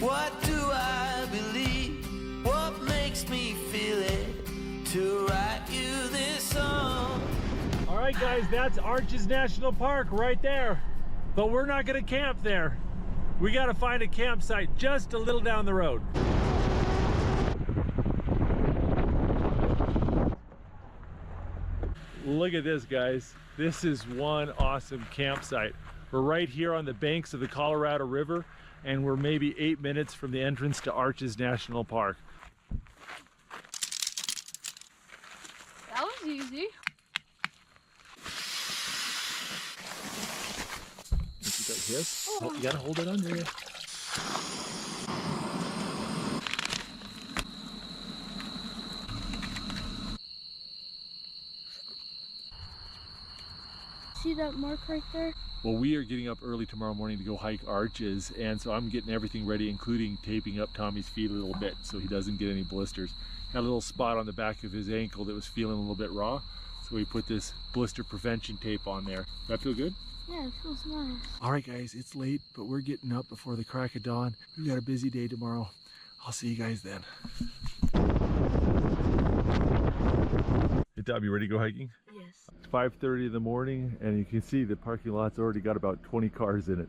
What do I believe? What makes me feel it to write you this song? All right, guys, that's Arches National Park right there. But we're not gonna camp there. We gotta find a campsite just a little down the road. Look at this, guys. This is one awesome campsite. We're right here on the banks of the Colorado River, and we're maybe 8 minutes from the entrance to Arches National Park. That was easy. You got his? Oh, you gotta hold it under you. See that mark right there? Well, we are getting up early tomorrow morning to go hike Arches, and so I'm getting everything ready, including taping up Tommy's feet a little bit so he doesn't get any blisters. Got a little spot on the back of his ankle that was feeling a little bit raw, so we put this blister prevention tape on there. Does that feel good? Yeah, it feels nice. All right, guys, it's late, but we're getting up before the crack of dawn. We've got a busy day tomorrow. I'll see you guys then. Hey, Tom, you ready to go hiking? Yes. It's 5:30 in the morning, and you can see the parking lot's already got about 20 cars in it.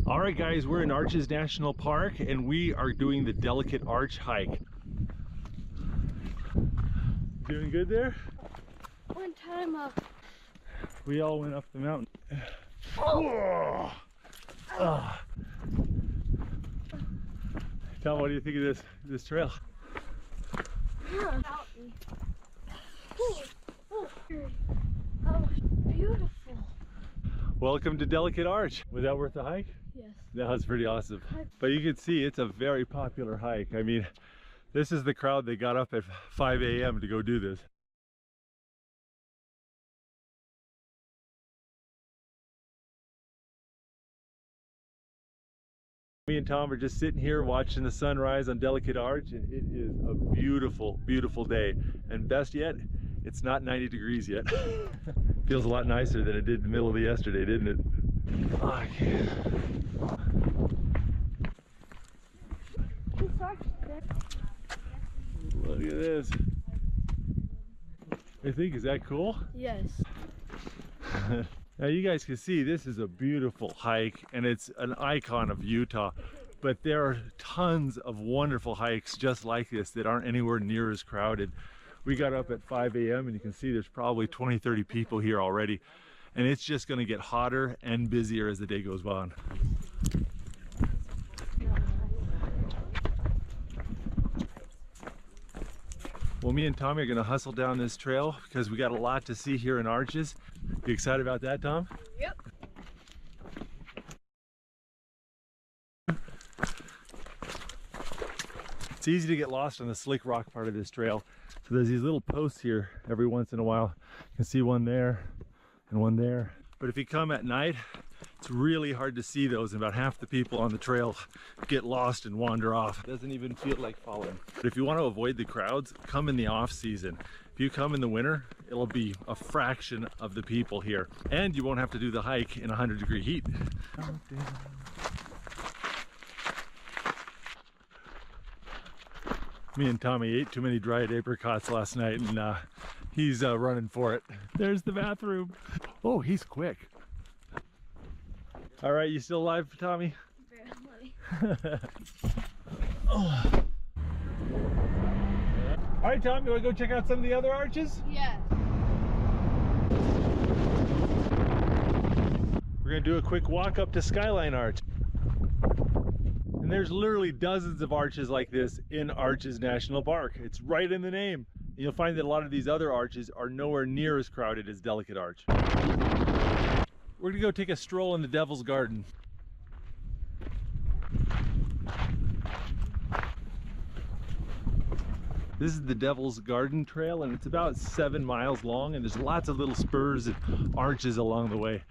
All right, guys, we're in Arches National Park, and we are doing the Delicate Arch hike. Doing good there? One time We all went up the mountain. Oh. Oh. Tom, what do you think of this trail? mountain. Oh, beautiful. Welcome to Delicate Arch. Was that worth the hike? Yes. That was pretty awesome. But you can see it's a very popular hike. I mean, this is the crowd that got up at 5 a.m. to go do this. Me and Tom are just sitting here watching the sunrise on Delicate Arch, and it is a beautiful, beautiful day. And best yet, it's not 90 degrees yet. Feels a lot nicer than it did in the middle of yesterday, didn't it? Oh, yeah. Look at this. I think, is that cool? Yes. Now you guys can see this is a beautiful hike, and it's an icon of Utah, but there are tons of wonderful hikes just like this that aren't anywhere near as crowded. We got up at 5 a.m. and you can see there's probably 20-30 people here already, and it's just going to get hotter and busier as the day goes on. Well, me and Tommy are going to hustle down this trail because we got a lot to see here in Arches. You excited about that, Tom? Yep. It's easy to get lost on the slick rock part of this trail. So there's these little posts here every once in a while. You can see one there and one there. But if you come at night, it's really hard to see those, and about half the people on the trail get lost and wander off. It doesn't even feel like following. But if you want to avoid the crowds, come in the off season. If you come in the winter, it'll be a fraction of the people here, and you won't have to do the hike in 100-degree heat. Me and Tommy ate too many dried apricots last night, and he's running for it. There's the bathroom. Oh, he's quick. All right, you still alive, Tommy? Barely. Oh. All right, Tom, you want to go check out some of the other arches? Yes. We're going to do a quick walk up to Skyline Arch. And there's literally dozens of arches like this in Arches National Park. It's right in the name. You'll find that a lot of these other arches are nowhere near as crowded as Delicate Arch. We're going to go take a stroll in the Devil's Garden. This is the Devil's Garden Trail, and it's about 7 miles long, and there's lots of little spurs and arches along the way.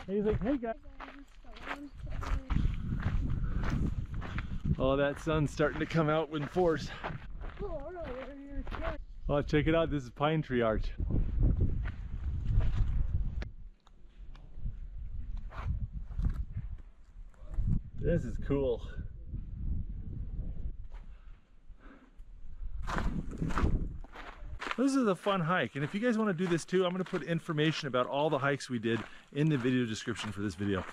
He's like, hey guys. Oh, that sun's starting to come out in force. Oh, check it out. This is Pine Tree Arch. This is cool. This is a fun hike, and if you guys want to do this too, I'm going to put information about all the hikes we did in the video description for this video.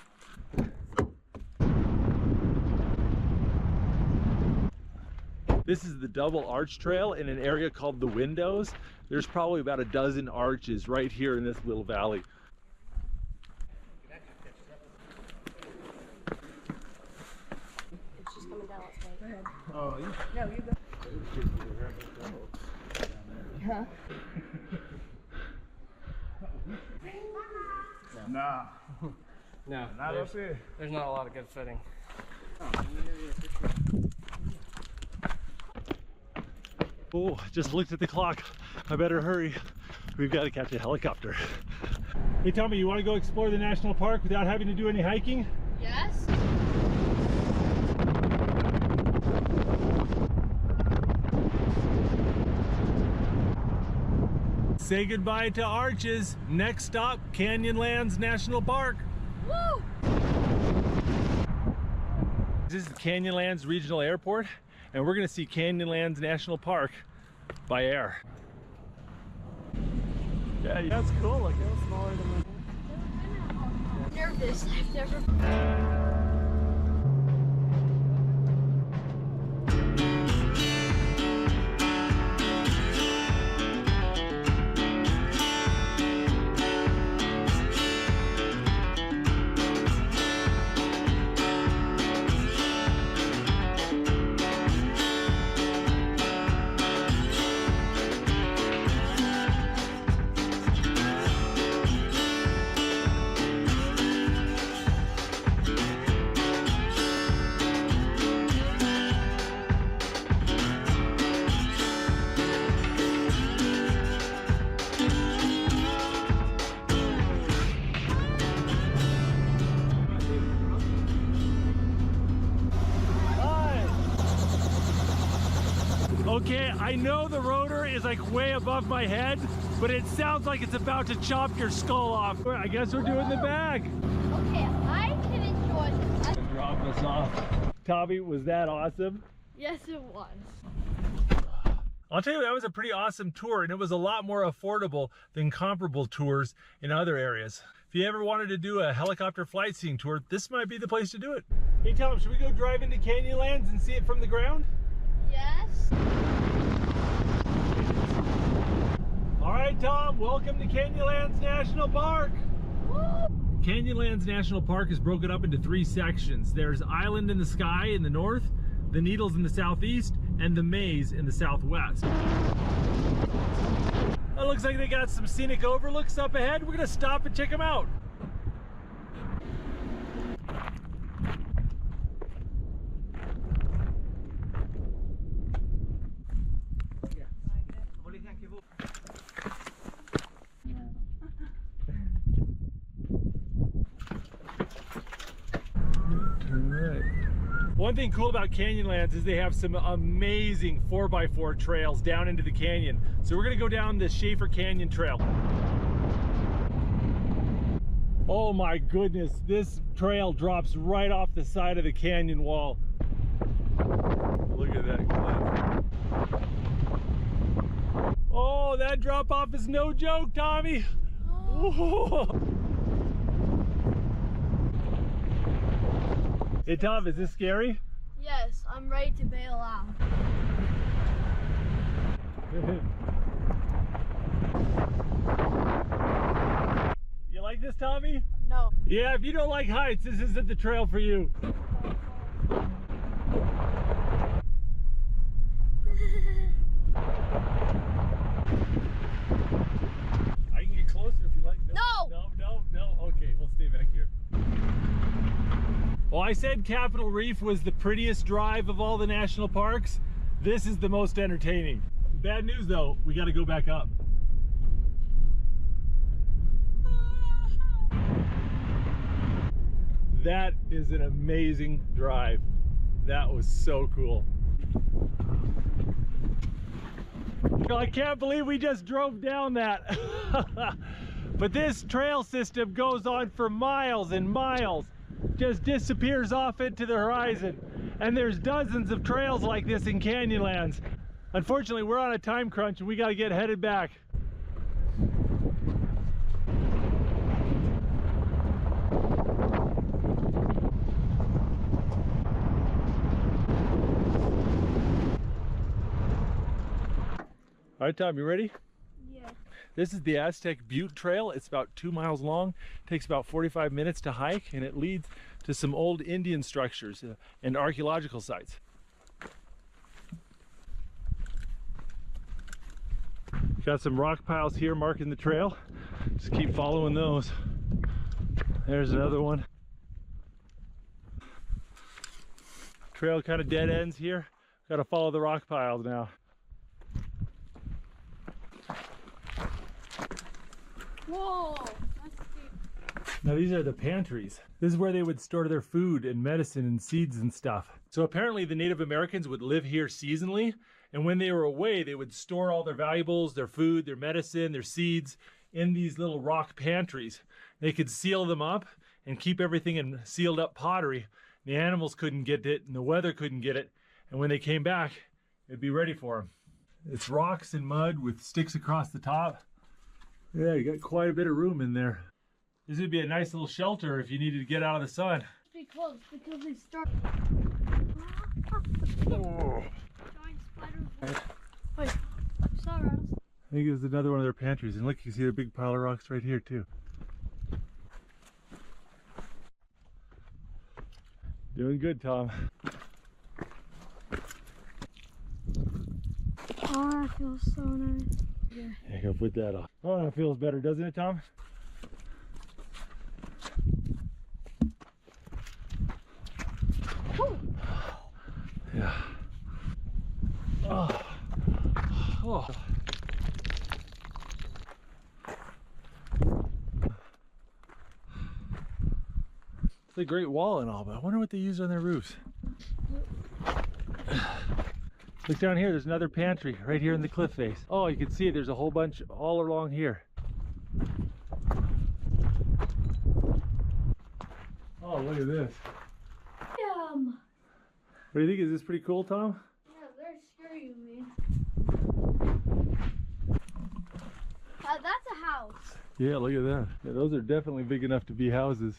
This is the double arch trail in an area called the Windows. There's probably about a dozen arches right here in this little valley. It's just coming down. Let's wait. Go ahead. Oh, No, you go. Huh? Nah. No, Not up here. there's not a lot of good footing. Oh, just looked at the clock. I better hurry. We've got to catch a helicopter. Hey, tell me, you want to go explore the national park without having to do any hiking? Yes. Say goodbye to Arches. Next stop, Canyonlands National Park. Woo! This is Canyonlands Regional Airport, and we're gonna see Canyonlands National Park by air. Yeah, that's cool. Like, it's smaller than Nervous. I've never. Okay, I know the rotor is like way above my head, but it sounds like it's about to chop your skull off. I guess we're doing the bag. Okay, I can enjoy this. Drop us off. Tommy, was that awesome? Yes, it was. I'll tell you, that was a pretty awesome tour, and it was a lot more affordable than comparable tours in other areas. If you ever wanted to do a helicopter flight seeing tour, this might be the place to do it. Hey Tom, should we go drive into Canyonlands and see it from the ground? Yes. All right, Tom, welcome to Canyonlands National Park. Woo! Canyonlands National Park is broken up into 3 sections. There's Island in the Sky in the north, the Needles in the southeast, and the Maze in the southwest. It looks like they got some scenic overlooks up ahead. We're gonna stop and check them out. Turn right. One thing cool about Canyonlands is they have some amazing 4x4 trails down into the canyon. So we're gonna go down the Schaefer Canyon Trail. Oh my goodness, this trail drops right off the side of the canyon wall. Look at that cliff. Oh, that drop off is no joke, Tommy. Oh. Hey Tom, is this scary? Yes, I'm ready to bail out. You like this, Tommy? No. Yeah, if you don't like heights, this isn't the trail for you. I can get closer if you like. No! No. Okay, we'll stay back here. Well, I said Capitol Reef was the prettiest drive of all the national parks. This is the most entertaining. Bad news though, we got to go back up. That is an amazing drive. That was so cool. I can't believe we just drove down that. But this trail system goes on for miles and miles. just disappears off into the horizon. And there's dozens of trails like this in Canyonlands. Unfortunately, we're on a time crunch and we got to get headed back. All right, Tom, you ready? Yeah. This is the Aztec Butte Trail. It's about 2 miles long, takes about 45 minutes to hike, and it leads to some old Indian structures and archaeological sites. Got some rock piles here marking the trail. Just keep following those. There's another one. Trail kind of dead ends here. Got to follow the rock piles now. Whoa, that's steep. Now these are the pantries. This is where they would store their food and medicine and seeds and stuff. So apparently the Native Americans would live here seasonally, and when they were away, they would store all their valuables, their food, their medicine, their seeds in these little rock pantries. They could seal them up and keep everything in sealed up pottery. The animals couldn't get it and the weather couldn't get it. And when they came back, it'd be ready for them. It's rocks and mud with sticks across the top. Yeah, you got quite a bit of room in there. This would be a nice little shelter if you needed to get out of the sun. Be close because they start. Oh. Giant spiders. Wait, sorry. I think it's another one of their pantries. And look, you see a big pile of rocks right here too. Doing good, Tom. Oh, that feels so nice. Yeah. I gotta put that on. Oh, that feels better, doesn't it, Tom? Woo. Yeah. Oh. Oh. It's a great wall and all, but I wonder what they use on their roofs. Look down here, there's another pantry right here in the cliff face. Oh, you can see there's a whole bunch all along here. Oh, look at this. Yum. What do you think? Is this pretty cool, Tom? Yeah, they're scary to me. That's a house. Yeah, look at that. Yeah, those are definitely big enough to be houses.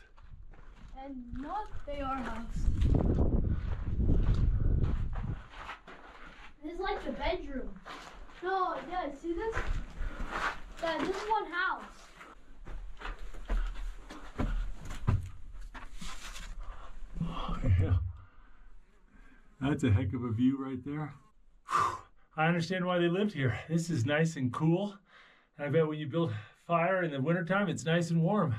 And not they are house. This is like the bedroom. No, yeah, see this? Yeah, this is one house. Oh, yeah. That's a heck of a view right there. Whew. I understand why they lived here. This is nice and cool. I bet when you build fire in the wintertime, it's nice and warm.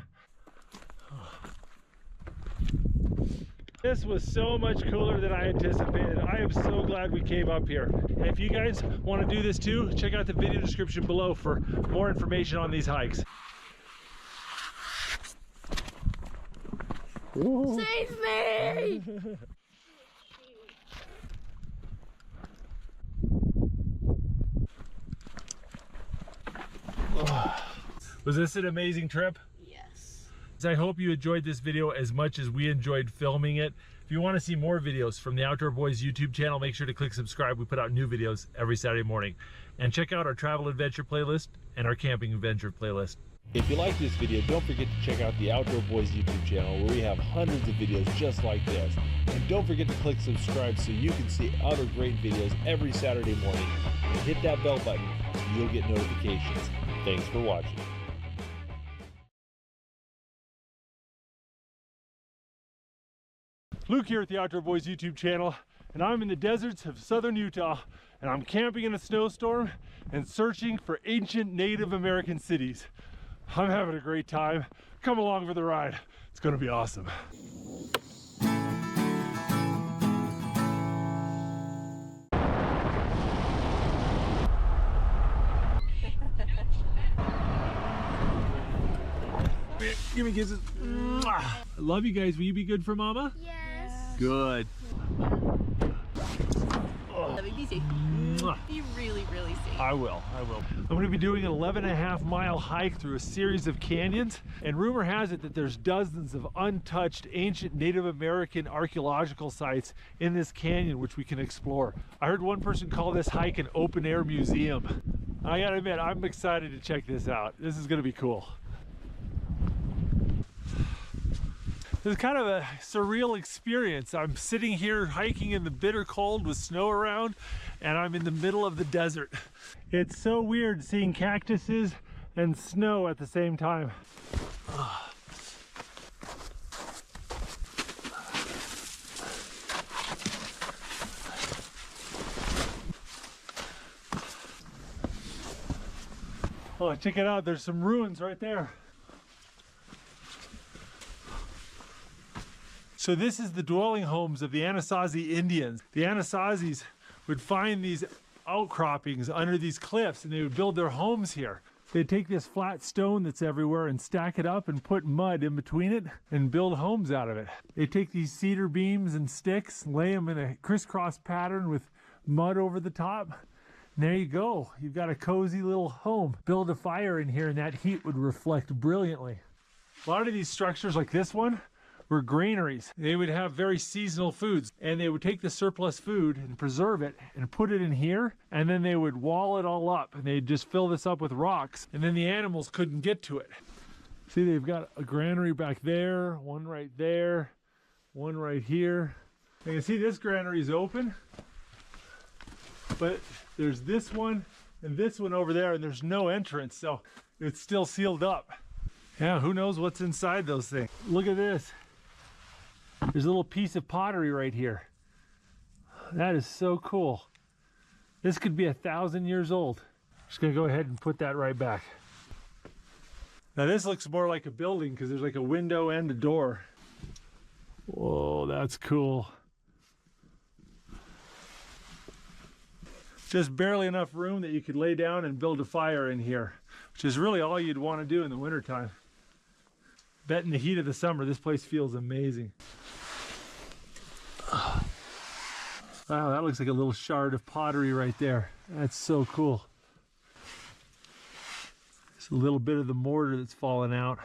This was so much cooler than I anticipated. I am so glad we came up here. And if you guys want to do this too, check out the video description below for more information on these hikes. Ooh. Save me! Was this an amazing trip? Yes. I hope you enjoyed this video as much as we enjoyed filming it. If you want to see more videos from the Outdoor Boys YouTube channel, make sure to click subscribe. We put out new videos every Saturday morning. And check out our travel adventure playlist and our camping adventure playlist. If you like this video, don't forget to check out the Outdoor Boys YouTube channel where we have hundreds of videos just like this. And don't forget to click subscribe so you can see other great videos every Saturday morning. And hit that bell button so you'll get notifications. Thanks for watching. Luke here at the Outdoor Boys YouTube channel, and I'm in the deserts of southern Utah, and I'm camping in a snowstorm and searching for ancient Native American cities. I'm having a great time. Come along for the ride. It's gonna be awesome. Give me kisses. I love you guys. Will you be good for Mama? Yes. Good. Oh. Be safe. Be really, really safe. I will. I'm going to be doing an 11.5-mile hike through a series of canyons, and rumor has it that there's dozens of untouched ancient Native American archaeological sites in this canyon which we can explore. I heard one person call this hike an open-air museum. I gotta admit, I'm excited to check this out. This is going to be cool. It's kind of a surreal experience. I'm sitting here hiking in the bitter cold with snow around, and I'm in the middle of the desert. It's so weird seeing cactuses and snow at the same time. Oh, check it out. There's some ruins right there. So this is the dwelling homes of the Anasazi Indians. The Anasazis would find these outcroppings under these cliffs, and they would build their homes here. They'd take this flat stone that's everywhere and stack it up and put mud in between it and build homes out of it. They take these cedar beams and sticks, lay them in a crisscross pattern with mud over the top. And there you go. You've got a cozy little home. Build a fire in here and that heat would reflect brilliantly. A lot of these structures like this one were granaries. They would have very seasonal foods, and they would take the surplus food and preserve it and put it in here, and then they would wall it all up, and they'd just fill this up with rocks, and then the animals couldn't get to it. See, they've got a granary back there, one right there, one right here. You can see this granary is open, but there's this one and this one over there, and there's no entrance, so it's still sealed up. Yeah, who knows what's inside those things. Look at this. There's a little piece of pottery right here. That is so cool. This could be 1,000 years old. Just gonna go ahead and put that right back. Now this looks more like a building because there's like a window and a door. Whoa, that's cool. Just barely enough room that you could lay down and build a fire in here, which is really all you'd want to do in the wintertime. Bet in the heat of the summer, this place feels amazing. Wow, that looks like a little shard of pottery right there. That's so cool. It's a little bit of the mortar that's fallen out.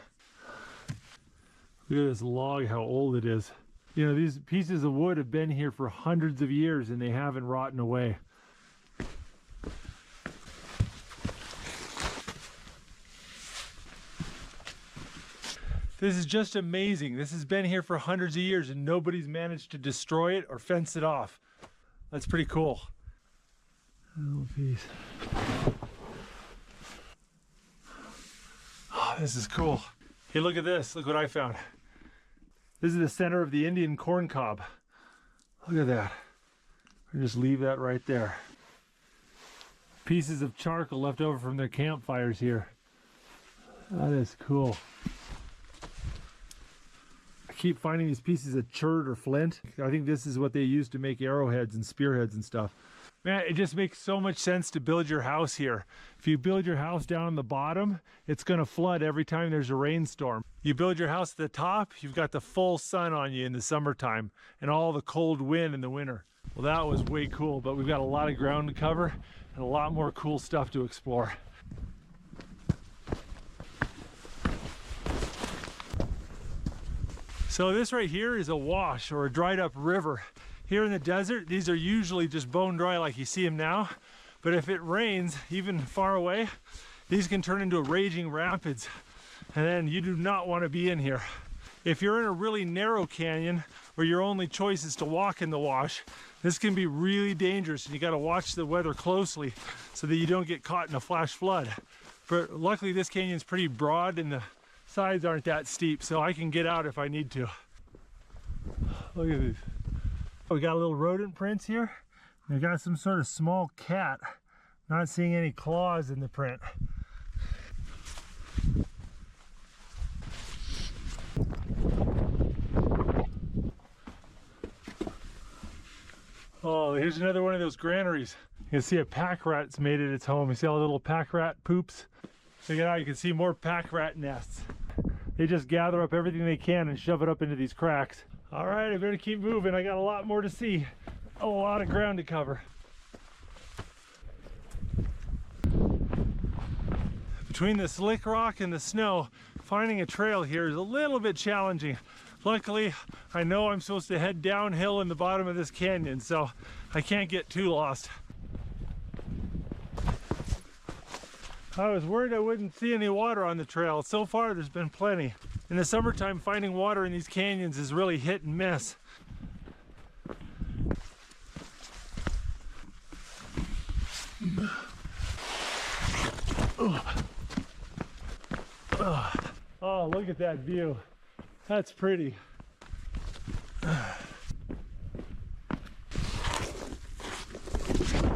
Look at this log, how old it is. You know, these pieces of wood have been here for hundreds of years and they haven't rotten away. This is just amazing. This has been here for hundreds of years and nobody's managed to destroy it or fence it off. That's pretty cool. Oh, piece. Oh, this is cool. Hey, look at this. Look what I found. This is the center of the Indian corn cob. Look at that. I'll just leave that right there. Pieces of charcoal left over from their campfires here. That is cool. Keep finding these pieces of chert or flint. I think this is what they use to make arrowheads and spearheads and stuff. Man, it just makes so much sense to build your house here. If you build your house down on the bottom, it's gonna flood every time there's a rainstorm. You build your house at the top, you've got the full sun on you in the summertime and all the cold wind in the winter. Well, that was way cool, but we've got a lot of ground to cover and a lot more cool stuff to explore. So this right here is a wash or a dried up river. Here in the desert, these are usually just bone dry like you see them now. But if it rains, even far away, these can turn into raging rapids. And then you do not want to be in here. If you're in a really narrow canyon where your only choice is to walk in the wash, this can be really dangerous and you got to watch the weather closely so that you don't get caught in a flash flood. But luckily this canyon is pretty broad and the sides aren't that steep, so I can get out if I need to. Look at these. We got a little rodent prints here. We got some sort of small cat. Not seeing any claws in the print. Oh, here's another one of those granaries. You can see a pack rat's made it its home. You see all the little pack rat poops? Check it out, you can see more pack rat nests. They just gather up everything they can and shove it up into these cracks. All right, I'm gonna keep moving. I got a lot more to see. A lot of ground to cover. Between the slick rock and the snow, finding a trail here is a little bit challenging. Luckily, I know I'm supposed to head downhill in the bottom of this canyon, so I can't get too lost. I was worried I wouldn't see any water on the trail. So far, there's been plenty. In the summertime, finding water in these canyons is really hit and miss. Oh, look at that view. That's pretty.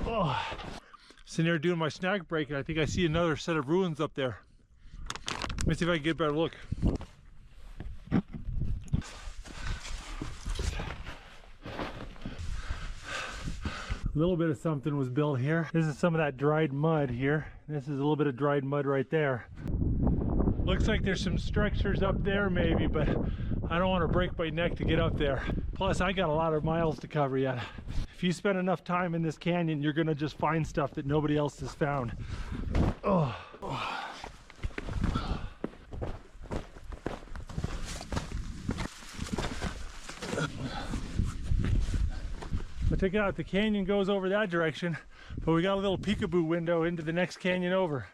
Oh. Sitting here doing my snack break, and I think I see another set of ruins up there. Let me see if I can get a better look. A little bit of something was built here. This is some of that dried mud here. This is a little bit of dried mud right there. Looks like there's some structures up there maybe, but I don't want to break my neck to get up there. Plus, I got a lot of miles to cover yet. If you spend enough time in this canyon, you're gonna just find stuff that nobody else has found. Oh. But check it out, the canyon goes over that direction, but we got a little peekaboo window into the next canyon over.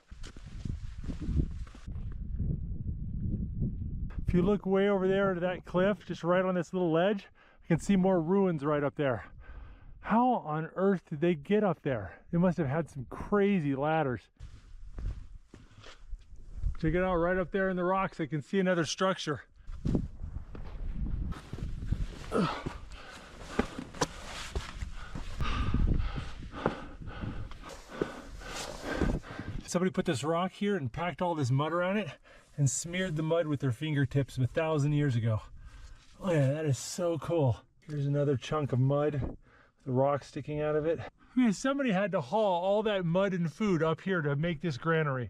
If you look way over there to that cliff, just right on this little ledge, you can see more ruins right up there. How on earth did they get up there? They must have had some crazy ladders. Check it out, right up there in the rocks, I can see another structure. Somebody put this rock here and packed all this mud around it and smeared the mud with their fingertips 1,000 years ago. Oh yeah, that is so cool. Here's another chunk of mud, the rock sticking out of it. I mean, somebody had to haul all that mud and food up here to make this granary.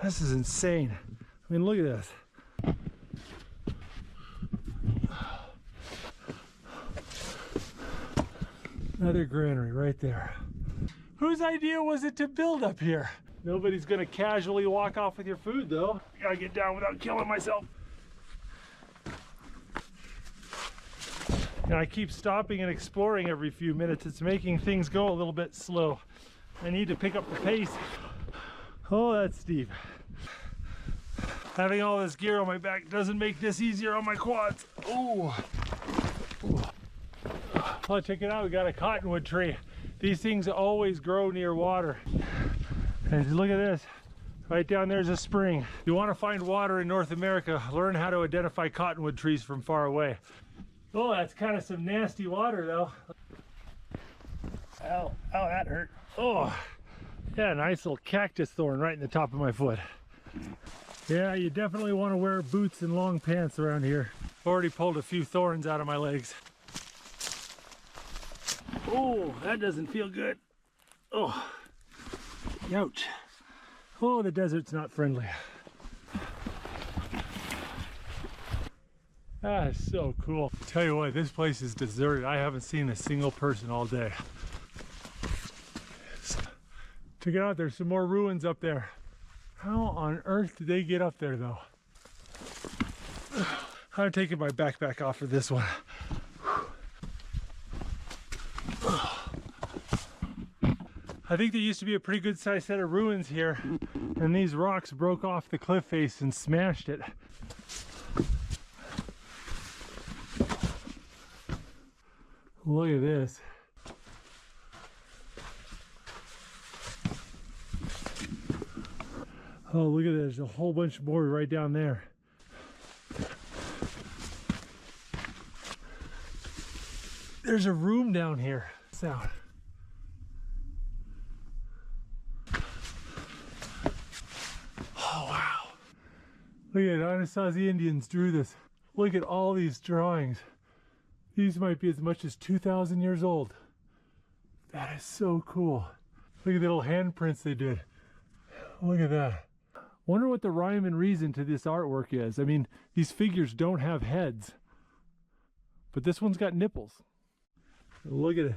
This is insane. I mean, look at this. Another granary right there. Whose idea was it to build up here? Nobody's gonna casually walk off with your food though. I gotta get down without killing myself. And I keep stopping and exploring every few minutes. It's making things go a little bit slow. I need to pick up the pace. Oh, that's steep. Having all this gear on my back doesn't make this easier on my quads. Oh. Oh, check it out, we got a cottonwood tree. These things always grow near water. And look at this, right down there's a spring. If you want to find water in North America, learn how to identify cottonwood trees from far away. Oh, that's kind of some nasty water though. Ow, ow, that hurt. Oh, yeah, nice little cactus thorn right in the top of my foot. Yeah, you definitely want to wear boots and long pants around here. Already pulled a few thorns out of my legs. Oh, that doesn't feel good. Oh, ouch. Oh, the desert's not friendly. That is so cool. Tell you what, this place is deserted. I haven't seen a single person all day. Check it out, there's some more ruins up there. How on earth did they get up there though? I'm taking my backpack off for this one. I think there used to be a pretty good sized set of ruins here, and these rocks broke off the cliff face and smashed it. Look at this. Oh, look at this. There's a whole bunch more right down there. There's a room down here. Sound. Oh, wow. Look at it. Anasazi Indians drew this. Look at all these drawings. These might be as much as 2,000 years old. That is so cool. Look at the little handprints they did. Look at that. Wonder what the rhyme and reason to this artwork is. I mean, these figures don't have heads, but this one's got nipples. Look at it.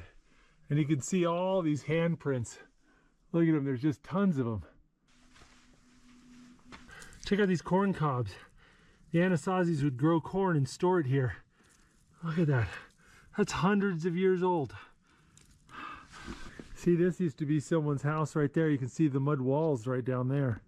And you can see all these handprints. Look at them, there's just tons of them. Check out these corn cobs. The Anasazis would grow corn and store it here. Look at that. That's hundreds of years old. See, this used to be someone's house right there. You can see the mud walls right down there.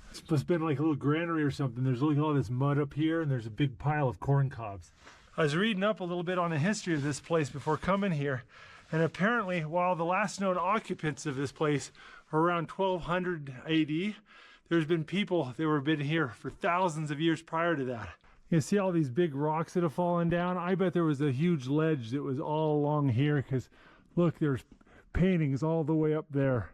It's supposed to be like a little granary or something. There's look at all this mud up here, and there's a big pile of corn cobs. I was reading up a little bit on the history of this place before coming here, and apparently while the last known occupants of this place are around 1200 AD, there's been people that were been here for thousands of years prior to that. You see all these big rocks that have fallen down? I bet there was a huge ledge that was all along here, because look, there's paintings all the way up there.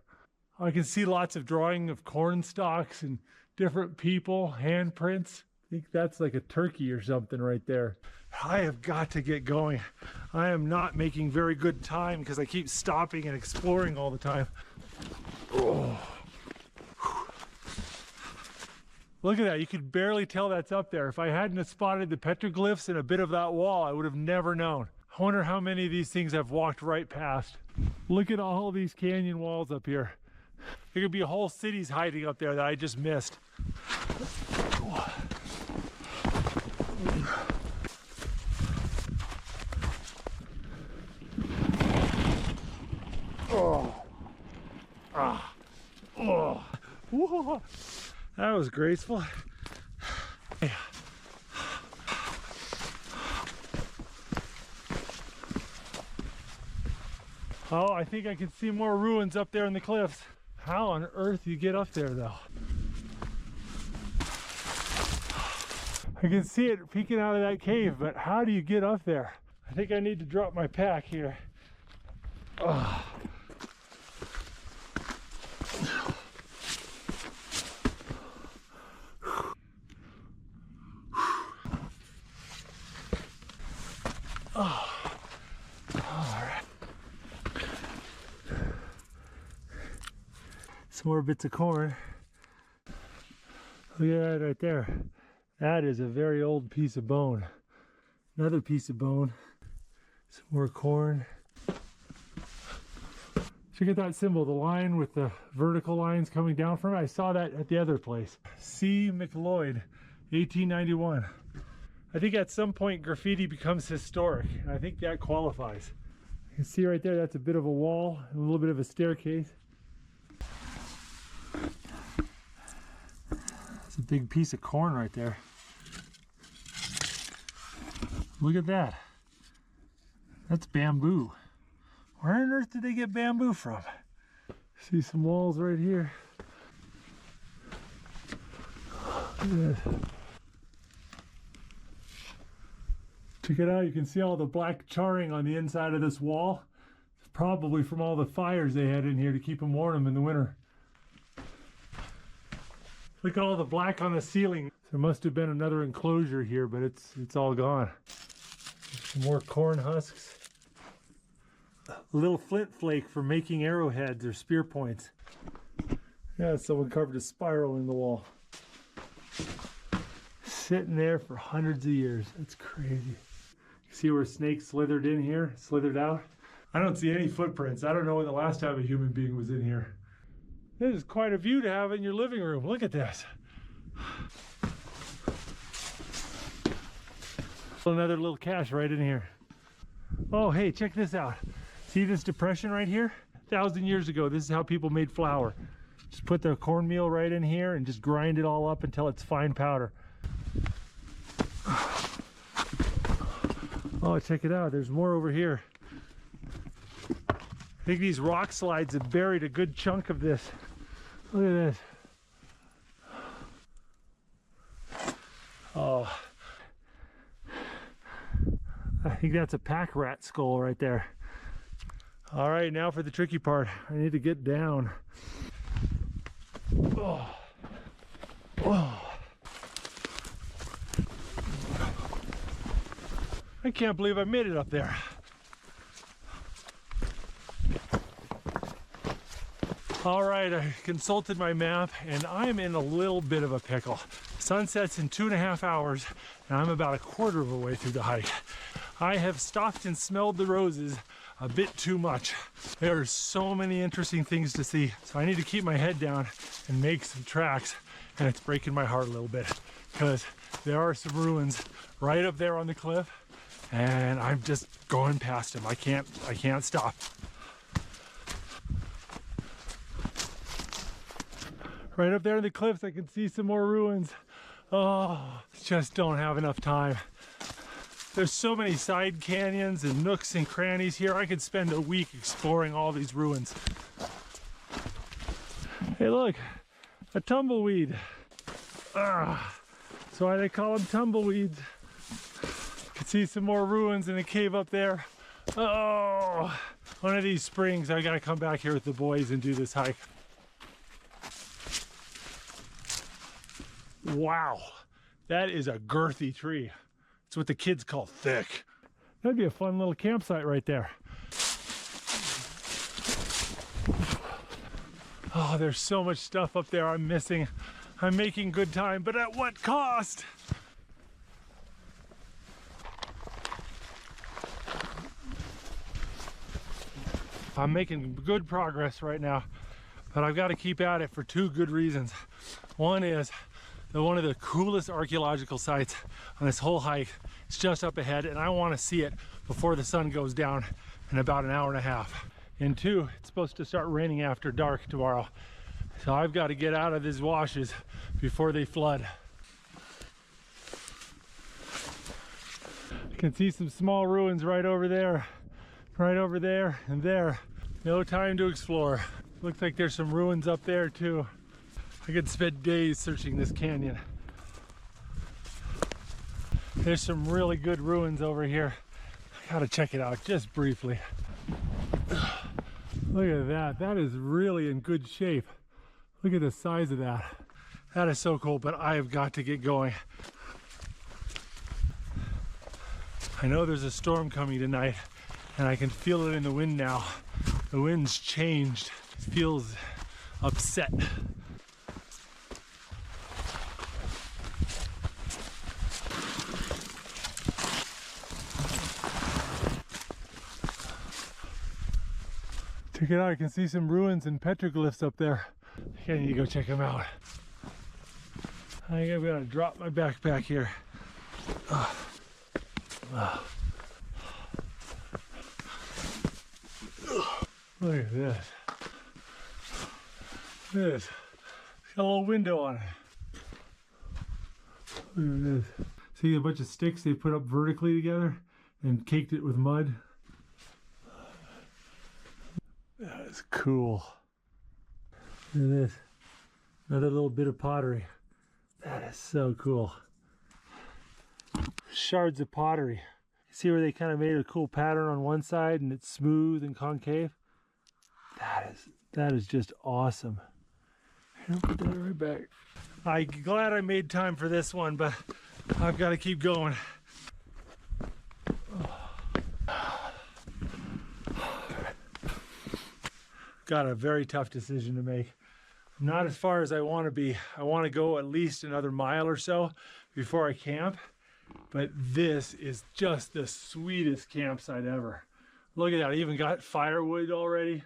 I can see lots of drawing of corn stalks and different people, handprints. I think that's like a turkey or something right there. I have got to get going. I am not making very good time because I keep stopping and exploring all the time. Oh. Look at that, you could barely tell that's up there. If I hadn't have spotted the petroglyphs and a bit of that wall, I would have never known. I wonder how many of these things I've walked right past. Look at all these canyon walls up here. There could be whole cities hiding up there that I just missed. Oh. Ah. Oh. Whoa. That was graceful. Oh, I think I can see more ruins up there in the cliffs. How on earth do you get up there though? I can see it peeking out of that cave, but how do you get up there? I think I need to drop my pack here. Oh. Oh. All right. Some more bits of corn. Look at that right there. That is a very old piece of bone. Another piece of bone. Some more corn. Check out that symbol, the line with the vertical lines coming down from it. I saw that at the other place. C. McLeod, 1891. I think at some point graffiti becomes historic, and I think that qualifies. You can see right there, that's a bit of a wall, and a little bit of a staircase. That's a big piece of corn right there. Look at that. That's bamboo. Where on earth did they get bamboo from? See some walls right here. Look at this. Check it out, you can see all the black charring on the inside of this wall. It's probably from all the fires they had in here to keep them warm in the winter. Look at all the black on the ceiling. There must have been another enclosure here, but it's all gone. Some more corn husks. A little flint flake for making arrowheads or spear points. Yeah, someone carved a spiral in the wall. Sitting there for hundreds of years. That's crazy. See where snakes slithered in here, slithered out? I don't see any footprints. I don't know when the last time a human being was in here. This is quite a view to have in your living room. Look at this. Another little cache right in here. Oh, hey, check this out. See this depression right here? 1,000 years ago, this is how people made flour. Just put the cornmeal right in here and just grind it all up until it's fine powder. Oh, check it out. There's more over here. I think these rock slides have buried a good chunk of this. Look at this. Oh. I think that's a pack rat skull right there. All right, now for the tricky part. I need to get down. Oh. Oh. I can't believe I made it up there. All right, I consulted my map and I'm in a little bit of a pickle. Sunsets in 2.5 hours and I'm about a quarter of a way through the hike. I have stopped and smelled the roses a bit too much. There are so many interesting things to see. So I need to keep my head down and make some tracks. And it's breaking my heart a little bit because there are some ruins right up there on the cliff and I'm just going past them. I can't stop. Right up there in the cliffs, I can see some more ruins. Oh, just don't have enough time. There's so many side canyons and nooks and crannies here. I could spend a week exploring all these ruins. Hey look, a tumbleweed. That's why they call them tumbleweeds. You can see some more ruins in the cave up there. Oh, one of these springs. I gotta come back here with the boys and do this hike. Wow, that is a girthy tree. It's what the kids call thick. That'd be a fun little campsite right there. Oh, there's so much stuff up there I'm missing. I'm making good time, but at what cost? I'm making good progress right now, but I've got to keep at it for two good reasons. One is that one of the coolest archaeological sites on this whole hike is just up ahead, and I want to see it before the sun goes down in about an hour and a half. And two, it's supposed to start raining after dark tomorrow. So I've got to get out of these washes before they flood. You can see some small ruins right over there, and there. No time to explore. Looks like there's some ruins up there too. I could spend days searching this canyon. There's some really good ruins over here. I gotta check it out just briefly. Look at that, that is really in good shape. Look at the size of that. That is so cool, but I have got to get going. I know there's a storm coming tonight, and I can feel it in the wind now. The wind's changed. It feels upset. Check it out, I can see some ruins and petroglyphs up there. I need to go check them out. I think I'm gonna drop my backpack here. Look at this. Look at this. It's got a little window on it. Look at this. See a bunch of sticks they put up vertically together and caked it with mud. That is cool. Look at this. Another little bit of pottery. That is so cool. Shards of pottery. See where they kind of made a cool pattern on one side and it's smooth and concave? That is just awesome. I'll put that right back. I'm glad I made time for this one, but I've got to keep going. Got a very tough decision to make. I'm not as far as I want to be. I want to go at least another mile or so before I camp, but this is just the sweetest campsite ever. Look at that, I even got firewood already.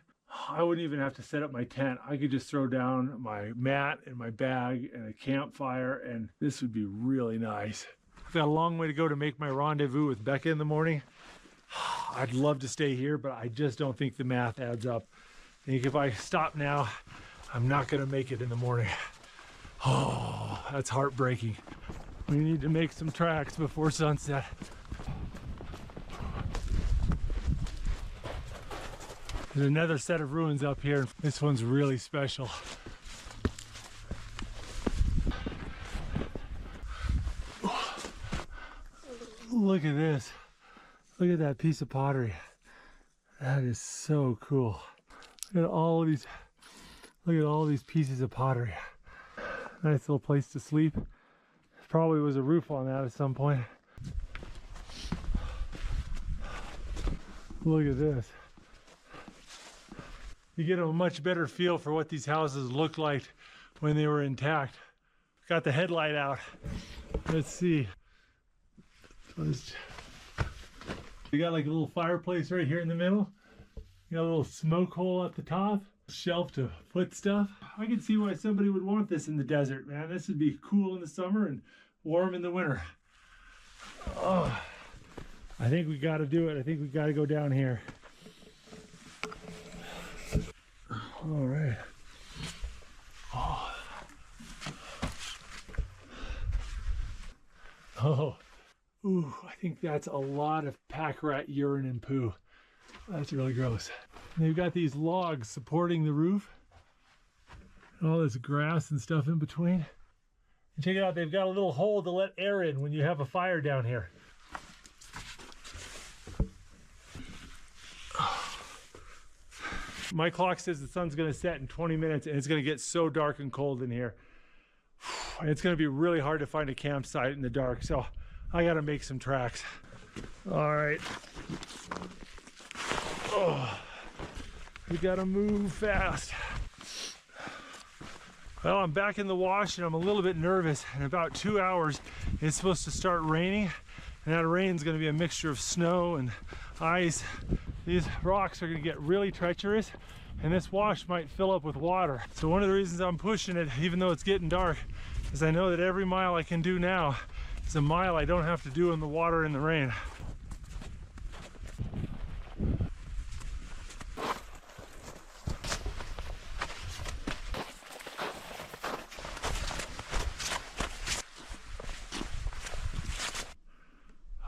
I wouldn't even have to set up my tent. I could just throw down my mat and my bag and a campfire, and this would be really nice. I've got a long way to go to make my rendezvous with Becca in the morning. I'd love to stay here, but I just don't think the math adds up. I think if I stop now, I'm not gonna make it in the morning. Oh, that's heartbreaking. We need to make some tracks before sunset. There's another set of ruins up here. This one's really special. Look at this. Look at that piece of pottery. That is so cool. Look at all of these. Look at all these pieces of pottery. Nice little place to sleep. Probably was a roof on that at some point. Look at this. You get a much better feel for what these houses looked like when they were intact. Got the headlight out. Let's see. We got like a little fireplace right here in the middle. You got a little smoke hole at the top. Shelf to put stuff. I can see why somebody would want this in the desert, man. This would be cool in the summer and warm in the winter. Oh, I think we got to do it. I think we got to go down here. All right. Oh. Ooh, I think that's a lot of pack rat urine and poo. That's really gross. And they've got these logs supporting the roof. And all this grass and stuff in between. And check it out, they've got a little hole to let air in when you have a fire down here. My clock says the sun's gonna set in 20 minutes and it's gonna get so dark and cold in here. And it's gonna be really hard to find a campsite in the dark, so I gotta make some tracks. All right. Oh, we gotta move fast. Well, I'm back in the wash and I'm a little bit nervous. In about 2 hours, it's supposed to start raining. And that rain's gonna be a mixture of snow and ice. These rocks are gonna get really treacherous and this wash might fill up with water. So one of the reasons I'm pushing it, even though it's getting dark, is I know that every mile I can do now is a mile I don't have to do in the water in the rain.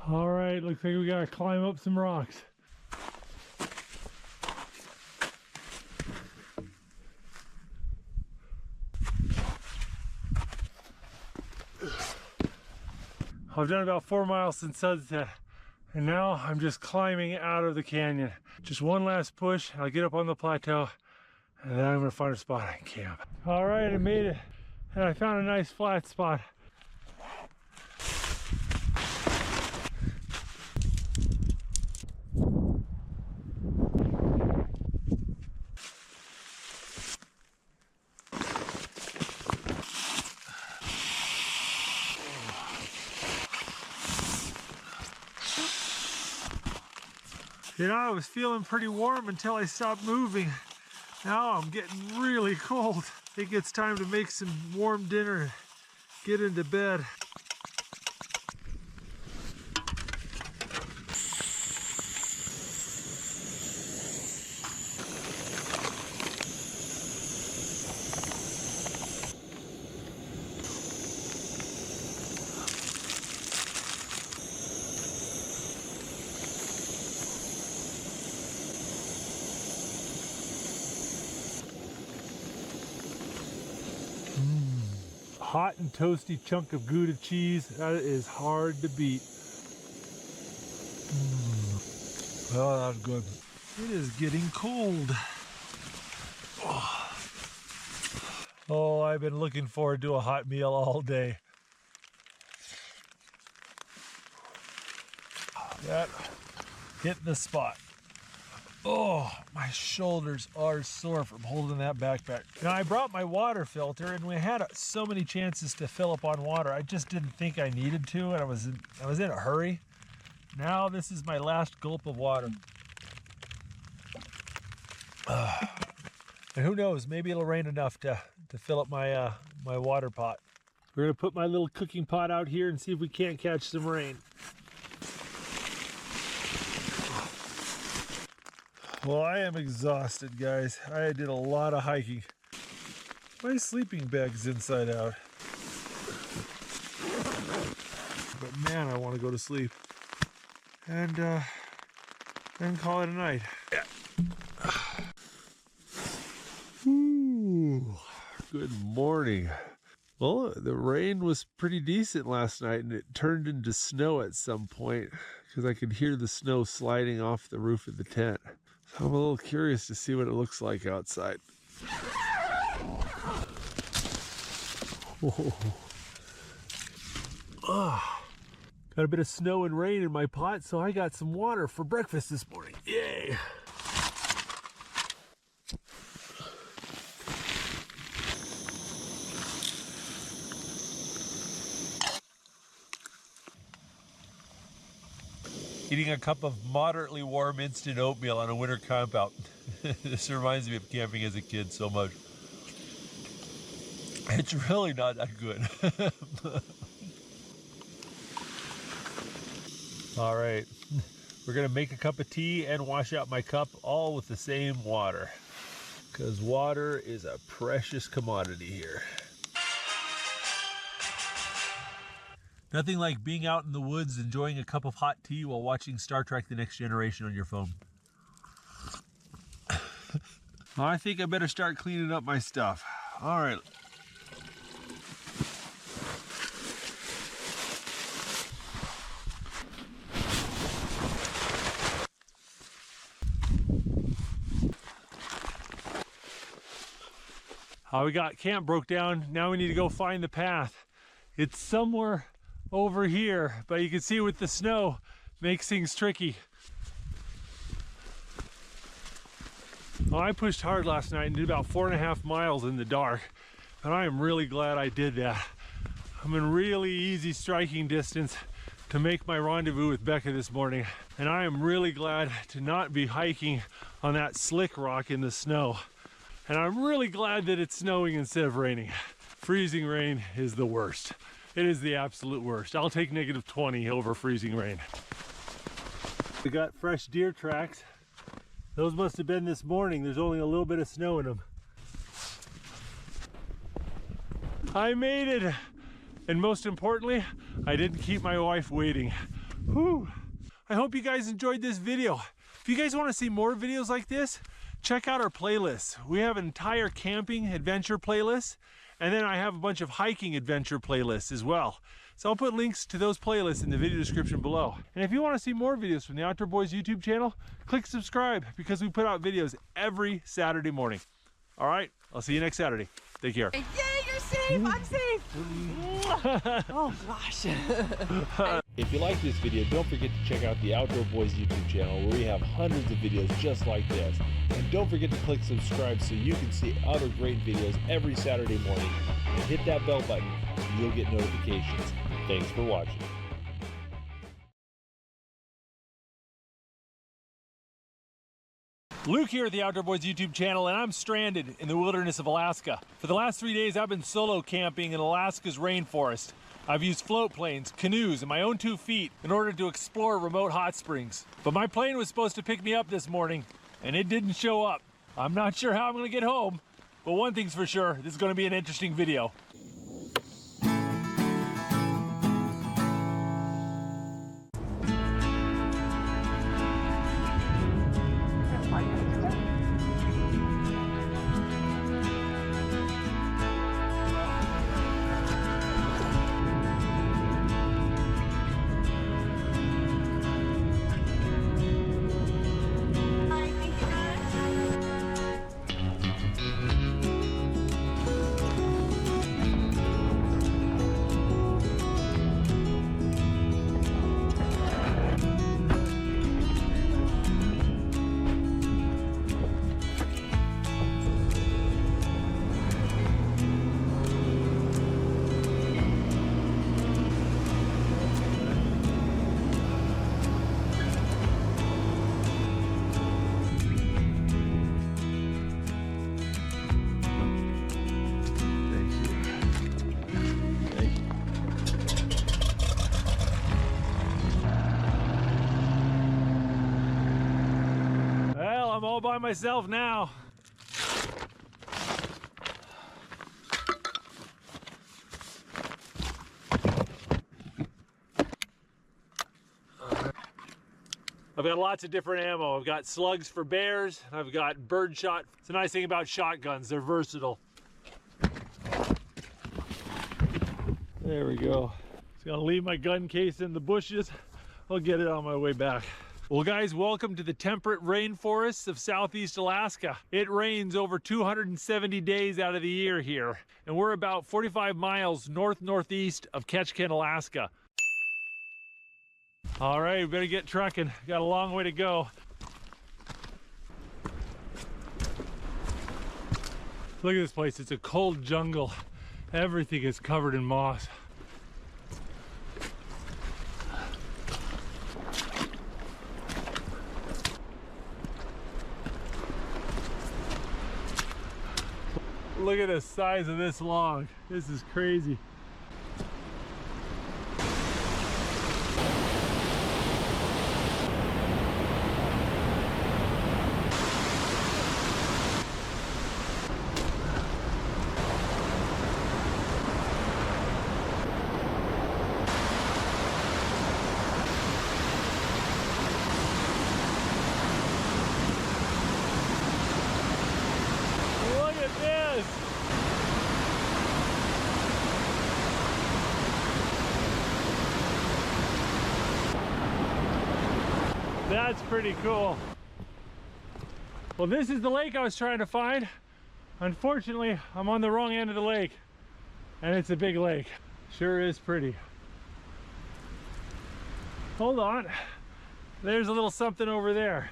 All right, looks like we gotta climb up some rocks. I've done about 4 miles since sunset, and now I'm just climbing out of the canyon. Just one last push, and I'll get up on the plateau, and then I'm gonna find a spot I can camp. All right, I made it, and I found a nice flat spot. You know, I was feeling pretty warm until I stopped moving. Now I'm getting really cold. I think it's time to make some warm dinner and get into bed. Hot and toasty chunk of Gouda cheese. That is hard to beat. Oh, that's good. It is getting cold. Oh, I've been looking forward to a hot meal all day. That hit the spot. Oh, my shoulders are sore from holding that backpack. Now, I brought my water filter, and we had so many chances to fill up on water. I just didn't think I needed to, and I was in a hurry. Now, this is my last gulp of water. And who knows, maybe it'll rain enough to fill up my my water pot. We're gonna put my little cooking pot out here and see if we can't catch some rain. Well, I am exhausted, guys. I did a lot of hiking. My sleeping bag's inside out. But man, I want to go to sleep. And then call it a night. Yeah. Ooh, good morning. Well, the rain was pretty decent last night, and it turned into snow at some point because I could hear the snow sliding off the roof of the tent. So I'm a little curious to see what it looks like outside. Oh. Got a bit of snow and rain in my pot, so I got some water for breakfast this morning. Yay! Eating a cup of moderately warm instant oatmeal on a winter campout. This reminds me of camping as a kid so much. It's really not that good. All right, we're gonna make a cup of tea and wash out my cup all with the same water, because water is a precious commodity here. Nothing like being out in the woods enjoying a cup of hot tea while watching Star Trek: The Next Generation on your phone. I think I better start cleaning up my stuff. All right. We got camp broke down. Now we need to go find the path. It's somewhere over here, but you can see with the snow makes things tricky. Well, I pushed hard last night and did about 4.5 miles in the dark, and I am really glad I did that. I'm in really easy striking distance to make my rendezvous with Becca this morning, and I am really glad to not be hiking on that slick rock in the snow. And I'm really glad that it's snowing instead of raining. Freezing rain is the worst. It is the absolute worst. I'll take -20 over freezing rain. We got fresh deer tracks. Those must have been this morning. There's only a little bit of snow in them. I made it. And most importantly, I didn't keep my wife waiting. Whew. I hope you guys enjoyed this video. If you guys want to see more videos like this, check out our playlists. We have an entire camping adventure playlist, and then I have a bunch of hiking adventure playlists as well. So I'll put links to those playlists in the video description below. And if you want to see more videos from the Outdoor Boys YouTube channel, click subscribe, because we put out videos every Saturday morning. All right, I'll see you next Saturday. Take care. Yay, you're safe! I'm safe! Oh gosh. If you like this video, don't forget to check out the Outdoor Boys YouTube channel, where we have hundreds of videos just like this. And don't forget to click subscribe so you can see other great videos every Saturday morning. And hit that bell button and you'll get notifications. Thanks for watching. Luke here at the Outdoor Boys YouTube channel, and I'm stranded in the wilderness of Alaska. For the last 3 days, I've been solo camping in Alaska's rainforest. I've used float planes, canoes, and my own 2 feet in order to explore remote hot springs. But my plane was supposed to pick me up this morning, and it didn't show up. I'm not sure how I'm gonna get home, but one thing's for sure, this is gonna be an interesting video. I'm all by myself now. I've got lots of different ammo. I've got slugs for bears, and I've got bird shot. It's the nice thing about shotguns, they're versatile. There we go. Just gonna leave my gun case in the bushes. I'll get it on my way back. Well guys, welcome to the temperate rainforests of Southeast Alaska. It rains over 270 days out of the year here, and we're about 45 miles northeast of Ketchikan, Alaska. All right, we better get trucking. Got a long way to go. Look at this place, it's a cold jungle. Everything is covered in moss. Look at the size of this log. This is crazy. Look at this! That's pretty cool. Well, this is the lake I was trying to find. Unfortunately, I'm on the wrong end of the lake, and it's a big lake. Sure is pretty. Hold on. There's a little something over there.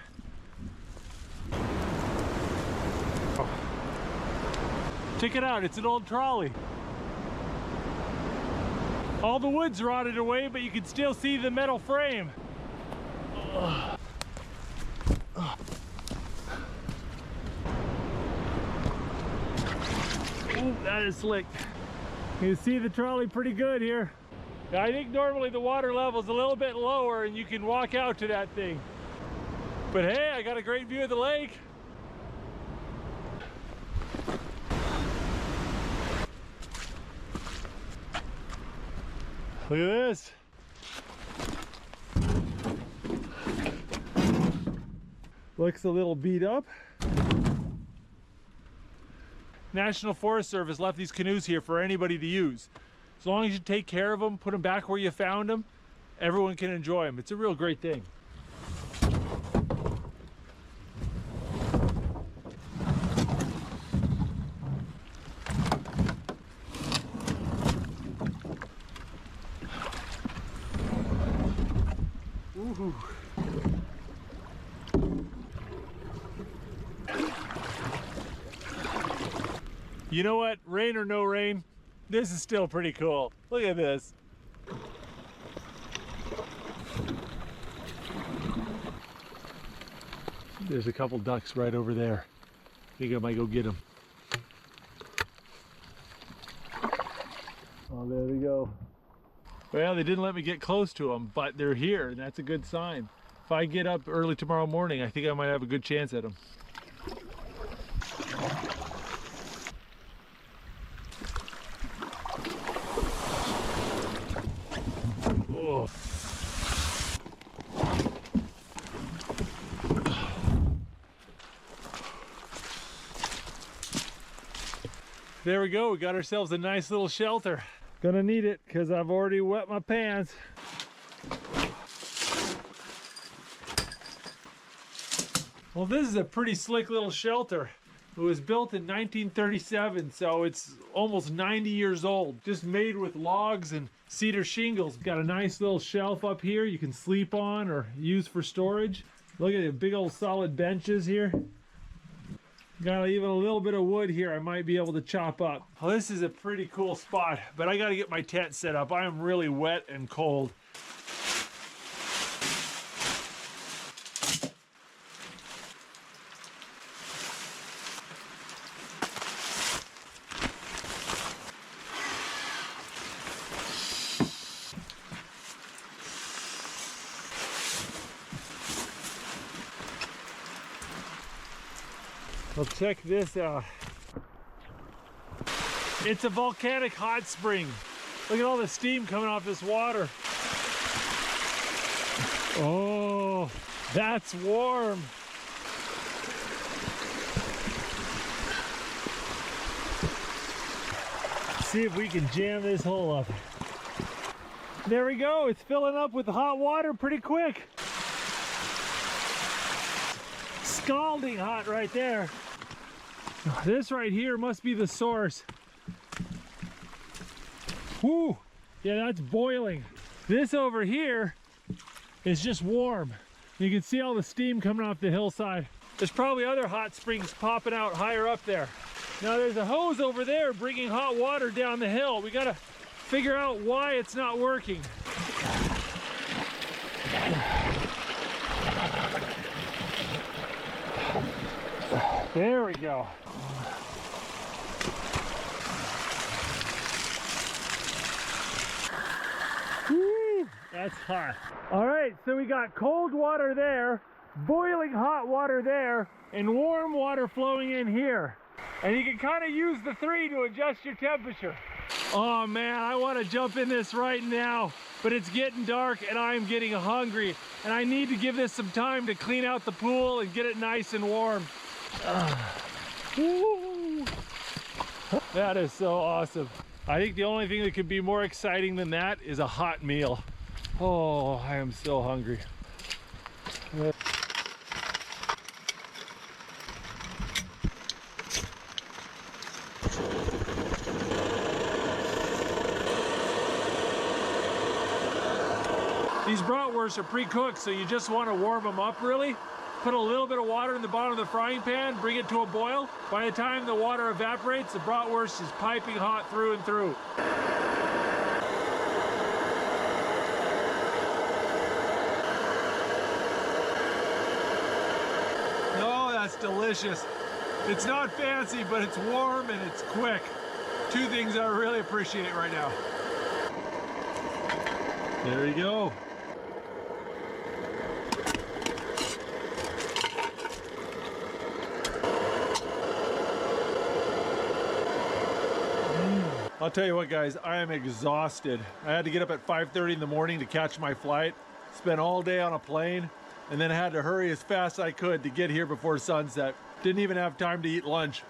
Check it out, it's an old trolley. All the wood's rotted away, but you can still see the metal frame. Ooh, that is slick. You can see the trolley pretty good here. I think normally the water level's a little bit lower and you can walk out to that thing. But hey, I got a great view of the lake. Look at this. Looks a little beat up. National Forest Service left these canoes here for anybody to use. As long as you take care of them, put them back where you found them, everyone can enjoy them. It's a real great thing. Ooh. You know what? Rain or no rain, this is still pretty cool. Look at this. There's a couple ducks right over there. I think I might go get them. Oh, there they go. Well, they didn't let me get close to them, but they're here, and that's a good sign. If I get up early tomorrow morning, I think I might have a good chance at them. Oh. There we go, we got ourselves a nice little shelter. Gonna need it because I've already wet my pants. Well, this is a pretty slick little shelter. It was built in 1937, so it's almost 90 years old. Just made with logs and cedar shingles. Got a nice little shelf up here you can sleep on or use for storage. Look at the big old solid benches here. Got even a little bit of wood here I might be able to chop up. Well, this is a pretty cool spot, but I gotta get my tent set up. I am really wet and cold. Well, check this out. It's a volcanic hot spring. Look at all the steam coming off this water. Oh, that's warm. Let's see if we can jam this hole up. There we go. It's filling up with hot water pretty quick. Scalding hot right there. This right here must be the source. Whoo! Yeah, that's boiling. This over here is just warm. You can see all the steam coming off the hillside. There's probably other hot springs popping out higher up there. Now there's a hose over there bringing hot water down the hill. We gotta figure out why it's not working. There we go. That's hot. All right, so we got cold water there, boiling hot water there, and warm water flowing in here. And you can kind of use the 3 to adjust your temperature. Oh man, I want to jump in this right now, but it's getting dark and I'm getting hungry. And I need to give this some time to clean out the pool and get it nice and warm. Woo. That is so awesome. I think the only thing that could be more exciting than that is a hot meal. Oh, I am so hungry. These bratwursts are pre-cooked, so you just want to warm them up really. Put a little bit of water in the bottom of the frying pan, bring it to a boil. By the time the water evaporates, the bratwurst is piping hot through and through. Oh, that's delicious. It's not fancy, but it's warm and it's quick. 2 things I really appreciate right now. There you go. I'll tell you what, guys, I am exhausted. I had to get up at 5:30 in the morning to catch my flight, spent all day on a plane, and then I had to hurry as fast as I could to get here before sunset. Didn't even have time to eat lunch.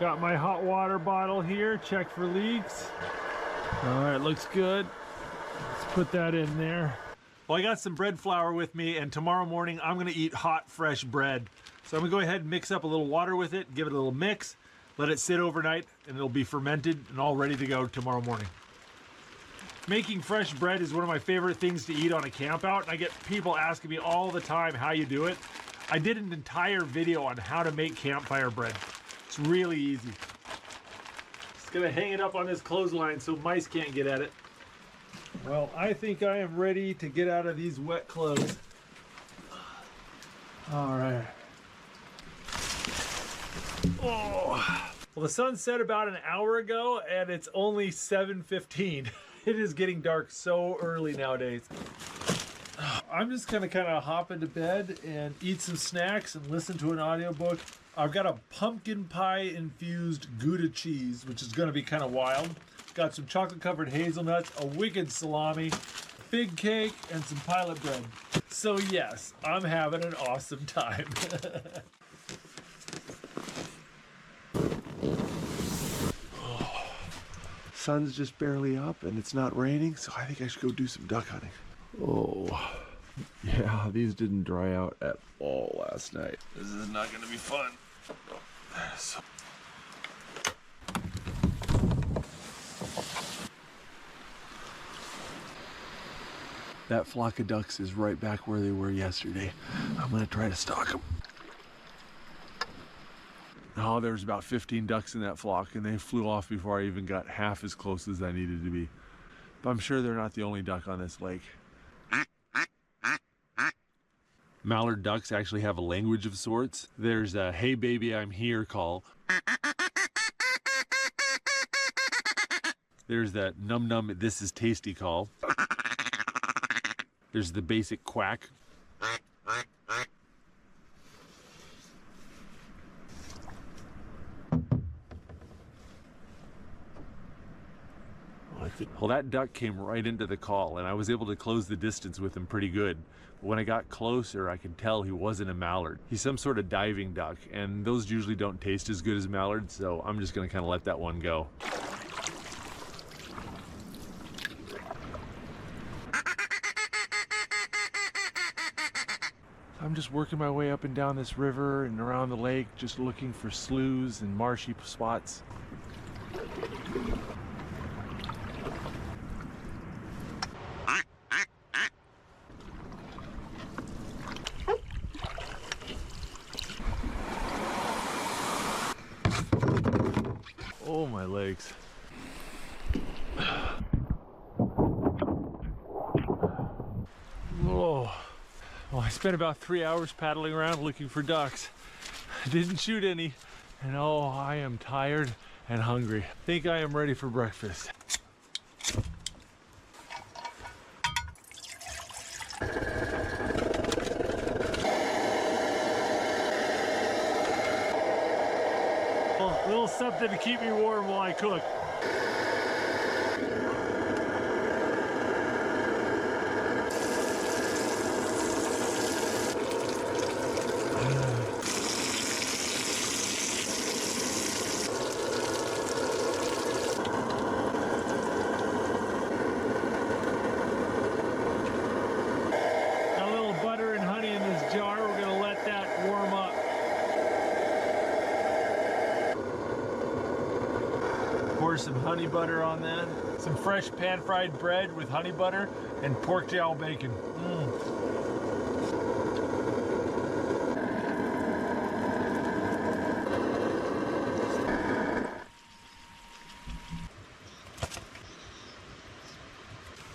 Got my hot water bottle here, check for leaks. All right, looks good. Let's put that in there. Well, I got some bread flour with me, and tomorrow morning I'm gonna eat hot, fresh bread. So I'm gonna go ahead and mix up a little water with it, give it a little mix, let it sit overnight, and it'll be fermented and all ready to go tomorrow morning. Making fresh bread is one of my favorite things to eat on a camp out, and I get people asking me all the time how you do it. I did an entire video on how to make campfire bread. It's really easy. Just gonna hang it up on this clothesline so mice can't get at it. Well, I think I am ready to get out of these wet clothes. All right. Oh. Well, the sun set about an hour ago and it's only 7:15. It is getting dark so early nowadays. I'm just gonna kind of hop into bed and eat some snacks and listen to an audiobook. I've got a pumpkin pie infused Gouda cheese, which is gonna be kind of wild. Got some chocolate covered hazelnuts, a wicked salami, fig cake, and some pilot bread. So yes, I'm having an awesome time. Sun's just barely up and it's not raining, so I think I should go do some duck hunting. Oh, yeah, these didn't dry out at all last night. This is not gonna be fun. That flock of ducks is right back where they were yesterday. I'm gonna try to stalk them. Oh, there was about 15 ducks in that flock and they flew off before I even got half as close as I needed to be. But I'm sure they're not the only duck on this lake. Mallard ducks actually have a language of sorts. There's a "Hey baby, I'm here" call. There's that "Num num, this is tasty" call. There's the basic quack. Well, that duck came right into the call and I was able to close the distance with him pretty good. But when I got closer, I could tell he wasn't a mallard. He's some sort of diving duck, and those usually don't taste as good as mallards, so I'm just gonna kind of let that one go. I'm just working my way up and down this river and around the lake, just looking for sloughs and marshy spots. Oh, my legs. Oh, well, I spent about 3 hours paddling around looking for ducks. I didn't shoot any, and oh, I am tired and hungry. I think I am ready for breakfast. A little something to keep me warm while I cook. Got a little butter and honey in this jar. We're gonna let that warm up. Pour some honey butter on that. Some fresh pan-fried bread with honey butter and pork jowl bacon.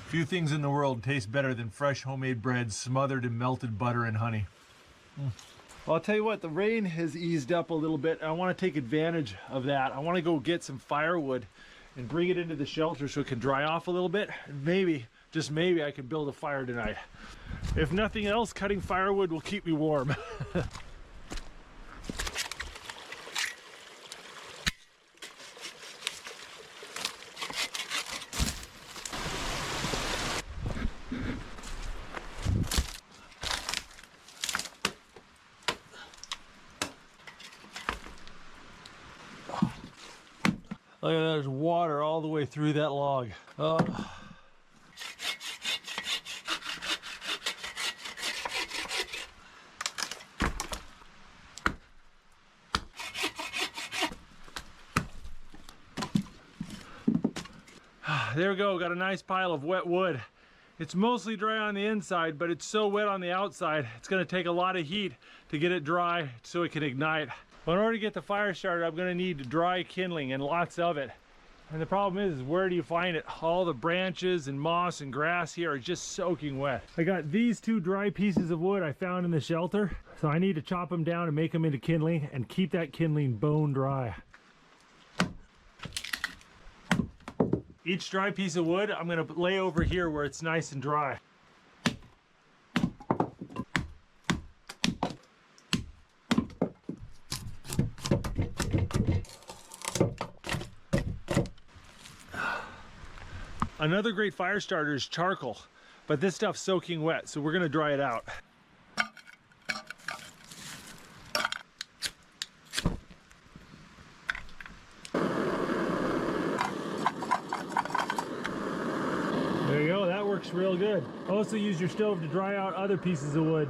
Few things in the world taste better than fresh homemade bread smothered in melted butter and honey. Well, I'll tell you what, the rain has eased up a little bit. I want to take advantage of that. I want to go get some firewood and bring it into the shelter so it can dry off a little bit. And maybe, just maybe, I can build a fire tonight. If nothing else, cutting firewood will keep me warm. Look at that, there's water all the way through that log. There we go, got a nice pile of wet wood. It's mostly dry on the inside, but it's so wet on the outside, it's gonna take a lot of heat to get it dry so it can ignite. Well, in order to get the fire started, I'm gonna need dry kindling and lots of it. And the problem is where do you find it? All the branches and moss and grass here are just soaking wet. I got these 2 dry pieces of wood I found in the shelter. So I need to chop them down and make them into kindling and keep that kindling bone dry. Each dry piece of wood, I'm gonna lay over here where it's nice and dry. Another great fire starter is charcoal, but this stuff's soaking wet, so we're gonna dry it out. There you go, that works real good. Also use your stove to dry out other pieces of wood.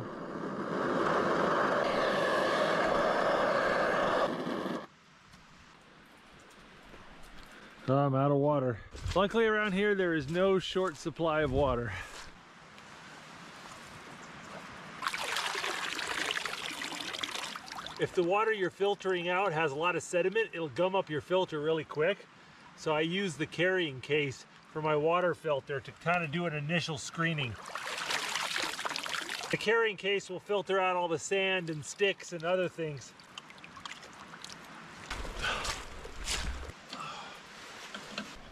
Oh, I'm out of water. Luckily around here there is no short supply of water. If the water you're filtering out has a lot of sediment, it'll gum up your filter really quick. So I use the carrying case for my water filter to kind of do an initial screening. The carrying case will filter out all the sand and sticks and other things.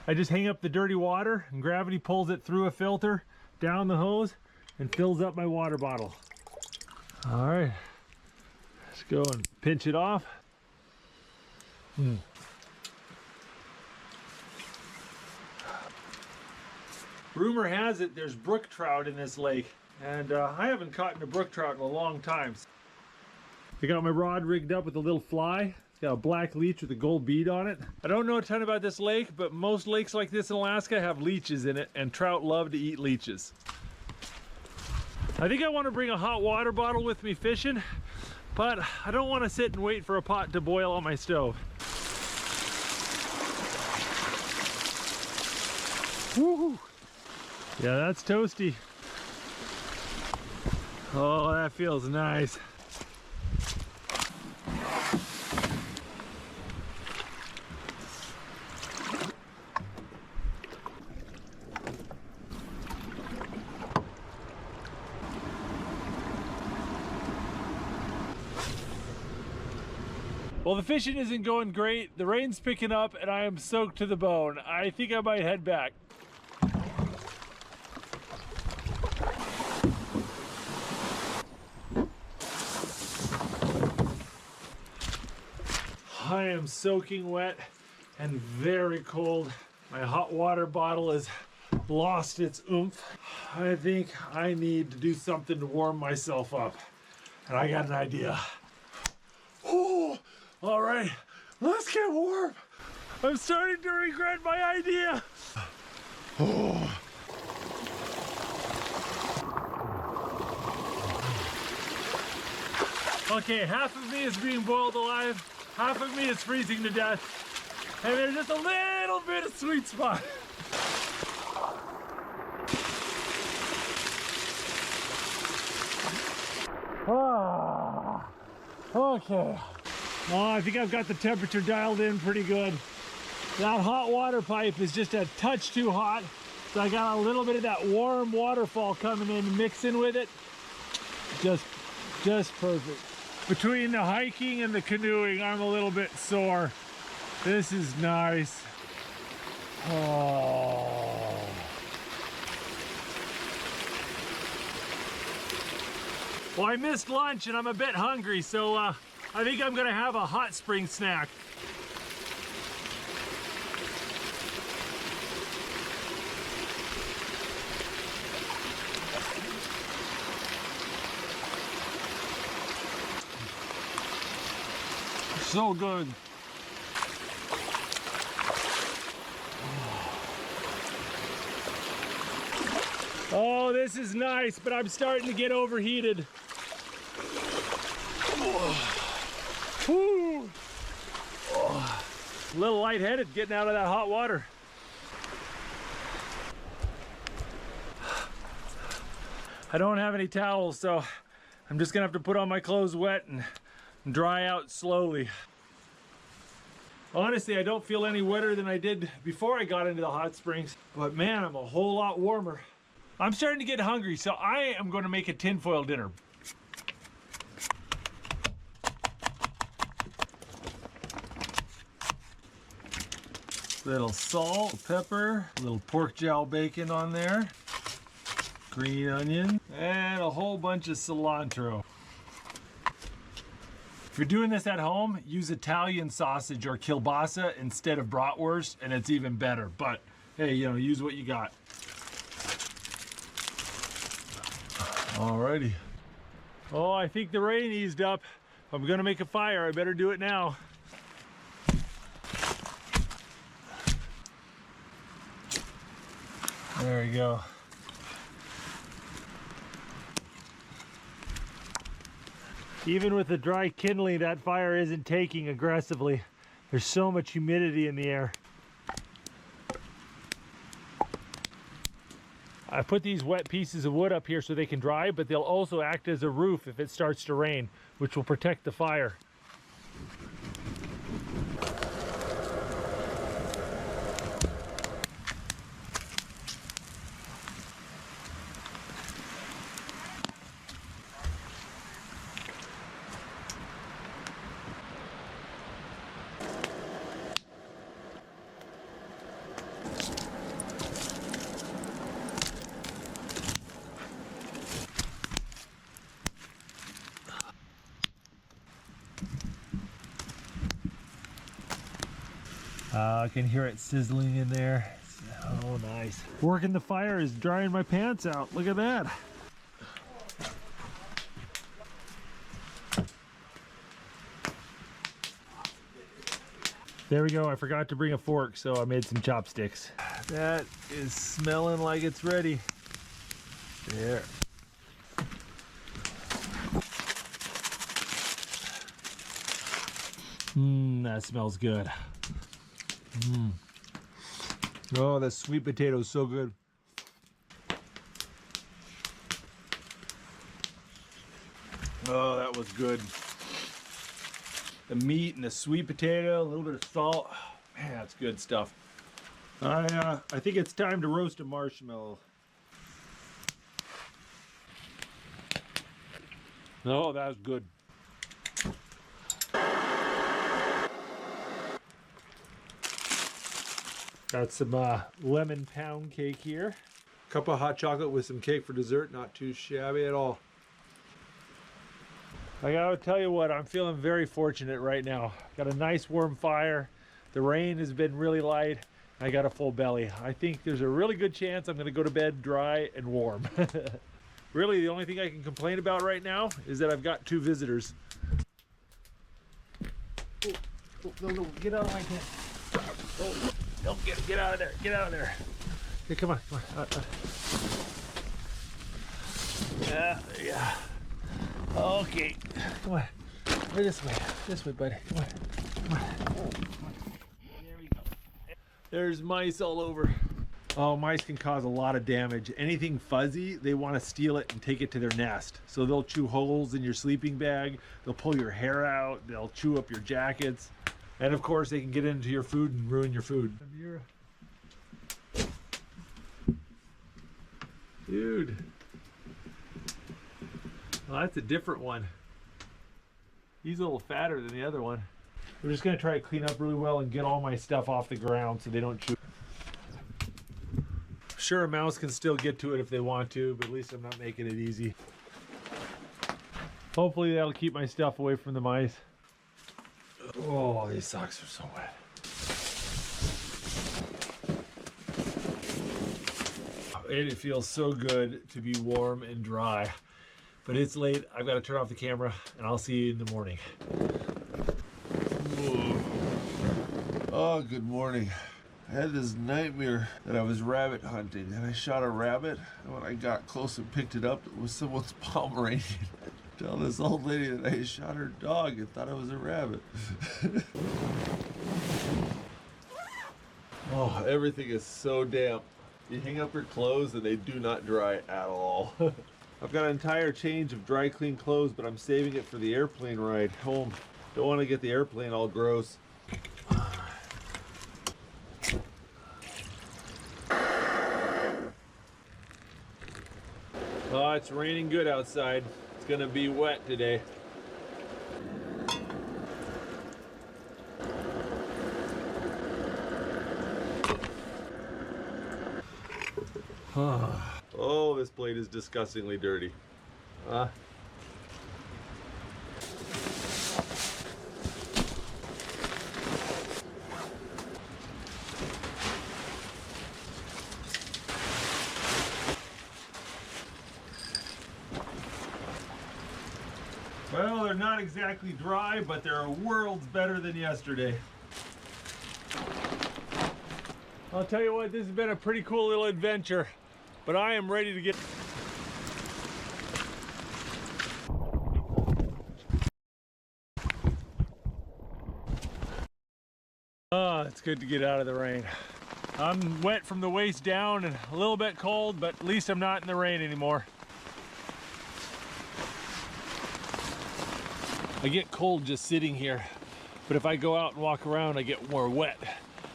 I just hang up the dirty water and gravity pulls it through a filter, down the hose, and fills up my water bottle. All right, let's go and pinch it off. Rumor has it there's brook trout in this lake, and I haven't caught a brook trout in a long time. I got my rod rigged up with a little fly. It's got a black leech with a gold bead on it. I don't know a ton about this lake, but most lakes like this in Alaska have leeches in it, and trout love to eat leeches. I think I want to bring a hot water bottle with me fishing, but I don't want to sit and wait for a pot to boil on my stove. Woohoo! Yeah, that's toasty. Oh, that feels nice. Well, the fishing isn't going great. The rain's picking up and I am soaked to the bone. I think I might head back. I am soaking wet and very cold. My hot water bottle has lost its oomph. I think I need to do something to warm myself up. And I got an idea. Oh, all right, let's get warm. I'm starting to regret my idea. Oh. Okay, half of me is being boiled alive, half of me is freezing to death, and there's just a little bit of sweet spot. Ah, okay. Oh, I think I've got the temperature dialed in pretty good. That hot water pipe is just a touch too hot, so I got a little bit of that warm waterfall coming in, mixing with it. Just perfect. Between the hiking and the canoeing, I'm a little bit sore. This is nice. Oh. Well, I missed lunch and I'm a bit hungry, so I think I'm gonna have a hot spring snack. So good. Oh, this is nice, but I'm starting to get overheated. Whew. Oh. A little lightheaded getting out of that hot water. I don't have any towels, so I'm just gonna have to put on my clothes wet and dry out slowly. Honestly, I don't feel any wetter than I did before I got into the hot springs, but man, I'm a whole lot warmer. I'm starting to get hungry, so I am going to make a tinfoil dinner. Little salt, pepper, a little pork jowl bacon on there, green onion, and a whole bunch of cilantro. If you're doing this at home, use Italian sausage or kielbasa instead of bratwurst, and it's even better. But hey, you know, use what you got. Alrighty. Oh, I think the rain eased up. I'm gonna make a fire. I better do it now. There we go. Even with the dry kindling, that fire isn't taking aggressively. There's so much humidity in the air. I put these wet pieces of wood up here so they can dry, but they'll also act as a roof if it starts to rain, which will protect the fire. I can hear it sizzling in there. Oh, nice. Working the fire is drying my pants out. Look at that. There we go. I forgot to bring a fork, so I made some chopsticks. That is smelling like it's ready. There. That smells good. Oh, that sweet potato is so good. Oh, that was good. The meat and the sweet potato, a little bit of salt. Man, that's good stuff. I think it's time to roast a marshmallow. Oh, that was good. Got some lemon pound cake here. Cup of hot chocolate with some cake for dessert. Not too shabby at all. I gotta tell you what, I'm feeling very fortunate right now. Got a nice warm fire. The rain has been really light. I got a full belly. I think there's a really good chance I'm gonna go to bed dry and warm. Really, the only thing I can complain about right now is that I've got 2 visitors. Oh, no, get out of my tent. Oh, don't get out of there, get out of there. Here, come on. Yeah. Okay, come on. This way, buddy. Come on. There we go. There's mice all over. Oh, mice can cause a lot of damage. Anything fuzzy, they want to steal it and take it to their nest. So they'll chew holes in your sleeping bag, they'll pull your hair out, they'll chew up your jackets, and of course they can get into your food and ruin your food. Dude. Well, that's a different one. He's a little fatter than the other one. We're just gonna try to clean up really well and get all my stuff off the ground so they don't chew. Sure, a mouse can still get to it if they want to, but at least I'm not making it easy. Hopefully that'll keep my stuff away from the mice. Oh, these socks are so wet. It feels so good to be warm and dry, but it's late. I've got to turn off the camera and I'll see you in the morning. Oh, good morning. I had this nightmare that I was rabbit hunting and I shot a rabbit, and when I got close and picked it up, it was someone's Pomeranian. Tell this old lady that I shot her dog and thought it was a rabbit. Oh, everything is so damp. You hang up your clothes and they do not dry at all. I've got an entire change of dry clean clothes, but I'm saving it for the airplane ride home. Don't want to get the airplane all gross. Oh, it's raining good outside. It's gonna be wet today. Oh, this plate is disgustingly dirty. Well, they're not exactly dry, but they're worlds better than yesterday. I'll tell you what, this has been a pretty cool little adventure, but I am ready to get... Oh, it's good to get out of the rain. I'm wet from the waist down and a little bit cold, but at least I'm not in the rain anymore. I get cold just sitting here, but if I go out and walk around, I get more wet.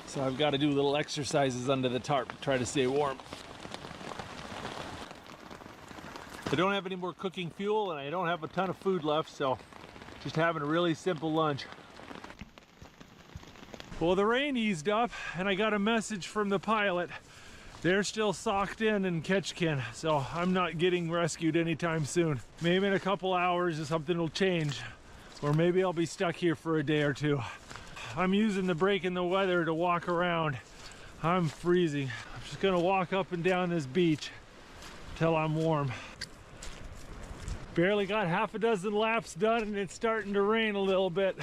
So I've got to do little exercises under the tarp to try to stay warm. I don't have any more cooking fuel and I don't have a ton of food left, so just having a really simple lunch. Well, the rain eased up and I got a message from the pilot. They're still socked in Ketchikan, so I'm not getting rescued anytime soon. Maybe in a couple hours something will change, or maybe I'll be stuck here for a day or two. I'm using the break in the weather to walk around. I'm freezing. I'm just gonna walk up and down this beach till I'm warm. Barely got half a dozen laps done and it's starting to rain a little bit.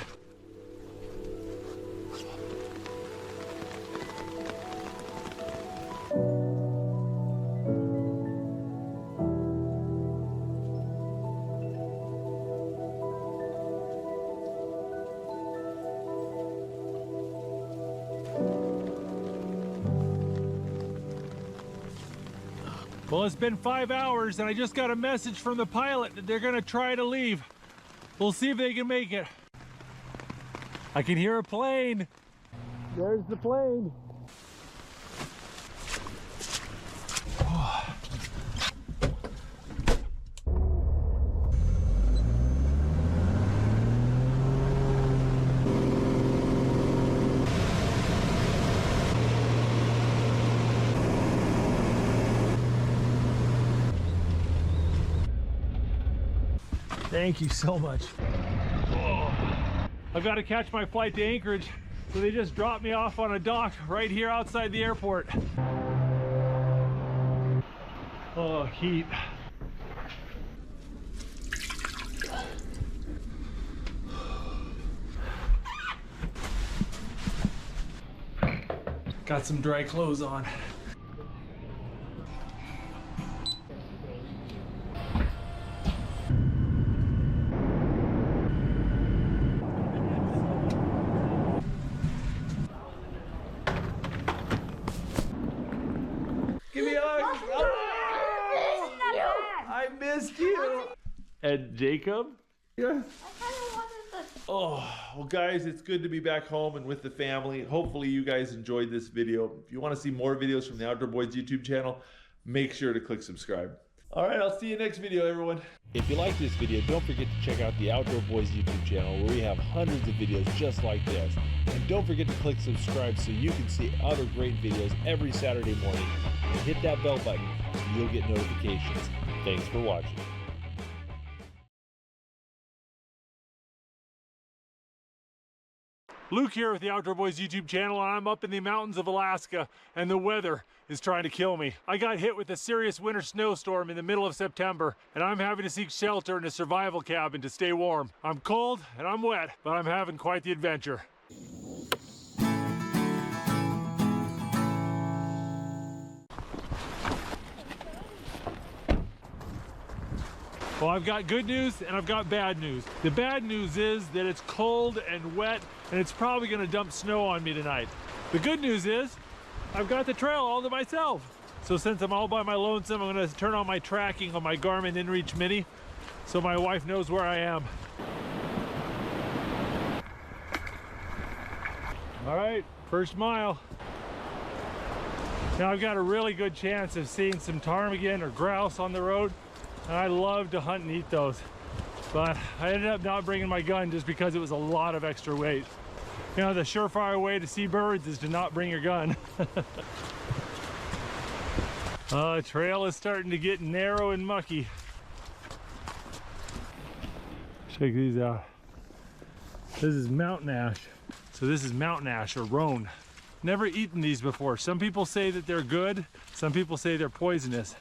Well, it's been 5 hours and I just got a message from the pilot that they're gonna try to leave. We'll see if they can make it. I can hear a plane. There's the plane. Thank you so much. Oh, I've got to catch my flight to Anchorage, so they just dropped me off on a dock right here outside the airport. Oh, heat. Got some dry clothes on. Give me a hug. Oh, I missed you. And Jacob? Yeah. Oh, well guys, it's good to be back home and with the family. Hopefully you guys enjoyed this video. If you want to see more videos from the Outdoor Boys YouTube channel, make sure to click subscribe. All right, I'll see you next video, everyone. If you like this video, don't forget to check out the Outdoor Boys YouTube channel where we have hundreds of videos just like this. And don't forget to click subscribe so you can see other great videos every Saturday morning. And hit that bell button and you'll get notifications. Thanks for watching. Luke here with the Outdoor Boys YouTube channel, and I'm up in the mountains of Alaska, and the weather is trying to kill me. I got hit with a serious winter snowstorm in the middle of September, and I'm having to seek shelter in a survival cabin to stay warm. I'm cold and I'm wet, but I'm having quite the adventure. Well, I've got good news and I've got bad news. The bad news is that it's cold and wet and it's probably gonna dump snow on me tonight. The good news is I've got the trail all to myself. So since I'm all by my lonesome, I'm gonna turn on my tracking on my Garmin InReach Mini so my wife knows where I am. All right, first mile. Now I've got a really good chance of seeing some ptarmigan or grouse on the road. And I love to hunt and eat those, but I ended up not bringing my gun just because it was a lot of extra weight. You know, the surefire way to see birds is to not bring your gun. The trail is starting to get narrow and mucky. Check these out. This is mountain ash. So this is mountain ash or roan. Never eaten these before. Some people say that they're good. Some people say they're poisonous.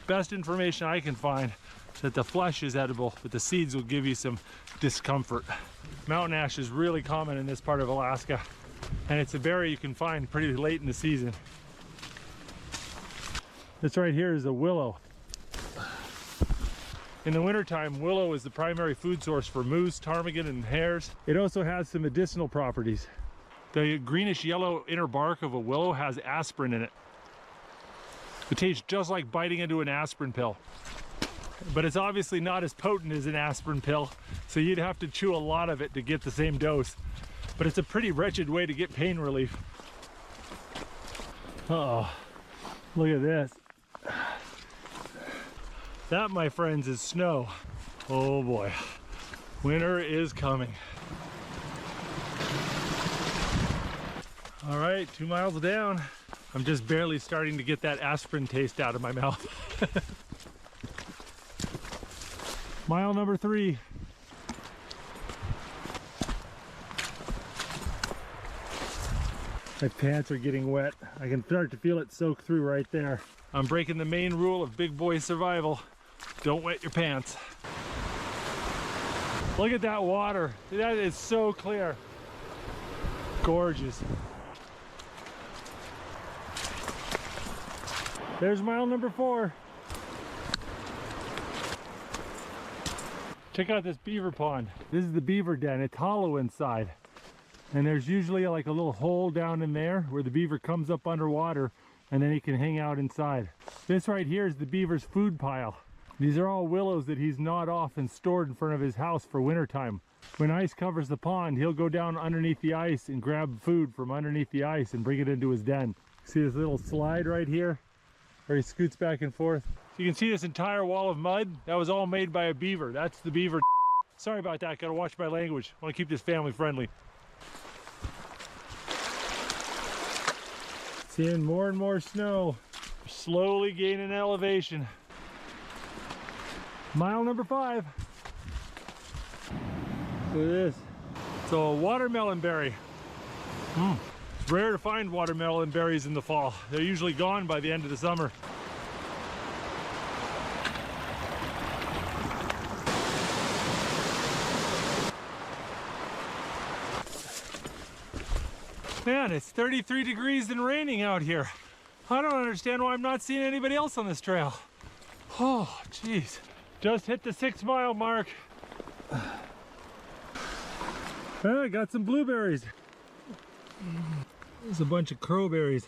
Best information I can find is that the flesh is edible, but the seeds will give you some discomfort. Mountain ash is really common in this part of Alaska, and it's a berry you can find pretty late in the season. This right here is a willow. In the wintertime, willow is the primary food source for moose, ptarmigan, and hares. It also has some medicinal properties. The greenish yellow inner bark of a willow has aspirin in it. It tastes just like biting into an aspirin pill. But it's obviously not as potent as an aspirin pill, so you'd have to chew a lot of it to get the same dose. But it's a pretty wretched way to get pain relief. Uh-oh, look at this. That, my friends, is snow. Oh boy, winter is coming. All right, 2 miles down. I'm just barely starting to get that aspirin taste out of my mouth. Mile number 3. My pants are getting wet. I can start to feel it soak through right there. I'm breaking the main rule of big boy survival. Don't wet your pants. Look at that water. That is so clear. Gorgeous. There's mile number 4. Check out this beaver pond. This is the beaver den. It's hollow inside. And there's usually like a little hole down in there where the beaver comes up underwater and then he can hang out inside. This right here is the beaver's food pile. These are all willows that he's gnawed off and stored in front of his house for wintertime. When ice covers the pond, he'll go down underneath the ice and grab food from underneath the ice and bring it into his den. See this little slide right here where he scoots back and forth? So you can see this entire wall of mud. That was all made by a beaver. That's the beaver. Sorry about that, gotta watch my language. I want to keep this family friendly. Seeing more and more snow. Slowly gaining elevation. Mile number 5. at this. So a watermelon berry. It's rare to find watermelon berries in the fall. They're usually gone by the end of the summer. Man, it's 33 degrees and raining out here. I don't understand why I'm not seeing anybody else on this trail. Oh, jeez. Just hit the 6-mile mark. I got some blueberries. There's a bunch of crowberries.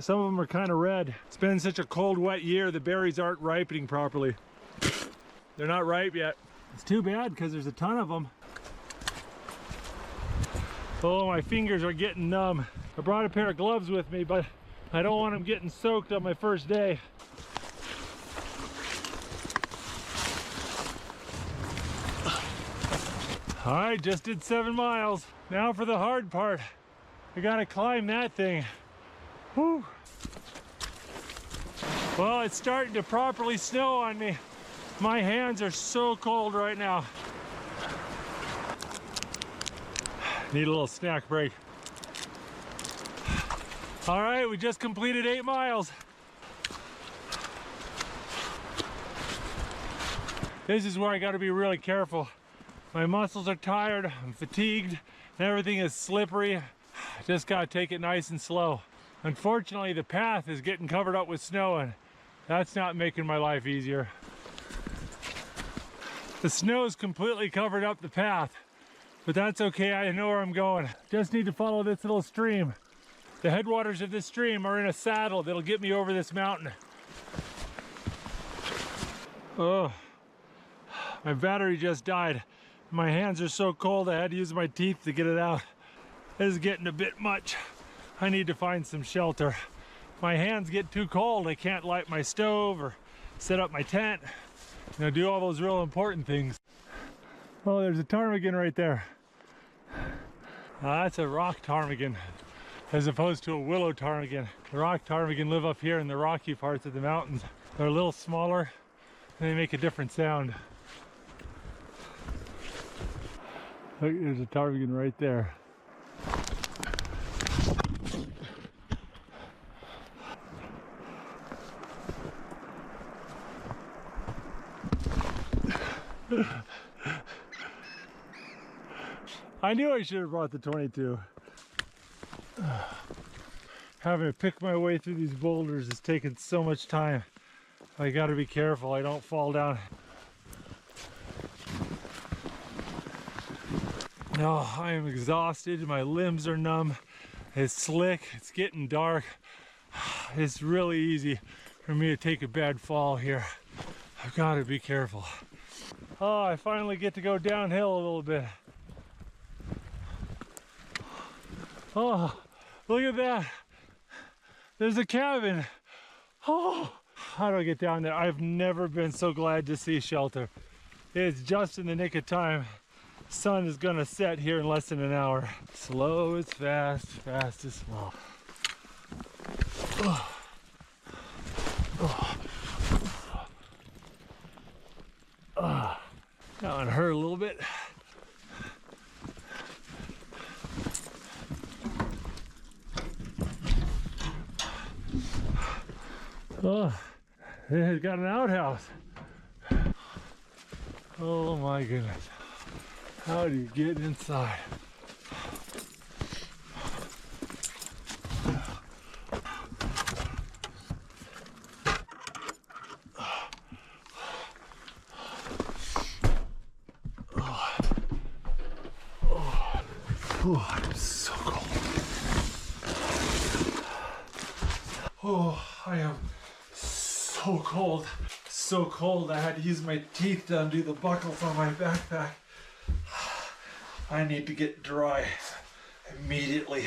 Some of them are kind of red. It's been such a cold, wet year, the berries aren't ripening properly. They're not ripe yet. It's too bad because there's a ton of them. Oh, my fingers are getting numb. I brought a pair of gloves with me, but I don't want them getting soaked on my first day. All right, just did 7 miles. Now for the hard part. I gotta climb that thing. Whew. Well, it's starting to properly snow on me. My hands are so cold right now. Need a little snack break. All right, we just completed 8 miles. This is where I gotta be really careful. My muscles are tired, I'm fatigued, and everything is slippery. Just gotta take it nice and slow. Unfortunately, the path is getting covered up with snow, and that's not making my life easier. The snow's completely covered up the path, but that's okay, I know where I'm going. Just need to follow this little stream. The headwaters of this stream are in a saddle that'll get me over this mountain. Oh, my battery just died. My hands are so cold I had to use my teeth to get it out. This is getting a bit much. I need to find some shelter. My hands get too cold. I can't light my stove or set up my tent. You know, do all those real important things. Oh, there's a ptarmigan right there. That's a rock ptarmigan as opposed to a willow ptarmigan. The rock ptarmigan live up here in the rocky parts of the mountains. They're a little smaller and they make a different sound. Look, there's a ptarmigan right there. I knew I should have brought the 22. Having to pick my way through these boulders is taking so much time. I gotta be careful I don't fall down. No, I am exhausted, my limbs are numb, it's slick, it's getting dark. It's really easy for me to take a bad fall here. I've got to be careful. Oh, I finally get to go downhill a little bit. Oh, look at that. There's a cabin. Oh, how do I get down there? I've never been so glad to see shelter. It's just in the nick of time. Sun is gonna set here in less than an hour. Slow is fast, fast is slow. Oh. Oh. Oh. That one hurt a little bit. Oh, it's got an outhouse. Oh my goodness. How do you get inside? Oh, I'm so cold. Oh, I am so cold. So cold I had to use my teeth to undo the buckles on my backpack. I need to get dry immediately.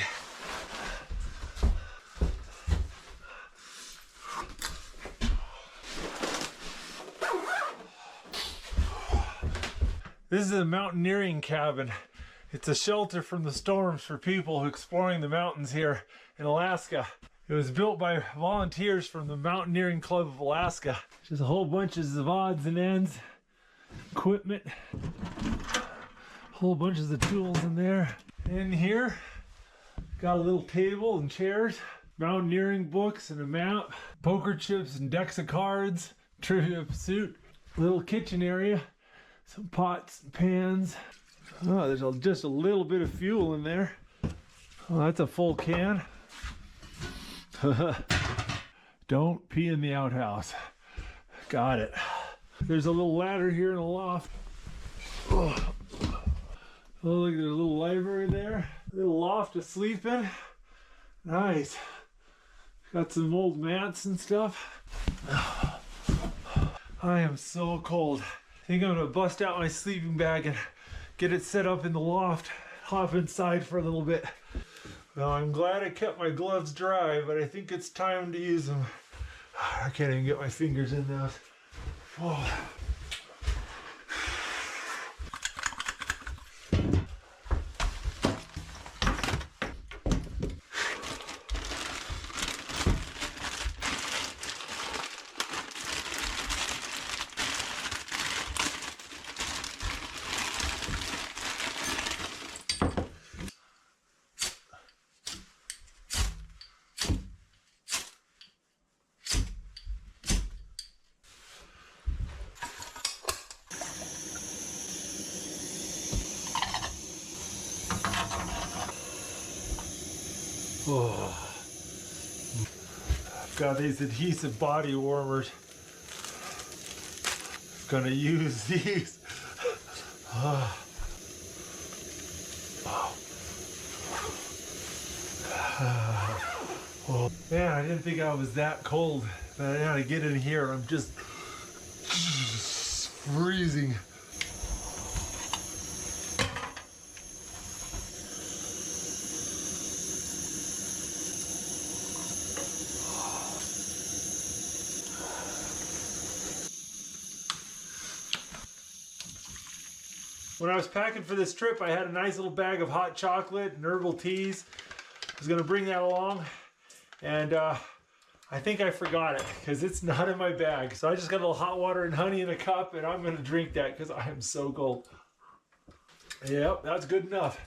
This is a mountaineering cabin. It's a shelter from the storms for people exploring the mountains here in Alaska. It was built by volunteers from the Mountaineering Club of Alaska. Just a whole bunch of odds and ends, equipment, Whole bunches of tools in there. In here, got a little table and chairs, mountaineering books and a map, poker chips and decks of cards, Trivia Pursuit, little kitchen area, some pots and pans. Oh, there's just a little bit of fuel in there. Oh, that's a full can. Don't pee in the outhouse. Got it. There's a little ladder here in the loft. Oh, look, there's a little library there. Little loft to sleep in. Nice. Got some old mats and stuff. I am so cold. I think I'm gonna bust out my sleeping bag and get it set up in the loft. Hop inside for a little bit. Well, I'm glad I kept my gloves dry, but I think it's time to use them. I can't even get my fingers in those. Oh. Oh. I've got these adhesive body warmers. Gonna use these. Oh. Oh. Man, I didn't think I was that cold. But now to get in here, I'm just freezing. When I was packing for this trip, I had a nice little bag of hot chocolate and herbal teas. I was gonna bring that along, and I think I forgot it because it's not in my bag. So I just got a little hot water and honey in a cup, and I'm gonna drink that because I am so cold. Yep, that's good enough.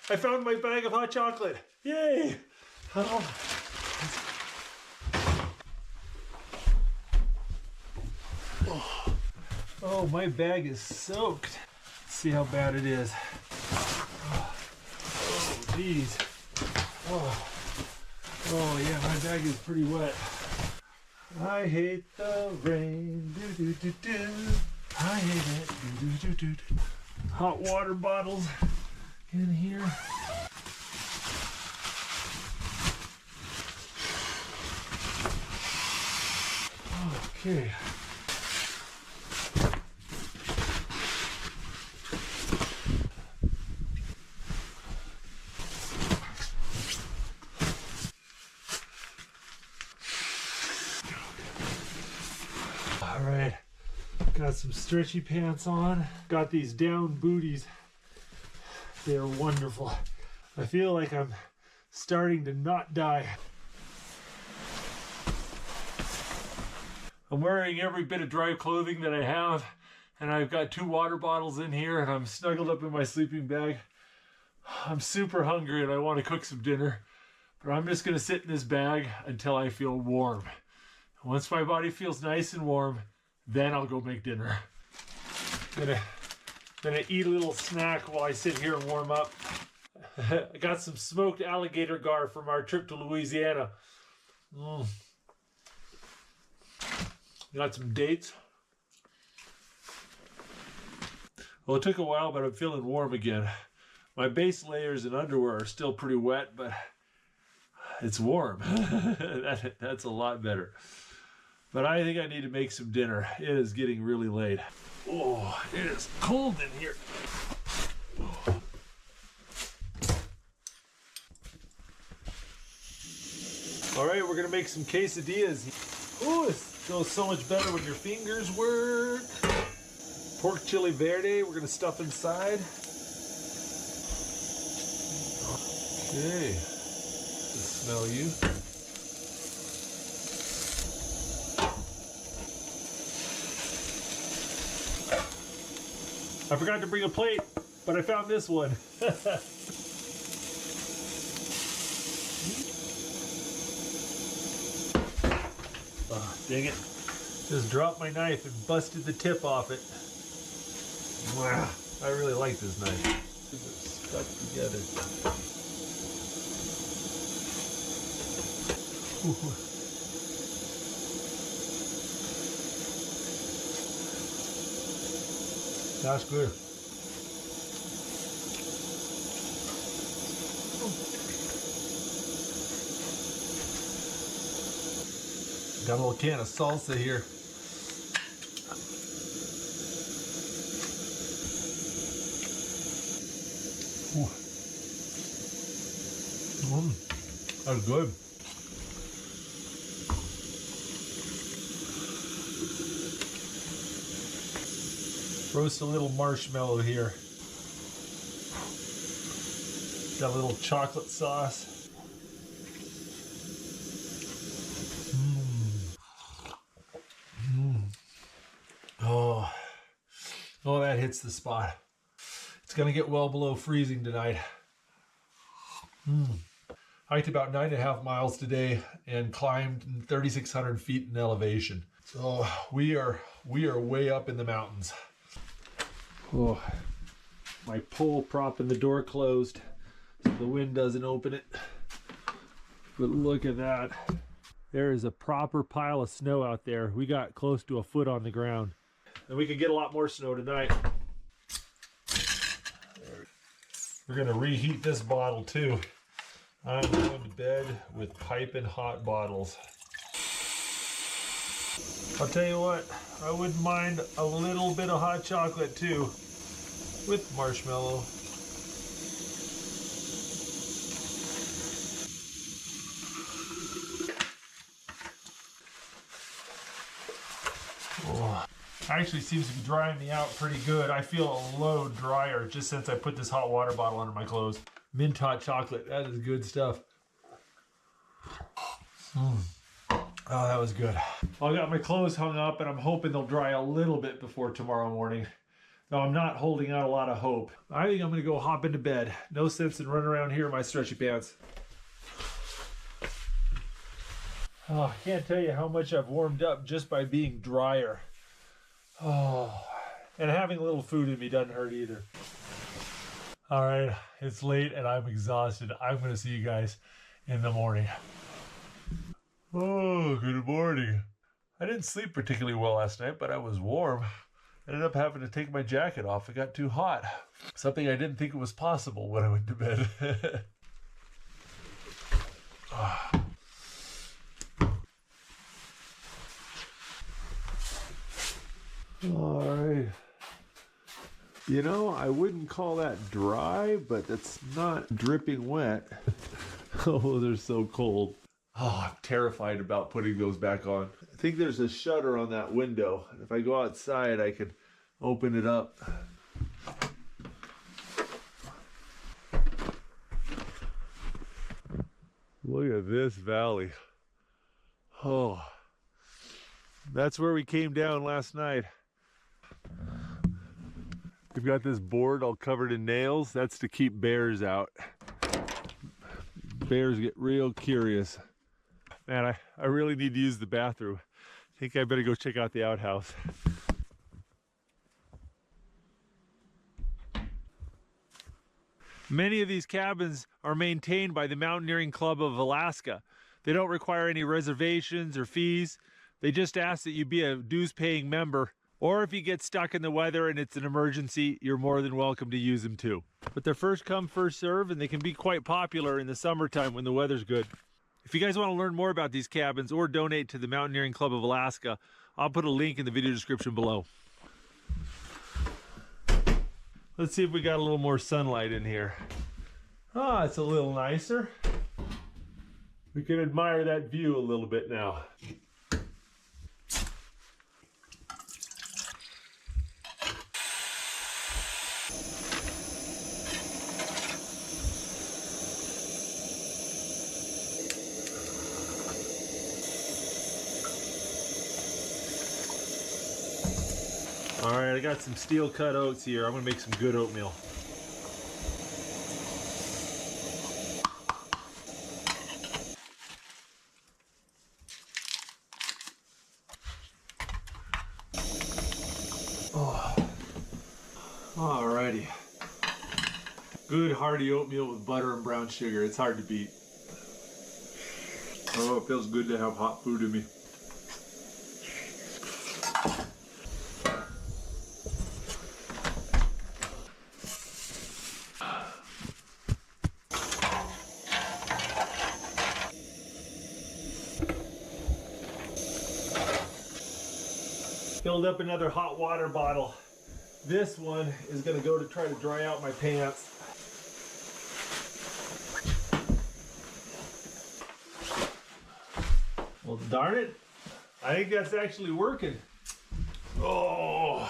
I found my bag of hot chocolate. Yay! Oh. Oh, my bag is soaked. Let's see how bad it is. Oh, geez. Oh, yeah, my bag is pretty wet. I hate the rain. Do do do do. I hate it. Do do do do. Hot water bottles in here. Okay. Alright, got some stretchy pants on. Got these down booties. They're wonderful. I feel like I'm starting to not die. I'm wearing every bit of dry clothing that I have, and I've got 2 water bottles in here, and I'm snuggled up in my sleeping bag. I'm super hungry and I want to cook some dinner, but I'm just going to sit in this bag until I feel warm. Once my body feels nice and warm, then I'll go make dinner. Gonna eat a little snack while I sit here and warm up. I got some smoked alligator gar from our trip to Louisiana. Got some dates. Well, it took a while, but I'm feeling warm again. My base layers and underwear are still pretty wet, but it's warm. That's a lot better. But I think I need to make some dinner. It is getting really late. Oh, it is cold in here. Oh. All right, we're gonna make some quesadillas. Oh, it goes so much better when your fingers work. Pork chili verde, we're gonna stuff inside. Okay, just smell you. I forgot to bring a plate, but I found this one. Oh, dang it. Just dropped my knife and busted the tip off it. Wow, I really like this knife. It's stuck together. Ooh. That's good. Got a little can of salsa here. Ooh. That's good. Roast a little marshmallow here. Got a little chocolate sauce. Oh, that hits the spot. It's gonna get well below freezing tonight. Hiked about 9.5 miles today and climbed 3,600 feet in elevation. So we are way up in the mountains. Oh, my pole propping the door closed so the wind doesn't open it. But look at that. There is a proper pile of snow out there. We got close to a foot on the ground. And we could get a lot more snow tonight. We're gonna reheat this bottle too. I'm going to bed with piping hot bottles. I'll tell you what, I wouldn't mind a little bit of hot chocolate too, with marshmallow. Oh, actually seems to be drying me out pretty good. I feel a load drier just since I put this hot water bottle under my clothes. Mint hot chocolate, that is good stuff. Oh, that was good. Well, I got my clothes hung up and I'm hoping they'll dry a little bit before tomorrow morning. Though I'm not holding out a lot of hope. I think I'm gonna go hop into bed. No sense in running around here in my stretchy pants. Oh, I can't tell you how much I've warmed up just by being drier. Oh, and having a little food in me doesn't hurt either. All right, it's late and I'm exhausted. I'm gonna see you guys in the morning. Oh, good morning. I didn't sleep particularly well last night, but I was warm. I ended up having to take my jacket off. It got too hot. Something I didn't think it was possible when I went to bed. All right. You know, I wouldn't call that dry, but it's not dripping wet. Oh, they're so cold. Oh, I'm terrified about putting those back on. I think there's a shutter on that window. If I go outside, I can open it up. Look at this valley. Oh, that's where we came down last night. We've got this board all covered in nails. That's to keep bears out. Bears get real curious. Man, I really need to use the bathroom. I think I better go check out the outhouse. Many of these cabins are maintained by the Mountaineering Club of Alaska. They don't require any reservations or fees. They just ask that you be a dues-paying member, or if you get stuck in the weather and it's an emergency, you're more than welcome to use them too. But they're first come, first serve, and they can be quite popular in the summertime when the weather's good. If you guys want to learn more about these cabins or donate to the Mountaineering Club of Alaska, I'll put a link in the video description below. Let's see if we got a little more sunlight in here. Ah, it's a little nicer. We can admire that view a little bit now. All right, I got some steel cut oats here. I'm gonna make some good oatmeal. Alrighty. Good hearty oatmeal with butter and brown sugar. It's hard to beat. Oh, it feels good to have hot food in me. Filled up another hot water bottle. This one is going to go to try to dry out my pants. Well, darn it. I think that's actually working. Oh.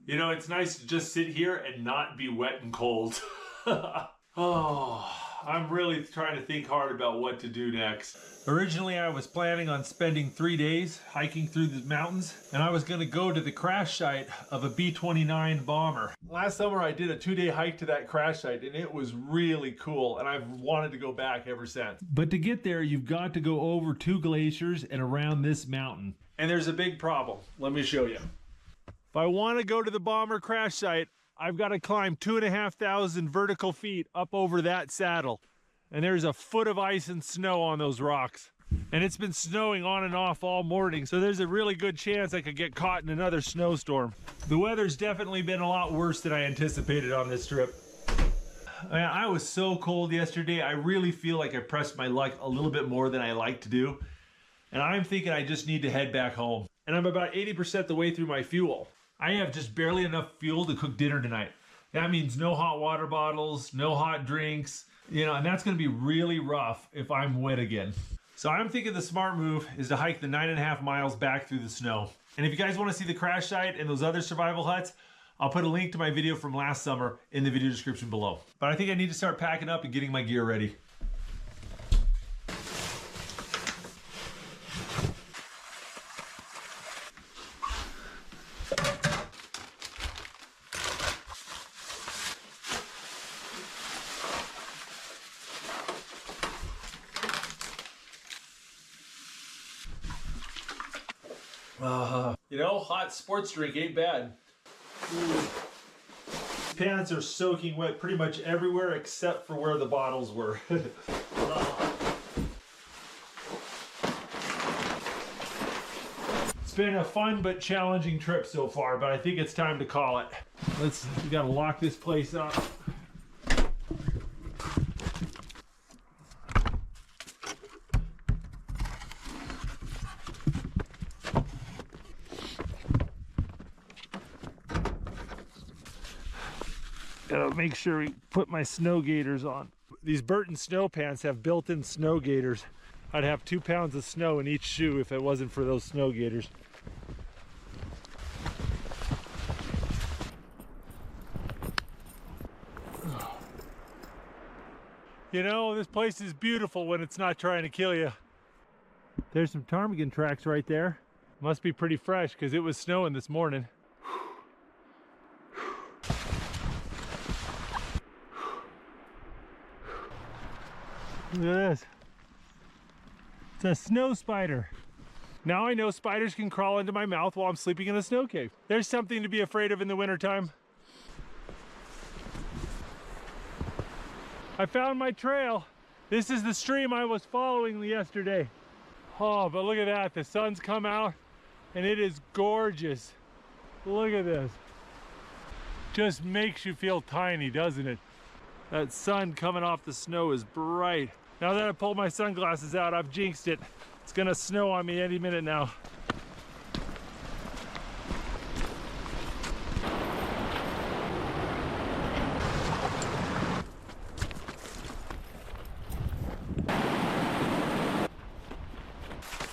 You know, it's nice to just sit here and not be wet and cold. Oh, I'm really trying to think hard about what to do next. Originally, I was planning on spending 3 days hiking through the mountains, and I was going to go to the crash site of a B-29 bomber. Last summer, I did a 2-day hike to that crash site, and it was really cool, and I've wanted to go back ever since. But to get there, you've got to go over 2 glaciers and around this mountain. And there's a big problem. Let me show you. If I want to go to the bomber crash site, I've got to climb 2,500 vertical feet up over that saddle. And there's a foot of ice and snow on those rocks. And it's been snowing on and off all morning, so there's a really good chance I could get caught in another snowstorm. The weather's definitely been a lot worse than I anticipated on this trip. I was so cold yesterday, I really feel like I pressed my luck a little bit more than I like to do. And I'm thinking I just need to head back home. And I'm about 80% the way through my fuel. I have just barely enough fuel to cook dinner tonight. That means no hot water bottles, no hot drinks, you know, and that's gonna be really rough if I'm wet again. So I'm thinking the smart move is to hike the 9.5 miles back through the snow. And if you guys wanna see the crash site and those other survival huts, I'll put a link to my video from last summer in the video description below. But I think I need to start packing up and getting my gear ready. You know, hot sports drink ain't bad. Pants are soaking wet pretty much everywhere except for where the bottles were. It's been a fun but challenging trip so far, but I think it's time to call it. We gotta lock this place up. Gotta make sure we put my snow gaiters on. These Burton snow pants have built-in snow gaiters. I'd have 2 pounds of snow in each shoe if it wasn't for those snow gaiters. You know, this place is beautiful when it's not trying to kill you. There's some ptarmigan tracks right there. Must be pretty fresh because it was snowing this morning. Look at this. It's a snow spider. Now I know spiders can crawl into my mouth while I'm sleeping in a snow cave. There's something to be afraid of in the wintertime. I found my trail. This is the stream I was following yesterday. Oh, but look at that. The sun's come out and it is gorgeous. Look at this. Just makes you feel tiny, doesn't it? That sun coming off the snow is bright. Now that I pulled my sunglasses out, I've jinxed it. It's gonna snow on me any minute now.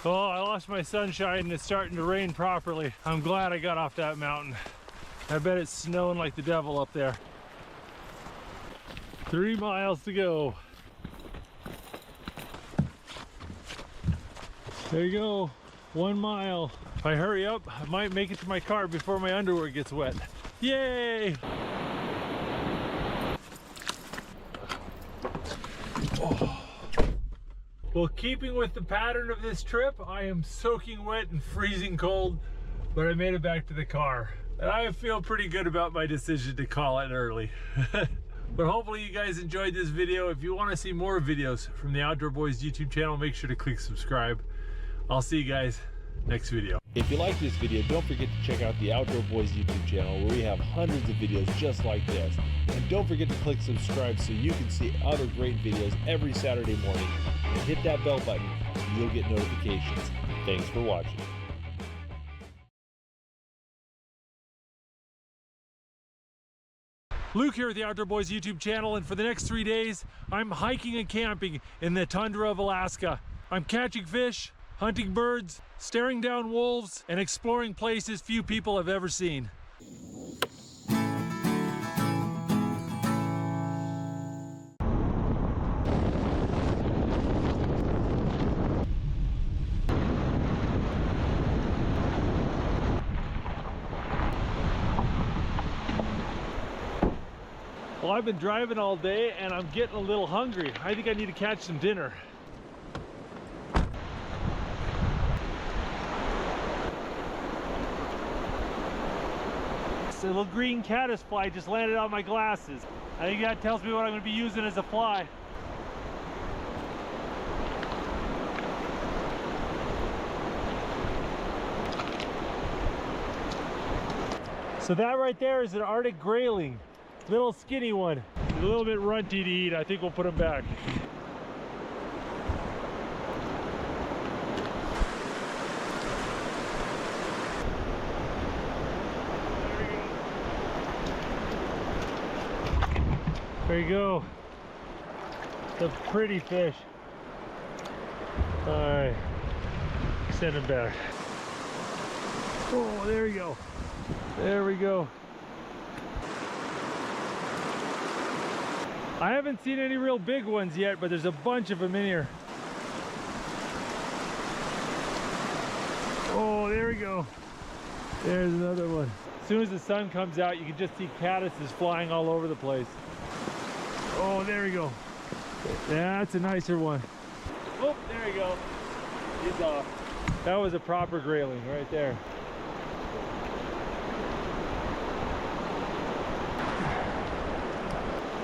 Oh, I lost my sunshine and it's starting to rain properly. I'm glad I got off that mountain. I bet it's snowing like the devil up there. 3 miles to go. There you go. 1 mile. If I hurry up, I might make it to my car before my underwear gets wet. Yay! Oh. Well, keeping with the pattern of this trip, I am soaking wet and freezing cold, but I made it back to the car. And I feel pretty good about my decision to call it early. But hopefully you guys enjoyed this video. If you want to see more videos from the Outdoor Boys YouTube channel, make sure to click subscribe. I'll see you guys next video. If you like this video, don't forget to check out the Outdoor Boys YouTube channel where we have hundreds of videos just like this. And don't forget to click subscribe so you can see other great videos every Saturday morning. And hit that bell button so you'll get notifications. Thanks for watching. Luke here with the Outdoor Boys YouTube channel, and for the next 3 days, I'm hiking and camping in the tundra of Alaska. I'm catching fish, hunting birds, staring down wolves, and exploring places few people have ever seen. Well, I've been driving all day and I'm getting a little hungry. I think I need to catch some dinner. A little green caddisfly just landed on my glasses. I think that tells me what I'm going to be using as a fly. So that right there is an Arctic grayling. Little skinny one. A little bit runty to eat. I think we'll put him back. There you go. It's a pretty fish. Alright. Send him back. Oh, there we go. There we go. I haven't seen any real big ones yet, but there's a bunch of them in here. Oh, there we go. There's another one. As soon as the sun comes out, you can just see caddises flying all over the place. Oh, there we go. That's a nicer one. Oh, there we go. He's off. That was a proper grayling right there.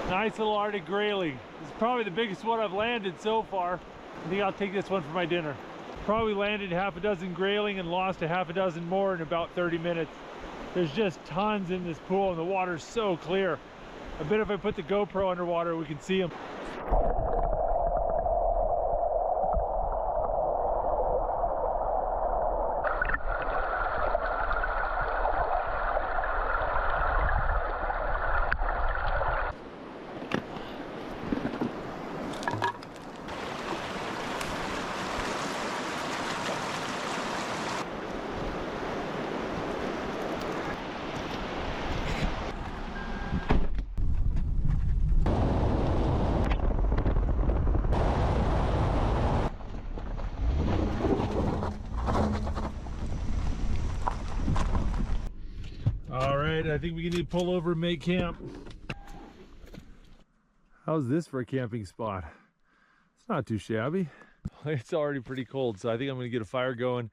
Nice little Arctic grayling. This is probably the biggest one I've landed so far. I think I'll take this one for my dinner. Probably landed half a dozen grayling and lost a half a dozen more in about 30 minutes. There's just tons in this pool and the water's so clear. I bet if I put the GoPro underwater, we can see them. I think we need to pull over and make camp. How's this for a camping spot? It's not too shabby. It's already pretty cold, so I think I'm going to get a fire going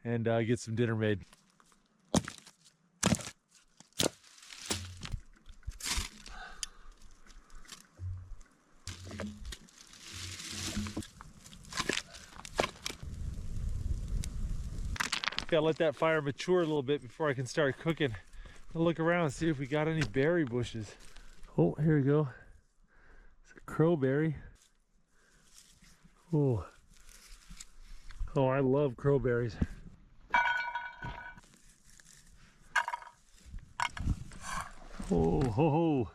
and get some dinner made. Gotta let that fire mature a little bit before I can start cooking. I'll look around and see if we got any berry bushes. Oh, here we go. It's a crowberry. Oh, oh, I love crowberries. Oh, ho, ho.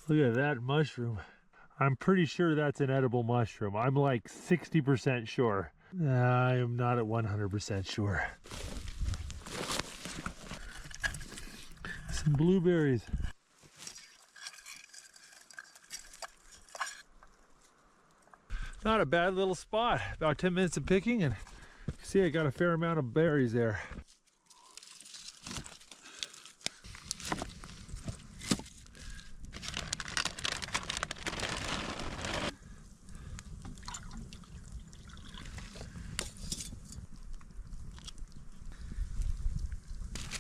Look at that mushroom. I'm pretty sure that's an edible mushroom. I'm like 60% sure. I am not at 100% sure. Some blueberries. Not a bad little spot. About 10 minutes of picking and See, I got a fair amount of berries there.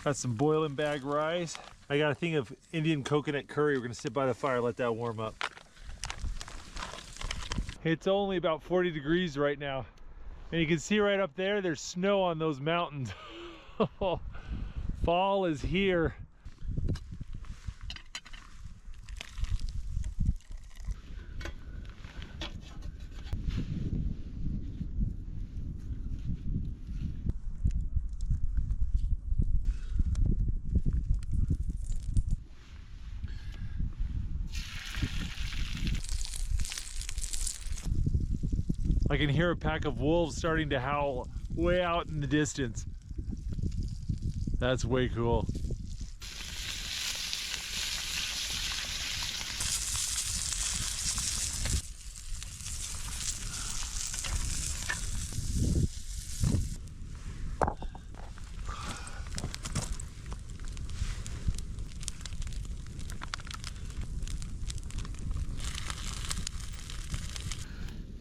Got some boiling bag rice. I got a thing of Indian coconut curry. We're gonna sit by the fire, let that warm up. It's only about 40 degrees right now. And you can see right up there, there's snow on those mountains. Fall is here. I can hear a pack of wolves starting to howl way out in the distance. That's way cool.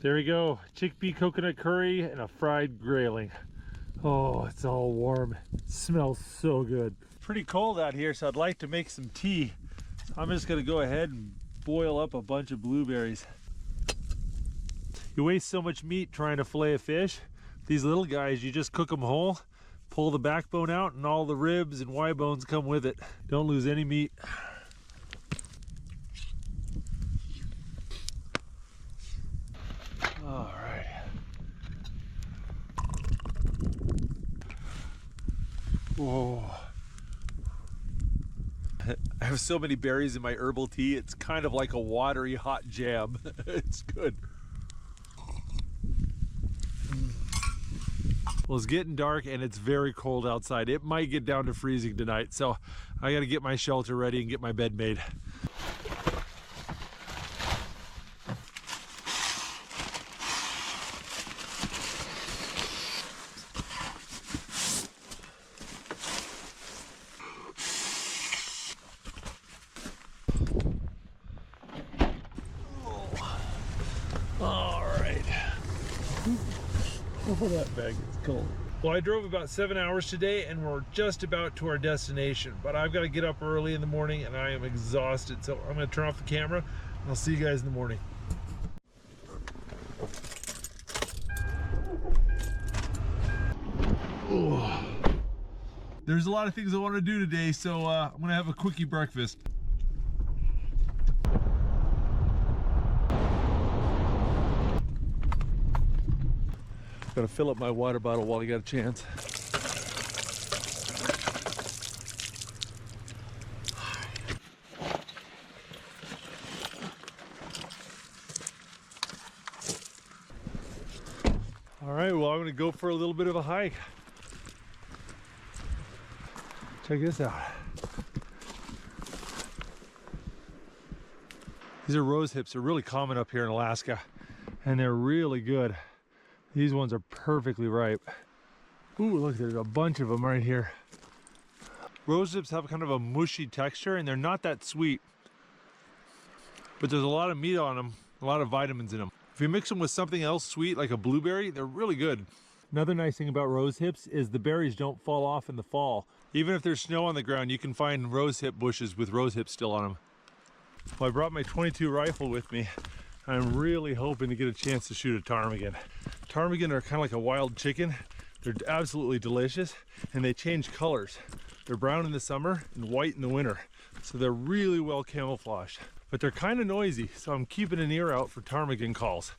There we go, chickpea coconut curry and a fried grayling. Oh, it's all warm. It smells so good. Pretty cold out here, so I'd like to make some tea. I'm just gonna go ahead and boil up a bunch of blueberries. You waste so much meat trying to fillet a fish. These little guys, you just cook them whole, pull the backbone out, and all the ribs and Y bones come with it. Don't lose any meat. All right. Whoa. I have so many berries in my herbal tea, it's kind of like a watery hot jam. It's good. Well, it's getting dark and it's very cold outside. It might get down to freezing tonight, so I gotta get my shelter ready and get my bed made. All right. Oh, that bag is cold. Well, I drove about 7 hours today and we're just about to our destination, but I've got to get up early in the morning and I am exhausted. So I'm going to turn off the camera and I'll see you guys in the morning. Oh. There's a lot of things I want to do today, so I'm going to have a quickie breakfast. Gotta fill up my water bottle while I got a chance. All right, well, I'm gonna go for a little bit of a hike. Check this out. These are rose hips. They're really common up here in Alaska, and they're really good. These ones are perfectly ripe. Ooh, look, there's a bunch of them right here. Rose hips have kind of a mushy texture and they're not that sweet, but there's a lot of meat on them, a lot of vitamins in them. If you mix them with something else sweet like a blueberry, they're really good. Another nice thing about rose hips is the berries don't fall off in the fall. Even if there's snow on the ground, you can find rose hip bushes with rose hips still on them. Well, I brought my .22 rifle with me. I'm really hoping to get a chance to shoot a ptarmigan. Ptarmigan are kind of like a wild chicken. They're absolutely delicious and they change colors. They're brown in the summer and white in the winter. So they're really well camouflaged, but they're kind of noisy. So I'm keeping an ear out for ptarmigan calls.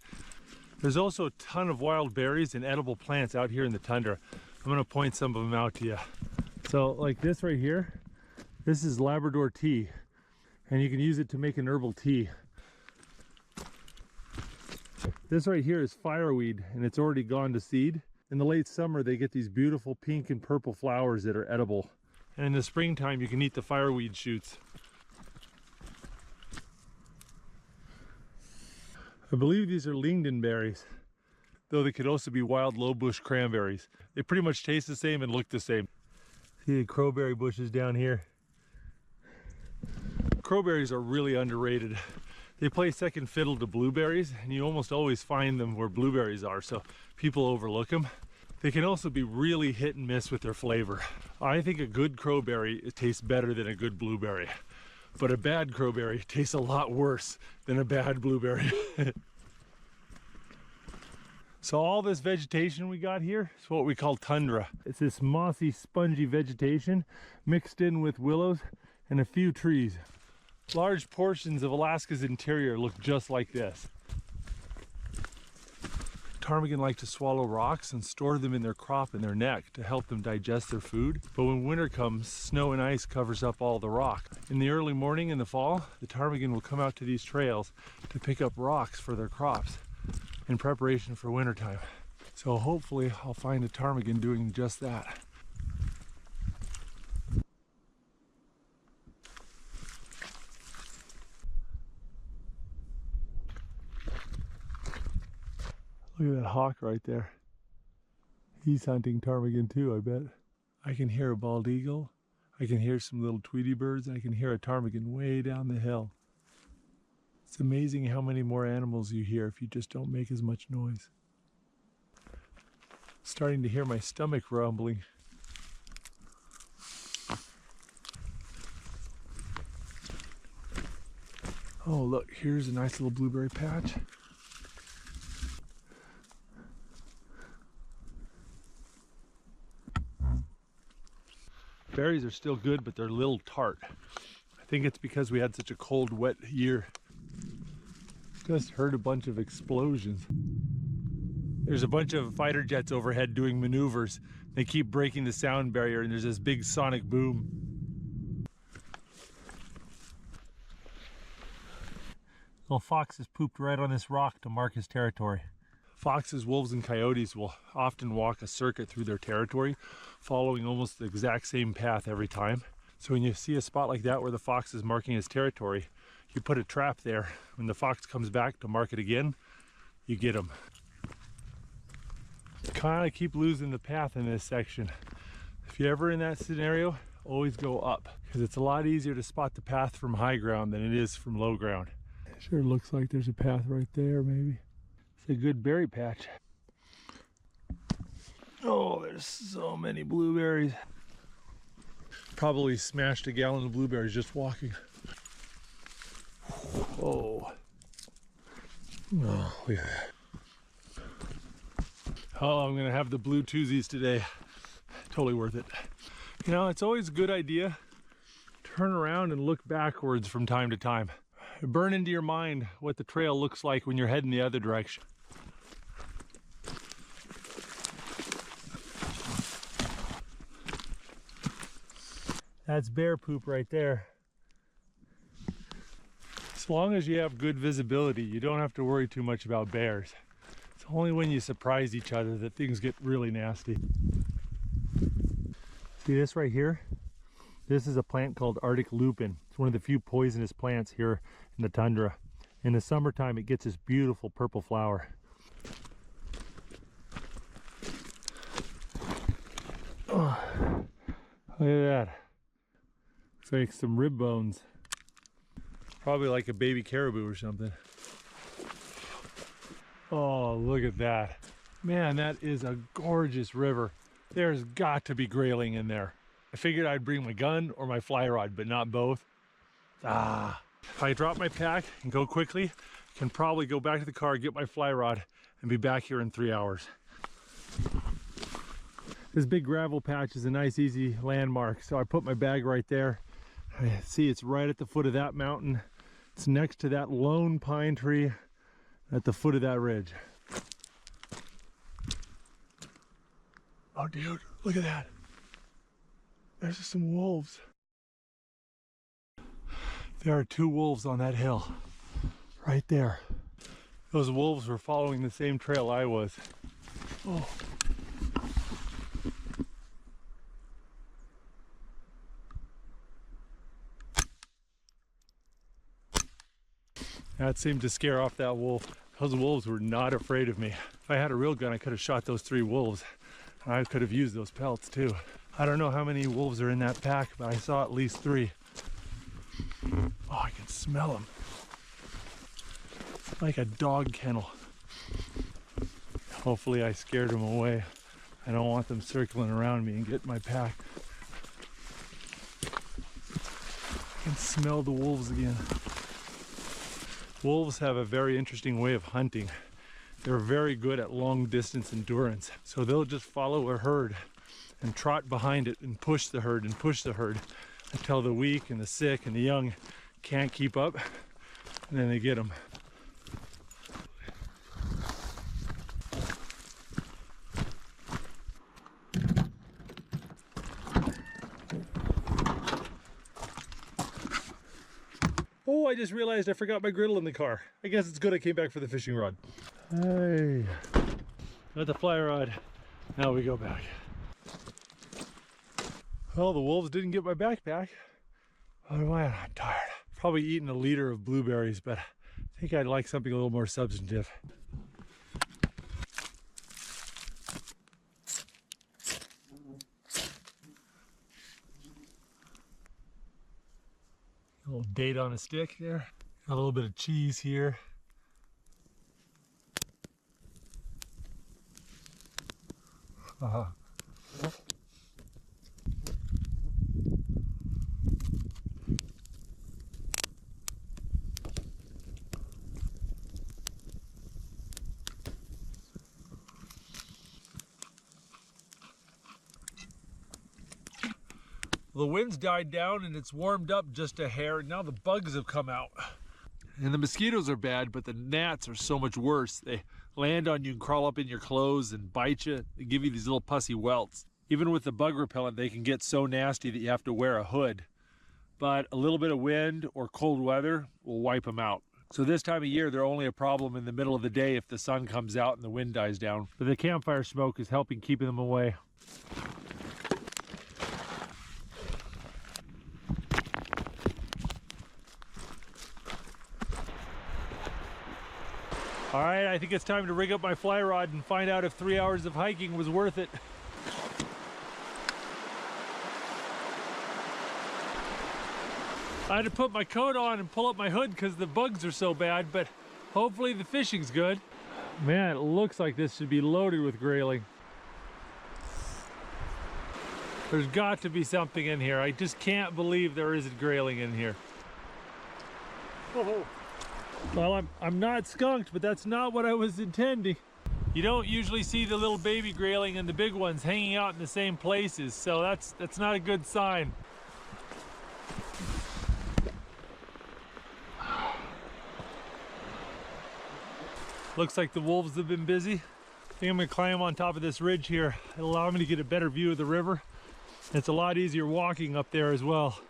There's also a ton of wild berries and edible plants out here in the tundra. I'm gonna point some of them out to you. So like this right here, this is Labrador tea and you can use it to make an herbal tea. This right here is fireweed and it's already gone to seed. In the late summer, they get these beautiful pink and purple flowers that are edible. And in the springtime, you can eat the fireweed shoots. I believe these are lingonberries. though they could also be wild low bush cranberries. They pretty much taste the same and look the same. See the crowberry bushes down here? Crowberries are really underrated. They play second fiddle to blueberries, and you almost always find them where blueberries are, so people overlook them. They can also be really hit and miss with their flavor. I think a good crowberry tastes better than a good blueberry, but a bad crowberry tastes a lot worse than a bad blueberry. So all this vegetation we got here is what we call tundra. It's this mossy, spongy vegetation mixed in with willows and a few trees. Large portions of Alaska's interior look just like this. Ptarmigan like to swallow rocks and store them in their crop and their neck to help them digest their food. But when winter comes, snow and ice covers up all the rock. In the early morning in the fall, the ptarmigan will come out to these trails to pick up rocks for their crops in preparation for wintertime. So hopefully I'll find a ptarmigan doing just that. Look at that hawk right there. He's hunting ptarmigan too, I bet. I can hear a bald eagle. I can hear some little Tweety birds. I can hear a ptarmigan way down the hill. It's amazing how many more animals you hear if you just don't make as much noise. Starting to hear my stomach rumbling. Oh look, here's a nice little blueberry patch. Berries are still good, but they're a little tart. I think it's because we had such a cold, wet year. Just heard a bunch of explosions. There's a bunch of fighter jets overhead doing maneuvers. They keep breaking the sound barrier and there's this big sonic boom. Little fox has pooped right on this rock to mark his territory. Foxes, wolves, and coyotes will often walk a circuit through their territory, following almost the exact same path every time. So when you see a spot like that where the fox is marking his territory, you put a trap there. When the fox comes back to mark it again, you get him. Kind of keep losing the path in this section. If you're ever in that scenario, always go up, because it's a lot easier to spot the path from high ground than it is from low ground. It sure looks like there's a path right there, maybe. It's a good berry patch. Oh, there's so many blueberries. Probably smashed a gallon of blueberries just walking. Oh. Oh, look at that. Oh, I'm gonna have the blue twosies today. Totally worth it. You know, it's always a good idea to turn around and look backwards from time to time. Burn into your mind what the trail looks like when you're heading the other direction. That's bear poop right there. As long as you have good visibility, you don't have to worry too much about bears. It's only when you surprise each other that things get really nasty. See this right here? This is a plant called Arctic lupin. It's one of the few poisonous plants here in the tundra. In the summertime, it gets this beautiful purple flower. Oh, look at that. Looks like some rib bones. Probably like a baby caribou or something. Oh, look at that. Man, that is a gorgeous river. There's got to be grayling in there. I figured I'd bring my gun or my fly rod, but not both. If I drop my pack and go quickly, I can probably go back to the car, get my fly rod, and be back here in 3 hours. This big gravel patch is a nice, easy landmark. So I put my bag right there. I see it's right at the foot of that mountain. It's next to that lone pine tree at the foot of that ridge. Oh, dude, look at that. There's some wolves. There are 2 wolves on that hill, right there. Those wolves were following the same trail I was. Oh. That seemed to scare off that wolf. Those wolves were not afraid of me. If I had a real gun, I could have shot those 3 wolves. I could have used those pelts too. I don't know how many wolves are in that pack, but I saw at least 3. Oh, I can smell them. Like a dog kennel. Hopefully I scared them away. I don't want them circling around me and get my pack. I can smell the wolves again. Wolves have a very interesting way of hunting. They're very good at long distance endurance. So they'll just follow a herd and trot behind it and push the herd until the weak and the sick and the young can't keep up, and then they get them. Oh, I just realized I forgot my griddle in the car. I guess it's good I came back for the fishing rod. Hey, got the fly rod. Now we go back. Well, the wolves didn't get my backpack. Oh man, I'm tired. Probably eaten a liter of blueberries, but I think I'd like something a little more substantive. A little date on a stick there. Got a little bit of cheese here. The wind's died down and it's warmed up just a hair. Now the bugs have come out. And the mosquitoes are bad, but the gnats are so much worse. They land on you and crawl up in your clothes and bite you. They give you these little pussy welts. Even with the bug repellent, they can get so nasty that you have to wear a hood. But a little bit of wind or cold weather will wipe them out. So this time of year, they're only a problem in the middle of the day if the sun comes out and the wind dies down. But the campfire smoke is helping keep them away. All right, I think it's time to rig up my fly rod and find out if 3 hours of hiking was worth it. I had to put my coat on and pull up my hood because the bugs are so bad, but hopefully the fishing's good. Man, it looks like this should be loaded with grayling. There's got to be something in here. I just can't believe there isn't grayling in here. Oh. Well, I'm not skunked, but that's not what I was intending. You don't usually see the little baby grayling and the big ones hanging out in the same places, so that's not a good sign. Looks like the wolves have been busy. I think I'm gonna climb on top of this ridge here. It'll allow me to get a better view of the river. It's a lot easier walking up there as well.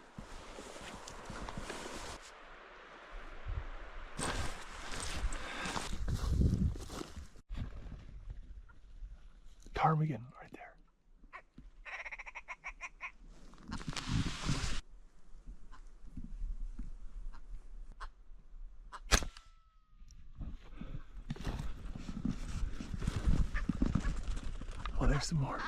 Ptarmigan right there. Oh, there's some more.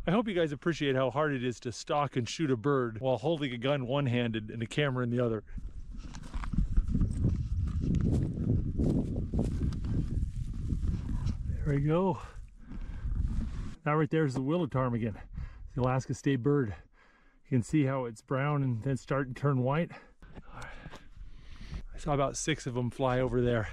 I hope you guys appreciate how hard it is to stalk and shoot a bird while holding a gun one-handed and a camera in the other. There we go. That right there is the willow ptarmigan, the Alaska state bird. You can see how it's brown and then start to turn white. I saw about 6 of them fly over there.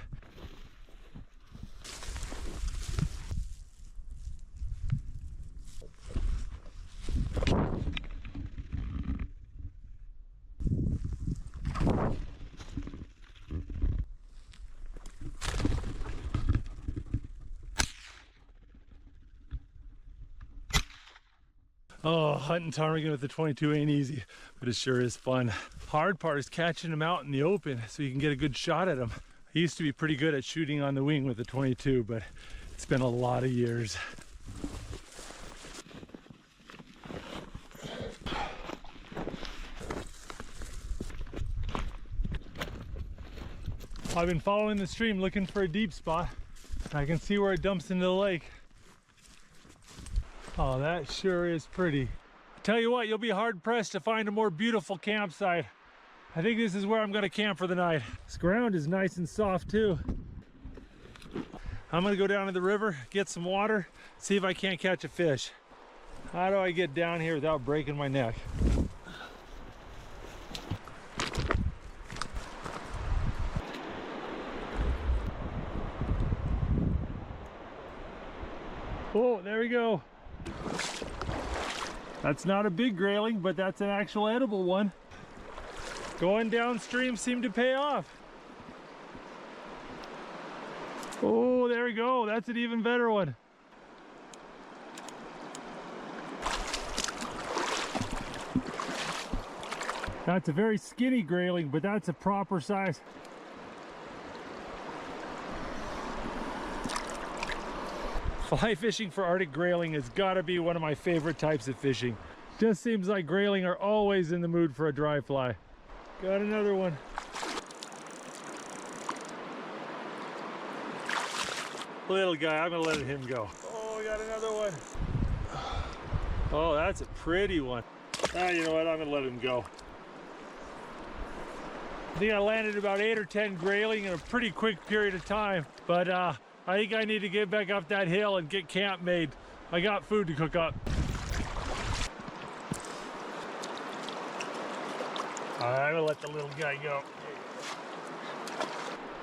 Oh, hunting ptarmigan with the 22 ain't easy, but it sure is fun. Hard part is catching them out in the open so you can get a good shot at them. I used to be pretty good at shooting on the wing with the 22, but it's been a lot of years. I've been following the stream looking for a deep spot. I can see where it dumps into the lake. Oh, that sure is pretty. Tell you what, you'll be hard pressed to find a more beautiful campsite. I think this is where I'm gonna camp for the night. This ground is nice and soft too. I'm gonna go down to the river, get some water, see if I can't catch a fish. How do I get down here without breaking my neck? Oh, there we go. That's not a big grayling, but that's an actual edible one. Going downstream seemed to pay off. Oh, there we go. That's an even better one. That's a very skinny grayling, but that's a proper size. Fly fishing for Arctic grayling has got to be one of my favorite types of fishing. Just seems like grayling are always in the mood for a dry fly. Got another one. Little guy, I'm gonna let him go. Oh, got another one. Oh, that's a pretty one. Ah, you know what, I'm gonna let him go. I think I landed about 8 or 10 grayling in a pretty quick period of time, but I think I need to get back up that hill and get camp made. I got food to cook up. All right, I'm gonna let the little guy go.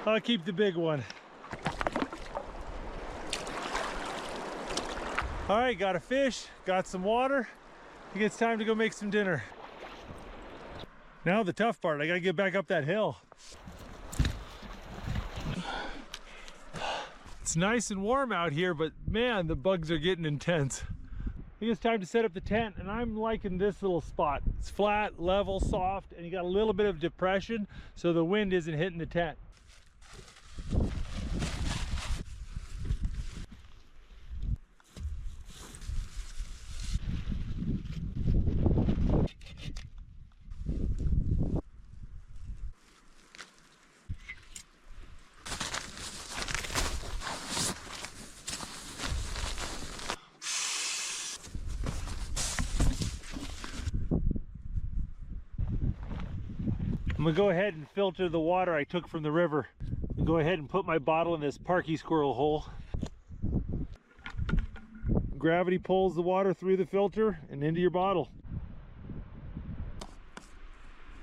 I'll keep the big one. All right, got a fish, got some water. I think it's time to go make some dinner. Now the tough part, I gotta get back up that hill. It's nice and warm out here, but man, the bugs are getting intense. I think it's time to set up the tent, and I'm liking this little spot. It's flat, level, soft, and you got a little bit of depression, so the wind isn't hitting the tent. I'm gonna go ahead and filter the water I took from the river and go ahead and put my bottle in this parky squirrel hole. Gravity pulls the water through the filter and into your bottle.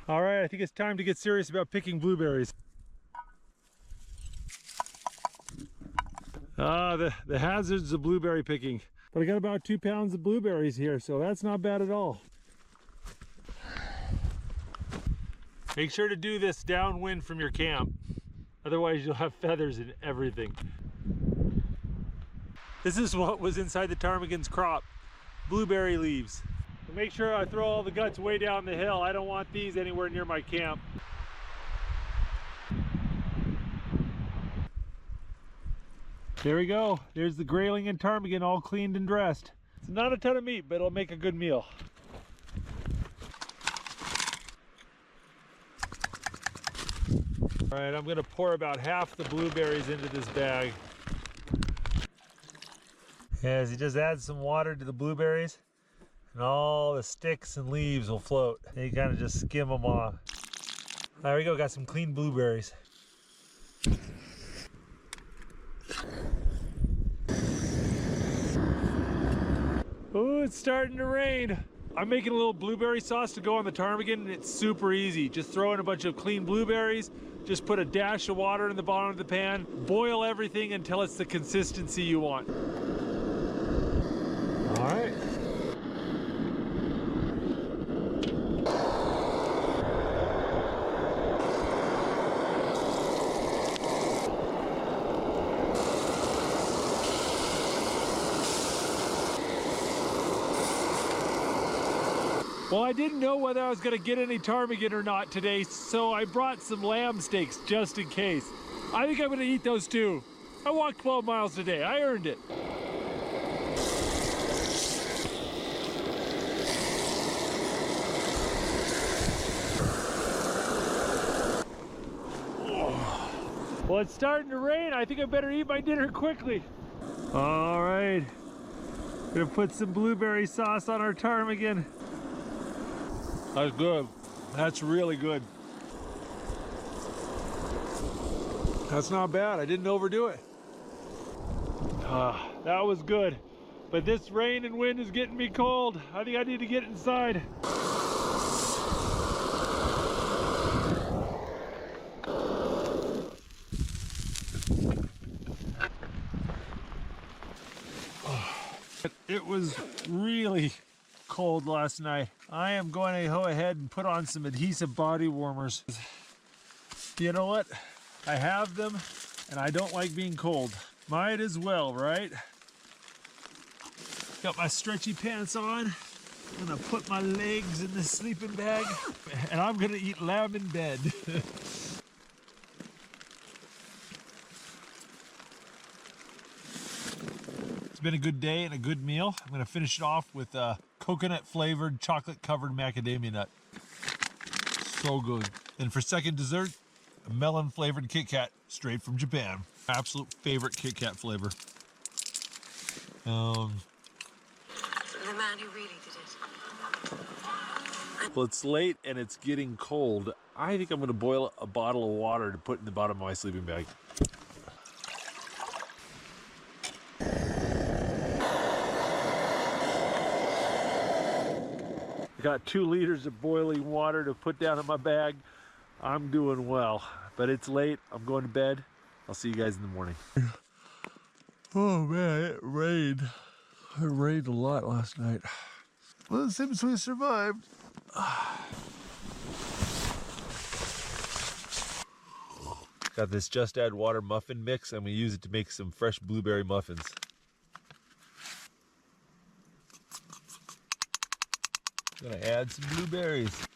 All right, I think it's time to get serious about picking blueberries. The hazards of blueberry picking. But I got about 2 pounds of blueberries here, so that's not bad at all. Make sure to do this downwind from your camp. Otherwise you'll have feathers in everything. This is what was inside the ptarmigan's crop. Blueberry leaves. So make sure I throw all the guts way down the hill. I don't want these anywhere near my camp. There we go. There's the grayling and ptarmigan all cleaned and dressed. It's not a ton of meat, but it'll make a good meal. All right, I'm gonna pour about half the blueberries into this bag. As you just add some water to the blueberries, and all the sticks and leaves will float. And you kind of just skim them off. There we go, got some clean blueberries. Oh, it's starting to rain. I'm making a little blueberry sauce to go on the ptarmigan, and it's super easy. Just throw in a bunch of clean blueberries, just put a dash of water in the bottom of the pan, boil everything until it's the consistency you want. All right. Well, I didn't know whether I was going to get any ptarmigan or not today, so I brought some lamb steaks just in case. I think I'm going to eat those too. I walked 12 miles today. I earned it. Well, it's starting to rain. I think I better eat my dinner quickly. All right. Gonna put some blueberry sauce on our ptarmigan. That's good. That's really good. That's not bad. I didn't overdo it. That was good. But this rain and wind is getting me cold. I think I need to get inside. It was really cold last night. I am going to go ahead and put on some adhesive body warmers. You know what? I have them and I don't like being cold. Might as well, right? Got my stretchy pants on. I'm gonna put my legs in the sleeping bag and I'm gonna eat lamb in bed. It's been a good day and a good meal. I'm gonna finish it off with a coconut flavored chocolate covered macadamia nut. So good. And for second dessert, a melon flavored Kit Kat straight from Japan. Absolute favorite Kit Kat flavor. The man who really did it. Well, it's late and it's getting cold. I think I'm gonna boil a bottle of water to put in the bottom of my sleeping bag. I got 2 liters of boiling water to put down in my bag. I'm doing well, but it's late. I'm going to bed. I'll see you guys in the morning. Oh man, it rained. It rained a lot last night. Well, it seems we survived. Got this Just Add Water muffin mix. I'm gonna use it to make some fresh blueberry muffins. Gonna add some blueberries.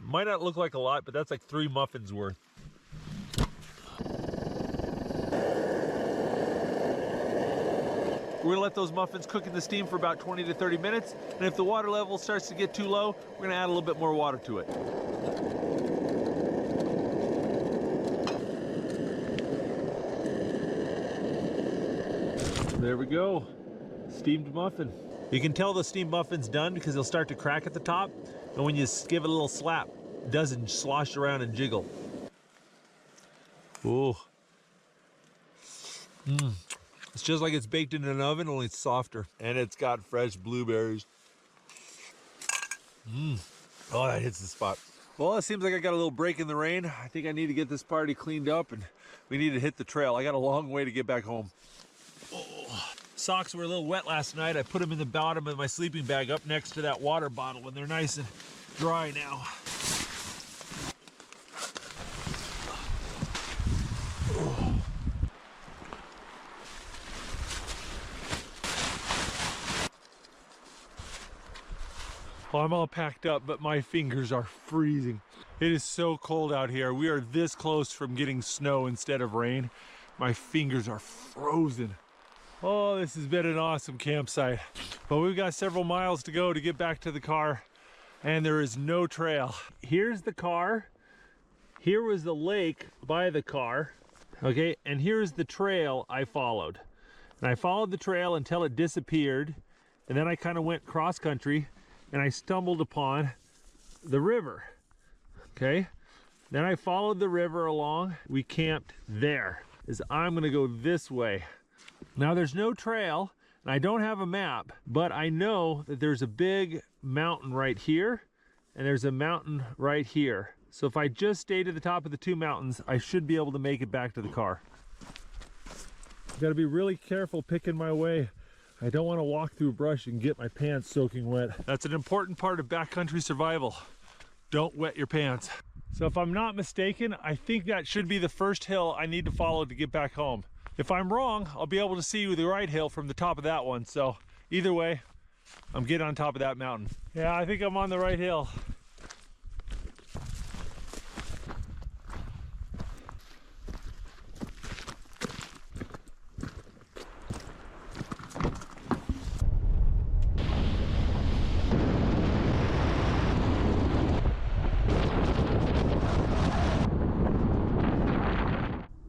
Might not look like a lot, but that's like 3 muffins worth. We're gonna let those muffins cook in the steam for about 20 to 30 minutes. And if the water level starts to get too low, we're gonna add a little bit more water to it. There we go, steamed muffin. You can tell the steamed muffin's done because they'll start to crack at the top. And when you give it a little slap, it doesn't slosh around and jiggle. Ooh. It's just like it's baked in an oven, only it's softer. And it's got fresh blueberries. Oh, that hits the spot. Well, it seems like I got a little break in the rain. I think I need to get this party cleaned up and we need to hit the trail. I got a long way to get back home. Socks were a little wet last night. I put them in the bottom of my sleeping bag up next to that water bottle and they're nice and dry now. Well, I'm all packed up, but my fingers are freezing. It is so cold out here. We are this close from getting snow instead of rain. My fingers are frozen. Oh, this has been an awesome campsite. But we've got several miles to go to get back to the car, and there is no trail. Here's the car. Here was the lake by the car. Okay, and here's the trail I followed. And I followed the trail until it disappeared, and then I kind of went cross country, and I stumbled upon the river. Okay, then I followed the river along. We camped there. I'm gonna go this way. Now there's no trail, and I don't have a map, but I know that there's a big mountain right here, and there's a mountain right here. So if I just stay to the top of the 2 mountains, I should be able to make it back to the car. I've got to be really careful picking my way. I don't want to walk through brush and get my pants soaking wet. That's an important part of backcountry survival. Don't wet your pants. So if I'm not mistaken, I think that should be the first hill I need to follow to get back home. If I'm wrong, I'll be able to see the right hill from the top of that one. So either way, I'm getting on top of that mountain. Yeah, I think I'm on the right hill.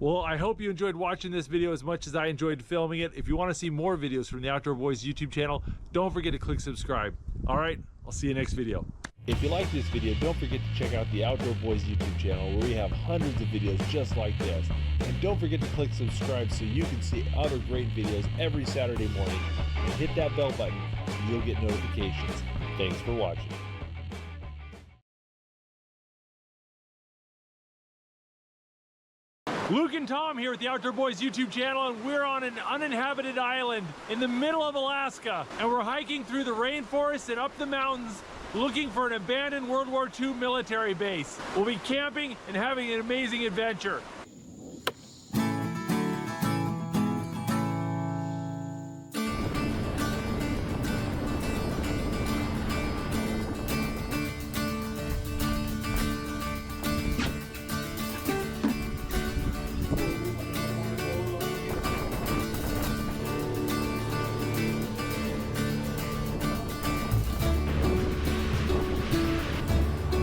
Well, I hope you enjoyed watching this video as much as I enjoyed filming it. If you want to see more videos from the Outdoor Boys YouTube channel, don't forget to click subscribe. All right, I'll see you next video. If you like this video, don't forget to check out the Outdoor Boys YouTube channel where we have hundreds of videos just like this. And don't forget to click subscribe so you can see other great videos every Saturday morning. And hit that bell button so you'll get notifications. Thanks for watching. Luke and Tom here with the Outdoor Boys YouTube channel, and we're on an uninhabited island in the middle of Alaska, and we're hiking through the rainforest and up the mountains looking for an abandoned World War II military base. We'll be camping and having an amazing adventure.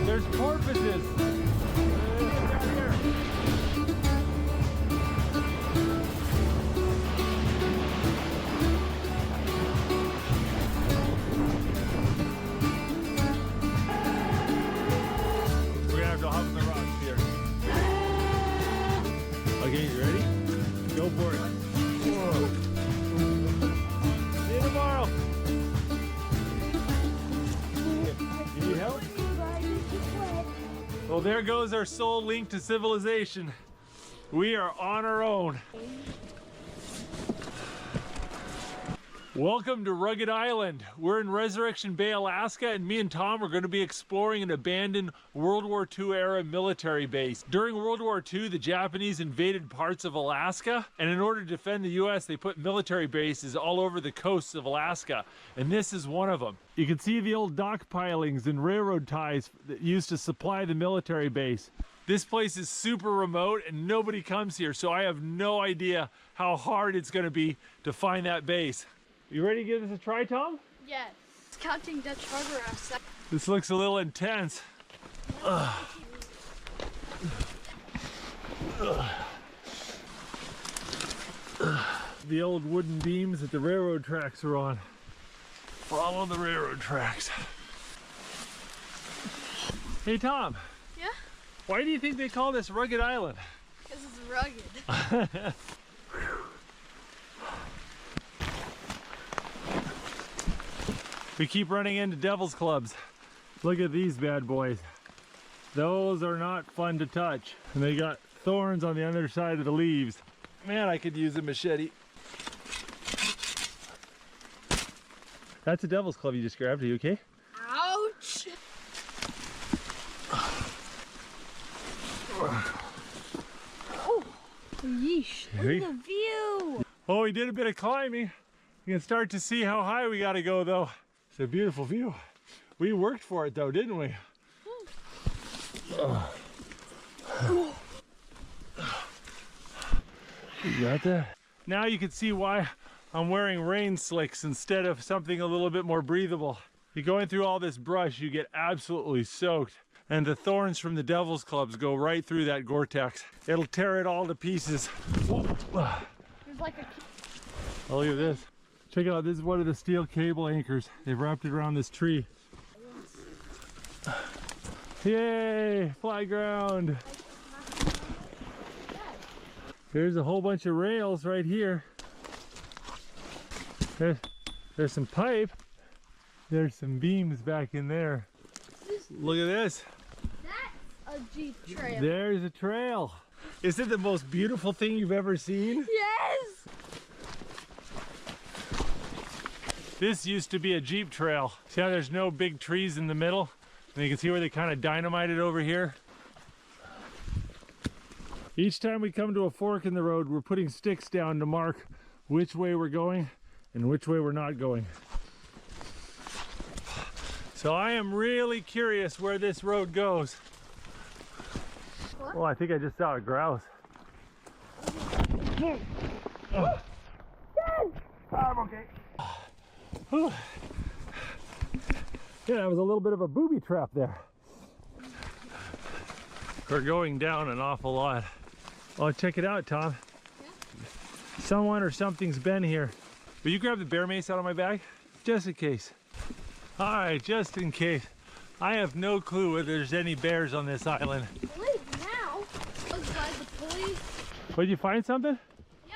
There's porpoises. Down here. We're gonna have to hop on the rocks here. Okay, you ready? Go for it. Whoa. See you tomorrow. You need help? Well, there goes our sole link to civilization. We are on our own. Welcome to Rugged Island. We're in Resurrection Bay, Alaska, and me and Tom are going to be exploring an abandoned World War II era military base. During World War II, the Japanese invaded parts of Alaska, and in order to defend the US, they put military bases all over the coasts of Alaska, and this is one of them. You can see the old dock pilings and railroad ties that used to supply the military base. This place is super remote and nobody comes here, so I have no idea how hard it's going to be to find that base. You ready to give this a try, Tom? Yes. It's counting Dutch Harbor as a This looks a little intense. The old wooden beams that the railroad tracks are on. Follow the railroad tracks. Hey, Tom. Yeah? Why do you think they call this Rugged Island? Because it's rugged. We keep running into devil's clubs. Look at these bad boys. Those are not fun to touch. And they got thorns on the underside of the leaves. Man, I could use a machete. That's a devil's club you just grabbed. Are you okay? Ouch! Oh, yeesh. Look at the view. Oh, we did a bit of climbing. You can start to see how high we gotta go though. It's a beautiful view. We worked for it though, didn't we? You got that? Now you can see why I'm wearing rain slicks instead of something a little bit more breathable. You're going through all this brush, you get absolutely soaked. And the thorns from the devil's clubs go right through that Gore-Tex. It'll tear it all to pieces. There's like a... Oh, look at this. Check it out, this is one of the steel cable anchors. They've wrapped it around this tree. Yay, flat ground. There's a whole bunch of rails right here. There's some pipe. There's some beams back in there. Look at this. That's a Jeep trail. There's a trail. Is it the most beautiful thing you've ever seen? Yes! This used to be a Jeep trail. See how there's no big trees in the middle? And you can see where they kind of dynamited over here. Each time we come to a fork in the road, we're putting sticks down to mark which way we're going and which way we're not going. So I am really curious where this road goes. What? Well, I think I just saw a grouse. Oh. I'm okay. Whew. Yeah, that was a little bit of a booby trap there. We're going down an awful lot. Oh, check it out, Tom. Yeah. Someone or something's been here. Will you grab the bear mace out of my bag? Just in case. All right, just in case. I have no clue whether there's any bears on this island. Police now. Looks like the police. What, did you find something? Yeah.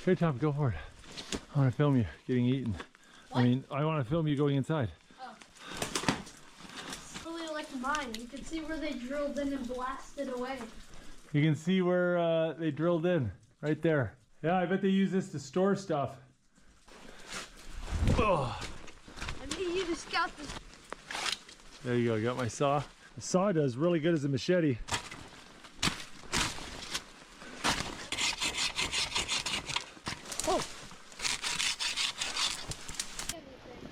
Here, Tom, go for it. I want to film you getting eaten. What? I mean, I want to film you going inside. It's really like mine. You can see where they drilled in and blasted away. You can see where they drilled in, right there. Yeah, I bet they use this to store stuff. Oh. I mean, you just got this. There you go, got my saw. The saw does really good as a machete. Oh.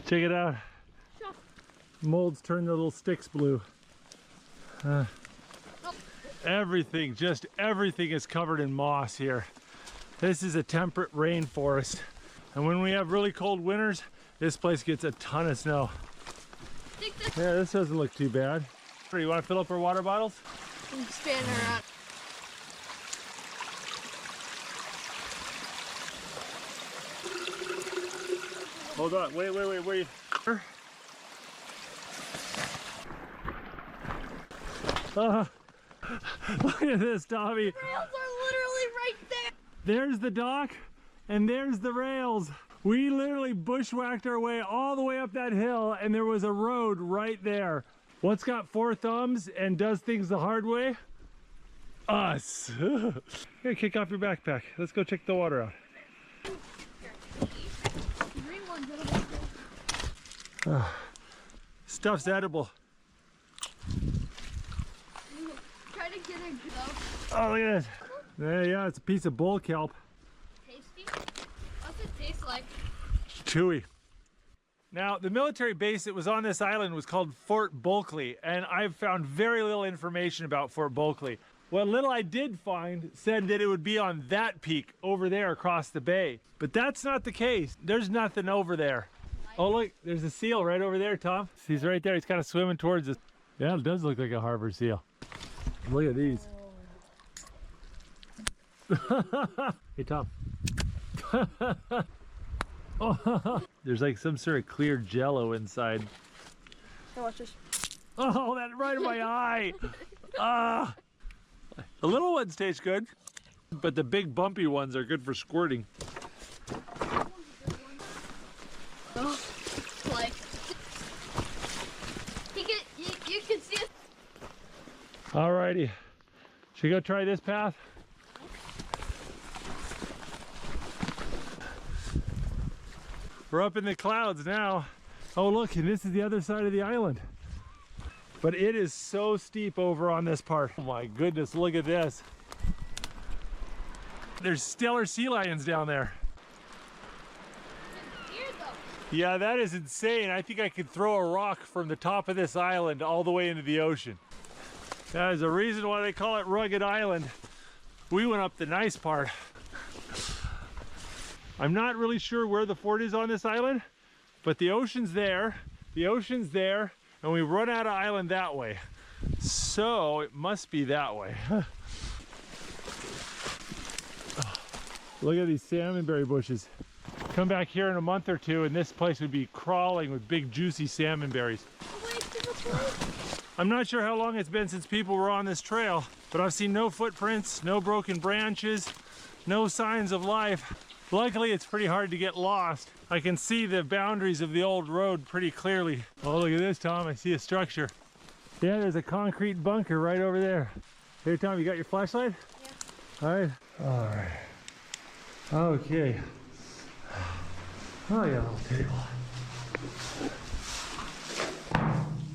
Check it out. Sure. Molds turn the little sticks blue. Everything, just everything is covered in moss here. This is a temperate rainforest. And when we have really cold winters, this place gets a ton of snow. Yeah, this doesn't look too bad. You want to fill up our water bottles? Expand her out. Hold on, wait. Look at this, Tommy. The rails are literally right there. There's the dock and there's the rails. We literally bushwhacked our way all the way up that hill and there was a road right there. What's got 4 thumbs and does things the hard way? Us. Here, kick off your backpack. Let's go check the water out. The green one's a little Stuff's edible. Try to get her though. Oh, look at this. There, yeah, it's a piece of bull kelp. Tasty? What's it taste like? Chewy. Now, the military base that was on this island was called Fort Bulkley, and I've found very little information about Fort Bulkley. What little I did find said that it would be on that peak over there across the bay, but that's not the case. There's nothing over there. Oh, look, there's a seal right over there, Tom. He's right there. He's kind of swimming towards us. Yeah, it does look like a harbor seal. Look at these. Hey, Tom. Oh, there's like some sort of clear jello inside. Here, watch this. Oh, that right in my eye. Ah. The little ones taste good, but the big bumpy ones are good for squirting. Oh, like you can see it. Alrighty. Should we go try this path? We're up in the clouds now. Oh, look, and this is the other side of the island. But it is so steep over on this part. Oh my goodness, look at this. There's stellar sea lions down there. Yeah, that is insane. I think I could throw a rock from the top of this island all the way into the ocean. There's a reason why they call it Rugged Island. We went up the nice part. I'm not really sure where the fort is on this island, but the ocean's there, and we run out of island that way. So it must be that way. Look at these salmonberry bushes. Come back here in a month or two and this place would be crawling with big juicy salmonberries. I'm not sure how long it's been since people were on this trail, but I've seen no footprints, no broken branches, no signs of life. Luckily, it's pretty hard to get lost. I can see the boundaries of the old road pretty clearly. Oh, look at this, Tom. I see a structure. Yeah, there's a concrete bunker right over there. Here, Tom, you got your flashlight? Yeah. All right. All right. Okay. Oh, I got a little table.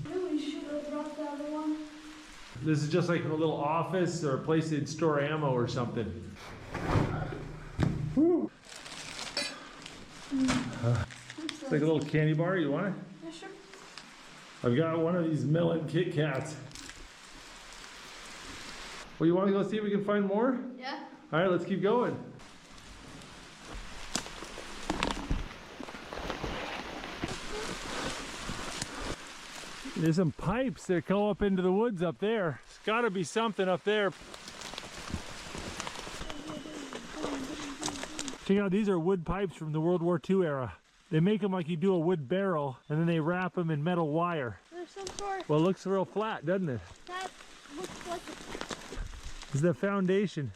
Really should have brought the other one. This is just like a little office or a place they'd store ammo or something. Woo. It's like a little candy bar. You want it? Yeah, sure. I've got one of these melon Kit Kats. Well, you want to go see if we can find more? Yeah. All right, let's keep going. There's some pipes that go up into the woods up there. There's got to be something up there. Check out, these are wood pipes from the World War II era. They make them like you do a wood barrel, and then they wrap them in metal wire. There's some sort. Well, it looks real flat, doesn't it? That looks like a... It's the foundation.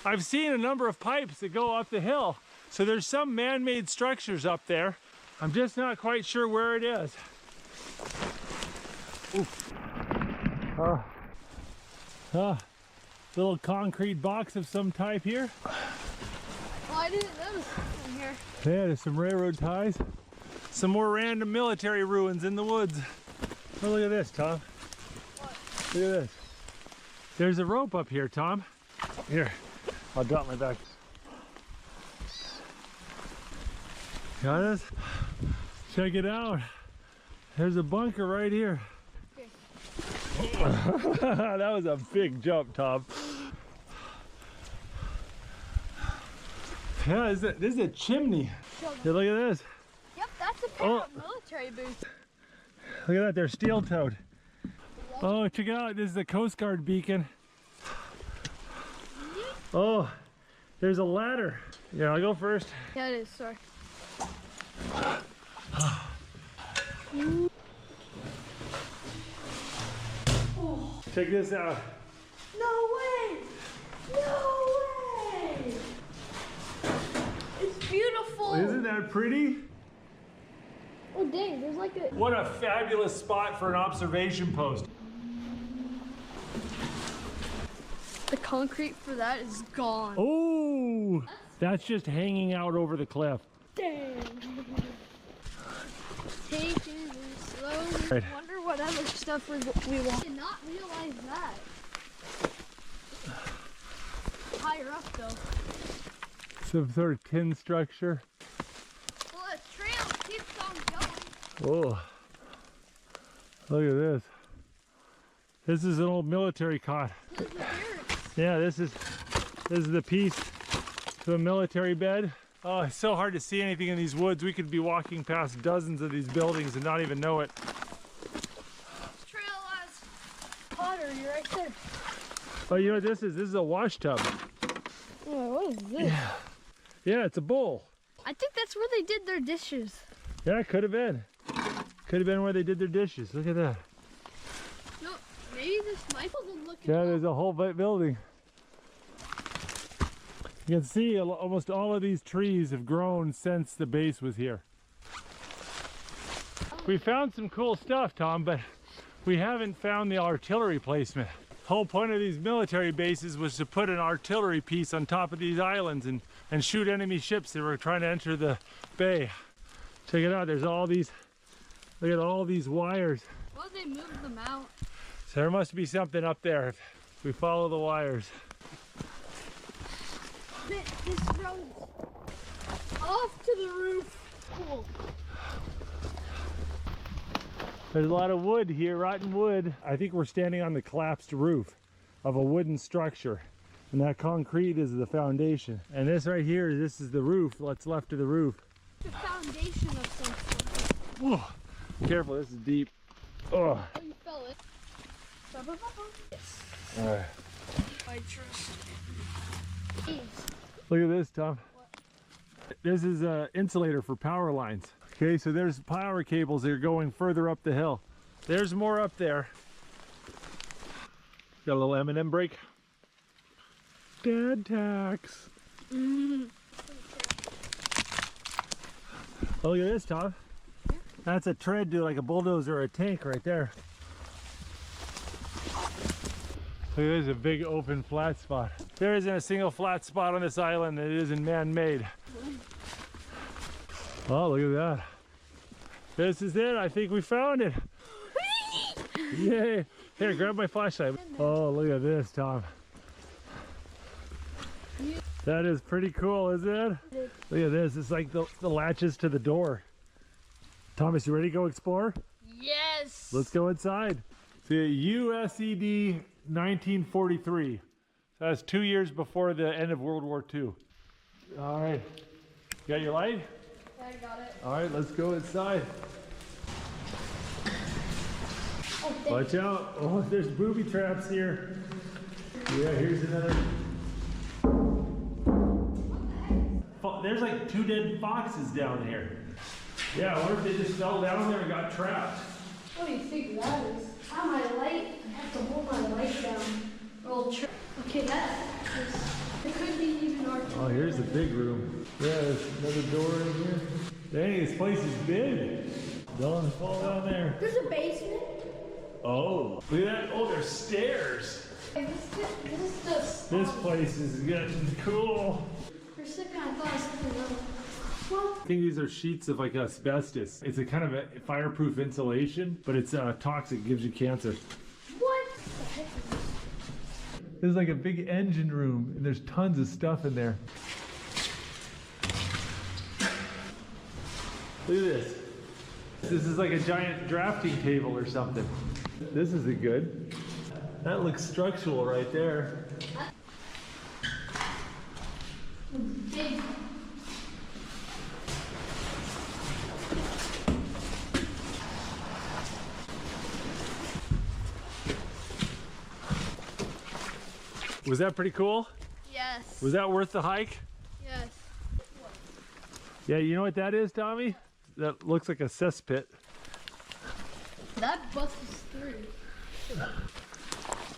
I've seen a number of pipes that go up the hill. So there's some man-made structures up there. I'm just not quite sure where it is. Little concrete box of some type here. Oh, I didn't notice from here. Yeah, there's some railroad ties. Some more random military ruins in the woods. Oh, look at this, Tom. What? Look at this. There's a rope up here, Tom. Here, I'll drop my back. Got this? Check it out. There's a bunker right here. That was a big jump, Tom. Yeah, this is a chimney. Hey, look at this. Yep, that's a pair of military boots. Look at that, they're steel-toed. Oh, check it out, this is the Coast Guard beacon. Oh, there's a ladder. Yeah, I'll go first. Yeah, it is, sorry. Check this out. No way! No way! It's beautiful! Isn't that pretty? Oh dang, there's like a... What a fabulous spot for an observation post. The concrete for that is gone. Oh, that's just hanging out over the cliff. Dang. Taking it slowly. Right. Wonder what other stuff we want. I did not realize that. Higher up though. Some sort of tin structure. Well, the trail keeps on going. Oh, look at this. This is an old military cot. Look at the barracks. Yeah, this is the piece to a military bed. Oh, it's so hard to see anything in these woods. We could be walking past dozens of these buildings and not even know it. This trail has pottery right there. Oh, you know what this is? This is a wash tub. Oh, what is this? Yeah, it's a bowl. I think that's where they did their dishes. Yeah, it could have been. Could have been where they did their dishes. Look at that. No, maybe this Michael didn't look Yeah, there's a whole building. You can see almost all of these trees have grown since the base was here. We found some cool stuff, Tom, but we haven't found the artillery placement. The whole point of these military bases was to put an artillery piece on top of these islands and shoot enemy ships that were trying to enter the bay. Check it out, there's all these, look at all these wires. Well, they moved them out. So there must be something up there if we follow the wires. This goes off to the roof. Cool. There's a lot of wood here, rotten wood. I think we're standing on the collapsed roof of a wooden structure. And that concrete is the foundation. And this right here, this is the roof, what's left of the roof. The foundation of some sort. Oh, careful, this is deep. Oh. Oh, you fell it. Yes. All right. I trust. Look at this, Tom. What? This is an insulator for power lines. Okay, so there's power cables that are going further up the hill. There's more up there. Got a little M&M break. Dad tax. Oh, look at this, Tom. That's a tread to like a bulldozer or a tank right there. Look, there's a big open flat spot. There isn't a single flat spot on this island that isn't man-made. Oh, look at that. This is it. I think we found it. Yay. Here, grab my flashlight. Oh, look at this, Tom. That is pretty cool, isn't it? Look at this. It's like the latches to the door. Thomas, you ready to go explore? Yes. Let's go inside. See, USED 1943. So that's 2 years before the end of World War II. All right. You got your light? I got it. All right, let's go inside. Oh, Watch out. Oh, there's booby traps here. Yeah, here's another there's like 2 dead foxes down here. Yeah, what if they just fell down there and got trapped? What do you think that is? Ah, my light. I have to hold my light down. Okay, it could be even our. Oh, here's the big room. Yeah, there's another door in here. Dang, this place is big. Don't fall down there. There's a basement. Oh, look at that. Oh, there's stairs. This place is getting cool. For a second, I thought I was something else. Well, I think these are sheets of like asbestos. It's a kind of a fireproof insulation, but it's toxic, gives you cancer. what the heck is this? This is like a big engine room, and there's tons of stuff in there. Look at this. This is like a giant drafting table or something. This isn't good. That looks structural right there. Big. Was that pretty cool? Yes. Was that worth the hike? Yes. Yeah, you know what that is, Tommy? That looks like a cesspit. That bus is scary.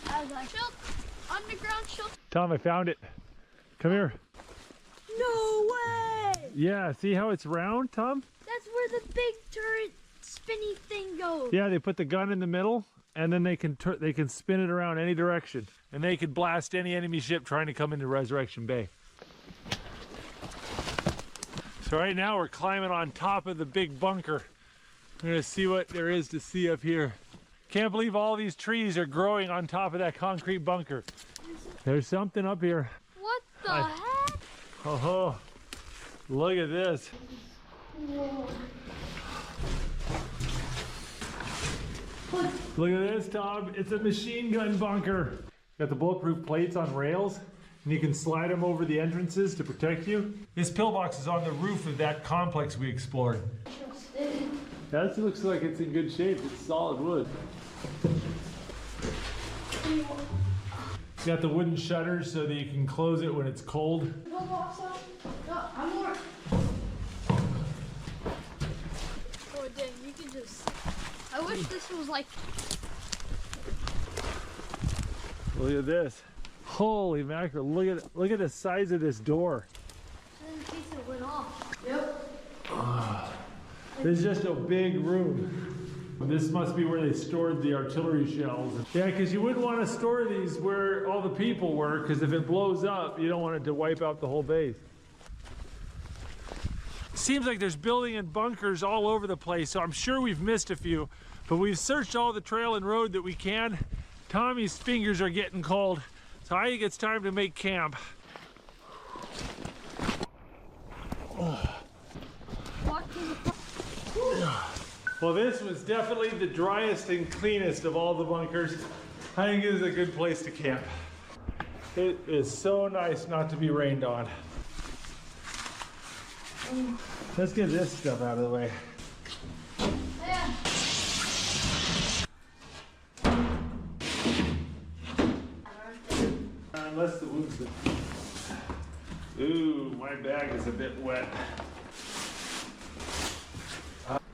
As I underground shelter. Tom, I found it. Come here. No way! Yeah, see how it's round, Tom? That's where the big turret spinny thing goes. Yeah, they put the gun in the middle, and then they can spin it around any direction, and they can blast any enemy ship trying to come into Resurrection Bay. So right now we're climbing on top of the big bunker. We're gonna see what there is to see up here. Can't believe all these trees are growing on top of that concrete bunker. There's something up here. What the heck? Oh, look at this. Whoa. Look at this, Tom. It's a machine gun bunker. Got the bulletproof plates on rails, and you can slide them over the entrances to protect you. This pillbox is on the roof of that complex we explored. That looks like it's in good shape. It's solid wood. Got the wooden shutters so that you can close it when it's cold. No, I'm more. Oh dang, you can just. I wish this was like. Look at this. Holy mackerel, look at the size of this door. In case it went off. Yep. This is just a big room. This must be where they stored the artillery shells. Yeah, because you wouldn't want to store these where all the people were, because if it blows up, you don't want it to wipe out the whole base. Seems like there's building and bunkers all over the place, so I'm sure we've missed a few, but we've searched all the trail and road that we can. Tommy's fingers are getting cold, so I think it's time to make camp. Well, this was definitely the driest and cleanest of all the bunkers. I think it is a good place to camp. It is so nice not to be rained on. Let's get this stuff out of the way. Yeah. Unless the wound's been... Ooh, my bag is a bit wet.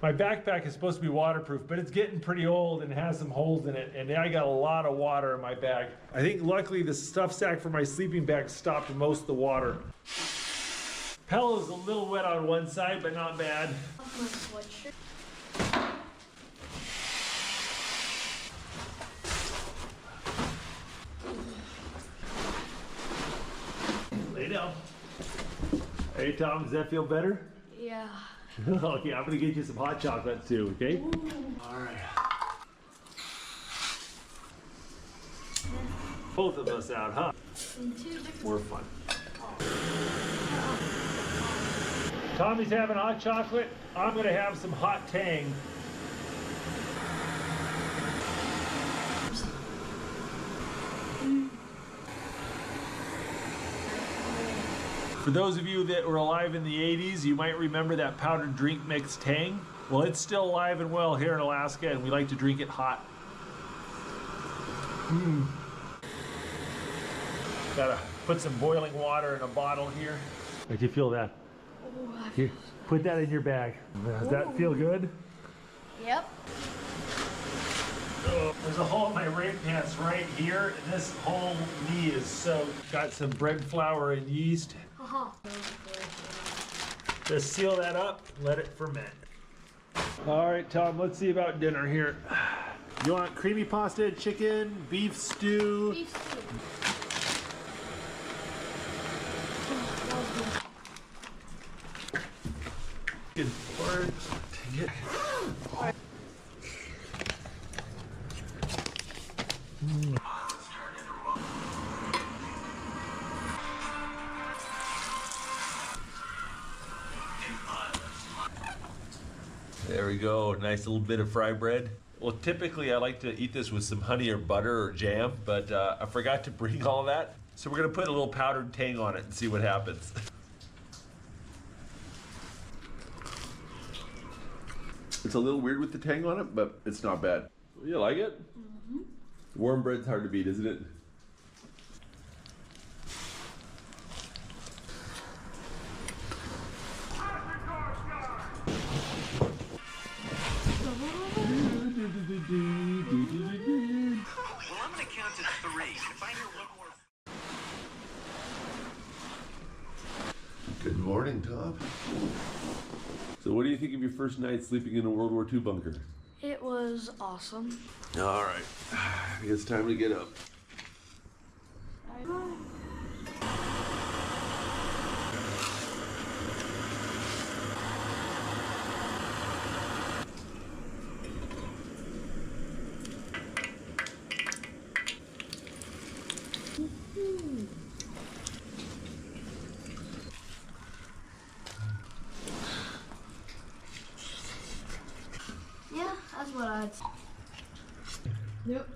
My backpack is supposed to be waterproof, but it's getting pretty old and has some holes in it, and I got a lot of water in my bag. I think luckily the stuff sack for my sleeping bag stopped most of the water. Pell is a little wet on one side, but not bad. My sweatshirt. Lay down. Hey Tom, does that feel better? Yeah. Okay, I'm gonna get you some hot chocolate too, okay? Ooh. All right. Both of us out, huh? In 2 different. More fun. Tommy's having hot chocolate. I'm gonna have some hot tang. For those of you that were alive in the 80s, you might remember that powdered drink mix Tang. Well, it's still alive and well here in Alaska, and we like to drink it hot. Gotta put some boiling water in a bottle here. How'd you feel that? Here, put that in your bag. Does that feel good? Yep. Oh, there's a hole in my rain pants right here, and this whole knee is soaked. Got some bread flour and yeast. Just seal that up, let it ferment. All right, Tom, let's see about dinner here. You want creamy pasta, chicken, beef stew? Beef stew. Good words to get. There we go, nice little bit of fry bread. Well, typically I like to eat this with some honey or butter or jam, but I forgot to bring all that. So we're gonna put a little powdered tang on it and see what happens. It's a little weird with the tang on it, but it's not bad. You like it? Mm-hmm. Warm bread's hard to beat, isn't it? Well, I'm gonna count to 3. If I hear one more. Good morning, Tom. So what do you think of your first night sleeping in a World War II bunker? It was awesome. All right, I think it's time to get up. Yeah, that's what I'd say. Yep.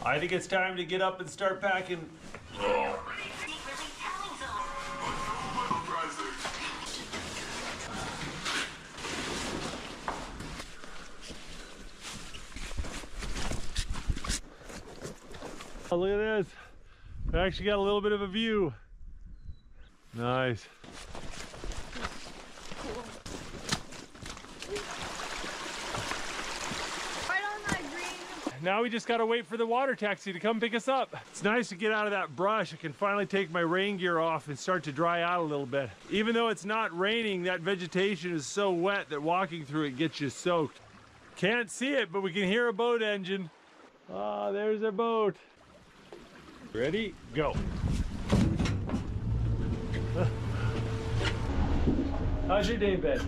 I think it's time to get up and start packing. Oh, look at this. I actually got a little bit of a view. Nice. Right on that green. Now we just gotta wait for the water taxi to come pick us up. It's nice to get out of that brush. I can finally take my rain gear off and start to dry out a little bit. Even though it's not raining, that vegetation is so wet that walking through it gets you soaked. Can't see it, but we can hear a boat engine. Ah, there's our boat. Ready? Go. How's your day been?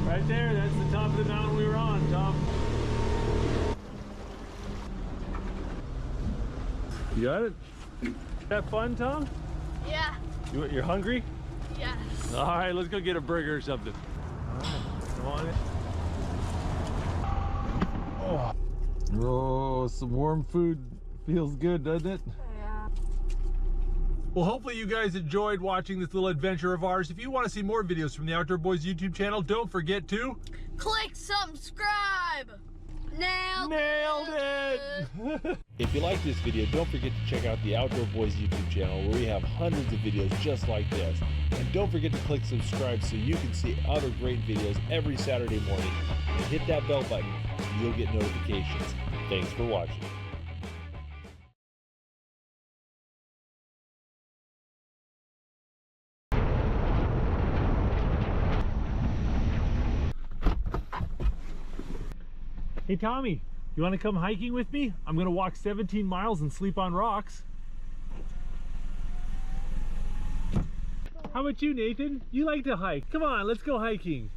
Right there, that's the top of the mountain we were on, Tom. You got it? That fun, Tom? Yeah. You're hungry? Yes. All right, let's go get a burger or something. All right, come on in. Oh, some warm food feels good, doesn't it? Yeah. Well, hopefully you guys enjoyed watching this little adventure of ours. If you want to see more videos from the Outdoor Boys YouTube channel, don't forget to Click subscribe. Nailed it! If you like this video, don't forget to check out the Outdoor Boys YouTube channel where we have hundreds of videos just like this. And don't forget to click subscribe so you can see other great videos every Saturday morning. And hit that bell button so you'll get notifications. Thanks for watching. Hey Tommy, you want to come hiking with me? I'm going to walk 17 miles and sleep on rocks. How about you, Nathan? You like to hike. Come on, let's go hiking.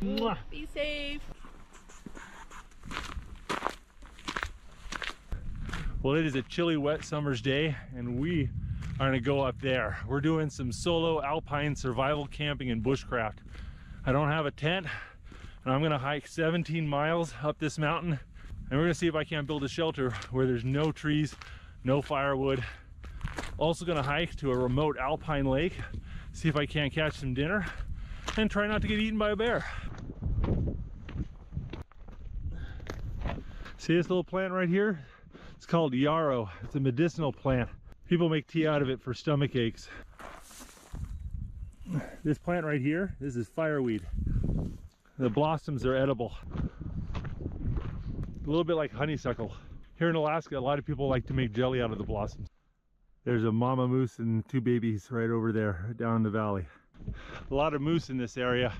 Mwah. Be safe. Well, it is a chilly, wet summer's day, and we are gonna go up there. We're doing some solo alpine survival camping and bushcraft. I don't have a tent, and I'm gonna hike 17 miles up this mountain, and we're gonna see if I can't build a shelter where there's no trees, no firewood. Also gonna hike to a remote alpine lake, see if I can't catch some dinner, and try not to get eaten by a bear. See this little plant right here? It's called yarrow. It's a medicinal plant. People make tea out of it for stomach aches. This plant right here, this is fireweed. The blossoms are edible. A little bit like honeysuckle. Here in Alaska, a lot of people like to make jelly out of the blossoms. There's a mama moose and 2 babies right over there, down in the valley. A lot of moose in this area.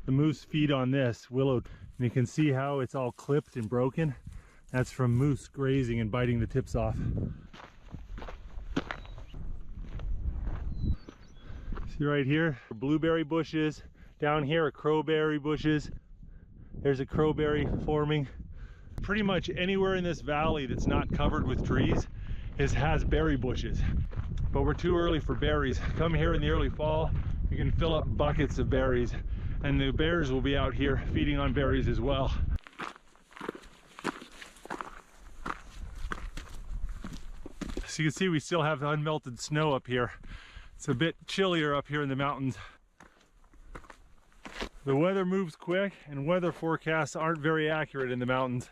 The moose feed on this willow. And you can see how it's all clipped and broken. That's from moose grazing and biting the tips off. See right here, blueberry bushes. Down here are crowberry bushes. There's a crowberry forming. Pretty much anywhere in this valley that's not covered with trees has berry bushes. But we're too early for berries. Come here in the early fall, you can fill up buckets of berries, and the bears will be out here feeding on berries as well. So you can see we still have unmelted snow up here. It's a bit chillier up here in the mountains. The weather moves quick, and weather forecasts aren't very accurate in the mountains.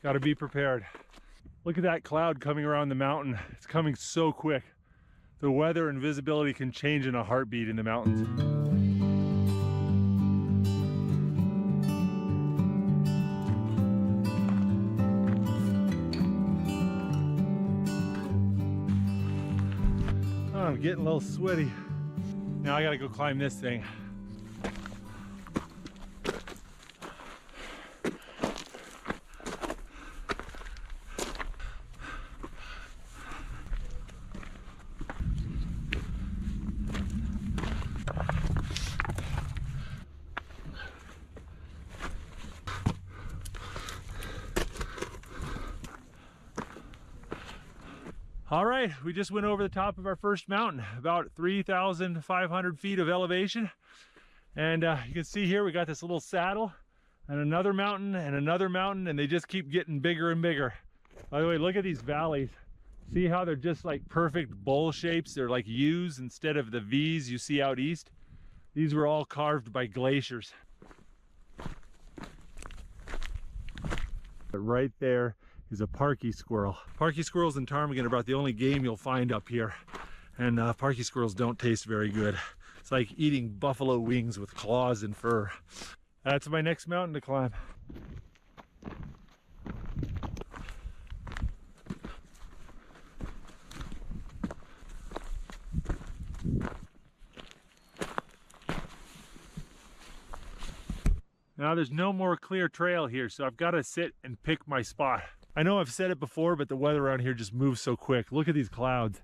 Got to be prepared. Look at that cloud coming around the mountain. It's coming so quick. The weather and visibility can change in a heartbeat in the mountains. Oh, I'm getting a little sweaty. Now I gotta go climb this thing. All right, we just went over the top of our first mountain, about 3,500 feet of elevation. And you can see here we got this little saddle and another mountain and another mountain, and they just keep getting bigger and bigger. By the way, look at these valleys. See how they're just like perfect bowl shapes? They're like U's instead of the V's you see out east. These were all carved by glaciers. But right there is a parky squirrel. Parky squirrels and ptarmigan are about the only game you'll find up here. And parky squirrels don't taste very good. It's like eating buffalo wings with claws and fur. That's my next mountain to climb. Now there's no more clear trail here, so I've got to sit and pick my spot. I know I've said it before, but the weather around here just moves so quick. Look at these clouds.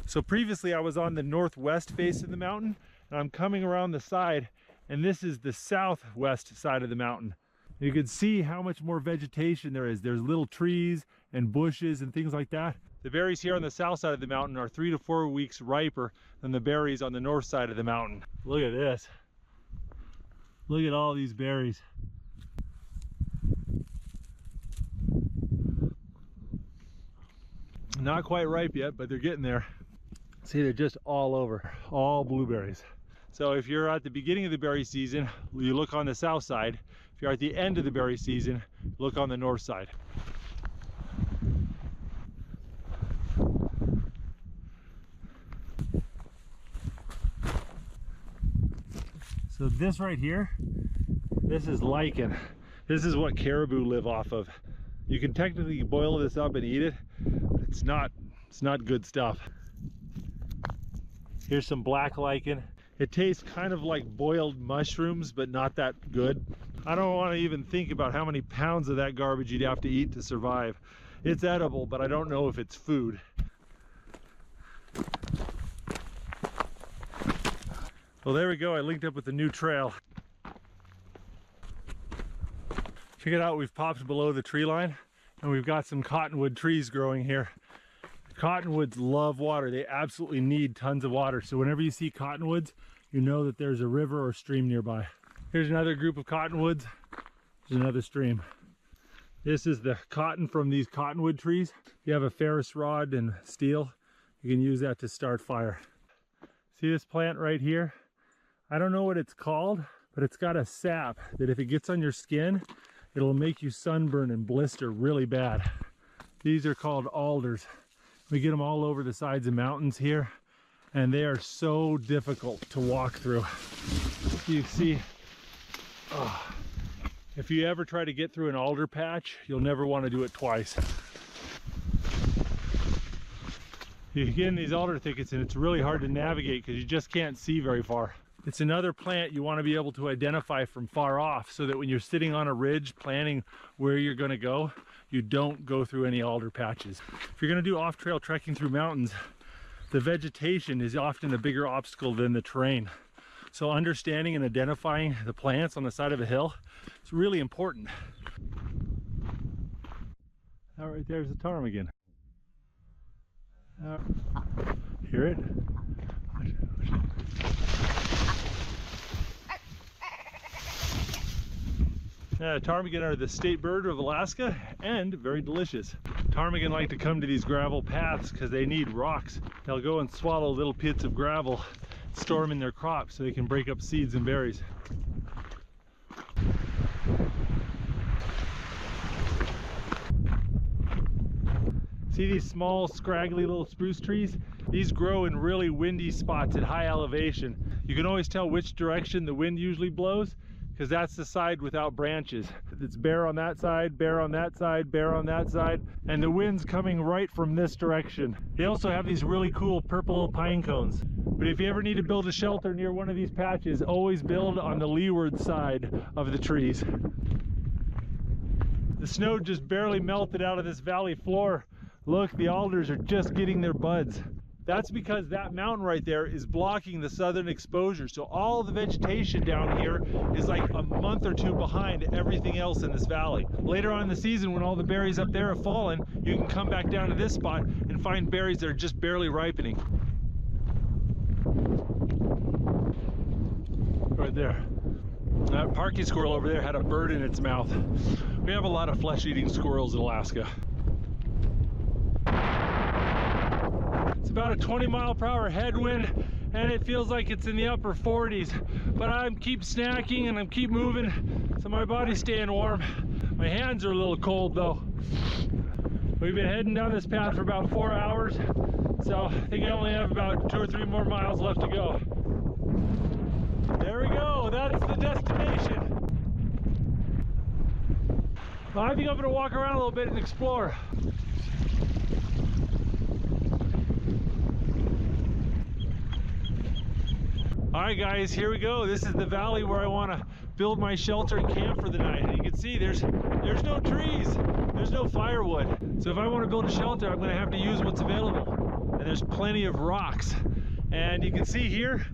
So previously I was on the northwest face of the mountain, and I'm coming around the side, and this is the southwest side of the mountain. You can see how much more vegetation there is. There's little trees and bushes and things like that. The berries here on the south side of the mountain are 3 to 4 weeks riper than the berries on the north side of the mountain. Look at this. Look at all these berries. Not quite ripe yet, but they're getting there. See, they're just all over, all blueberries. So if you're at the beginning of the berry season, you look on the south side. If you're at the end of the berry season, look on the north side. So this right here, this is lichen. This is what caribou live off of. You can technically boil this up and eat it, but it's not good stuff. Here's some black lichen. It tastes kind of like boiled mushrooms, but not that good. I don't want to even think about how many pounds of that garbage you'd have to eat to survive. It's edible, but I don't know if it's food. Well, there we go. I linked up with the new trail. Check it out. We've popped below the tree line, and we've got some cottonwood trees growing here. Cottonwoods love water. They absolutely need tons of water. So whenever you see cottonwoods, you know that there's a river or stream nearby. Here's another group of cottonwoods. There's another stream. This is the cotton from these cottonwood trees. If you have a ferrous rod and steel, you can use that to start fire. See this plant right here? I don't know what it's called, but it's got a sap that if it gets on your skin, it'll make you sunburn and blister really bad. These are called alders. We get them all over the sides of mountains here, and they are so difficult to walk through. You see, if you ever try to get through an alder patch, you'll never want to do it twice. You get in these alder thickets and it's really hard to navigate because you just can't see very far. It's another plant you want to be able to identify from far off so that when you're sitting on a ridge planning where you're going to go, you don't go through any alder patches. If you're going to do off-trail trekking through mountains, the vegetation is often a bigger obstacle than the terrain. So understanding and identifying the plants on the side of a hill is really important. All right, there's the ptarmigan. Hear it? Ptarmigan are the state bird of Alaska and very delicious. Ptarmigan like to come to these gravel paths because they need rocks. They'll go and swallow little pits of gravel, store them in their crops so they can break up seeds and berries. See these small, scraggly little spruce trees? These grow in really windy spots at high elevation. You can always tell which direction the wind usually blows because that's the side without branches. It's bare on that side, bare on that side, bare on that side, and the wind's coming right from this direction. They also have these really cool purple pine cones. But if you ever need to build a shelter near one of these patches, always build on the leeward side of the trees. The snow just barely melted out of this valley floor. Look, the alders are just getting their buds. That's because that mountain right there is blocking the southern exposure. So all the vegetation down here is like a month or two behind everything else in this valley. Later on in the season, when all the berries up there have fallen, you can come back down to this spot and find berries that are just barely ripening. Right there. That parky squirrel over there had a bird in its mouth. We have a lot of flesh-eating squirrels in Alaska. It's about a 20-mile-per-hour headwind, and it feels like it's in the upper 40s. But I keep snacking and I keep moving, so my body's staying warm. My hands are a little cold though. We've been heading down this path for about 4 hours, so I think I only have about 2 or 3 more miles left to go. There we go, that's the destination. Well, I think I'm gonna walk around a little bit and explore. All right guys, here we go. This is the valley where I want to build my shelter and camp for the night. And you can see there's no trees, there's no firewood. So if I want to build a shelter, I'm going to have to use what's available. And there's plenty of rocks. And you can see here,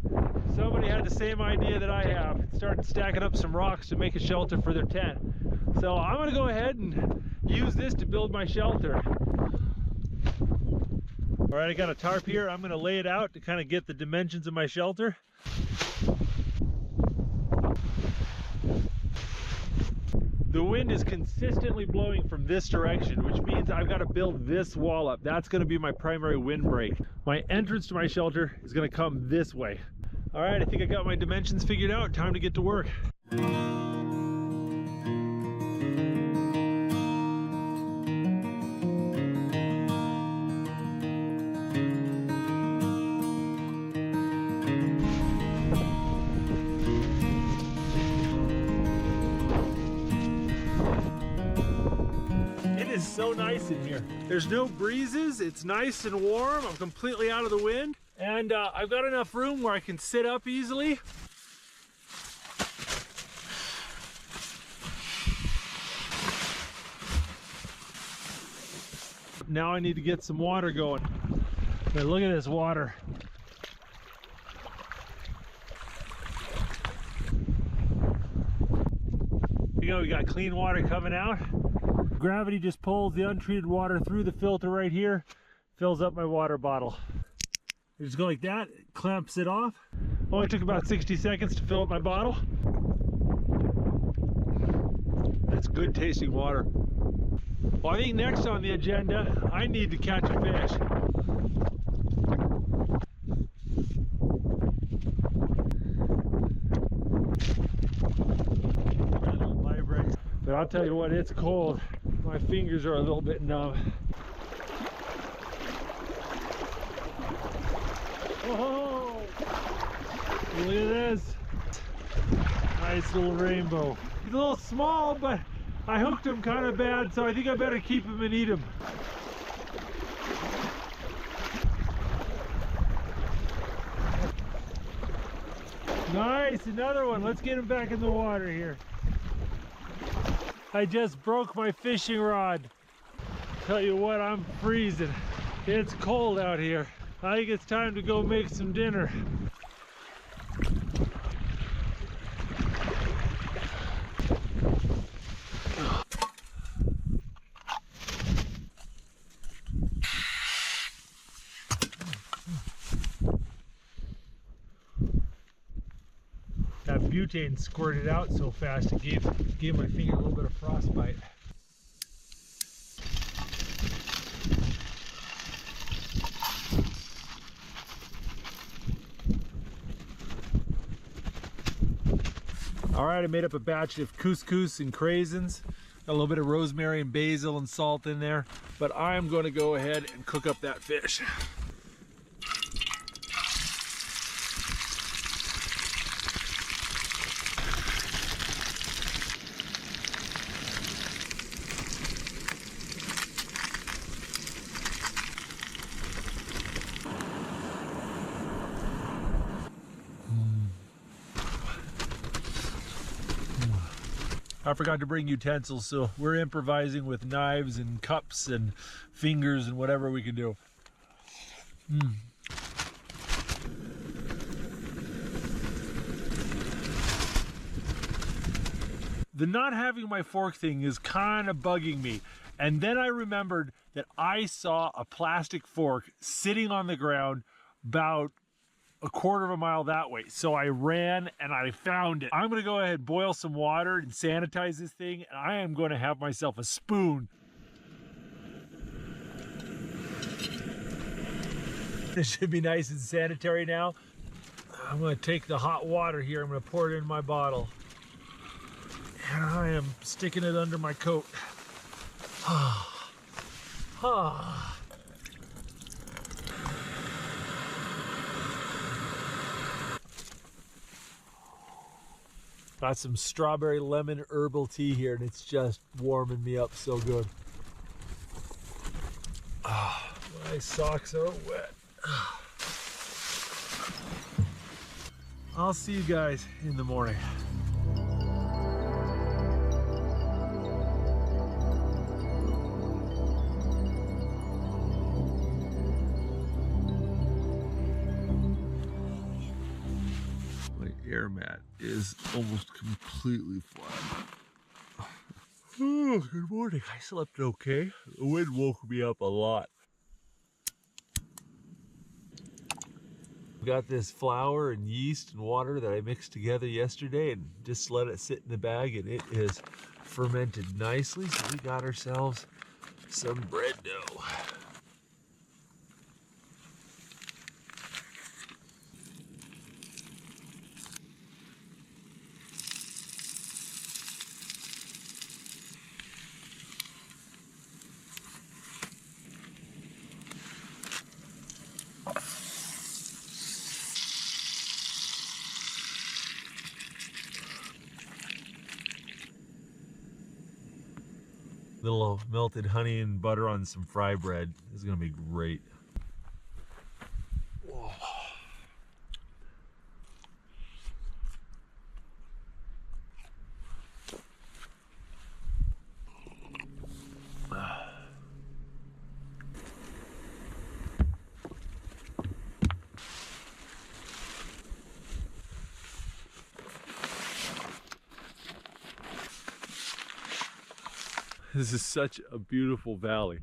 somebody had the same idea that I have. It started stacking up some rocks to make a shelter for their tent. So I'm going to go ahead and use this to build my shelter. All right, I got a tarp here. I'm going to lay it out to kind of get the dimensions of my shelter. The wind is consistently blowing from this direction, which means I've got to build this wall up. That's going to be my primary windbreak. My entrance to my shelter is going to come this way. All right, I think I got my dimensions figured out. Time to get to work. So nice in here. There's no breezes, it's nice and warm, I'm completely out of the wind, and I've got enough room where I can sit up easily. Now I need to get some water going. But look at this water. You know, we got clean water coming out. Gravity just pulls the untreated water through the filter right here, fills up my water bottle. You just go like that, it clamps it off. Only took about 60 seconds to fill up my bottle. That's good tasting water. Well, I think next on the agenda, I need to catch a fish. Vibrate. But I'll tell you what, it's cold. My fingers are a little bit numb. Oh, look at this. Nice little rainbow. He's a little small, but I hooked him kind of bad, so I think I better keep him and eat him. Nice, another one. Let's get him back in the water here. I just broke my fishing rod. Tell you what, I'm freezing. It's cold out here. I think it's time to go make some dinner. That butane squirted out so fast it gave my finger a little bit of frostbite. All right, I made up a batch of couscous and craisins. Got a little bit of rosemary and basil and salt in there, but I'm going to go ahead and cook up that fish. I forgot to bring utensils, so we're improvising with knives and cups and fingers and whatever we can do. The not having my fork thing is kind of bugging me. And then I remembered that I saw a plastic fork sitting on the ground about a quarter of a mile that way. So I ran and I found it. I'm gonna go ahead and boil some water and sanitize this thing, and I am gonna have myself a spoon. This should be nice and sanitary now. I'm gonna take the hot water here, I'm gonna pour it in my bottle. And I am sticking it under my coat. Got some strawberry lemon herbal tea here, and it's just warming me up so good. My socks are wet. I'll see you guys in the morning. Air mat is almost completely flat. Oh, good morning. I slept okay. The wind woke me up a lot. Got this flour and yeast and water that I mixed together yesterday and just let it sit in the bag, and it is fermented nicely. So we got ourselves some bread dough. Little melted honey and butter on some fry bread. This is gonna be great. Whoa. This is such a beautiful valley,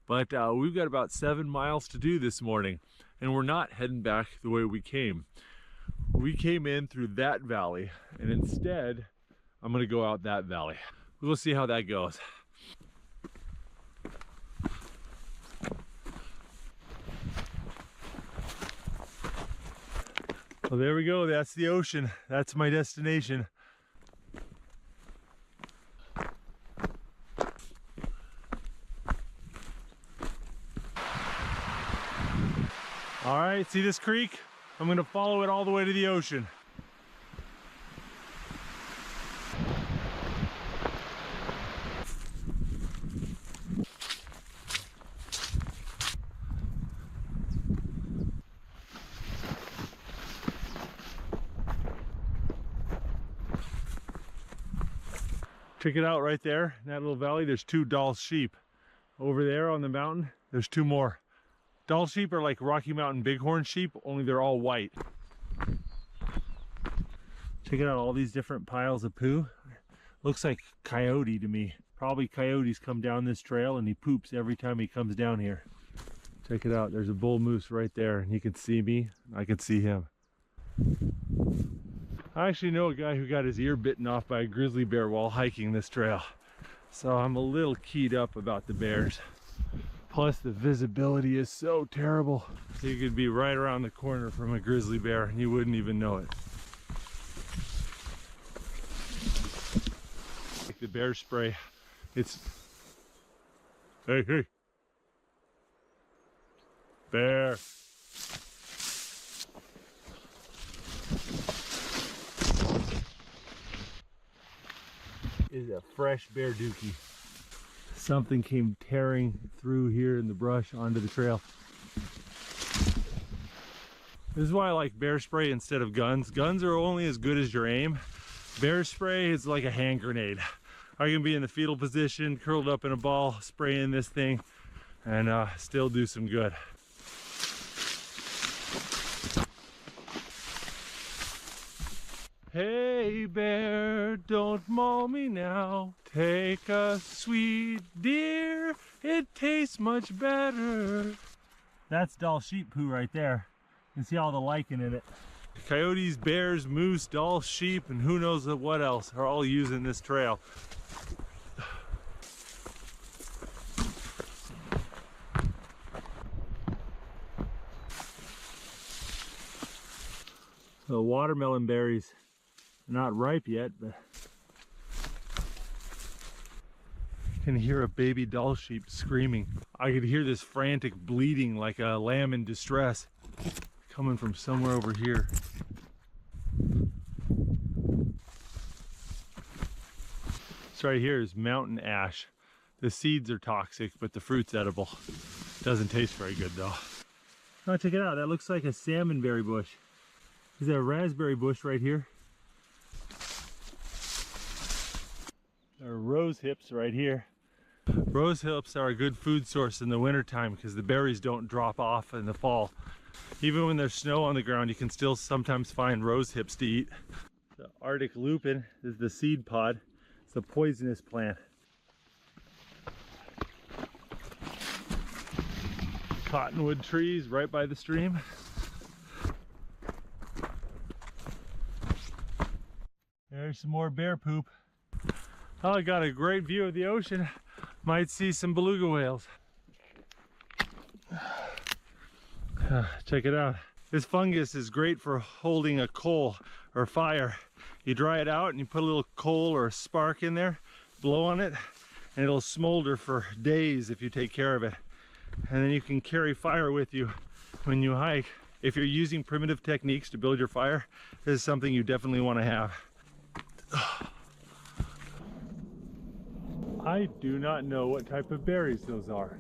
but we've got about 7 miles to do this morning, and we're not heading back the way we came. We came in through that valley, and instead I'm gonna go out that valley. We'll see how that goes. Well, there we go. That's the ocean. That's my destination. All right, see this creek? I'm gonna follow it all the way to the ocean. Check it out right there, in that little valley, there's 2 Dall sheep. Over there on the mountain, there's 2 more. Dall sheep are like Rocky Mountain bighorn sheep, only they're all white. Check out all these different piles of poo. Looks like coyote to me. Probably coyotes come down this trail and he poops every time he comes down here. Check it out, there's a bull moose right there and he can see me, I can see him. I actually know a guy who got his ear bitten off by a grizzly bear while hiking this trail. So I'm a little keyed up about the bears. Plus the visibility is so terrible. You could be right around the corner from a grizzly bear and you wouldn't even know it. Like the bear spray, it's... Hey, hey! Bear! Is a fresh bear dookie. Something came tearing through here in the brush onto the trail. This is why I like bear spray instead of guns. Guns are only as good as your aim. Bear spray is like a hand grenade. I can be in the fetal position, curled up in a ball, spraying this thing, and still do some good. Hey bear, don't maul me now. Take a sweet deer, it tastes much better. That's Dall sheep poo right there. You can see all the lichen in it. Coyotes, bears, moose, Dall sheep, and who knows what else are all using this trail. The watermelon berries. Not ripe yet, but I can hear a baby Dall sheep screaming. I could hear this frantic bleating like a lamb in distress coming from somewhere over here. This right here is mountain ash. The seeds are toxic, but the fruit's edible. Doesn't taste very good though. Oh, check it out. That looks like a salmonberry bush. There's a raspberry bush right here. There are rose hips right here. Rose hips are a good food source in the wintertime because the berries don't drop off in the fall. Even when there's snow on the ground, you can still sometimes find rose hips to eat. The Arctic lupin is the seed pod. It's a poisonous plant. Cottonwood trees right by the stream. There's some more bear poop. Oh, I got a great view of the ocean. Might see some beluga whales. Check it out. This fungus is great for holding a coal or fire. You dry it out and you put a little coal or a spark in there, blow on it, and it'll smolder for days if you take care of it. And then you can carry fire with you when you hike. If you're using primitive techniques to build your fire, this is something you definitely want to have. I do not know what type of berries those are.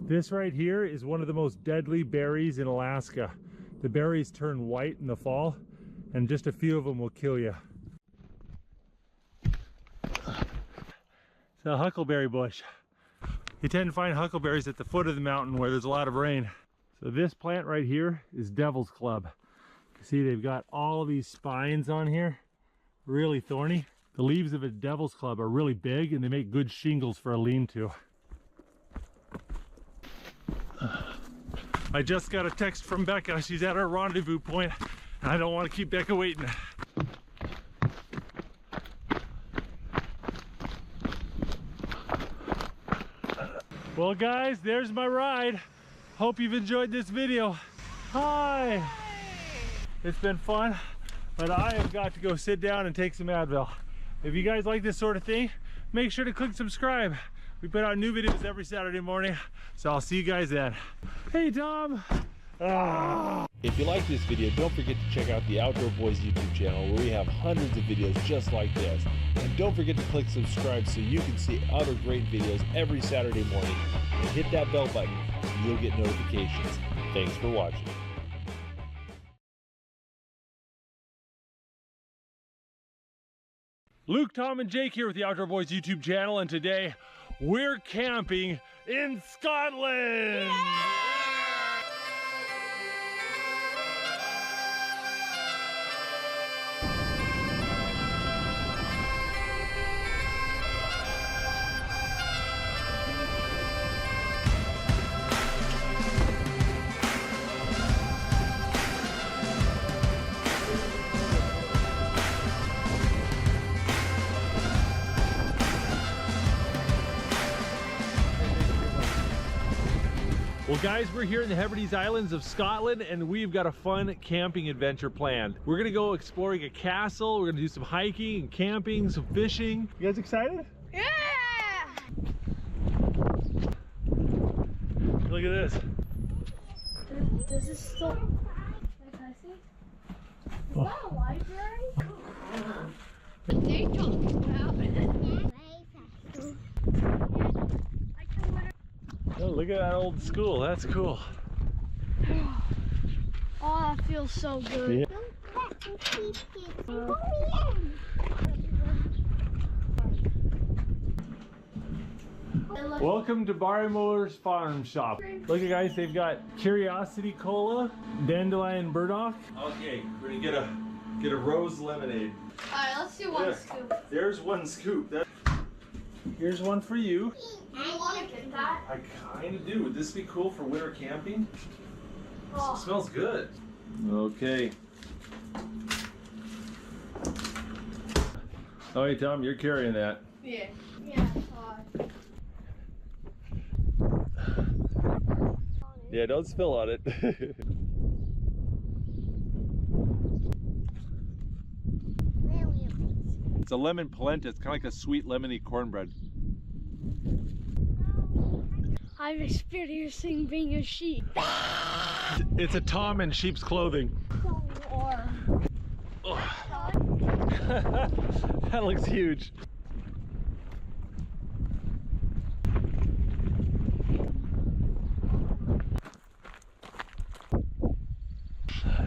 This right here is one of the most deadly berries in Alaska. The berries turn white in the fall, and just a few of them will kill you. It's a huckleberry bush. You tend to find huckleberries at the foot of the mountain where there's a lot of rain. So this plant right here is Devil's Club. You see they've got all these spines on here. Really thorny. The leaves of a Devil's Club are really big and they make good shingles for a lean-to. I just got a text from Becca. She's at our rendezvous point and I don't want to keep Becca waiting. Well guys, there's my ride. Hope you've enjoyed this video. Hi! It's been fun, but I have got to go sit down and take some Advil. If you guys like this sort of thing, make sure to click subscribe. We put out new videos every Saturday morning, so I'll see you guys then. Hey Tom! If you like this video, don't forget to check out the Outdoor Boys YouTube channel where we have hundreds of videos just like this. And don't forget to click subscribe so you can see other great videos every Saturday morning. And hit that bell button and you'll get notifications. Thanks for watching. Luke, Tom, and Jake here with the Outdoor Boys YouTube channel, and today we're camping in Scotland! Yeah! Well guys, we're here in the Hebrides Islands of Scotland and we've got a fun camping adventure planned. We're gonna go exploring a castle, we're gonna do some hiking and camping, some fishing. You guys excited? Yeah! Look at this. Does this still... Can I see? Is that a library? They talking about Oh, look at that old school. That's cool. Oh, that feels so good. Yeah. Welcome to Barrymore's Farm Shop. Look at guys, they've got Curiosity Cola, Dandelion Burdock. Okay, we're gonna get a rose lemonade. Alright, let's do one scoop. There's one scoop. Here's one for you. I want to get that. I kind of do. Would this be cool for winter camping? Oh. It smells good. Okay. Oh, hey, Tom, you're carrying that. Yeah. Yeah. Yeah, don't spill on it. It's a lemon polenta. It's kind of like a sweet lemony cornbread. I'm experiencing being a sheep. It's a Tom in sheep's clothing. That looks huge.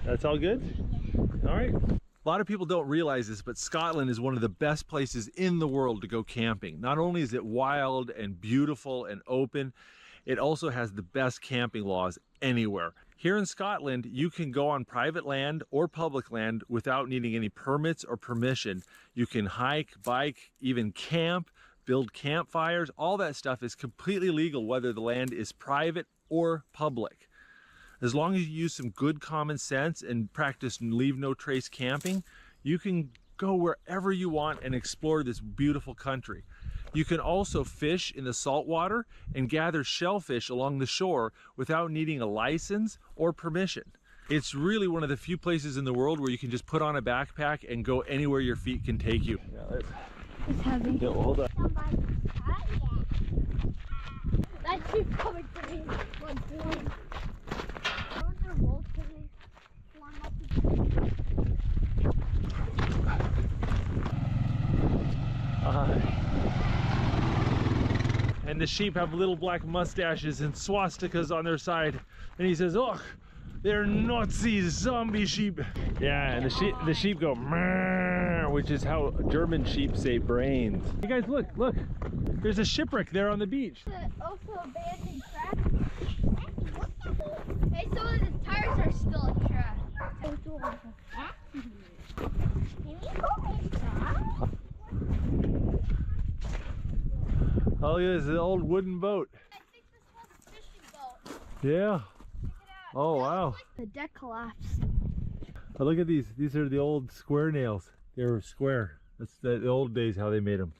That's all good? All right. A lot of people don't realize this, but Scotland is one of the best places in the world to go camping. Not only is it wild and beautiful and open, it also has the best camping laws anywhere. Here in Scotland, you can go on private land or public land without needing any permits or permission. You can hike, bike, even camp, build campfires. All that stuff is completely legal whether the land is private or public. As long as you use some good common sense and practice leave no trace camping, you can go wherever you want and explore this beautiful country. You can also fish in the saltwater and gather shellfish along the shore without needing a license or permission. It's really one of the few places in the world where you can just put on a backpack and go anywhere your feet can take you. Yeah, it's heavy. Yeah, hold on. That sheep's coming for me. And the sheep have little black mustaches and swastikas on their side. And he says, "Oh, they're Nazi zombie sheep." Yeah, and the sheep go, "Mrrr," which is how German sheep say brains. You guys, look. There's a shipwreck there on the beach. Also abandoned trash. Hey, some of the tires are still in trash. Oh, yeah, it's an old wooden boat. I think this was a fishing boat. Yeah. Check it out. Oh, wow. The deck collapsed. Oh, look at these. These are the old square nails. They were square. That's the old days how they made them.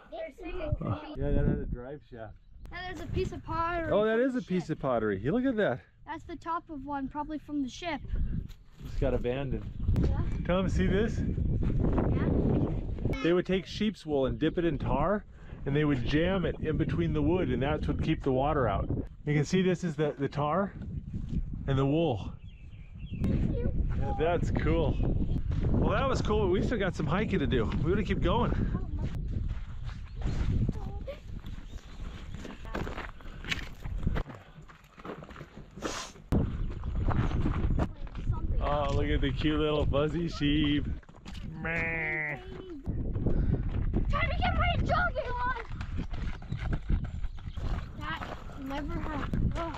There's Yeah, that had a drive shaft. And there's a piece of pottery. Oh, that from is the a piece ship. of pottery. You look at that. That's the top of one, probably from the ship. It's got abandoned. Yeah. Tom, see this? Yeah. They would take sheep's wool and dip it in tar, and they would jam it in between the wood, and that's what keep the water out. You can see this is the tar and the wool. Yeah, that's cool. Well, that was cool, but we still got some hiking to do. We gotta keep going. Oh, look at the cute little fuzzy sheep. Meh. Trying to get my jogging on. That never happened. Oh.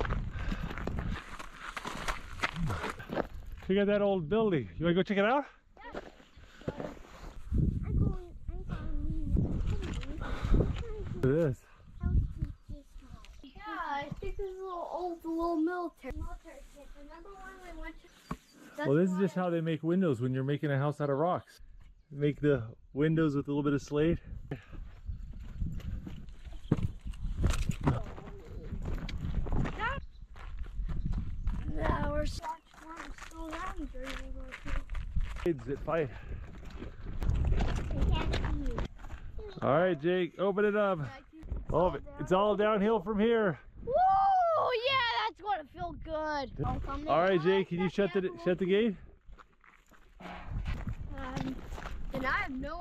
Check out that old building. You wanna go check it out? Yeah. Look at this. Yeah, I think this is a little military kit. Remember when we went to... Well, this is just how they make windows when you're making a house out of rocks. Make the windows with a little bit of slate. Now we're still around during Kids that fight. All right, Jake, open it up. Oh, it's all downhill from here. Woo! Yeah, that's gonna feel good. All right, Jake, can you shut the gate? And I have no...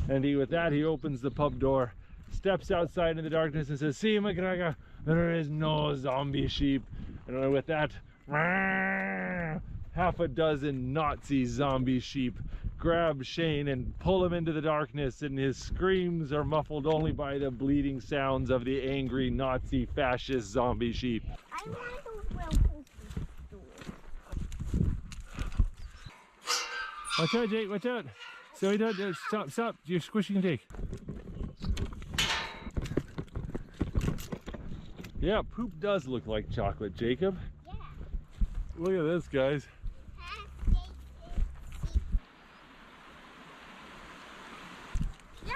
And with that, he opens the pub door, steps outside in the darkness and says, "See, McGregor, there is no zombie sheep." And with that, half a dozen Nazi zombie sheep grab Shane and pull him into the darkness, and his screams are muffled only by the bleeding sounds of the angry Nazi fascist zombie sheep. I want those well-posted stores. Watch out, Jake, watch out. So stop, you're squishing Jake. Yeah, poop does look like chocolate, Jacob. Yeah. Look at this, guys. Yeah.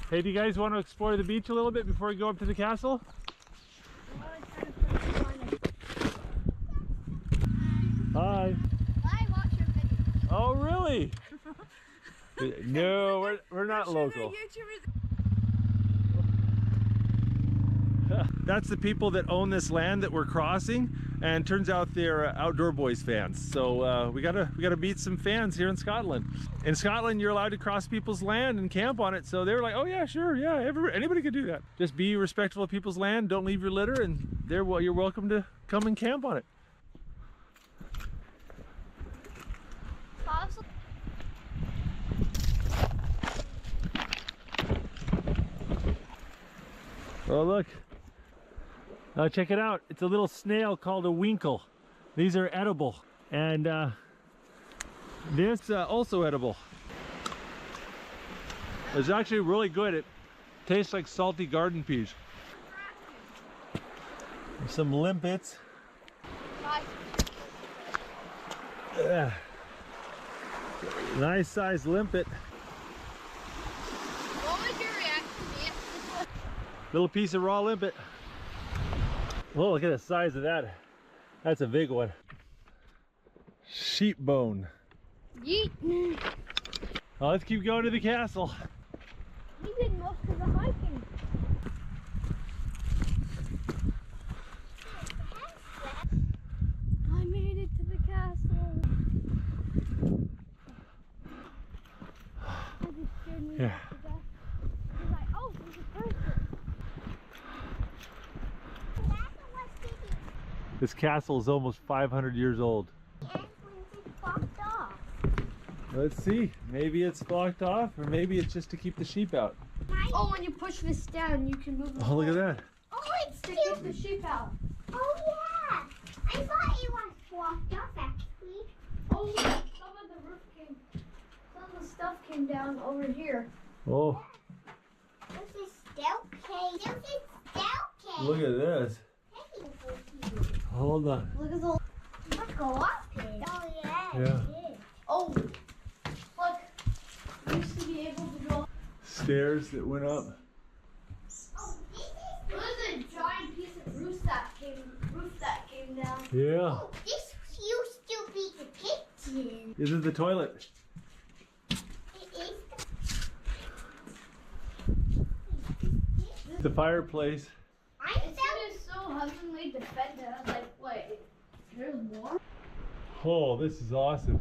Hey, do you guys want to explore the beach a little bit before we go up to the castle? Hi. I watch your video. Oh, really? No, we're not local. That's the people that own this land that we're crossing, and turns out they're Outdoor Boys fans. So we gotta meet some fans here in Scotland. In Scotland, you're allowed to cross people's land and camp on it. So they were like, "Oh yeah, sure, yeah, anybody could do that. Just be respectful of people's land. Don't leave your litter, and you're welcome to come and camp on it." Oh look, check it out. It's a little snail called a winkle. These are edible, and this also edible. It's actually really good. It tastes like salty garden peas. There's some limpets. Nice size limpet. What was your reaction? Little piece of raw limpet. Oh, look at the size of that. That's a big one. Sheep bone. Yeet. Well, let's keep going to the castle. We did most of the hiking. I made it to the castle. I just scared me Yeah. to death. I was like, oh, there's a person. This castle is almost 500 years old. And it's blocked off. Let's see. Maybe it's blocked off, or maybe it's just to keep the sheep out. Oh, when you push this down, you can move the Oh, look at that. Oh, it's to keep the sheep out. Oh yeah! I thought it was blocked off actually. Oh, yeah. Some of the roof came, some of the stuff came down over here. Oh, This is staircase. This is staircase. look at this. Hold on. Look at the. Let's go up here. Oh yeah. Yeah. Oh, look. We used to be able to go. stairs that went up. Oh, It was a giant piece of roof that came down. Yeah. oh, this used to be the kitchen. This is the toilet. It is The fireplace. I It felt sounded so heavenly defended. I was like, wait, there's more? Oh, this is awesome.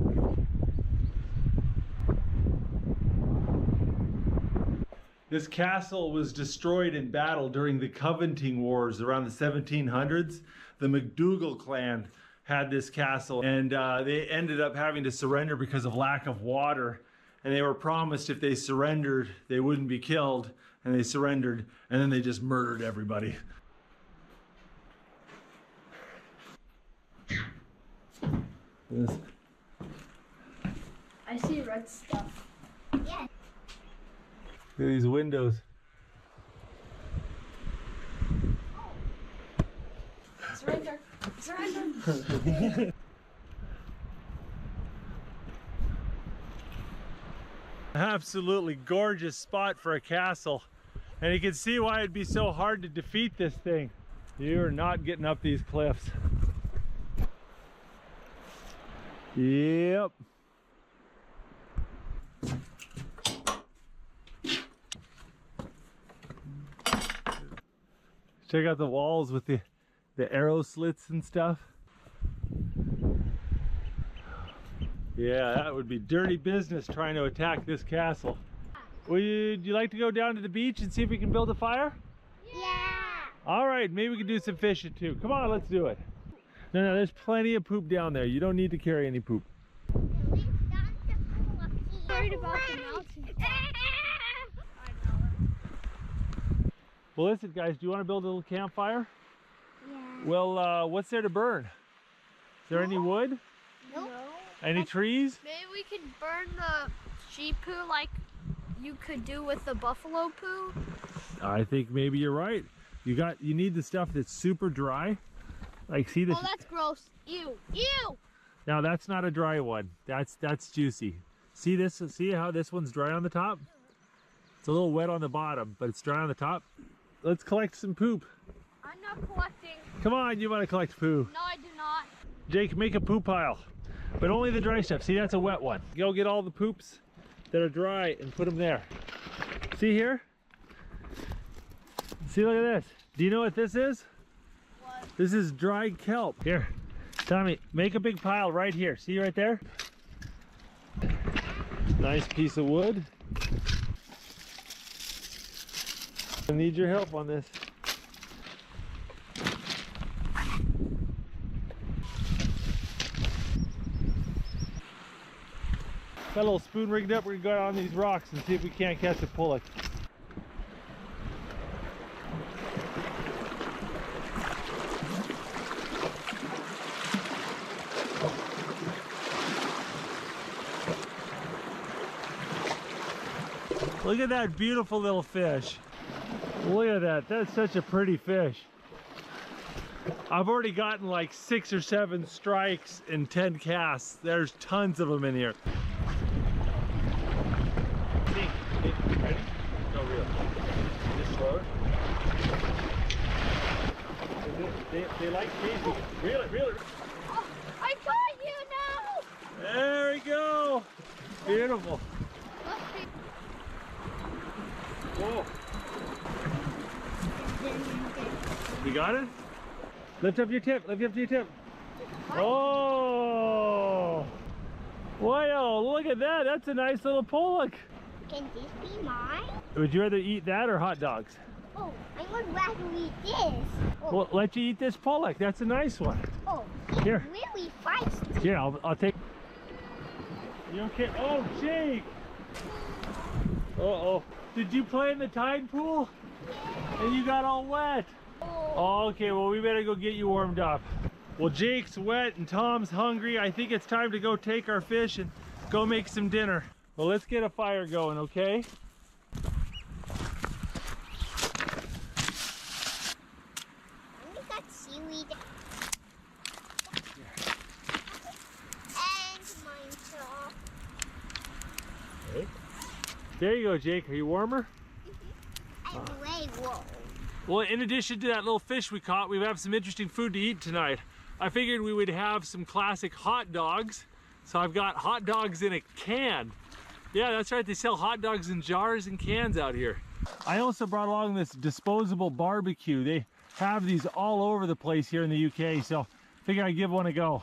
This castle was destroyed in battle during the Covenanting Wars around the 1700s. The MacDougall clan had this castle, and they ended up having to surrender because of lack of water. And they were promised if they surrendered, they wouldn't be killed. And they surrendered, and then they just murdered everybody. This. I see red stuff. yeah. Look at these windows. Surrender. Surrender. Absolutely gorgeous spot for a castle. And you can see why it'd be so hard to defeat this thing. You're not getting up these cliffs. Yep. Check out the walls with the arrow slits and stuff. Yeah, that would be dirty business trying to attack this castle. Would you like to go down to the beach and see if we can build a fire? Yeah. All right, maybe we can do some fishing too. Come on, let's do it. No, there's plenty of poop down there. You don't need to carry any poop. Worried about the mountain. Well, listen, guys, do you want to build a little campfire? Yeah. Well, what's there to burn? Is there any wood? Nope. Any trees? Maybe we could burn the sheep poo like you could do with the buffalo poo. I think maybe you're right. You need the stuff that's super dry. Like, see this? Oh, that's gross. Ew. Ew. Now that's not a dry one. That's juicy. See this? See how this one's dry on the top? It's a little wet on the bottom, but it's dry on the top. Let's collect some poop. I'm not collecting. Come on, you want to collect poo. No, I do not. Jake, make a poo pile, but only the dry stuff. See, that's a wet one. Go get all the poops that are dry and put them there. See here? See, look at this. Do you know what this is? What? This is dried kelp. Here, Tommy, make a big pile right here. See right there? Nice piece of wood. I need your help on this. Got a little spoon rigged up. We're gonna go on these rocks and see if we can't catch a pullet. Look at that beautiful little fish. Look at that. That's such a pretty fish. I've already gotten like 6 or 7 strikes and 10 casts. There's tons of them in here. Ready? No, real. Just slower. They like chasing. Reel it, reel it. Oh, I got you now. There we go. Beautiful. Whoa. You got it? Lift up your tip. Lift up your tip. Oh. Wow, look at that. That's a nice little pollock. Can this be mine? Would you rather eat that or hot dogs? Oh, I would rather eat this. Oh, Well, let you eat this pollock. That's a nice one. oh, it's Here. really feisty. Here, I'll take. You okay? Oh, Jake. Uh-oh. Did you play in the tide pool? Yeah. And you got all wet? Oh, okay, well, we better go get you warmed up. Well, Jake's wet and Tom's hungry. I think it's time to go take our fish and go make some dinner. Well, let's get a fire going, okay? We got seaweed. And mine too. Okay. There you go, Jake. Are you warmer? I'm way warm. Well, in addition to that little fish we caught, we have some interesting food to eat tonight. I figured we would have some classic hot dogs. So I've got hot dogs in a can. Yeah, that's right. They sell hot dogs in jars and cans out here. I also brought along this disposable barbecue. They have these all over the place here in the UK, so I figured I'd give one a go.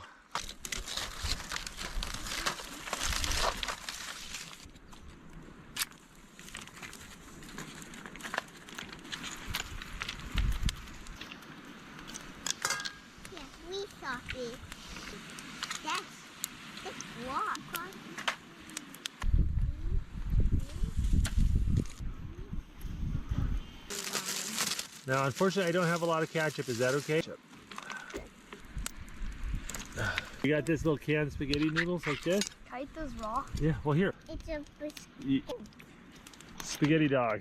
Yeah, we saw it. That's what? Now, unfortunately, I don't have a lot of ketchup. Is that okay? You got this little canned spaghetti noodles like this? Can I eat those raw? Yeah, well here. It's a biscuit. Spaghetti dog.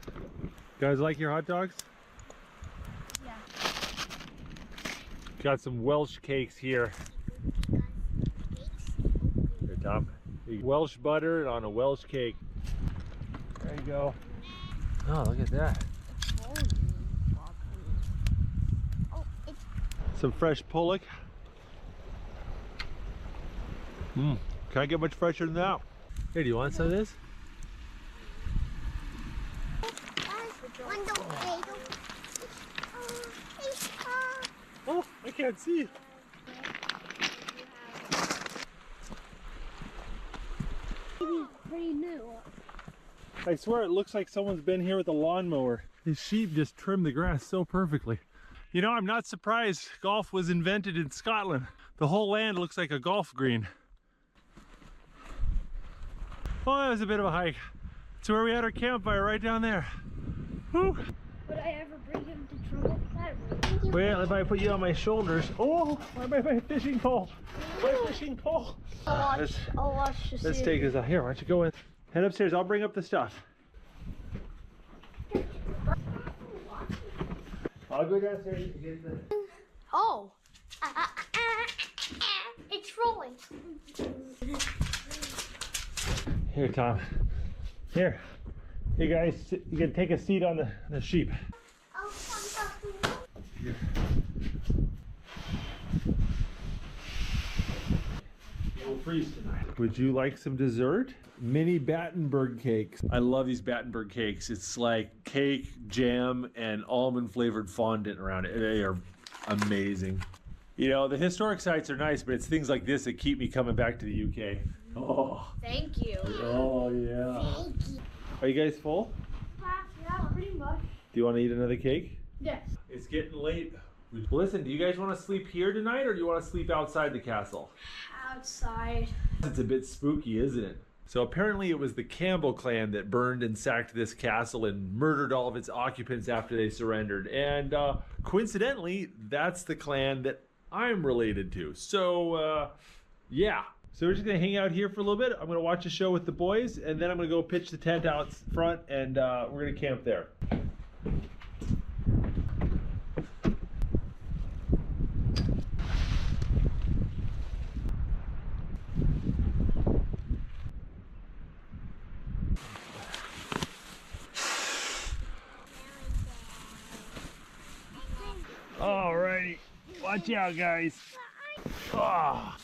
You guys like your hot dogs? Yeah. Got some Welsh cakes here. Here, Tom. Welsh butter on a Welsh cake. There you go. Oh, look at that. Some fresh pollock. Can't get much fresher than that. Here, do you want some of this? Oh, I can't see. Pretty new. I swear it looks like someone's been here with a lawnmower. These sheep just trim the grass so perfectly. You know, I'm not surprised golf was invented in Scotland. The whole land looks like a golf green. Oh, that was a bit of a hike. It's where we had our campfire, right down there. Whew. Would I ever bring him to trouble? Well, if I put you on my shoulders. Oh, my fishing pole. My fishing pole. I'll watch to see. Let's take this out. Here, why don't you go in? Head upstairs, I'll bring up the stuff. I'll go downstairs to get the... Oh! It's rolling. Here, Tom. Here. You guys, you can take a seat on the sheep. Here. You'll freeze tonight. Would you like some dessert? Mini Battenberg cakes. I love these Battenberg cakes. It's like cake, jam, and almond flavored fondant around it. They are amazing. You know, the historic sites are nice, but it's things like this that keep me coming back to the UK. Oh. Thank you. Oh, yeah. Thank you. Are you guys full? Yeah, pretty much. Do you want to eat another cake? Yes. It's getting late. Listen, do you guys want to sleep here tonight, or do you want to sleep outside the castle? Outside. It's a bit spooky, isn't it? So apparently it was the Campbell clan that burned and sacked this castle and murdered all of its occupants after they surrendered. And coincidentally, that's the clan that I'm related to. So, yeah. So we're just going to hang out here for a little bit. I'm going to watch a show with the boys, and then I'm going to go pitch the tent out front, and we're going to camp there. Alrighty, watch out, guys. Oh.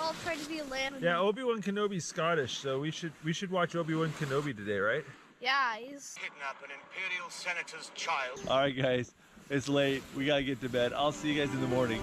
I'll try to be a lamb. Yeah, Obi-Wan Kenobi's Scottish, so we should watch Obi-Wan Kenobi today, right? Yeah, he's... Kidnap an Imperial Senator's child. All right, guys, it's late. We gotta get to bed. I'll see you guys in the morning.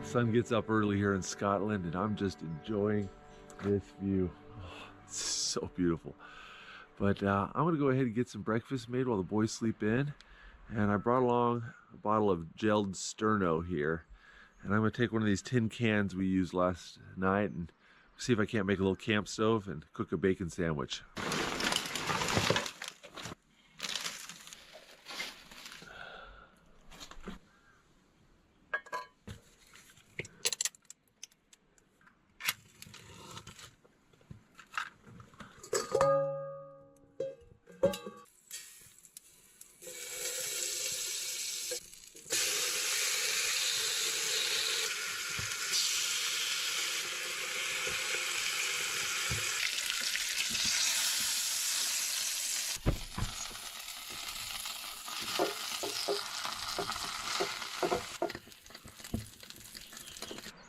Sun gets up early here in Scotland, and I'm just enjoying this view. Oh, it's so beautiful. But I'm gonna go ahead and get some breakfast made while the boys sleep in. And I brought along a bottle of gelled Sterno here. And I'm gonna take one of these tin cans we used last night and See if I can't make a little camp stove and cook a bacon sandwich.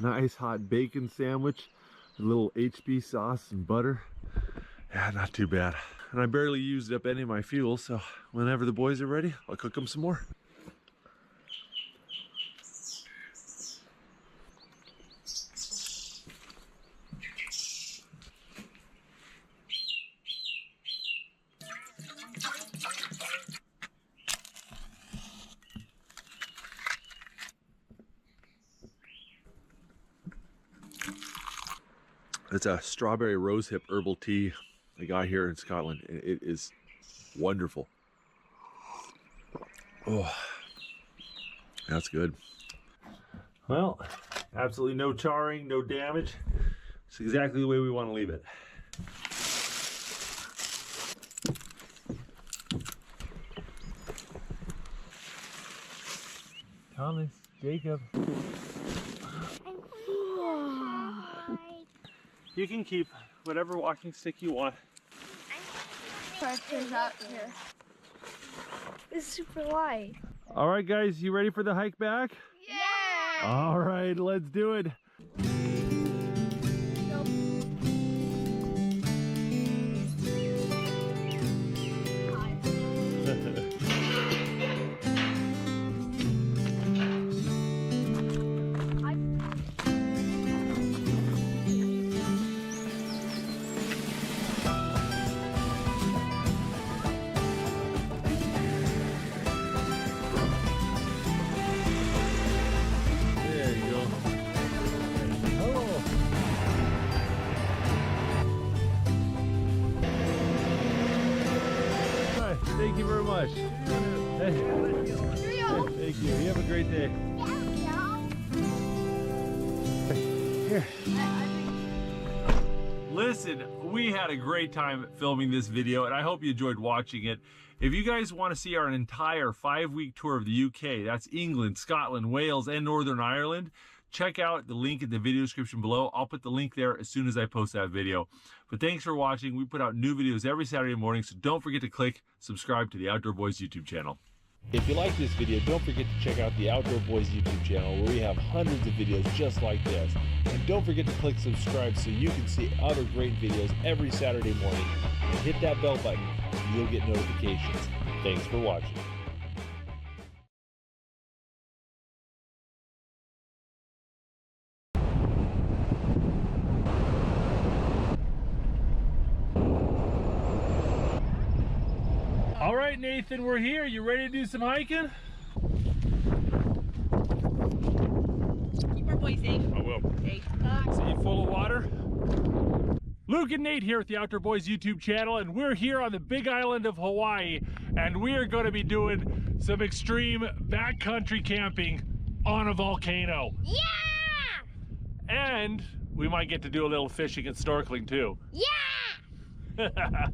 Nice hot bacon sandwich, a little HB sauce and butter. Yeah, not too bad. And I barely used up any of my fuel, so whenever the boys are ready, I'll cook them some more. It's a strawberry rosehip herbal tea I got here in Scotland. It is wonderful. Oh, that's good. Well, absolutely no charring, no damage. It's exactly the way we want to leave it. Thomas, Jacob. You can keep whatever walking stick you want. Tractors out here. It's super light. All right, guys, you ready for the hike back? Yeah! All right, let's do it. Thank you very much. Thank you. You have a great day. Here. Listen, we had a great time filming this video, and I hope you enjoyed watching it. If you guys want to see our entire 5-week tour of the UK, that's England, Scotland, Wales, and Northern Ireland, check out the link in the video description below. I'll put the link there as soon as I post that video. But thanks for watching. We put out new videos every Saturday morning, so don't forget to click subscribe to the Outdoor Boys YouTube channel. If you like this video, don't forget to check out the Outdoor Boys YouTube channel, where we have hundreds of videos just like this. And don't forget to click subscribe so you can see other great videos every Saturday morning. And hit that bell button and you'll get notifications. Thanks for watching. All right, Nathan, we're here. You ready to do some hiking? Keep our boys safe. I will. Okay. See you full of water. Luke and Nate here at the Outdoor Boys YouTube channel, and we're here on the big island of Hawaii, and we are going to be doing some extreme backcountry camping on a volcano. Yeah! And we might get to do a little fishing and snorkeling too. Yeah!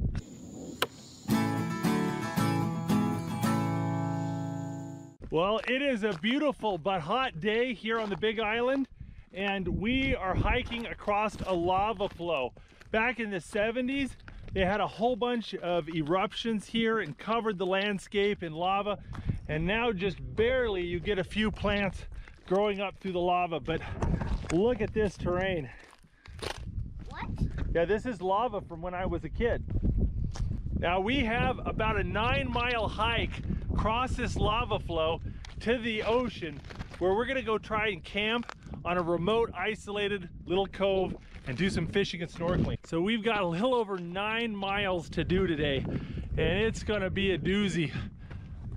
Well, it is a beautiful but hot day here on the Big Island, and we are hiking across a lava flow. Back in the 70s, they had a whole bunch of eruptions here and covered the landscape in lava, and now just barely you get a few plants growing up through the lava. But look at this terrain. What? Yeah, this is lava from when I was a kid. Now we have about a 9-mile hike across this lava flow to the ocean, where we're gonna go try and camp on a remote, isolated little cove and do some fishing and snorkeling. So we've got a little over 9 miles to do today, and it's gonna be a doozy.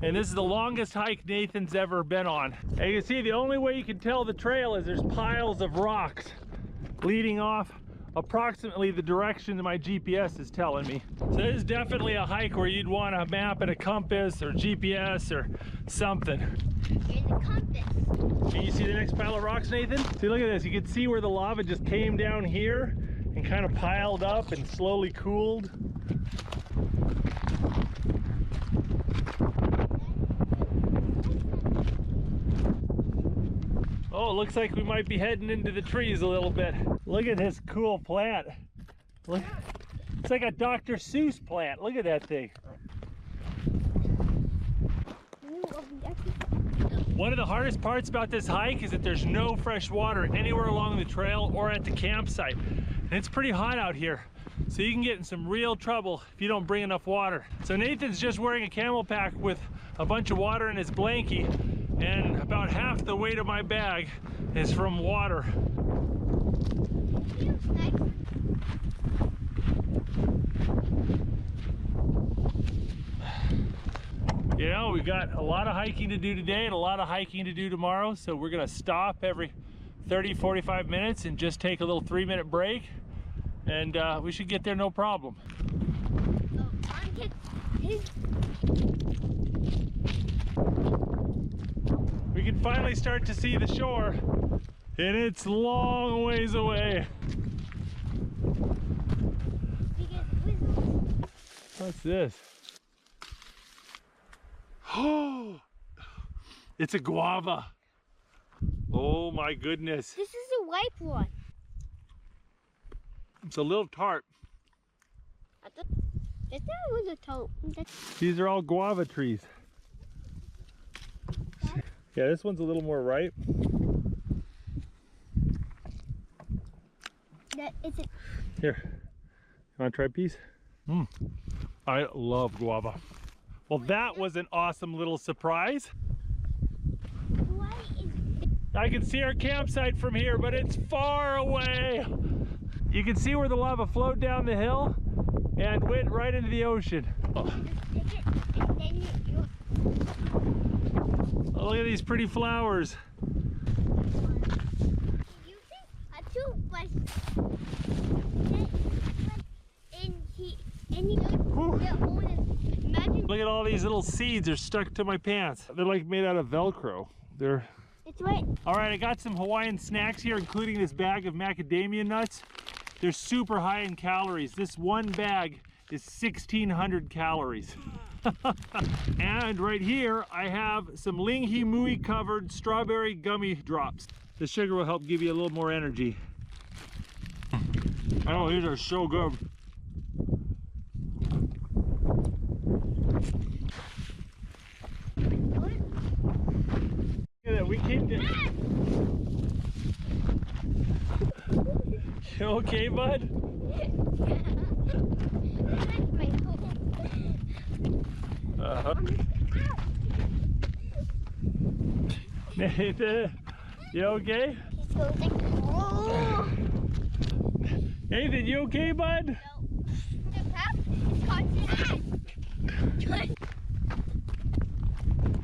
And this is the longest hike Nathan's ever been on. And you can see the only way you can tell the trail is there's piles of rocks leading off approximately the direction that my GPS is telling me. So this is definitely a hike where you'd want a map and a compass or GPS or something. In the compass. Can you see the next pile of rocks, Nathan? See, look at this. You can see where the lava just came down here and kind of piled up and slowly cooled. Oh, it looks like we might be heading into the trees a little bit. Look at this cool plant. Look, it's like a Dr. Seuss plant. Look at that thing. One of the hardest parts about this hike is that there's no fresh water anywhere along the trail or at the campsite. And it's pretty hot out here, so you can get in some real trouble if you don't bring enough water. So Nathan's just wearing a camel pack with a bunch of water in his blankie, and about half the weight of my bag is from water. You know, we've got a lot of hiking to do today and a lot of hiking to do tomorrow, so we're gonna stop every 30-45 minutes and just take a little 3-minute break, and we should get there no problem. We can finally start to see the shore, and it's long ways away. What's this? Oh, it's a guava. Oh my goodness. This is a ripe one. It's a little tart. I thought that was a tart. These are all guava trees. Yeah, this one's a little more ripe. That is it. Here, you want to try a piece? I love guava. Well, that was an awesome little surprise. Why is I can see our campsite from here, but it's far away. You can see where the lava flowed down the hill and went right into the ocean. Oh, look at these pretty flowers. Look at all these little seeds are stuck to my pants. They're like made out of Velcro. It's right. All right, I got some Hawaiian snacks here, including this bag of macadamia nuts. They're super high in calories. This one bag is 1,600 calories. And right here, I have some Linghi Mui covered strawberry gummy drops. The sugar will help give you a little more energy. Oh, these are so good. Look at that, we came to... You okay, bud? Nathan, you okay? Nathan, you okay, bud?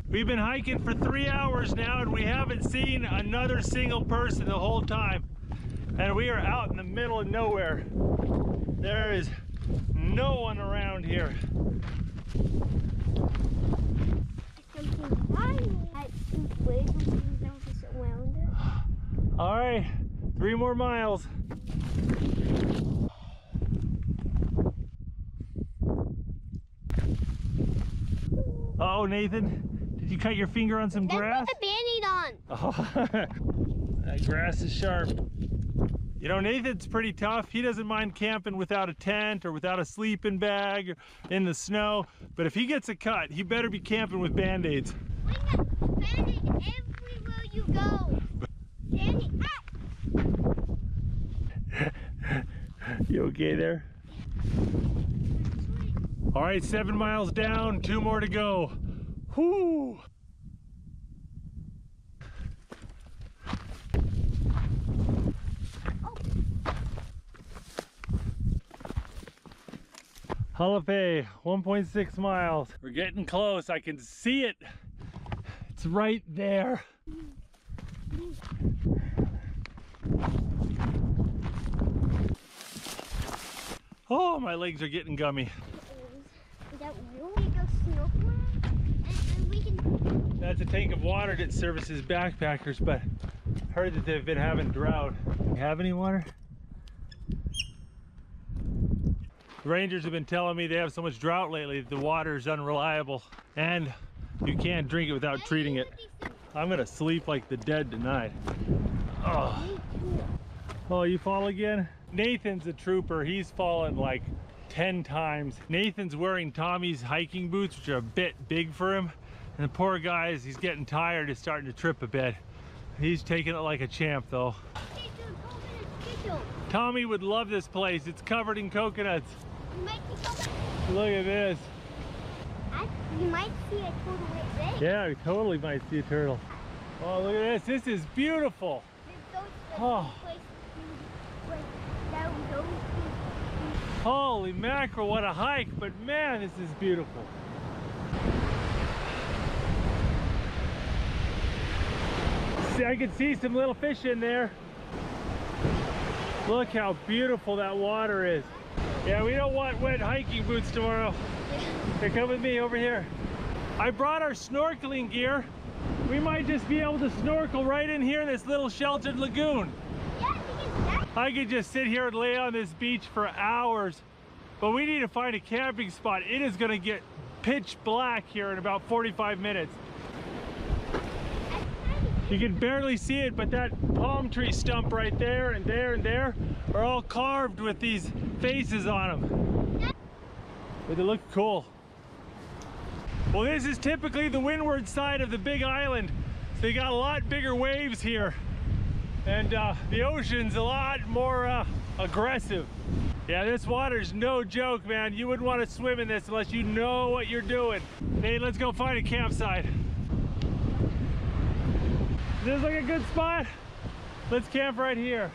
We've been hiking for 3 hours now, and we haven't seen another single person the whole time. And we are out in the middle of nowhere. There is no one around here. All right, 3 more miles. Uh-oh, Nathan, did you cut your finger on some grass? Put the Band-Aid on. Oh, that grass is sharp. You know, Nathan's pretty tough. He doesn't mind camping without a tent or without a sleeping bag or in the snow. But if he gets a cut, he better be camping with Band-Aids. Bring a Band-Aid everywhere you go. Band-Aid, You okay there? All right, 7 miles down, 2 more to go. Whoo! Halape, 1.6 miles. We're getting close. I can see it. It's right there. Oh, my legs are getting gummy. Is that real? We go snorkeling and we can. That's a tank of water that services backpackers, but I heard that they've been having drought. You have any water? The rangers have been telling me they have so much drought lately that the water is unreliable and you can't drink it without treating it. I'm gonna sleep like the dead tonight. Oh, oh, you fall again? Nathan's a trooper. He's fallen like 10 times. Nathan's wearing Tommy's hiking boots, which are a bit big for him. And the poor guy, he's getting tired, is starting to trip a bit. He's taking it like a champ though. Tommy would love this place. It's covered in coconuts. Look at this. You might see a turtle right there. Yeah, we totally might see a turtle. Oh, look at this. This is beautiful. Oh. Holy mackerel, what a hike. But man, this is beautiful. See, I can see some little fish in there. Look how beautiful that water is. Yeah, we don't want wet hiking boots tomorrow. Here, come with me over here. I brought our snorkeling gear. We might just be able to snorkel right in here in this little sheltered lagoon. I could just sit here and lay on this beach for hours, but we need to find a camping spot. It is gonna get pitch black here in about 45 minutes. You can barely see it, but that palm tree stump right there and there and there are all carved with these faces on them. But they look cool. Well, this is typically the windward side of the big island. So you got a lot bigger waves here. And the ocean's a lot more aggressive. Yeah, this water's no joke, man. You wouldn't want to swim in this unless you know what you're doing. Hey, let's go find a campsite. Does this like a good spot? Let's camp right here.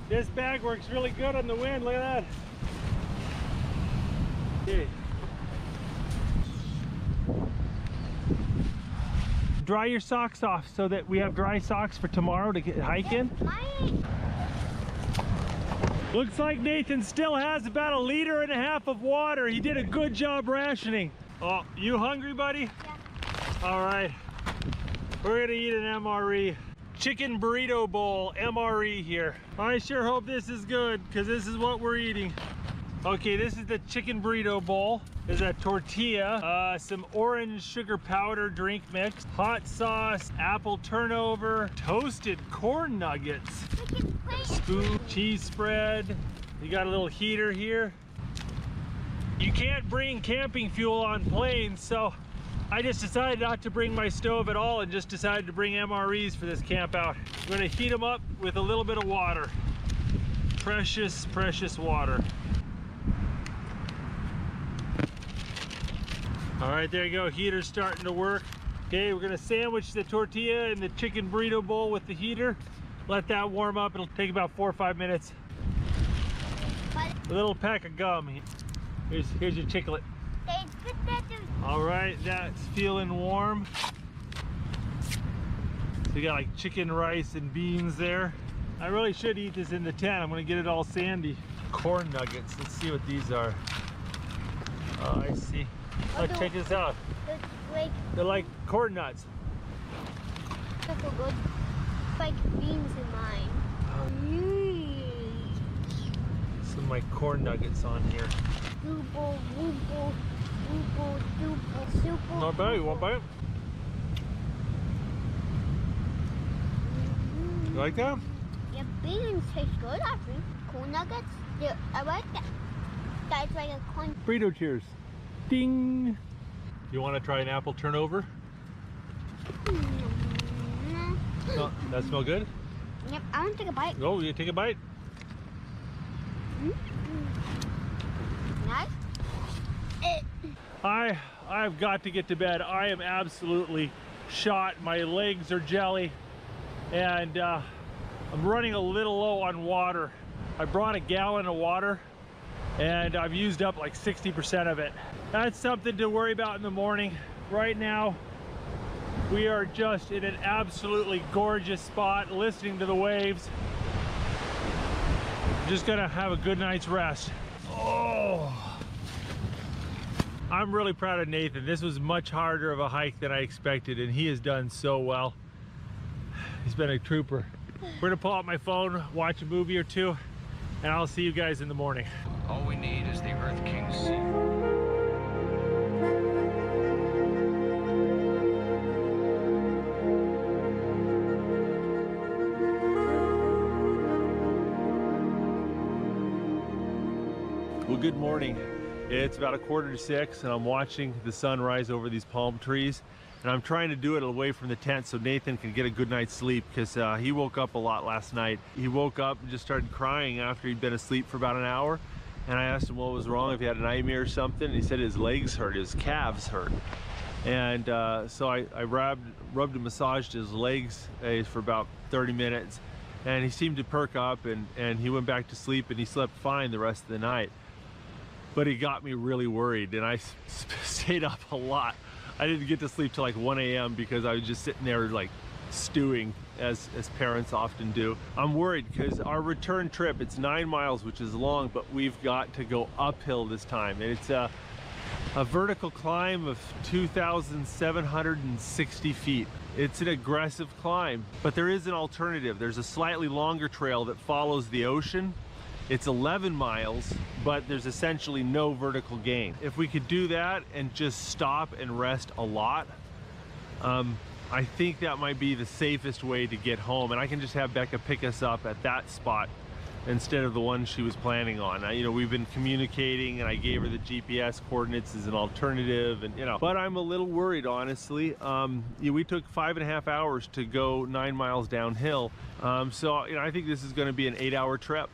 This bag works really good on the wind, look at that. Okay. Dry your socks off so that we have dry socks for tomorrow to get hiking. Looks like Nathan still has about 1.5 liters of water. He did a good job rationing. Oh, you hungry, buddy? Yeah. All right. We're gonna eat an MRE. Chicken burrito bowl, MRE here. I sure hope this is good, because this is what we're eating. Okay, this is the chicken burrito bowl. There's a tortilla, some orange sugar powder drink mix, hot sauce, apple turnover, toasted corn nuggets, spoon, cheese spread. You got a little heater here. You can't bring camping fuel on planes, so I just decided not to bring my stove at all and just decided to bring MREs for this camp out. I'm gonna heat them up with a little bit of water. Precious, precious water. All right, there you go, heater's starting to work. Okay, we're gonna sandwich the tortilla in the chicken burrito bowl with the heater. Let that warm up, it'll take about 4 or 5 minutes. A little pack of gum. Here's your chiclet. All right, that's feeling warm. So you got like chicken, rice, and beans there. I really should eat this in the tent. I'm gonna get it all sandy. Corn nuggets, let's see what these are. Oh, I see. Oh, check this out. They're like corn nuts. That's so good. It's like beans in mine. Some of my corn nuggets on here. Not bad, you want bite? You like that? Yeah, beans taste good, I think. Corn nuggets, yeah, I like that. That's like a corn. Burrito cheers. Ding! You want to try an apple turnover? Oh, that smell good? Yep, I want to take a bite. Oh, you take a bite? Nice. I've got to get to bed. I am absolutely shot. My legs are jelly, and I'm running a little low on water. I brought a gallon of water, and I've used up like 60% of it. That's something to worry about in the morning. Right now, we are just in an absolutely gorgeous spot, listening to the waves. Just gonna have a good night's rest. Oh, I'm really proud of Nathan. This was much harder of a hike than I expected, and he has done so well. He's been a trooper. We're gonna pull out my phone, watch a movie or two, and I'll see you guys in the morning. All we need is the Earth King's sea. Well, good morning. It's about 5:45 and I'm watching the sun rise over these palm trees, and I'm trying to do it away from the tent so Nathan can get a good night's sleep, because he woke up a lot last night. He woke up and just started crying after he'd been asleep for about an hour, and I asked him what was wrong, if he had a nightmare or something, and he said his legs hurt, his calves hurt. And so I rubbed and massaged his legs for about 30 minutes, and he seemed to perk up, and he went back to sleep, and he slept fine the rest of the night. But he got me really worried, and I stayed up a lot. I didn't get to sleep till like 1 a.m. because I was just sitting there like stewing, as parents often do. I'm worried because our return trip, it's 9 miles, which is long, but we've got to go uphill this time. And it's a vertical climb of 2,760 feet. It's an aggressive climb, but there is an alternative. There's a slightly longer trail that follows the ocean. It's 11 miles, but there's essentially no vertical gain. If we could do that and just stop and rest a lot, I think that might be the safest way to get home. And I can just have Becca pick us up at that spot instead of the one she was planning on. You know, we've been communicating, and I gave her the GPS coordinates as an alternative, and but I'm a little worried, honestly. We took 5.5 hours to go 9 miles downhill. So I think this is gonna be an 8-hour trip.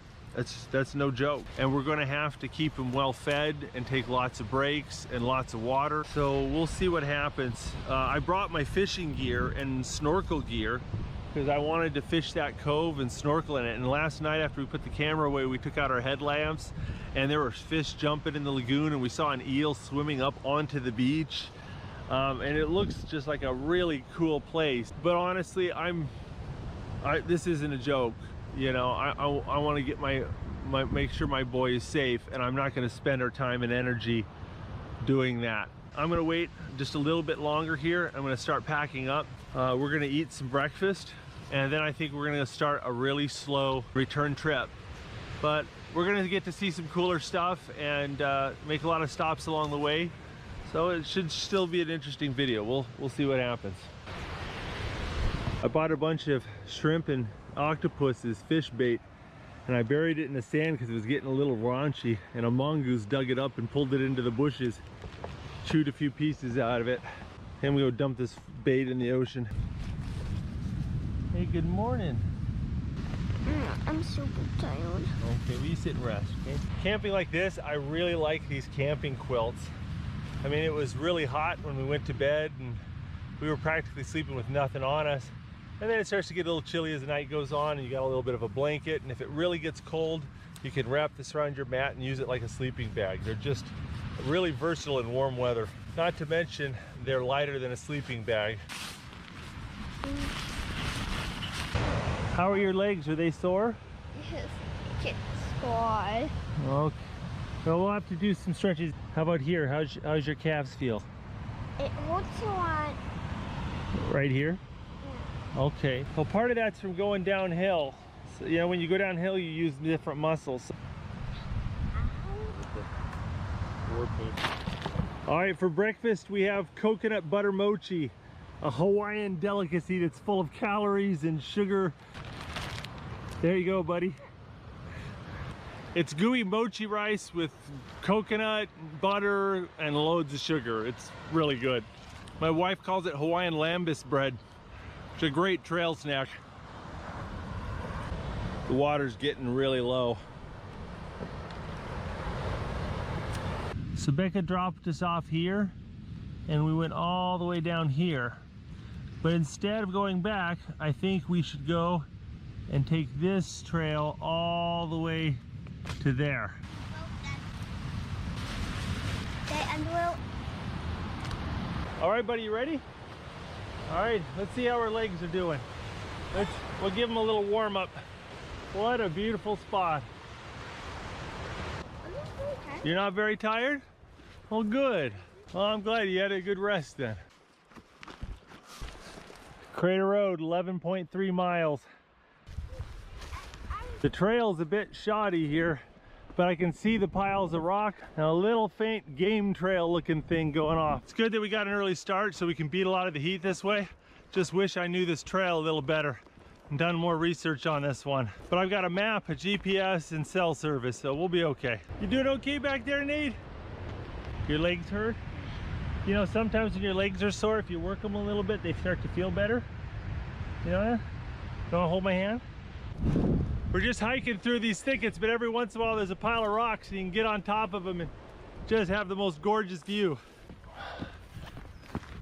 That's no joke. And we're gonna have to keep him well fed and take lots of breaks and lots of water. So we'll see what happens. I brought my fishing gear and snorkel gear because I wanted to fish that cove and snorkel in it. And last night after we put the camera away, we took out our headlamps, and there were fish jumping in the lagoon, and we saw an eel swimming up onto the beach. And it looks just like a really cool place. But honestly, this isn't a joke. I want to get make sure my boy is safe, and I'm not going to spend our time and energy doing that. I'm going to wait just a little bit longer here. I'm going to start packing up. We're going to eat some breakfast, and then I think we're going to start a really slow return trip. But we're going to get to see some cooler stuff and make a lot of stops along the way. So it should still be an interesting video. We'll see what happens. I bought a bunch of shrimp and octopus's fish bait, and I buried it in the sand because it was getting a little raunchy, and a mongoose dug it up and pulled it into the bushes, chewed a few pieces out of it, and we go dump this bait in the ocean. Hey, good morning. I'm super tired. Okay, well, you sit and rest, okay? Camping like this, I really like these camping quilts. I mean, it was really hot when we went to bed, and we were practically sleeping with nothing on us. And then it starts to get a little chilly as the night goes on, and you got a little bit of a blanket, and if it really gets cold, you can wrap this around your mat and use it like a sleeping bag. They're just really versatile in warm weather. Not to mention, they're lighter than a sleeping bag. How are your legs? Are they sore? Yes, it's sore. Okay. Well, we'll have to do some stretches. How about here? How's your calves feel? It hurts a lot. Right here? Okay. Well, part of that's from going downhill. So, when you go downhill, you use different muscles. All right, for breakfast, we have coconut butter mochi, a Hawaiian delicacy that's full of calories and sugar. There you go, buddy. It's gooey mochi rice with coconut, butter, and loads of sugar. It's really good. My wife calls it Hawaiian lambus bread. It's a great trail snack. The water's getting really low. So Becca dropped us off here, and we went all the way down here. But instead of going back, I think we should go and take this trail all the way to there. All right, buddy, you ready? All right, let's see how our legs are doing. We'll give them a little warm up. What a beautiful spot. You're not very tired? Well, good. Well, I'm glad you had a good rest then. Crater Road, 11.3 miles. The trail's a bit shoddy here, but I can see the piles of rock and a little faint game trail looking thing going off. It's good that we got an early start so we can beat a lot of the heat this way. Just wish I knew this trail a little better and done more research on this one. But I've got a map, a GPS, and cell service, so we'll be okay. You doing okay back there, Nate? Your legs hurt? You know, sometimes when your legs are sore, if you work them a little bit, they start to feel better. You know that? You wanna hold my hand? We're just hiking through these thickets, but every once in a while there's a pile of rocks and you can get on top of them and just have the most gorgeous view.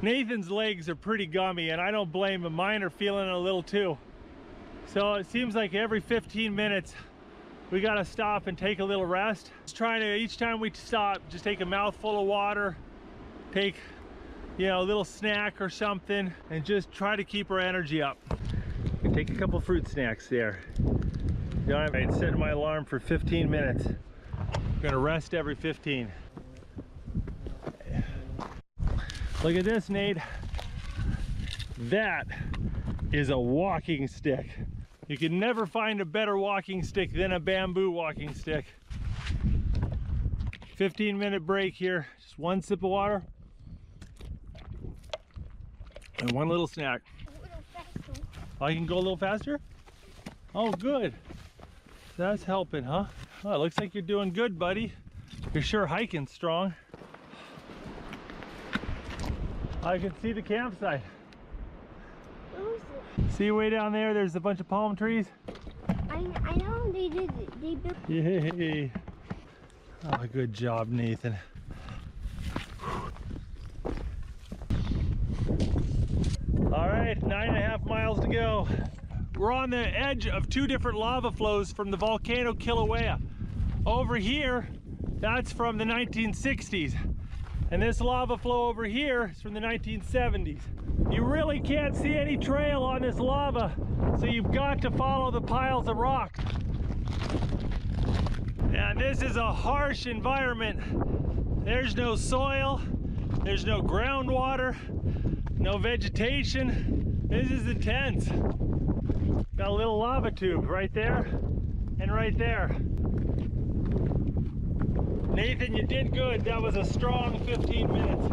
Nathan's legs are pretty gummy and I don't blame him. Mine are feeling it a little too. So it seems like every 15 minutes we gotta stop and take a little rest. Just trying to, each time we stop, just take a mouthful of water, take, you know, a little snack or something, and just try to keep our energy up. And take a couple fruit snacks there. You know, I'm setting my alarm for 15 minutes. I'm gonna rest every 15. Look at this, Nate. That is a walking stick. You can never find a better walking stick than a bamboo walking stick. 15-minute break here. Just one sip of water and one little snack. Oh, I can go a little faster? Oh, good. That's helping, huh? Oh, it looks like you're doing good, buddy. You're sure hiking strong. I can see the campsite. See way down there, there's a bunch of palm trees. I know they did. They built. Yay. Oh, good job, Nathan. All right, 9.5 miles to go. We're on the edge of two different lava flows from the volcano Kilauea. Over here, that's from the 1960s. And this lava flow over here is from the 1970s. You really can't see any trail on this lava, so you've got to follow the piles of rock. And this is a harsh environment. There's no soil, there's no groundwater, no vegetation. This is intense. Got a little lava tube right there and right there. Nathan, you did good. That was a strong 15 minutes.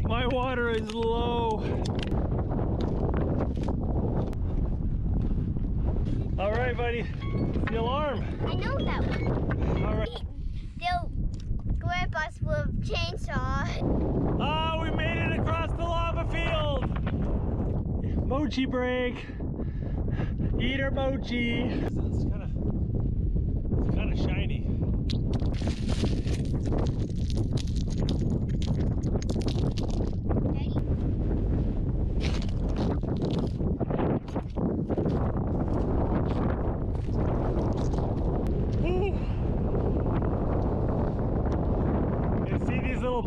My water is low. All right, buddy. The alarm. I know that one. All right. They'll grab us with a chainsaw. Oh, we made it across the lava field. Mochi break. Eat our mochi. It's kind of shiny.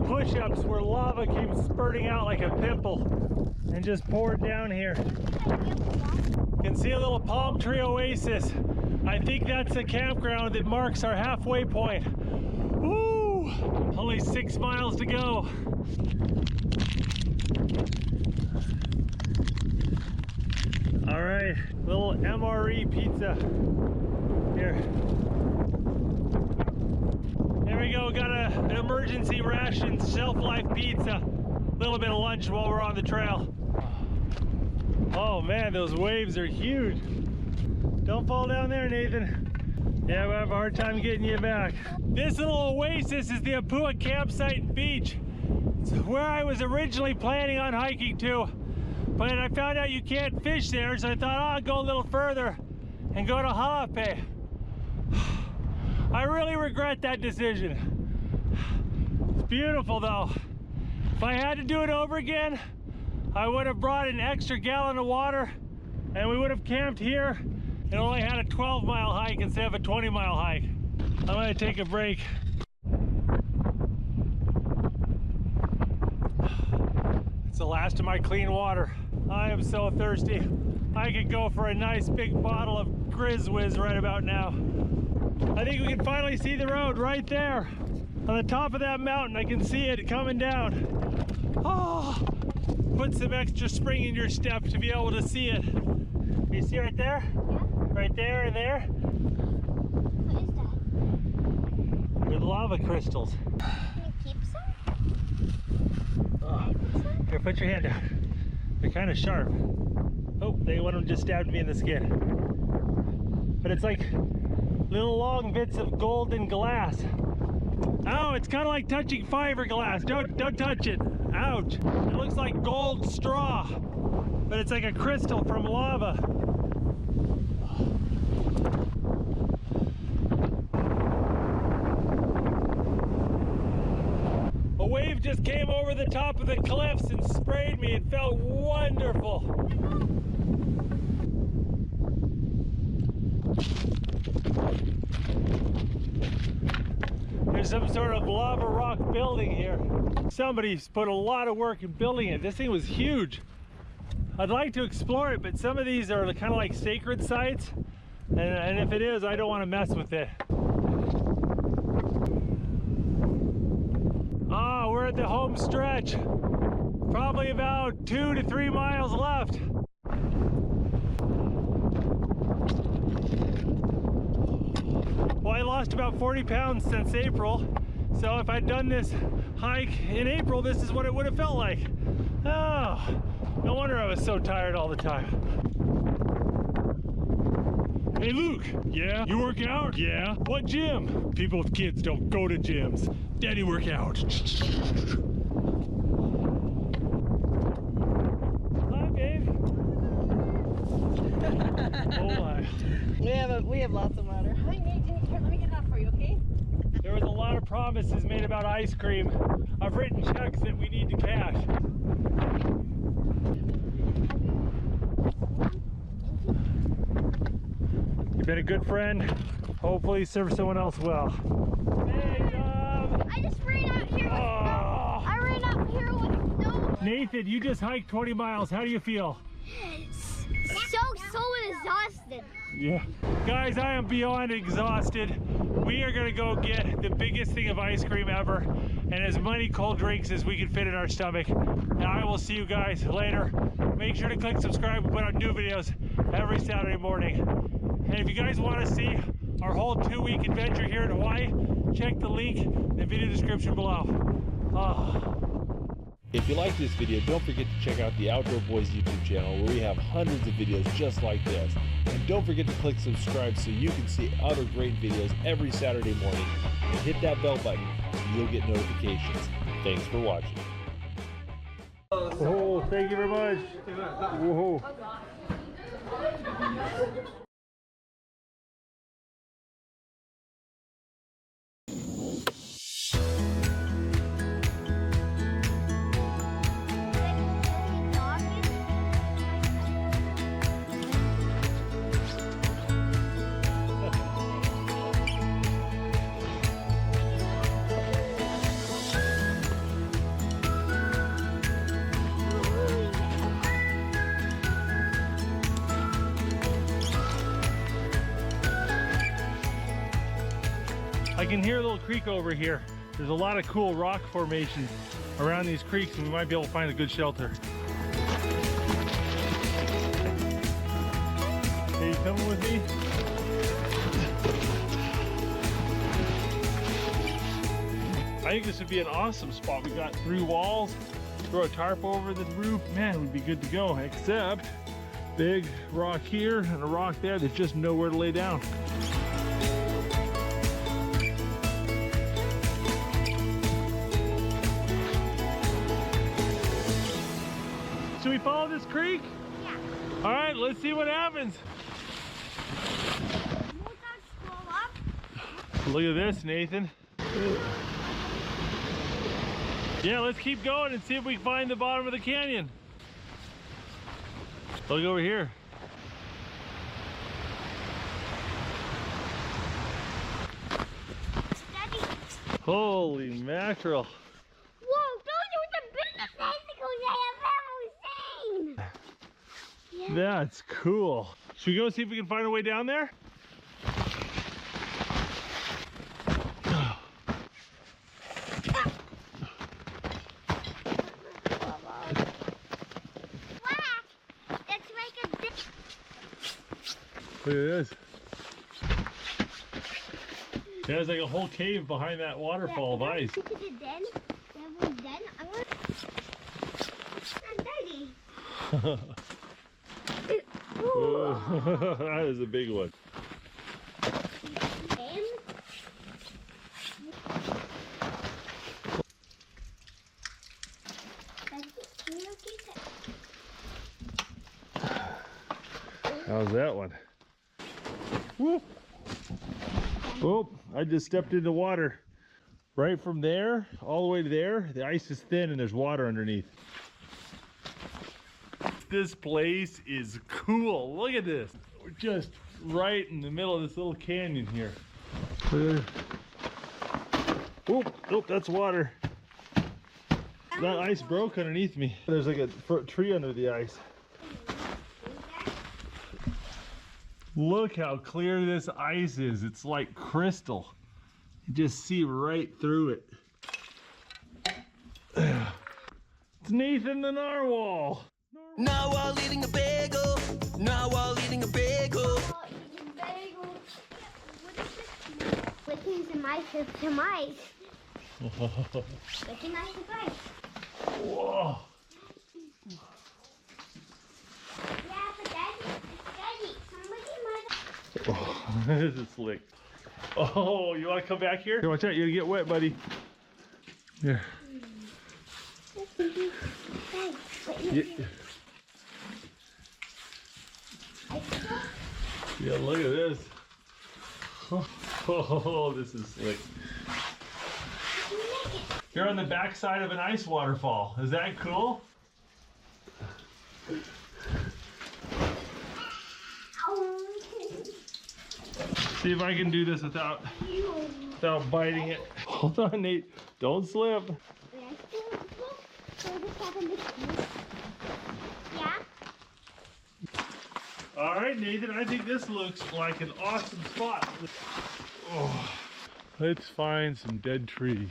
Push-ups where lava keeps spurting out like a pimple and just poured down here. You can see a little palm tree oasis. I think that's a campground that marks our halfway point. Woo! Only 6 miles to go. All right, little MRE pizza here. There we go, got an emergency ration, shelf-life pizza. A little bit of lunch while we're on the trail. Oh man, those waves are huge. Don't fall down there, Nathan. Yeah, we'll have a hard time getting you back. This little oasis is the Apua campsite and beach. It's where I was originally planning on hiking to, but I found out you can't fish there, so I thought, oh, I'll go a little further and go to Halape. I really regret that decision. It's beautiful though. If I had to do it over again, I would have brought an extra gallon of water and we would have camped here and only had a 12-mile hike instead of a 20-mile hike. I'm gonna take a break. the last of my clean water. I am so thirsty. I could go for a nice big bottle of Grizz Whiz right about now. I think we can finally see the road right there. On the top of that mountain, I can see it coming down. Oh, put some extra spring in your step to be able to see it. You see right there? Yeah. Right there and there? What is that? They're lava crystals. Can you keep some? Oh. Here, put your hand down. They're kind of sharp. Oh, one of them just stabbed me in the skin. But it's like little long bits of golden glass. Oh, it's kind of like touching fiberglass. Don't touch it. Ouch. It looks like gold straw, but it's like a crystal from lava. A wave just came over the top of the cliffs and sprayed me. It felt wonderful. There's some sort of lava rock building here. Somebody's put a lot of work in building it. This thing was huge. I'd like to explore it, but some of these are kind of like sacred sites. And if it is, I don't want to mess with it. Ah, we're at the home stretch. Probably about 2 to 3 miles left. Well, I lost about 40 pounds since April. So if I'd done this hike in April, this is what it would have felt like. Oh, no wonder I was so tired all the time. Hey Luke, yeah? You work out? Yeah. What gym? People with kids don't go to gyms. Daddy work out. Hi, babe. Oh my. We have lots of water. Hi, Nathan. Here, let me get that for you, okay? There was a lot of promises made about ice cream. I've written checks that we need to cash. You've been a good friend. Hopefully serve someone else well. Hey, Tom! I just ran out here with snow. I ran out here with snow. Nathan, you just hiked 20 miles. How do you feel? So exhausted. Yeah. Guys, I am beyond exhausted. We are gonna go get the biggest thing of ice cream ever and as many cold drinks as we can fit in our stomach. And I will see you guys later. Make sure to click subscribe. We put out new videos every Saturday morning. And if you guys want to see our whole 2-week adventure here in Hawaii, check the link in the video description below. Oh. If you like this video, don't forget to check out the Outdoor Boys YouTube channel where we have hundreds of videos just like this. And don't forget to click subscribe so you can see other great videos every Saturday morning. And hit that bell button and you'll get notifications. Thanks for watching. Oh, thank you very much. Whoa. I can hear a little creek over here. There's a lot of cool rock formations around these creeks and we might be able to find a good shelter. Hey, you coming with me? I think this would be an awesome spot. We got 3 walls, throw a tarp over the roof. Man, we'd be good to go, except big rock here and a rock there. There's just nowhere to lay down. Should we follow this creek? Yeah. All right, let's see what happens. Look at this, Nathan. Yeah, let's keep going and see if we can find the bottom of the canyon. Look over here. Daddy. Holy mackerel. Whoa, those are the biggest icicles I have ever That's cool. Should we go see if we can find a way down there? Look at this. There's like a whole cave behind that waterfall of ice. Look at the den. They have a den. I'm dirty. That is a big one. How's that one? Whoop. Oh, I just stepped into water. Right from there, all the way to there, the ice is thin and there's water underneath. This place is cool. Look at this. We're just right in the middle of this little canyon here. Oh, that's water. That ice broke underneath me. There's like a tree under the ice. Look how clear this ice is. It's like crystal. You just see right through it. It's Nathan the Narwhal. Narwhal eating a bagel. Narwhal eating a bagel. Flicking some ice with some ice. Flicking ice with ice. Whoa. Yeah, but Daddy, somebody might. Oh, this is slick. Oh, you want to come back here? Here, watch out, you're gonna get wet, buddy. Here. Yeah, look at this. Oh, this is slick. You're on the backside of an ice waterfall. Is that cool? See if I can do this without biting it. Hold on, Nate. Don't slip. Yeah? All right, Nathan, I think this looks like an awesome spot. Oh, let's find some dead trees.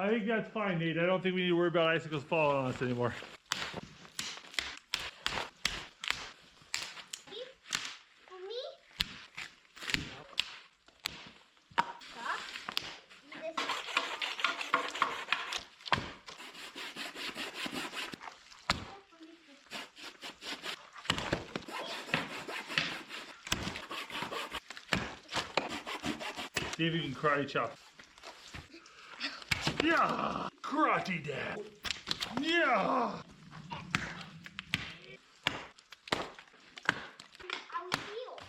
I think that's fine, Nate. I don't think we need to worry about icicles falling on us anymore. See if you can karate chop. Yeah! Karate dad! Yeah! I'll heal.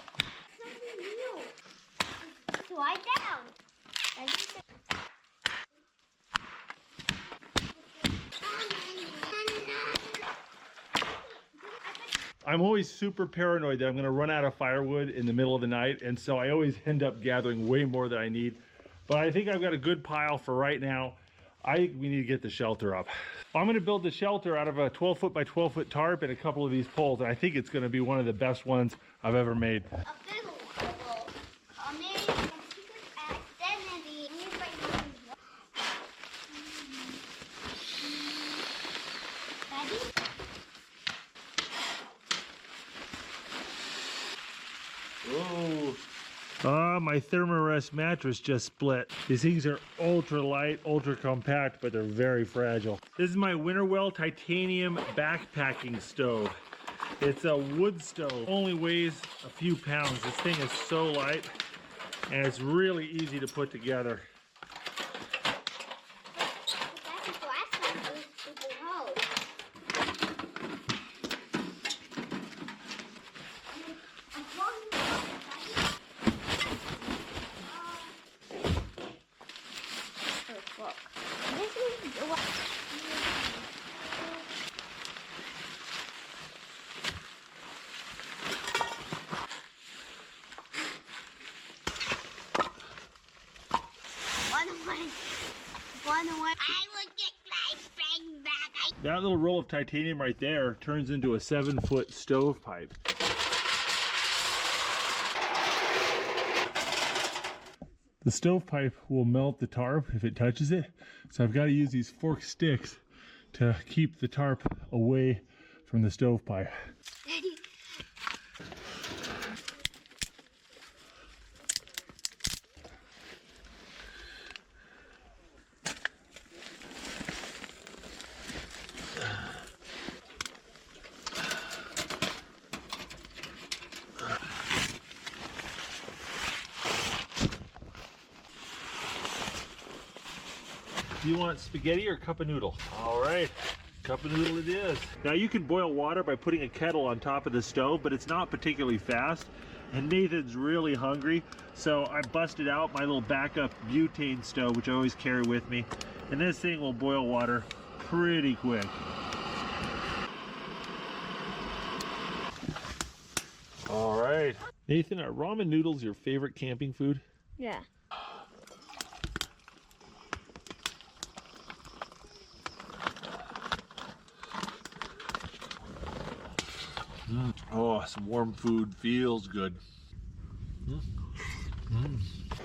Something new. Slide down. I'm always super paranoid that I'm gonna run out of firewood in the middle of the night, and so I always end up gathering way more than I need. But I think I've got a good pile for right now. I think we need to get the shelter up. I'm gonna build the shelter out of a 12-foot by 12-foot tarp and a couple of these poles, and I think it's gonna be one of the best ones I've ever made. My Thermarest mattress just split. These things are ultra light, ultra compact, but they're very fragile. This is my Winterwell titanium backpacking stove. It's a wood stove. Only weighs a few pounds. This thing is so light and it's really easy to put together. That little roll of titanium right there turns into a 7-foot stovepipe. The stovepipe will melt the tarp if it touches it, so I've got to use these forked sticks to keep the tarp away from the stovepipe. Do you want spaghetti or cup of noodle? All right, cup of noodle it is. Now you can boil water by putting a kettle on top of the stove, but it's not particularly fast. And Nathan's really hungry, so I busted out my little backup butane stove, which I always carry with me. And this thing will boil water pretty quick. All right. Nathan, are ramen noodles your favorite camping food? Yeah. Oh, some warm food feels good.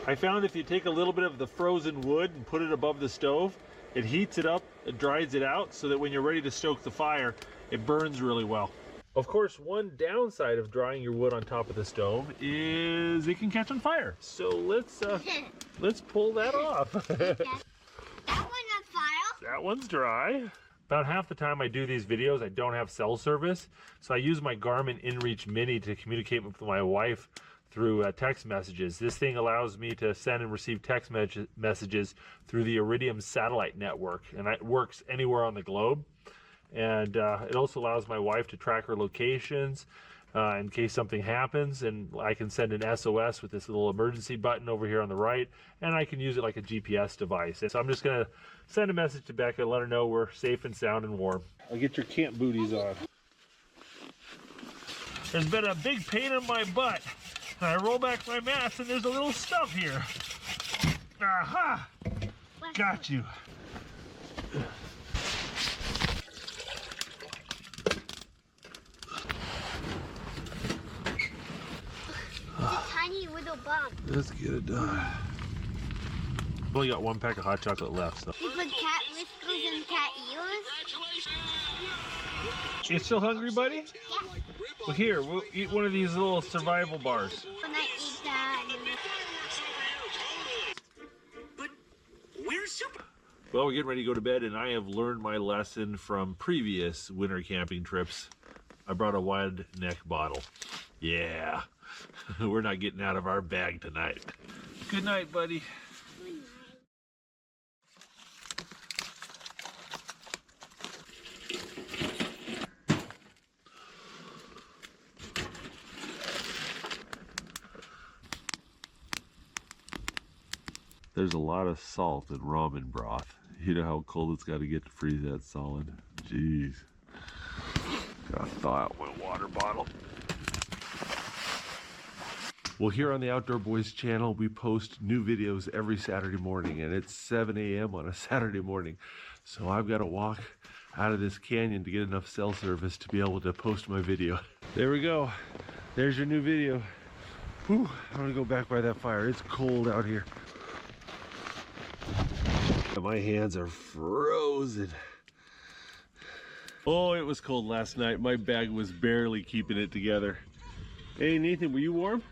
I found if you take a little bit of the frozen wood and put it above the stove, it heats it up, it dries it out, so that when you're ready to stoke the fire, it burns really well. Of course, one downside of drying your wood on top of the stove is it can catch on fire. So let's pull that off. That one's on fire. That one's dry. About half the time I do these videos, I don't have cell service, so I use my Garmin InReach Mini to communicate with my wife through text messages. This thing allows me to send and receive text messages through the Iridium satellite network, and it works anywhere on the globe. And it also allows my wife to track her locations in case something happens, and I can send an SOS with this little emergency button over here on the right, and I can use it like a GPS device. And so I'm just gonna send a message to Becca, let her know we're safe and sound and warm. I'll get your camp booties on. There's been a big pain in my butt, and I roll back my mats and there's a little stump here. Aha! Got you. Tiny little bump. Let's get it done. Only got one pack of hot chocolate left. So. You put cat whiskers and cat ears? You still hungry, buddy? Yeah. Well, here, we'll eat one of these little survival bars. When I eat that. But where's Super? Well, we're getting ready to go to bed, and I have learned my lesson from previous winter camping trips. I brought a wide neck bottle. Yeah, we're not getting out of our bag tonight. Good night, buddy. There's a lot of salt in ramen broth. You know how cold it's got to get to freeze that solid? Jeez. Gotta thaw out my water bottle. Well, here on the Outdoor Boys channel, we post new videos every Saturday morning, and it's 7 a.m. on a Saturday morning. So I've got to walk out of this canyon to get enough cell service to be able to post my video. There we go. There's your new video. Whew, I'm gonna go back by that fire. It's cold out here. My hands are frozen. Oh, it was cold last night. My bag was barely keeping it together. Hey, Nathan, were you warm?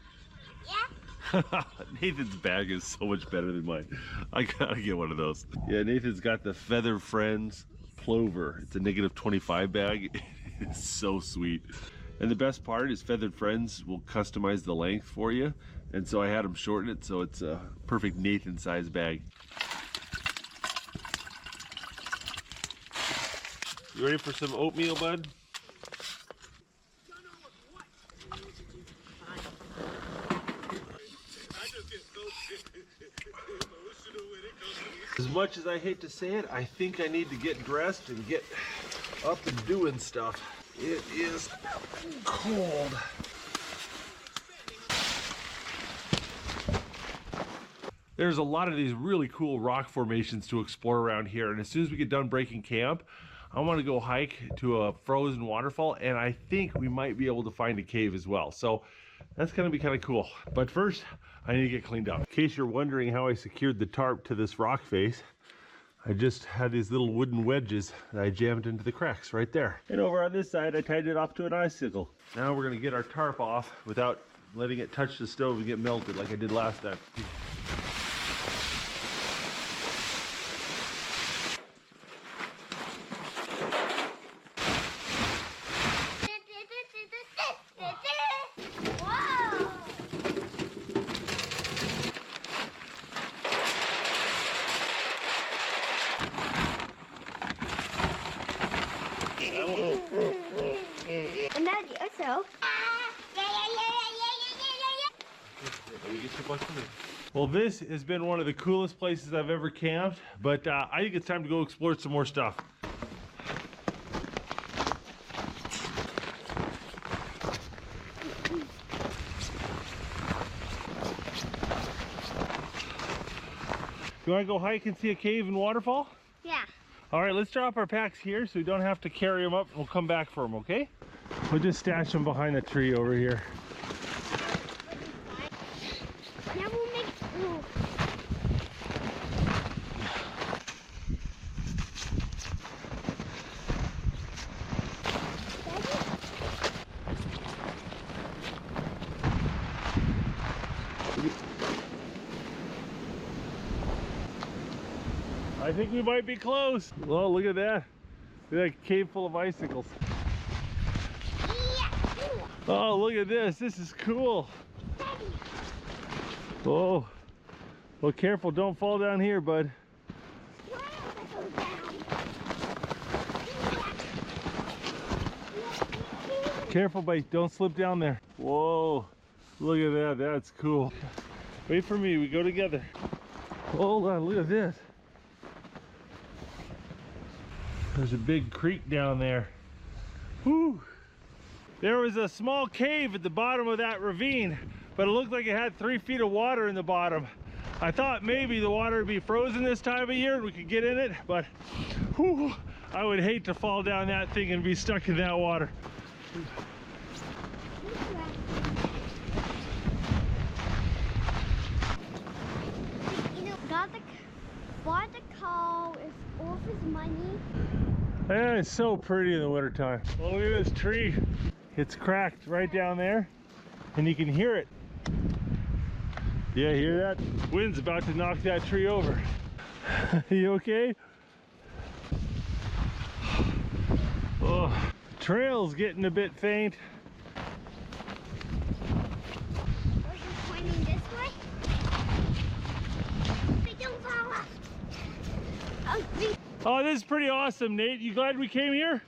Yeah. Nathan's bag is so much better than mine. I gotta get one of those. Yeah, Nathan's got the Feather Friends Plover. It's a -25 bag. is so sweet. And the best part is Feathered Friends will customize the length for you. And so I had them shorten it so it's a perfect Nathan size bag. You ready for some oatmeal, bud? As much as I hate to say it, I think I need to get dressed and get up and doing stuff. It is cold. There's a lot of these really cool rock formations to explore around here, and as soon as we get done breaking camp, I want to go hike to a frozen waterfall, and I think we might be able to find a cave as well. So that's going to be kind of cool. But first, I need to get cleaned up. In case you're wondering how I secured the tarp to this rock face, I just had these little wooden wedges that I jammed into the cracks right there. And over on this side, I tied it off to an icicle. Now we're going to get our tarp off without letting it touch the stove and get melted like I did last time. And then also. Well, this has been one of the coolest places I've ever camped, but I think it's time to go explore some more stuff. You want to go hike and see a cave and waterfall? Yeah. All right, let's drop our packs here so we don't have to carry them up. We'll come back for them, okay? We'll just stash them behind the tree over here. Now we'll make. Ooh. I think we might be close. Oh, look at that. Look at that cave full of icicles. Oh, look at this. This is cool. Oh, well, careful. Don't fall down here, bud. Careful, buddy. Don't slip down there. Whoa, look at that. That's cool. Wait for me. We go together. Hold on. Look at this. There's a big creek down there. Whew. There was a small cave at the bottom of that ravine, but it looked like it had 3 feet of water in the bottom. I thought maybe the water would be frozen this time of year and we could get in it, but whew, I would hate to fall down that thing and be stuck in that water. You know, bought the cow is off his money. Yeah, it's so pretty in the wintertime. Well, look at this tree. It's cracked right down there, and you can hear it. Yeah, hear that? Wind's about to knock that tree over. You okay? Oh, the trail's getting a bit faint. Are you pointing this way? But don't fall off. Oh, this is pretty awesome, Nate. You glad we came here?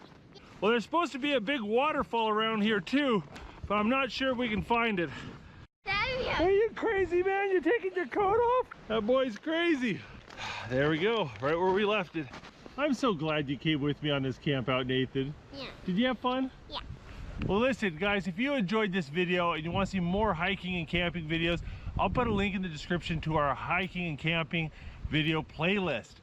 Well, there's supposed to be a big waterfall around here too, but I'm not sure if we can find it. Are you crazy, man? You're taking your coat off? That boy's crazy. There we go, right where we left it. I'm so glad you came with me on this camp out, Nathan. Yeah. Did you have fun? Yeah. Well, listen, guys, if you enjoyed this video and you want to see more hiking and camping videos, I'll put a link in the description to our hiking and camping video playlist.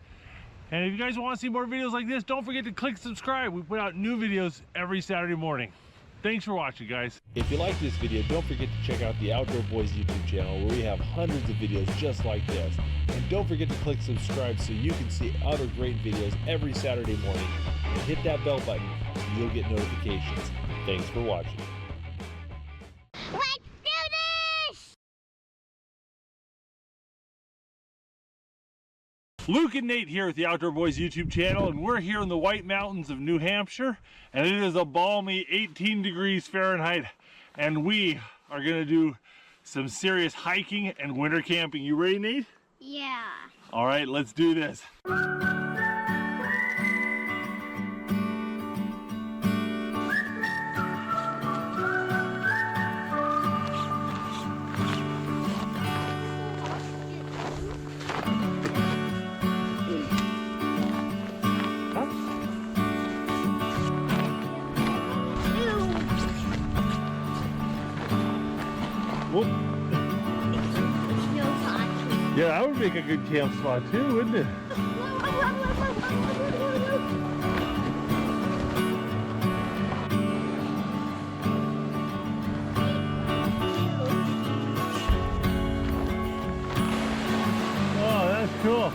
And if you guys want to see more videos like this, don't forget to click subscribe. We put out new videos every Saturday morning. Thanks for watching, guys. If you like this video, don't forget to check out the Outdoor Boys YouTube channel where we have hundreds of videos just like this. And don't forget to click subscribe so you can see other great videos every Saturday morning. And hit that bell button and you'll get notifications. Thanks for watching. Let's do this! Luke and Nate here at the Outdoor Boys YouTube channel, and we're here in the White Mountains of New Hampshire, and it is a balmy 18 degrees Fahrenheit, and we are gonna do some serious hiking and winter camping. You ready, Nate? Yeah. All right, let's do this. Whoop. Yeah, that would make a good camp spot too, wouldn't it? Oh, that's cool.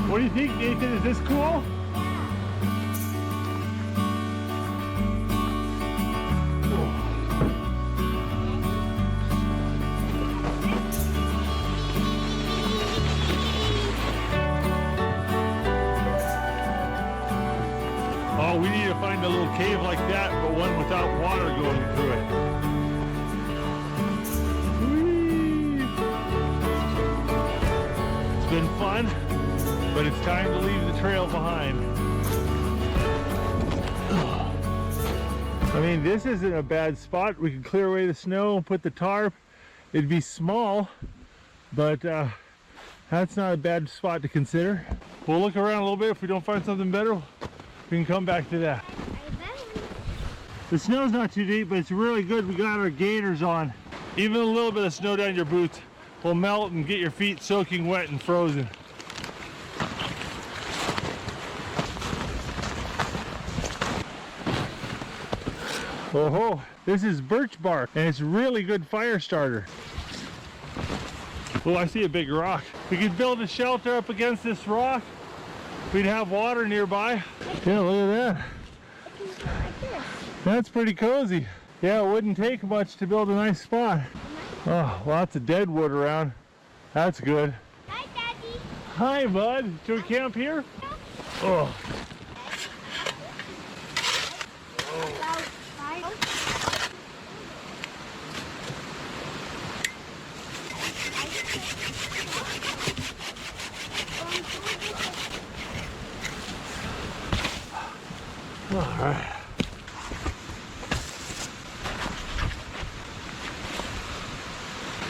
What do you think, Nathan? Is this cool? Oh, we need to find a little cave like that, but one without water going through it. Whee! It's been fun, but it's time to leave the trail behind. I mean, this isn't a bad spot. We can clear away the snow and put the tarp. It'd be small, but that's not a bad spot to consider. We'll look around a little bit. If we don't find something better, we can come back to that. The snow's not too deep, but it's really good. We got our gaiters on. Even a little bit of snow down your boots will melt and get your feet soaking wet and frozen. Oh, this is birch bark, and it's really good fire starter. Oh, I see a big rock. We could build a shelter up against this rock. We'd have water nearby. Yeah, look at that. That's pretty cozy. Yeah, it wouldn't take much to build a nice spot. Oh, lots of dead wood around. That's good. Hi, Daddy. Hi, bud. Should we camp here? Oh. All right.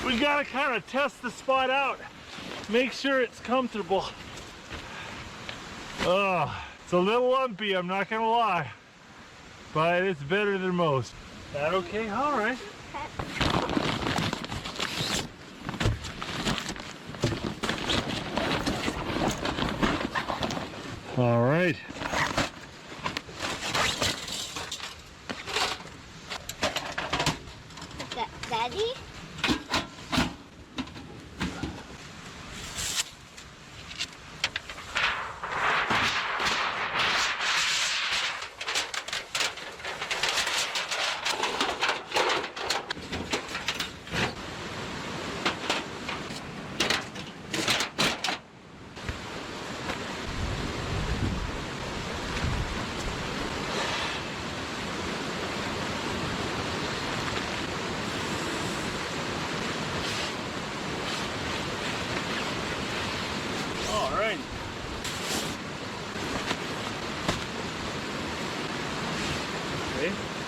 We gotta kind of test the spot out. Make sure it's comfortable. It's a little lumpy, I'm not gonna lie. But it's better than most. That okay? All right. All right. Daddy?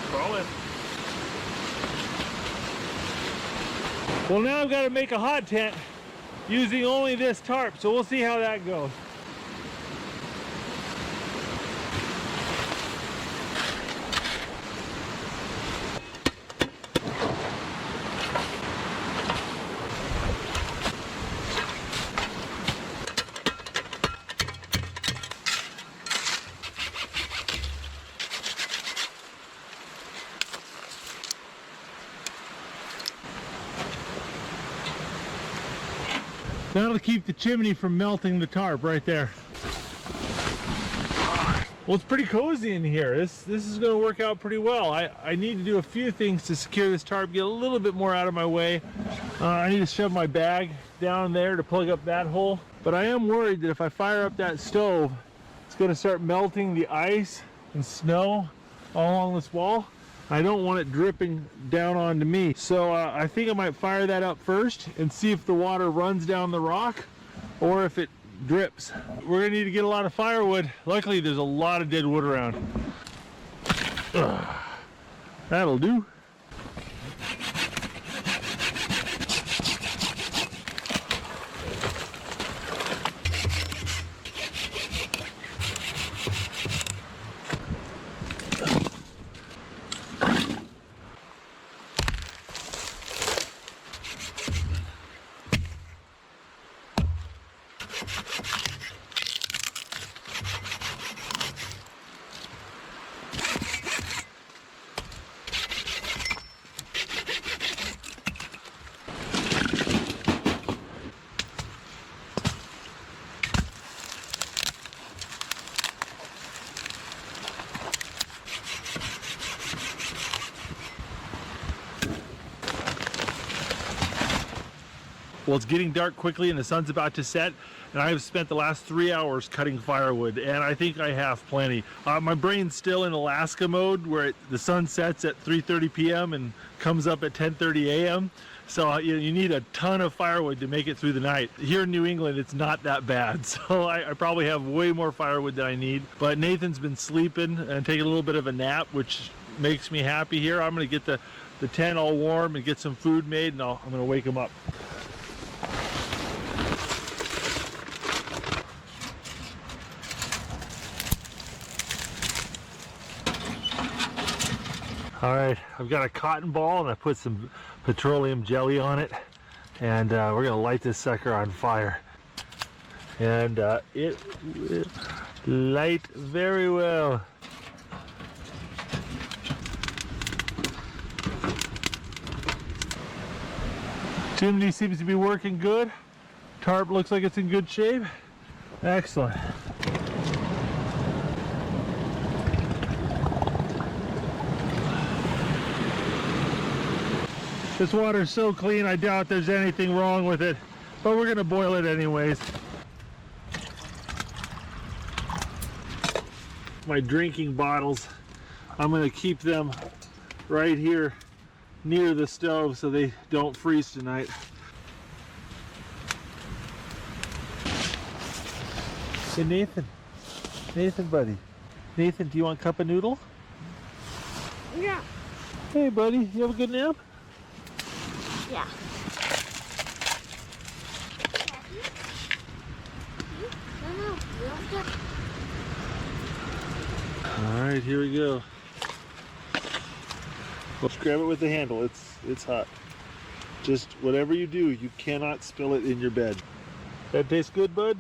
Crawl in. Well, now I've got to make a hot tent using only this tarp, so we'll see how that goes. That'll keep the chimney from melting the tarp right there. Well, it's pretty cozy in here. This is going to work out pretty well. I need to do a few things to secure this tarp, get a little bit more out of my way. I need to shove my bag down there to plug up that hole. But I am worried that if I fire up that stove, it's going to start melting the ice and snow all along this wall. I don't want it dripping down onto me. So I think I might fire that up first and see if the water runs down the rock or if it drips. We're gonna need to get a lot of firewood. Luckily there's a lot of dead wood around. That'll do. Well, it's getting dark quickly and the sun's about to set, and I've spent the last 3 hours cutting firewood, and I think I have plenty. My brain's still in Alaska mode where the sun sets at 3:30 p.m. and comes up at 10:30 a.m. So you need a ton of firewood to make it through the night. Here in New England, it's not that bad, so I probably have way more firewood than I need. But Nathan's been sleeping and taking a little bit of a nap, which makes me happy here. I'm gonna get the tent all warm and get some food made, and I'm gonna wake him up. All right, I've got a cotton ball and I put some petroleum jelly on it, and we're gonna light this sucker on fire. And it will light very well. Chimney seems to be working good. Tarp looks like it's in good shape. Excellent. This water is so clean, I doubt there's anything wrong with it, but we're gonna boil it anyways. My drinking bottles, I'm gonna keep them right here near the stove so they don't freeze tonight. Hey Nathan buddy. Nathan, do you want a cup of noodle? Yeah. Hey buddy, you have a good nap? Yeah. All right, here we go. Let's grab it with the handle. It's hot. Just whatever you do, you cannot spill it in your bed. That tastes good, bud?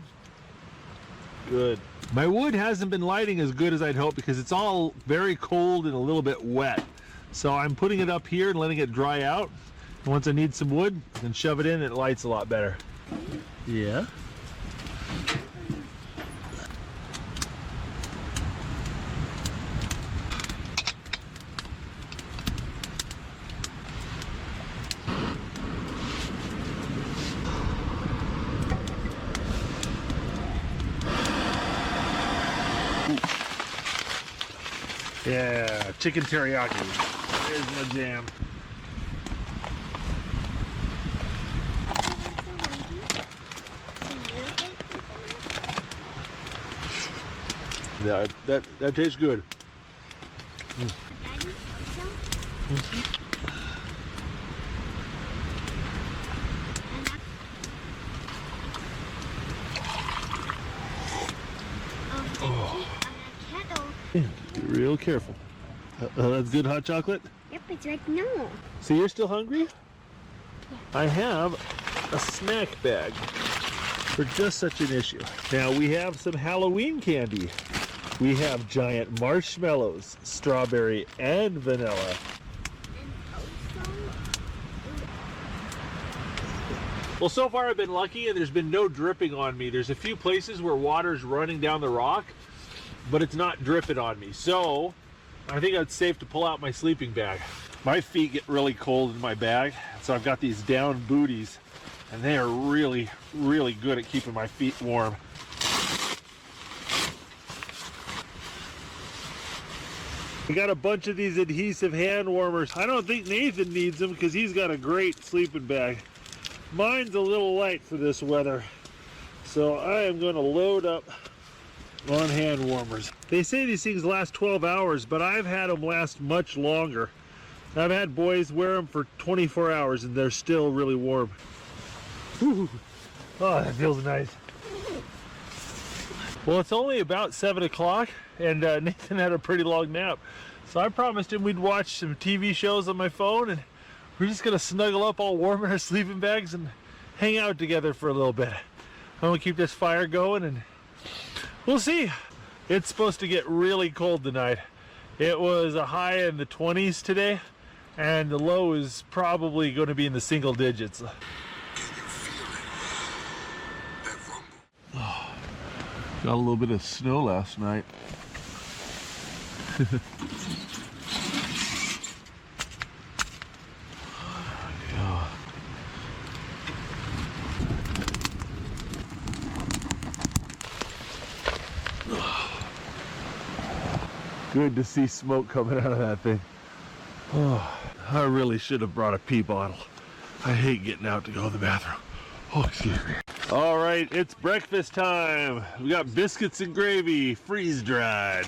Good. My wood hasn't been lighting as good as I'd hoped because it's all very cold and a little bit wet. So I'm putting it up here and letting it dry out. And once I need some wood, I can shove it in and it lights a lot better. Yeah. Yeah, chicken teriyaki. There's my jam. Yeah, that tastes good. Yeah, be real careful. That's good hot chocolate? Yep, it's right now. So you're still hungry? Yeah. I have a snack bag for just such an issue. Now we have some Halloween candy. We have giant marshmallows, strawberry and vanilla. Well, so far I've been lucky and there's been no dripping on me. There's a few places where water's running down the rock, but it's not dripping on me. So I think it's safe to pull out my sleeping bag. My feet get really cold in my bag, so I've got these down booties, and they are really, really good at keeping my feet warm. We got a bunch of these adhesive hand warmers. I don't think Nathan needs them because he's got a great sleeping bag. Mine's a little light for this weather, so I am going to load up on hand warmers. They say these things last 12 hours, but I've had them last much longer. I've had boys wear them for 24 hours and they're still really warm. Whew. Oh, that feels nice. Well, it's only about 7 o'clock and Nathan had a pretty long nap. So I promised him we'd watch some TV shows on my phone, and we're just gonna snuggle up all warm in our sleeping bags and hang out together for a little bit. I'm gonna keep this fire going and we'll see. It's supposed to get really cold tonight. It was a high in the 20s today, and the low is probably going to be in the single digits. Oh, got a little bit of snow last night. Good to see smoke coming out of that thing. Oh, I really should have brought a pee bottle. I hate getting out to go to the bathroom. Oh, excuse me. All right, it's breakfast time. We got biscuits and gravy, freeze dried.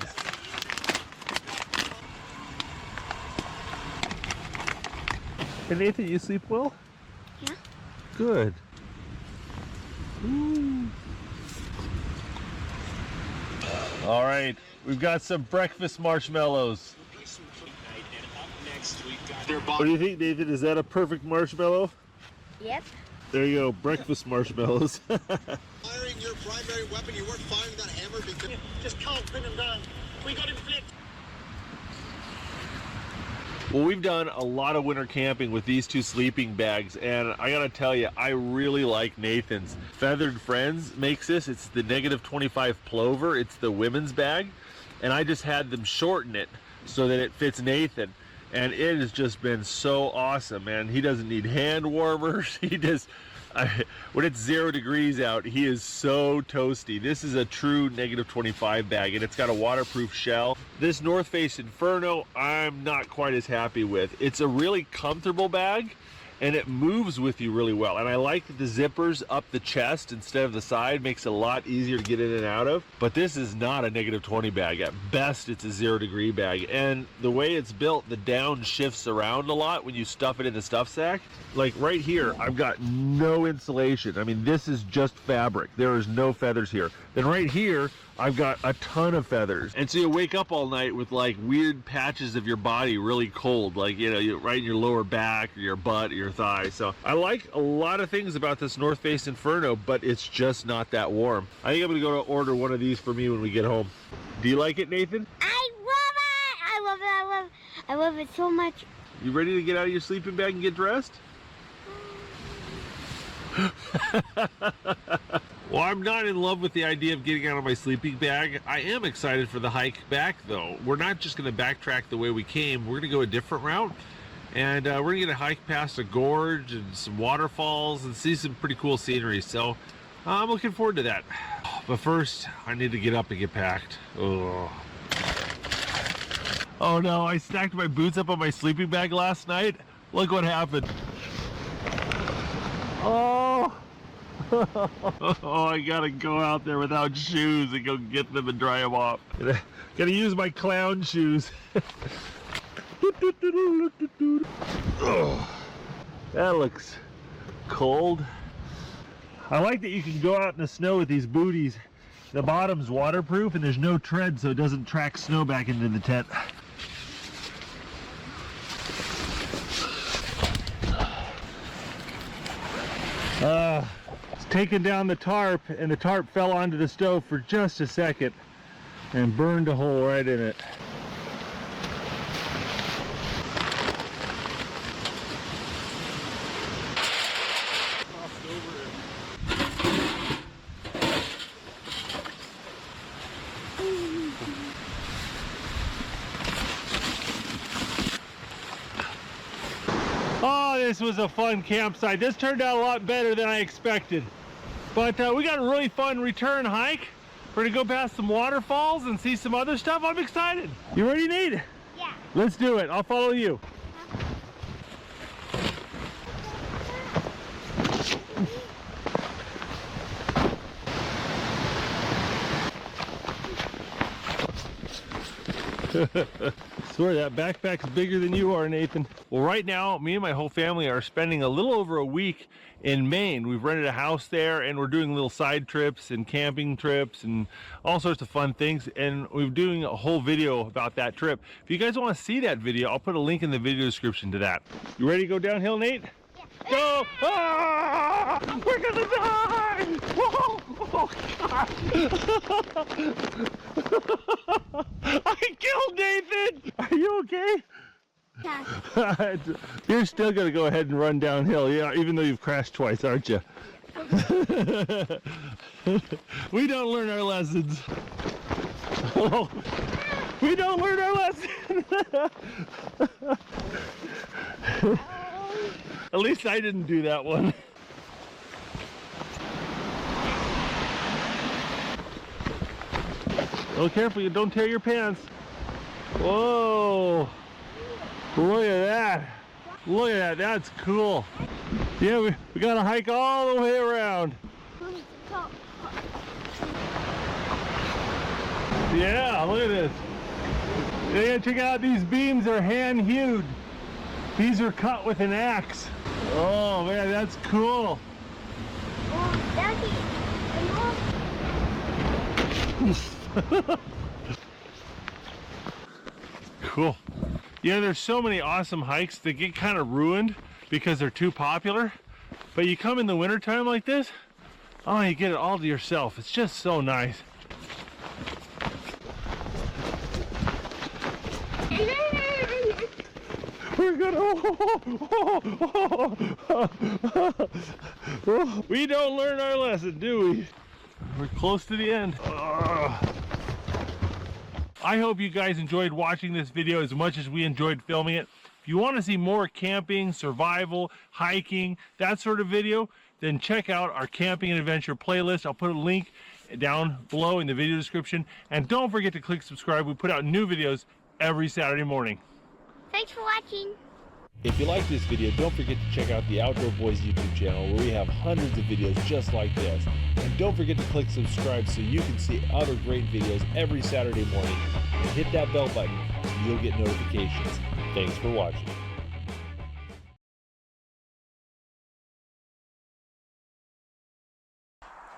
Hey Nathan, you sleep well? Yeah. Good. Ooh. All right, we've got some breakfast marshmallows. What do you think, Nathan? Is that a perfect marshmallow? Yep. There you go, breakfast marshmallows. Firing your primary weapon, you weren't firing that hammer because... Just can't pin him down. We got him flipped. Well, we've done a lot of winter camping with these two sleeping bags, and I gotta tell you, I really like Nathan's. Feathered Friends makes this. It's the -25 Plover. It's the women's bag, and I just had them shorten it so that it fits Nathan, and it has just been so awesome, man. He doesn't need hand warmers. He just... when it's 0 degrees out, he is so toasty. This is a true -25 bag, and it's got a waterproof shell. This North Face Inferno, I'm not quite as happy with. It's a really comfortable bag, and it moves with you really well. And I like that the zippers up the chest instead of the side makes it a lot easier to get in and out of. But this is not a -20 bag. At best, it's a 0 degree bag. And the way it's built, the down shifts around a lot when you stuff it in the stuff sack. Like right here, I've got no insulation. I mean, this is just fabric. There is no feathers here. Then right here, I've got a ton of feathers. And so you wake up all night with like weird patches of your body really cold, like, you know, right in your lower back or your butt or your thigh. So I like a lot of things about this North Face Inferno, but it's just not that warm. I think I'm gonna go to order one of these for me when we get home. Do you like it, Nathan? I love it! I love it, I love it. I love it so much. You ready to get out of your sleeping bag and get dressed? Well, I'm not in love with the idea of getting out of my sleeping bag. I am excited for the hike back, though. We're not just going to backtrack the way we came. We're going to go a different route, and we're going to get a hike past a gorge and some waterfalls and see some pretty cool scenery. So I'm looking forward to that. But first, I need to get up and get packed. Oh no, I stacked my boots up on my sleeping bag last night. Look what happened. Oh! Oh, I gotta go out there without shoes and go get them and dry them off. Gotta use my clown shoes. Oh, that looks cold. I like that you can go out in the snow with these booties. The bottom's waterproof and there's no tread, so it doesn't track snow back into the tent. Taking down the tarp, and the tarp fell onto the stove for just a second and burned a hole right in it. this was a fun campsite. This turned out a lot better than I expected. But we got a really fun return hike. We're gonna go past some waterfalls and see some other stuff. I'm excited. You ready, Nate? Yeah. Let's do it. I'll follow you. Swear that backpack's bigger than you are, Nathan. Well, right now, me and my whole family are spending a little over a week in Maine. We've rented a house there and we're doing little side trips and camping trips and all sorts of fun things. And we're doing a whole video about that trip. If you guys want to see that video, I'll put a link in the video description to that. You ready to go downhill, Nate? Yeah. Go! Ah! We're gonna die! Whoa! Oh, God! I killed Nathan! Are you okay? Yeah. You're still gonna go ahead and run downhill, yeah, even though you've crashed twice, aren't you? We don't learn our lessons. Oh, we don't learn our lessons. At least I didn't do that one. Oh, careful, you don't tear your pants. Whoa. Look at that. Look at that. That's cool. Yeah, we got to hike all the way around. Yeah, look at this. Yeah, check out these beams are hand hewed. These are cut with an axe. Oh man, that's cool. Cool. Yeah, there's so many awesome hikes that get kind of ruined because they're too popular. But you come in the wintertime like this, oh, you get it all to yourself. It's just so nice. We're gonna. We don't learn our lesson, do we? We're close to the end. I hope you guys enjoyed watching this video as much as we enjoyed filming it. If you want to see more camping, survival, hiking, that sort of video, then check out our camping and adventure playlist. I'll put a link down below in the video description. And don't forget to click subscribe. We put out new videos every Saturday morning. Thanks for watching. If you like this video, don't forget to check out the Outdoor Boys YouTube channel where we have hundreds of videos just like this. And don't forget to click subscribe so you can see other great videos every Saturday morning. And hit that bell button and you'll get notifications. Thanks for watching.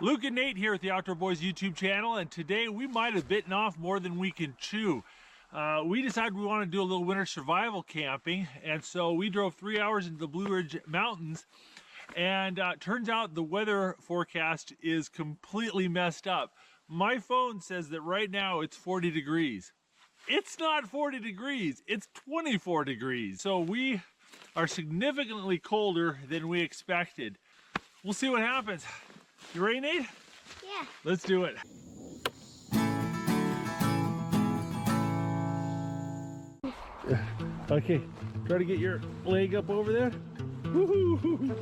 Luke and Nate here at the Outdoor Boys YouTube channel, and today we might have bitten off more than we can chew. We decided we want to do a little winter survival camping, and so we drove 3 hours into the Blue Ridge Mountains, and turns out the weather forecast is completely messed up. My phone says that right now it's 40 degrees. It's not 40 degrees, it's 24 degrees. So we are significantly colder than we expected. We'll see what happens. You ready, Nate? Yeah. Let's do it. Okay, try to get your leg up over there. Woohoo!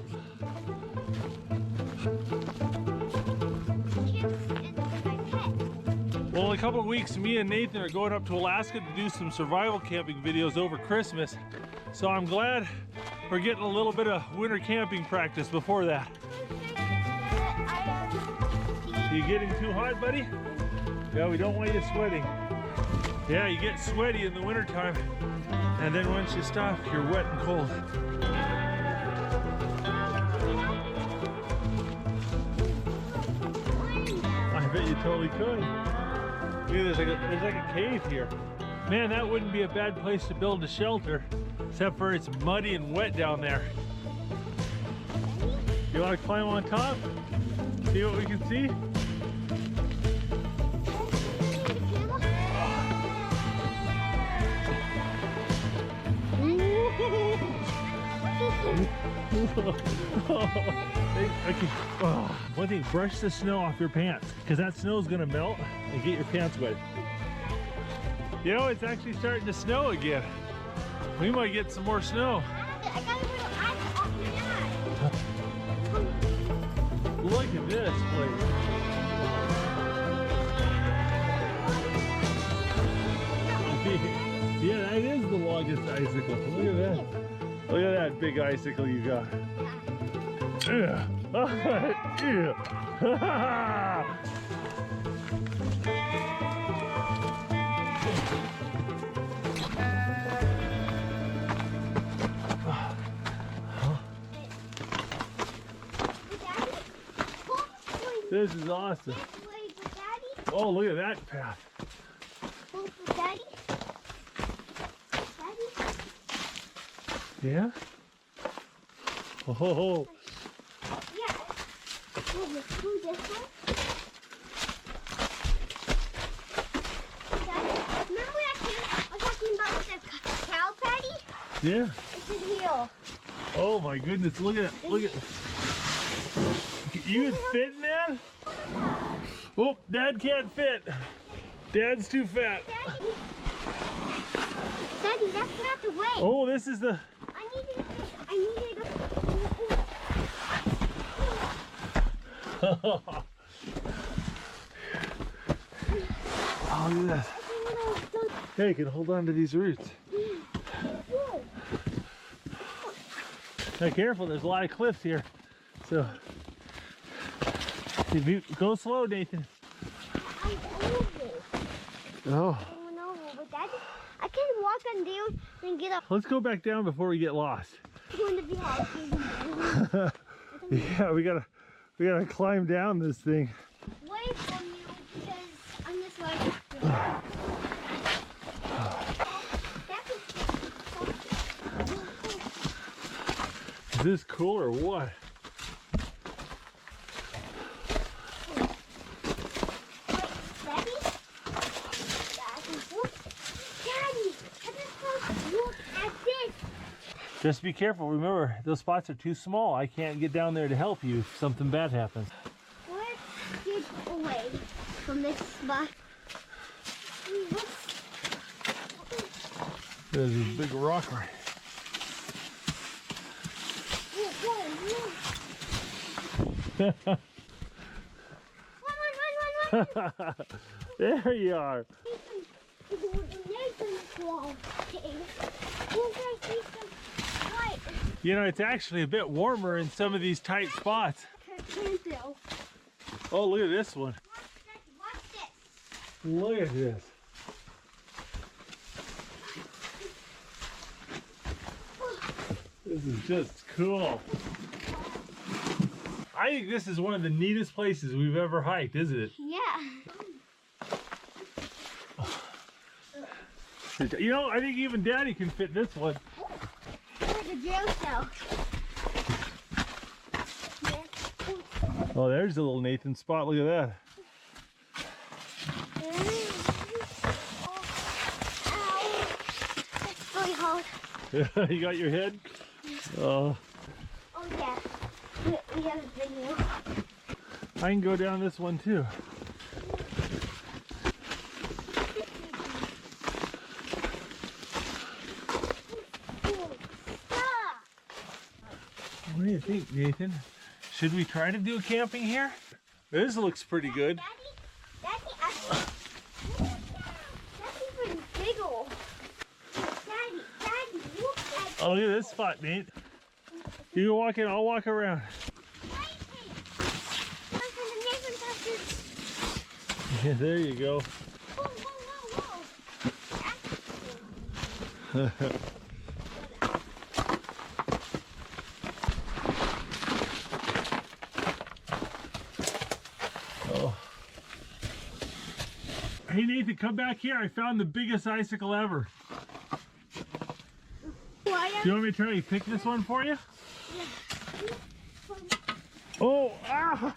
Well, in a couple of weeks, me and Nathan are going up to Alaska to do some survival camping videos over Christmas. So I'm glad we're getting a little bit of winter camping practice before that. You getting too hot, buddy? Yeah, we don't want you sweating. Yeah, you get sweaty in the wintertime, and then once you stop, you're wet and cold. I bet you totally could. Look, there's like a cave here. Man, that wouldn't be a bad place to build a shelter, except for it's muddy and wet down there. You want to climb on top? See what we can see? Okay. One thing, brush the snow off your pants, because that snow is going to melt and get your pants wet. You know, it's actually starting to snow again. We might get some more snow. I got a little ice on at this place. Yeah, that is the longest icicle. Look at that. Look at that big icicle you got. Yeah. Yeah. This is awesome. Oh, look at that path. Daddy? Yeah? Oh. Yeah. Let's do this one. Daddy, remember that thing I was talking about the cow patty? Yeah. It's in here. Oh my goodness, look at it. Look at it. You can fit in that? Oh, Dad can't fit. Dad's too fat. Daddy, that's not the way. Oh, this is the... I need to go. Oh, look at that. Hey, you can hold on to these roots. Now careful, there's a lot of cliffs here. So, if you go slow, Nathan. Oh. But Daddy, I can walk on down and get up. Let's go back down before we get lost. It's going to be hard. Yeah, we gotta climb down this thing. Wait for you because I'm just like. Is this cool or what? Daddy? Daddy, I just want to look at this. Just be careful. Remember, those spots are too small. I can't get down there to help you if something bad happens. Let's get away from this spot. There's a big rock right. Run. There you are. You know, it's actually a bit warmer in some of these tight spots. Oh, look at this one. Look at this. This is just cool. I think this is one of the neatest places we've ever hiked, isn't it? Yeah. You know, I think even Daddy can fit this one. Like a jail cell. Oh, there's a little Nathan spot. Look at that. That's really hard. You got your head? Oh. Oh yeah. We have a video. I can go down this one too. What do you think, Nathan? Should we try to do camping here? This looks pretty good. Daddy, that's even bigger. Daddy, look at Oh, look at this spot, Nate. You go walk in, I'll walk around. Yeah, there you go. Oh. Hey Nathan, come back here. I found the biggest icicle ever. Do you want me to try to pick this one for you? Oh, ah!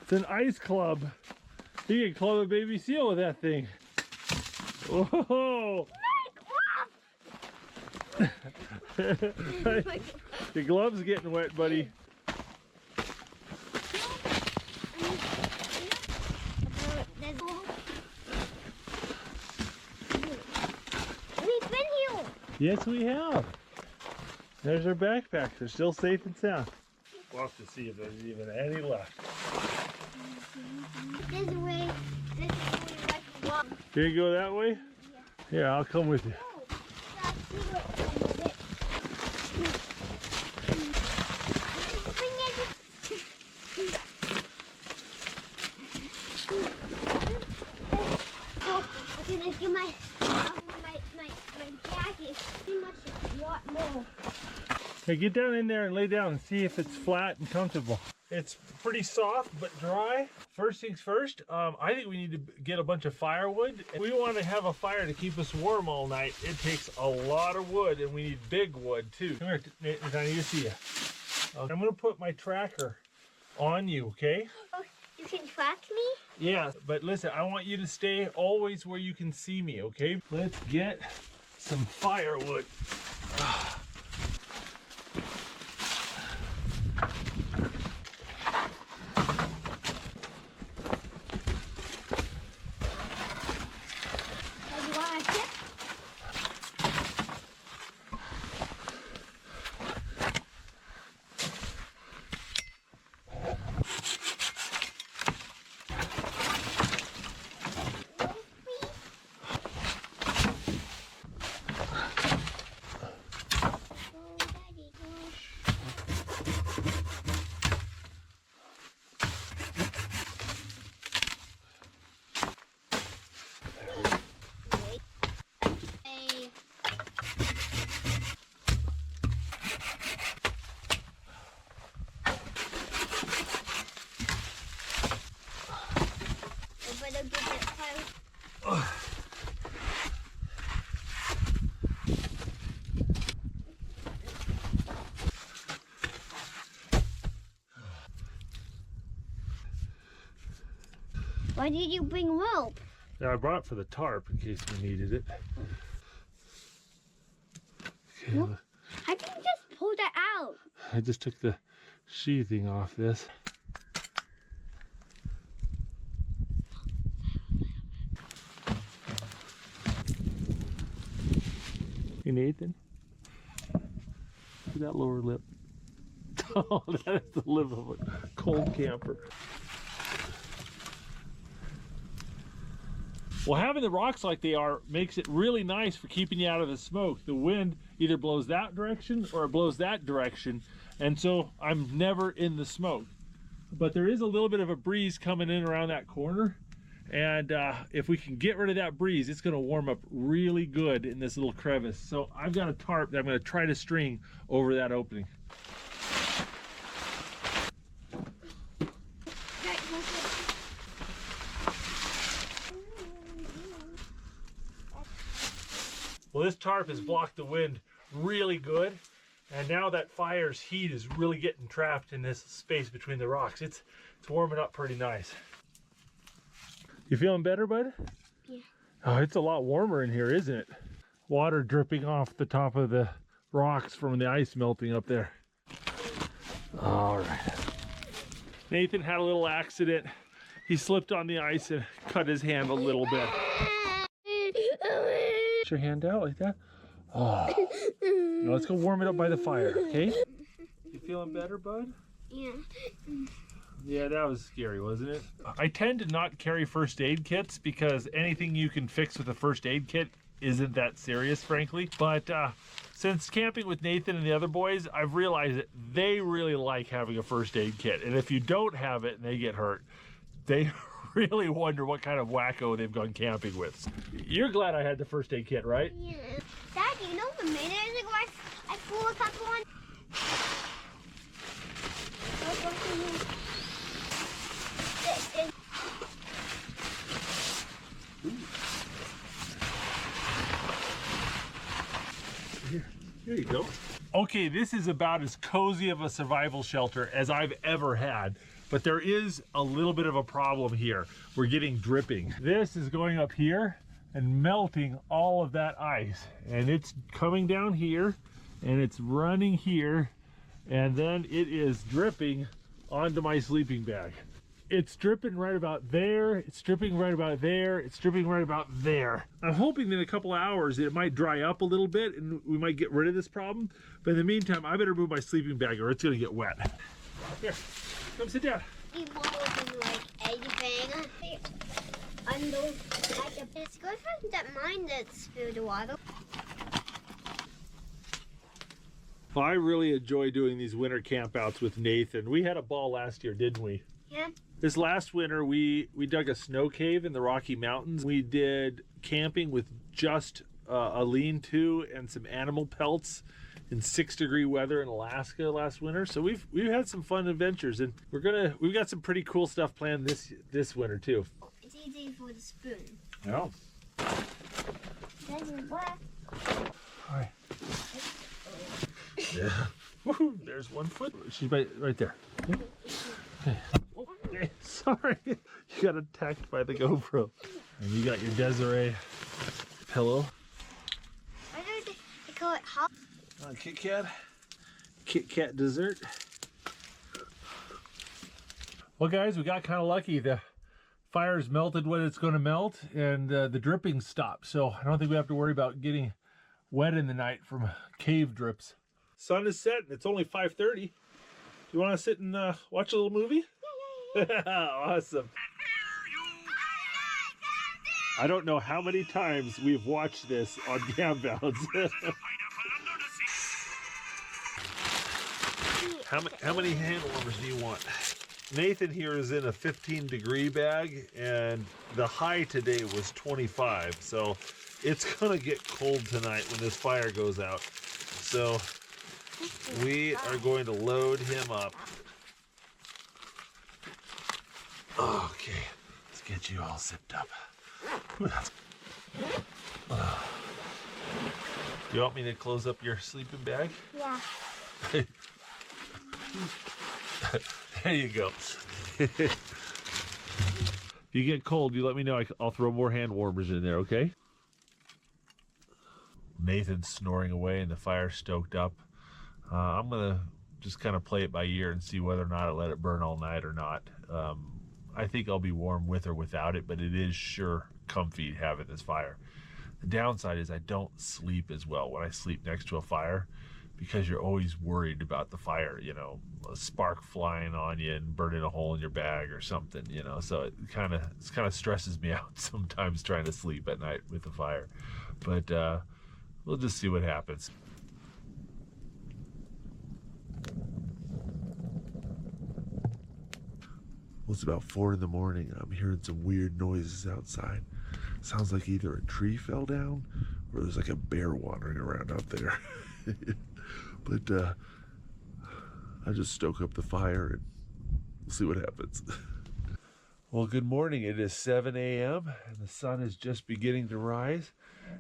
It's an ice club. You can club a baby seal with that thing. Whoa! Your glove's getting wet, buddy. We've been here. Yes, we have. There's our backpacks. They're still safe and sound. look to see if there's even any left. This way, like walk. Can you go that way? Yeah, I'll come with you. My jacket. Too much a lot more. Hey, get down in there and lay down and see if it's flat and comfortable. It's pretty soft but dry. First things first, I think we need to get a bunch of firewood. We want to have a fire to keep us warm all night. It takes a lot of wood, and we need big wood too. Come here, Nathan, I need to see you. I'm gonna put my tracker on you, okay? Oh, you can track me? Yeah, but listen, I want you to stay always where you can see me, okay? Let's get some firewood. Why did you bring rope? Yeah, I brought it for the tarp in case we needed it. Okay, Well, I think just pull that out. I just took the sheathing off this. Hey, Nathan. Look at that lower lip. Oh, that is the lip of a cold camper. Well, having the rocks like they are makes it really nice for keeping you out of the smoke. The wind either blows that direction or it blows that direction, and so I'm never in the smoke. But there is a little bit of a breeze coming in around that corner, and if we can get rid of that breeze, it's going to warm up really good in this little crevice. So I've got a tarp that I'm going to try to string over that opening. Well, this tarp has blocked the wind really good, and now that fire's heat is really getting trapped in this space between the rocks. It's warming up pretty nice. You feeling better, bud? Yeah. Oh, it's a lot warmer in here, isn't it? Water dripping off the top of the rocks from the ice melting up there. All right. Nathan had a little accident. He slipped on the ice and cut his hand a little bit. Put your hand out like that. Oh. Now let's go warm it up by the fire, okay? You feeling better, bud? Yeah. Yeah, that was scary, wasn't it? I tend to not carry first aid kits because anything you can fix with a first aid kit isn't that serious, frankly. But since camping with Nathan and the other boys, I've realized that they really like having a first aid kit. And if you don't have it and they get hurt, they really wonder what kind of wacko they've gone camping with. You're glad I had the first aid kit, right? Yeah. Dad, you know the minute ago I flew a couple on. Here you go. Okay, this is about as cozy of a survival shelter as I've ever had. But there is a little bit of a problem here. We're getting dripping. This is going up here and melting all of that ice. And it's coming down here and it's running here. And then it is dripping onto my sleeping bag. It's dripping right about there. It's dripping right about there. It's dripping right about there. I'm hoping that in a couple of hours it might dry up a little bit and we might get rid of this problem. But in the meantime, I better move my sleeping bag or it's gonna get wet. Here, come sit down. You wasn't like anything. And those, it's good for that mine that's through the water. Well, I really enjoy doing these winter campouts with Nathan. We had a ball last year, didn't we? Yeah. This last winter, we dug a snow cave in the Rocky Mountains. We did camping with just a lean-to and some animal pelts in 6-degree weather in Alaska last winter. So we've had some fun adventures, and we've got some pretty cool stuff planned this winter too. It's easy for the spoon. Oh. Doesn't work. All right. Yeah. Woohoo, there's one foot. She's right there. Okay. Okay. Sorry, you got attacked by the GoPro. And you got your Desiree pillow. I know they call it hot. Kit Kat. Kit Kat dessert. Well, guys, we got kind of lucky. The fire's melted what it's going to melt, and the dripping stopped. So I don't think we have to worry about getting wet in the night from cave drips. Sun is set, and it's only 5:30. Do you want to sit and watch a little movie? Awesome. I don't know how many times we've watched this on campouts. How many hand warmers do you want? Nathan here is in a 15-degree bag, and the high today was 25, so it's gonna get cold tonight when this fire goes out. So we are going to load him up. Okay, let's get you all zipped up. Do you want me to close up your sleeping bag? Yeah. There you go. If you get cold, you let me know. I'll throw more hand warmers in there, okay? Nathan's snoring away and the fire's stoked up. I'm going to just kind of play it by ear and see whether or not I let it burn all night or not. I think I'll be warm with or without it, but it is sure comfy having this fire. The downside is I don't sleep as well when I sleep next to a fire, because you're always worried about the fire, you know, a spark flying on you and burning a hole in your bag or something, you know. So it kind of stresses me out sometimes trying to sleep at night with the fire. But we'll just see what happens. Well, it's about 4 in the morning, and I'm hearing some weird noises outside. Sounds like either a tree fell down or there's like a bear wandering around out there. But I just stoke up the fire and we'll see what happens. Well, good morning. It is 7 a.m. and the sun is just beginning to rise.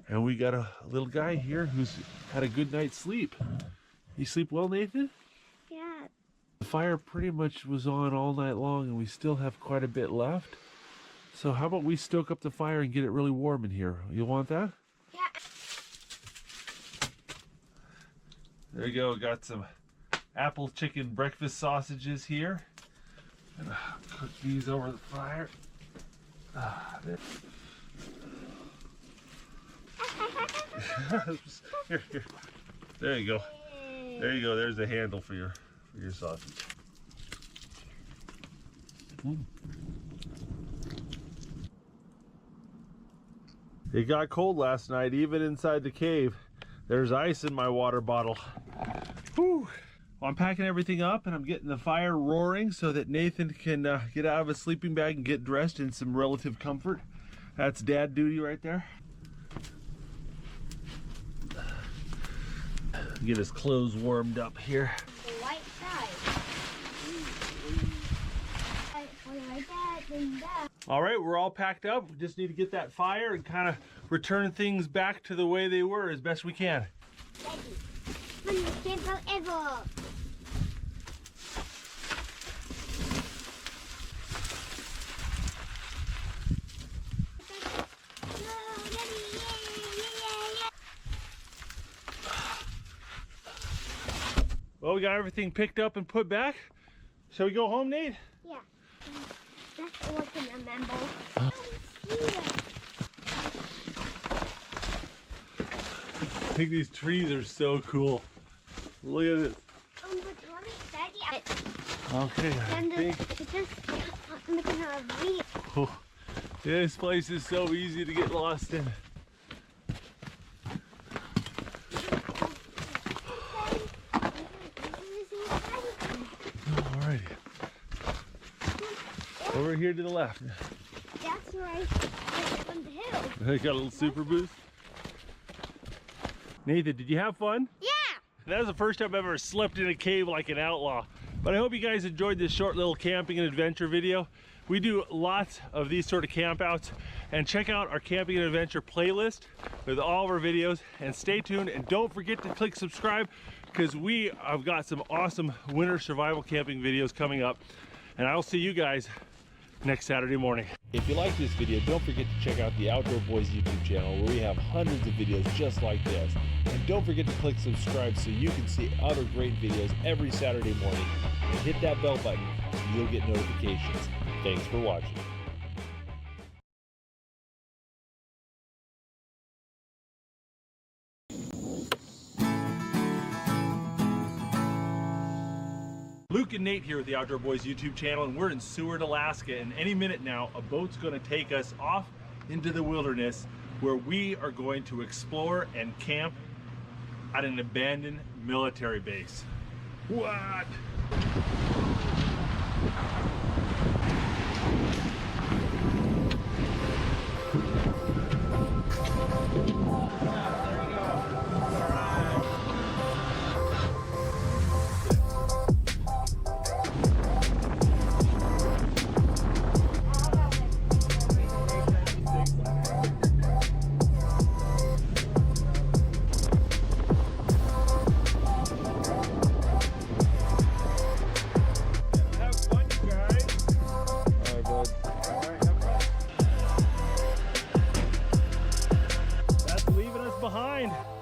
And we got a little guy here who's had a good night's sleep. You sleep well, Nathan? Yeah. The fire pretty much was on all night long, and we still have quite a bit left. So how about we stoke up the fire and get it really warm in here? You want that? Yeah. There you go. Got some apple chicken breakfast sausages here. Gonna cook these over the fire. There. Here. There you go. There you go. There's the handle for your sausage. It got cold last night, even inside the cave. There's ice in my water bottle. Whew. Well, I'm packing everything up and I'm getting the fire roaring so that Nathan can get out of his sleeping bag and get dressed in some relative comfort. That's dad duty right there. Get his clothes warmed up here. The white side. All right, we're all packed up. We just need to get that fire and kind of return things back to the way they were as best we can. Daddy, can't forever. Well, we got everything picked up and put back. Shall we go home, Nate? Yeah. That's all I can remember. I think these trees are so cool. Look at this. Okay, And I think just making a V. oh, this place is so easy to get lost in. Alrighty. Over here to the left. That's right. On the hill. They got a little super boost. Nathan, did you have fun? Yeah. That was the first time I've ever slept in a cave like an outlaw. But I hope you guys enjoyed this short little camping and adventure video. We do lots of these sort of campouts, and check out our camping and adventure playlist with all of our videos, and stay tuned and don't forget to click subscribe, because we have got some awesome winter survival camping videos coming up, and I'll see you guys next Saturday morning. If you like this video, don't forget to check out the Outdoor Boys YouTube channel, where we have hundreds of videos just like this. And don't forget to click subscribe so you can see other great videos every Saturday morning. And hit that bell button so you'll get notifications. Thanks for watching. Luke and Nate here with the Outdoor Boys YouTube channel, and we're in Seward, Alaska, and any minute now a boat's going to take us off into the wilderness, where we are going to explore and camp at an abandoned military base. What?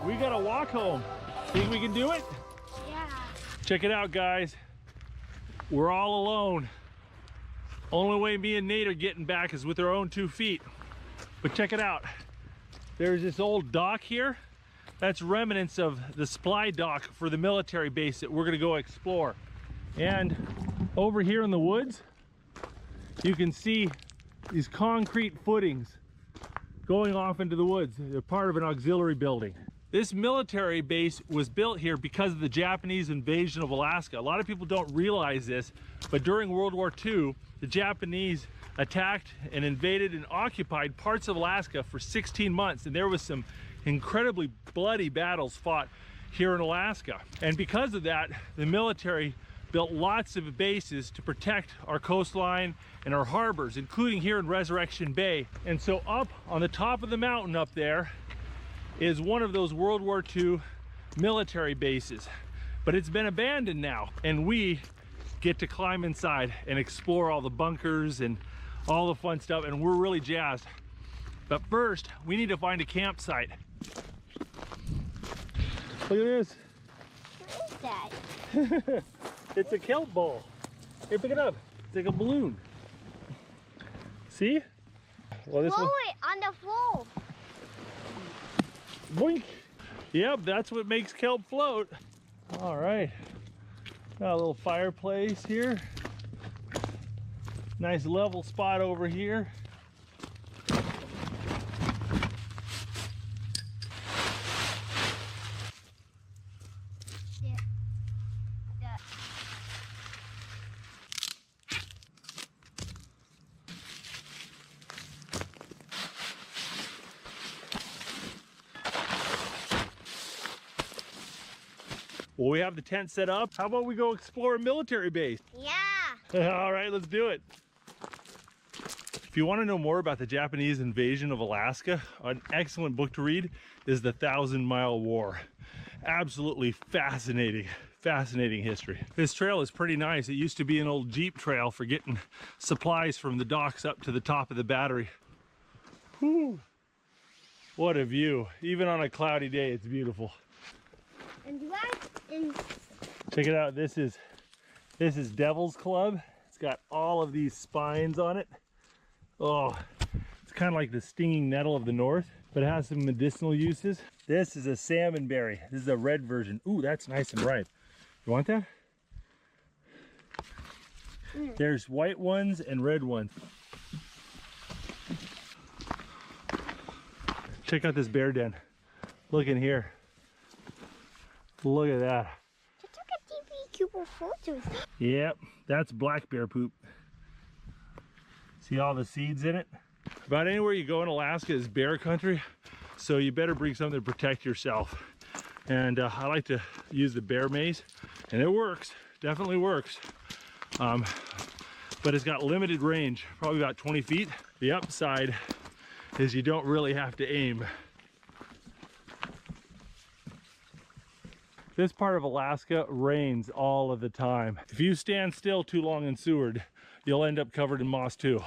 We gotta walk home. Think we can do it? Yeah. Check it out, guys. We're all alone. Only way me and Nate are getting back is with our own 2 feet. But check it out. There's this old dock here. That's remnants of the supply dock for the military base that we're gonna go explore. And over here in the woods, you can see these concrete footings going off into the woods. They're part of an auxiliary building. This military base was built here because of the Japanese invasion of Alaska. A lot of people don't realize this, but during World War II, the Japanese attacked and invaded and occupied parts of Alaska for 16 months, and there was some incredibly bloody battles fought here in Alaska. And because of that, the military built lots of bases to protect our coastline and our harbors, including here in Resurrection Bay. And so up on the top of the mountain up there is one of those World War II military bases, but it's been abandoned now, and we get to climb inside and explore all the bunkers and all the fun stuff, and we're really jazzed. But first, we need to find a campsite. Look at this. What is that? It's a kelp ball. Here, pick it up. It's like a balloon. See? Well, this Blow one... it on the floor. Boink. Yep, that's what makes kelp float. All right. Got a little fireplace here. Nice level spot over here. Well, we have the tent set up. How about we go explore a military base? Yeah. All right, let's do it. If you want to know more about the Japanese invasion of Alaska, an excellent book to read is The 1,000-Mile War. Absolutely fascinating, fascinating history. This trail is pretty nice. It used to be an old Jeep trail for getting supplies from the docks up to the top of the battery. Whew. What a view. Even on a cloudy day, it's beautiful. And right in... Check it out. This is Devil's Club. It's got all of these spines on it. Oh, it's kind of like the stinging nettle of the north, but it has some medicinal uses. This is a salmon berry. This is a red version. Ooh, that's nice and ripe. You want that? There's white ones and red ones. Check out this bear den. Look in here. Look at that. I took a DP cube of photos. Yep, that's black bear poop. See all the seeds in it? About anywhere you go in Alaska is bear country, so you better bring something to protect yourself. And I like to use the bear mace, and it works, definitely works. But it's got limited range, probably about 20 feet. The upside is you don't really have to aim. This part of Alaska rains all of the time. If you stand still too long in Seward, you'll end up covered in moss too.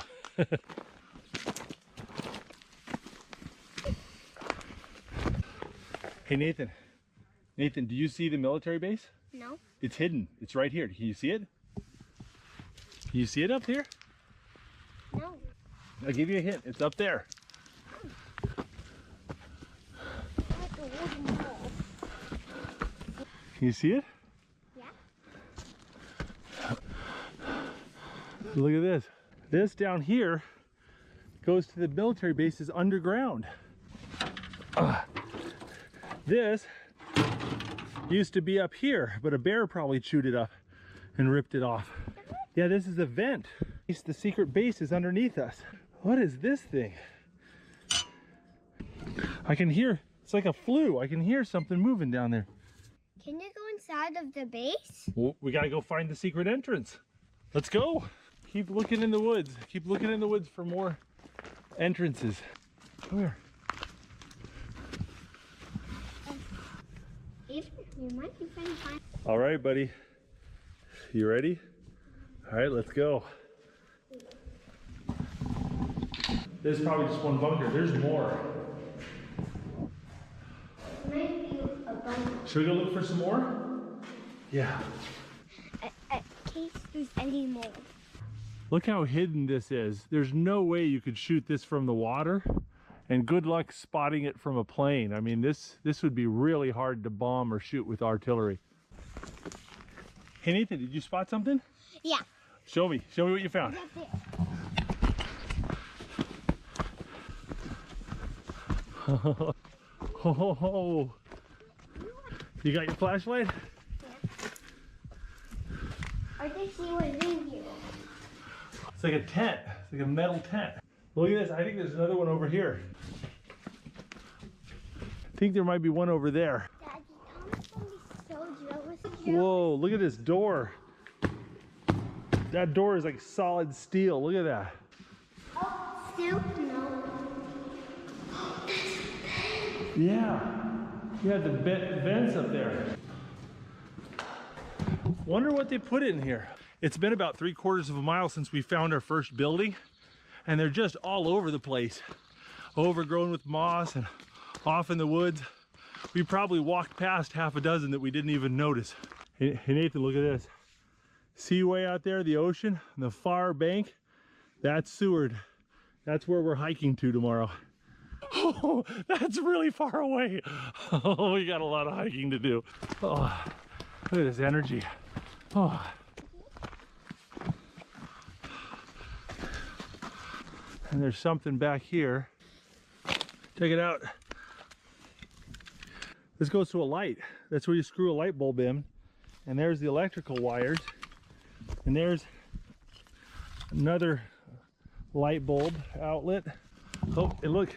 Hey Nathan, do you see the military base? No. It's hidden, it's right here. Can you see it? Can you see it up here? No. I'll give you a hint, it's up there. Can you see it? Yeah. Look at this. This down here goes to the military bases underground. This used to be up here, but a bear probably chewed it up and ripped it off. Yeah, this is a vent. The secret base is underneath us. What is this thing? I can hear, it's like a flue. I can hear something moving down there. Can you go inside of the base? Well, we gotta go find the secret entrance. Let's go. Keep looking in the woods. Keep looking in the woods for more entrances. Come here. Even you might be fine. All right, buddy. You ready? All right, let's go. There's probably just one bunker. There's more. Might be a bunker. Should we go look for some more? Yeah. In case there's any more. Look how hidden this is. There's no way you could shoot this from the water, and good luck spotting it from a plane. I mean, this would be really hard to bomb or shoot with artillery. Hey Nathan, did you spot something? Yeah. Show me what you found. Right there. Oh, you got your flashlight? Yeah. I just see what's in here. It's like a tent. It's like a metal tent. Look at this. I think there's another one over here. I think there might be one over there. Daddy, Thomas showed you. Whoa, look at this door. That door is like solid steel. Look at that. Oh, still no. Yeah. You have the vents up there. Wonder what they put in here. It's been about 3/4 of a mile since we found our first building, and they're just all over the place. Overgrown with moss and off in the woods. We probably walked past half a dozen that we didn't even notice. Hey Nathan, look at this. See way out there, the ocean, the far bank? That's Seward. That's where we're hiking to tomorrow. Oh, that's really far away. Oh, we got a lot of hiking to do. Oh, look at this energy. Oh. And there's something back here. Check it out. This goes to a light. That's where you screw a light bulb in. And there's the electrical wires. And there's another light bulb outlet. Oh, and look,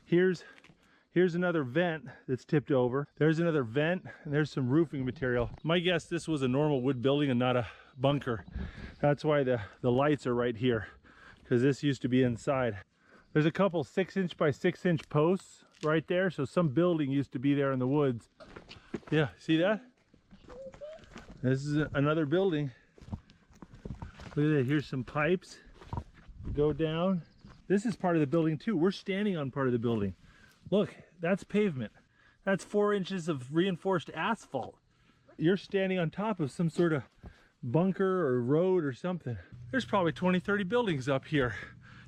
here's another vent that's tipped over. There's another vent, and there's some roofing material. My guess this was a normal wood building and not a bunker. That's why the lights are right here, because this used to be inside. There's a couple 6-inch by 6-inch posts right there, so some building used to be there in the woods. Yeah, see that? This is another building. Look at that, here's some pipes. Go down. This is part of the building too. We're standing on part of the building. Look, that's pavement. That's 4 inches of reinforced asphalt. You're standing on top of some sort of bunker or road or something. There's probably 20-30 buildings up here.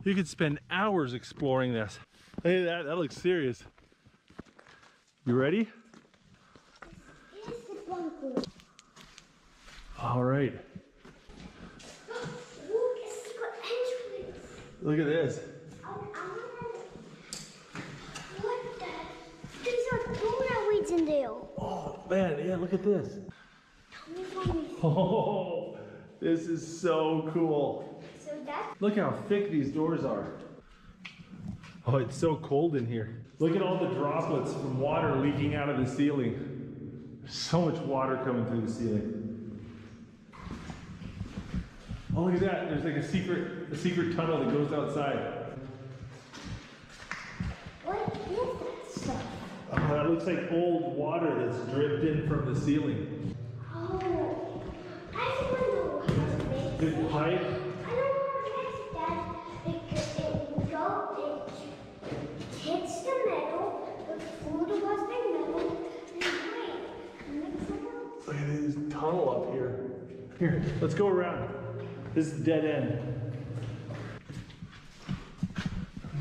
You could spend hours exploring this. Look at that, that looks serious. You ready? Here's the bunker. All right. Look at this. What the? These are tumbleweeds in there. Oh man, yeah, look at this. Tell me. Oh, this is so cool. So that's Look how thick these doors are. Oh, it's so cold in here. Look at all the droplets from water leaking out of the ceiling. There's so much water coming through the ceiling. Oh, look at that. There's like a secret tunnel that goes outside. what is that stuff? Oh, that looks like old water that's dripped in from the ceiling. Oh, I don't know how to make Good it. pipe. I don't know how to make that. It hits the metal, the food was the metal, and mix it up. Look at this tunnel up here. Here, let's go around. This is dead end.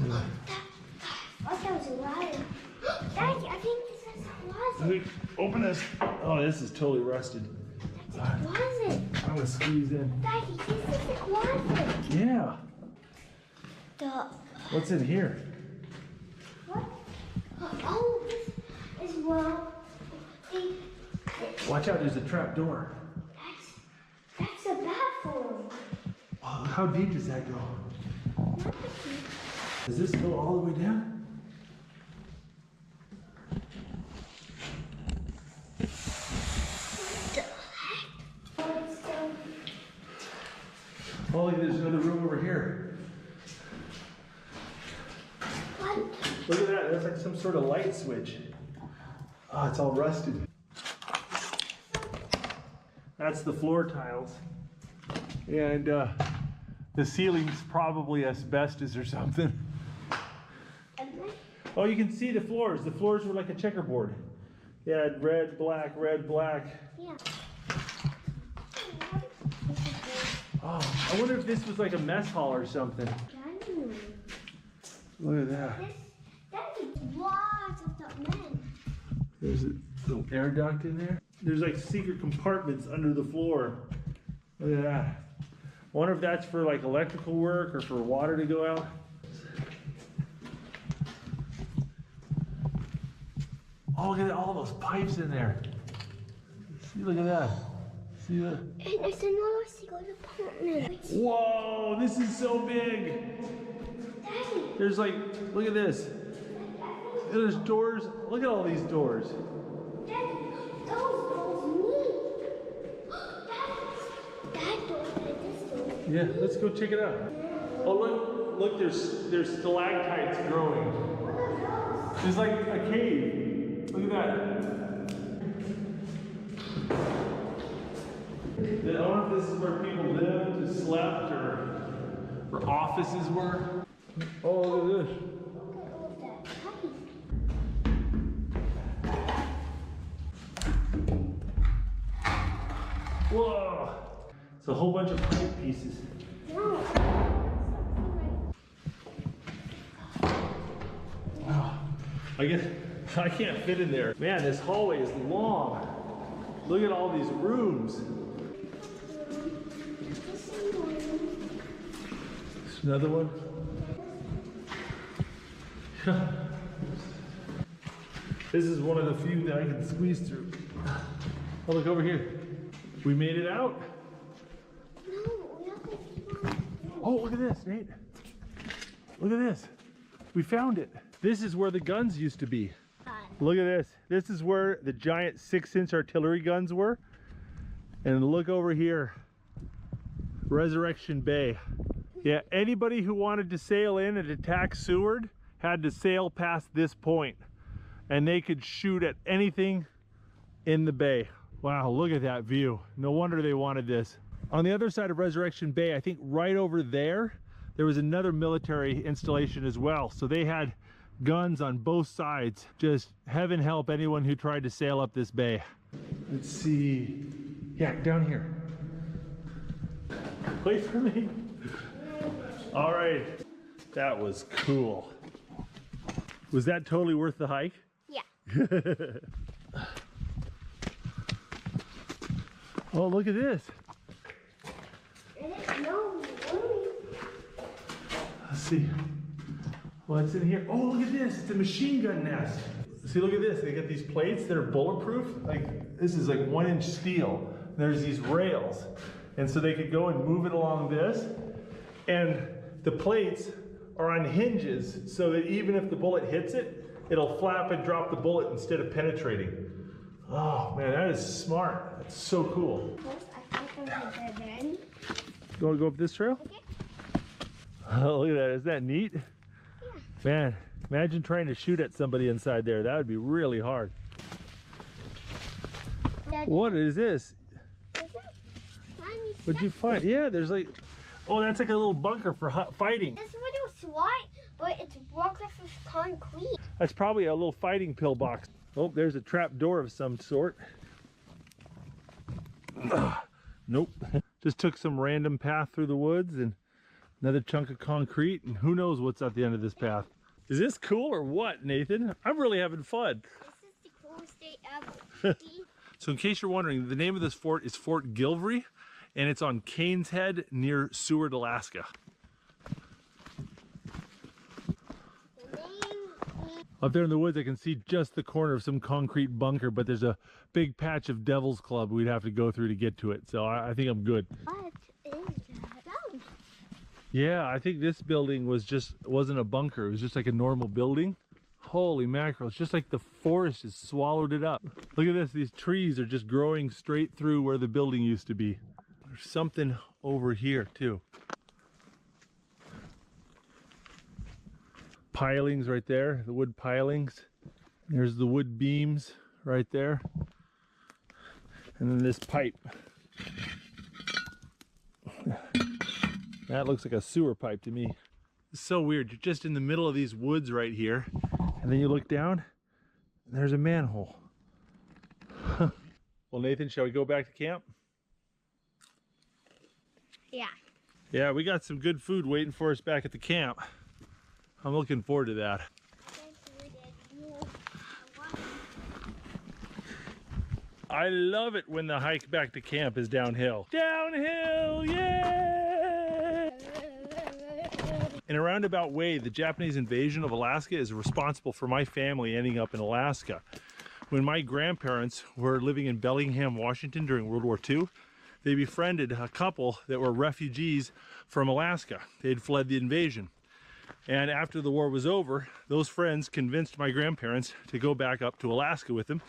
I thought it was a ladder. Daddy, I think this is a closet. Open this. Oh, this is totally rusted. That's a closet. I'm gonna squeeze in. Daddy, this is a closet. Yeah. The What's in here? what? Oh, this is well. Watch out, there's a trap door. That's a bathroom. Oh, how deep does that go? Does this go all the way down? Oh, look, there's another room over here. What? Look at that, that's like some sort of light switch. Oh, it's all rusted. That's the floor tiles. And the ceiling's probably asbestos or something. Oh, you can see the floors. The floors were like a checkerboard. Yeah, red, black, red, black. Yeah. Oh, I wonder if this was like a mess hall or something. Look at that. That's a lot of the men. There's a little air duct in there. There's like secret compartments under the floor. Look at that. I wonder if that's for like electrical work or for water to go out. Oh, look at all those pipes in there. See, look at that. See that? And there's another secret apartment. Whoa, this is so big. Daddy. There's like, look at this. There's doors. Look at all these doors. Daddy, those me. That door and this door. Yeah, let's go check it out. Oh, look, there's stalactites growing. There's like a cave. Look at that. I don't know if this is where people lived, or slept, or offices were. Oh, look at this. Whoa! It's a whole bunch of pipe pieces. Wow. I guess I can't fit in there. Man, this hallway is long. Look at all these rooms. There's another one. This is one of the few that I can squeeze through. Oh, look over here. We made it out. Oh, look at this, Nate. Look at this. We found it. This is where the guns used to be. Look at this. This is where the giant 6-inch artillery guns were. And look over here. Resurrection Bay. Yeah, anybody who wanted to sail in and attack Seward had to sail past this point. And they could shoot at anything in the bay. Wow, look at that view. No wonder they wanted this. On the other side of Resurrection Bay, I think right over there, there was another military installation as well. So they had guns on both sides. Just heaven help anyone who tried to sail up this bay. Let's see. Yeah, down here. Wait for me. All right, that was cool. Was that totally worth the hike? Yeah. Oh, look at this. see what's in here. Oh, look at this. It's a machine gun nest. See, look at this. They got these plates that are bulletproof. Like, this is like 1-inch steel. There's these rails. And so they could go and move it along this. And the plates are on hinges so that even if the bullet hits it, it'll flap and drop the bullet instead of penetrating. Oh man, that is smart. That's so cool. You want to go up this trail? Okay. Oh, look at that. Isn't that neat? Yeah. Man, imagine trying to shoot at somebody inside there. That would be really hard. Daddy. What is this? What'd you find? Yeah, there's like, oh, that's like a little bunker for fighting. This one was white, but it's blocked off with concrete. That's probably a little fighting pillbox. Oh, there's a trap door of some sort. Nope. Just took some random path through the woods and another chunk of concrete, and who knows what's at the end of this path. Is this cool or what, Nathan? I'm really having fun. This is the coolest day ever. So in case you're wondering, the name of this fort is Fort Gilvery, and it's on Cain's Head near Seward, Alaska. Up there in the woods, I can see just the corner of some concrete bunker, but there's a big patch of Devil's Club we'd have to go through to get to it. So I think I'm good. What is that? Yeah, I think this building wasn't a bunker. It was just like a normal building. Holy mackerel, it's just like the forest has swallowed it up. Look at this, these trees are just growing straight through where the building used to be. There's something over here too. Pilings right there, the wood pilings. There's the wood beams right there. And then this pipe. That looks like a sewer pipe to me. It's so weird. You're just in the middle of these woods right here. And then you look down, and there's a manhole. Well, Nathan, shall we go back to camp? Yeah. Yeah, we got some good food waiting for us back at the camp. I'm looking forward to that. I love it when the hike back to camp is downhill. Downhill, yay! In a roundabout way, the Japanese invasion of Alaska is responsible for my family ending up in Alaska. When my grandparents were living in Bellingham, Washington during World War II, they befriended a couple that were refugees from Alaska. They had fled the invasion. And after the war was over, those friends convinced my grandparents to go back up to Alaska with them.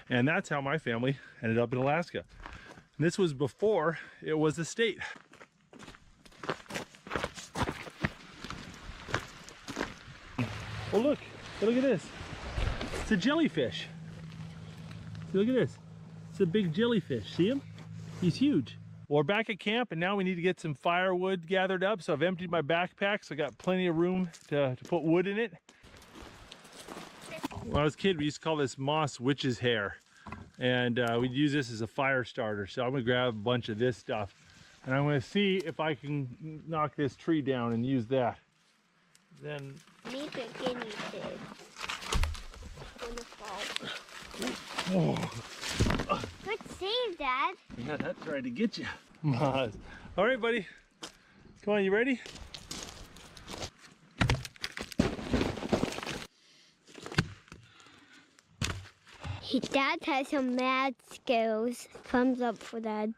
And that's how my family ended up in Alaska. And this was before it was a state. Oh look at this. It's a jellyfish. See, look at this. It's a big jellyfish, see him? He's huge. Well, we're back at camp and now we need to get some firewood gathered up. So I've emptied my backpack, so I got plenty of room to put wood in it. When I was a kid, we used to call this moss witch's hair. And we'd use this as a fire starter. So I'm gonna grab a bunch of this stuff. And I'm gonna see if I can knock this tree down and use that. Then... Meet the guinea pig. Oh. Good save, Dad. Yeah, that tried to get you. Moss. All right, buddy. Come on, you ready? Dad has some mad skills. Thumbs up for Dad.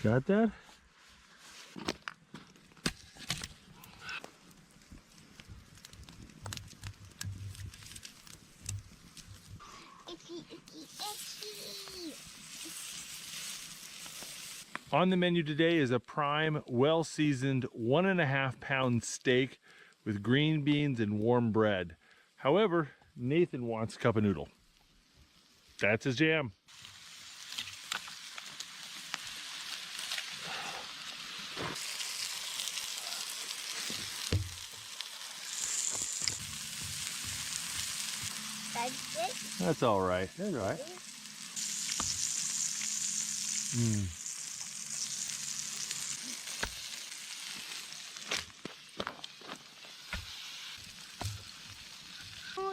Got that? Itchy, itchy, itchy. On the menu today is a prime, well-seasoned 1.5 pound steak with green beans and warm bread. However, Nathan wants cup of noodle. That's his jam. That's all right. That's all right.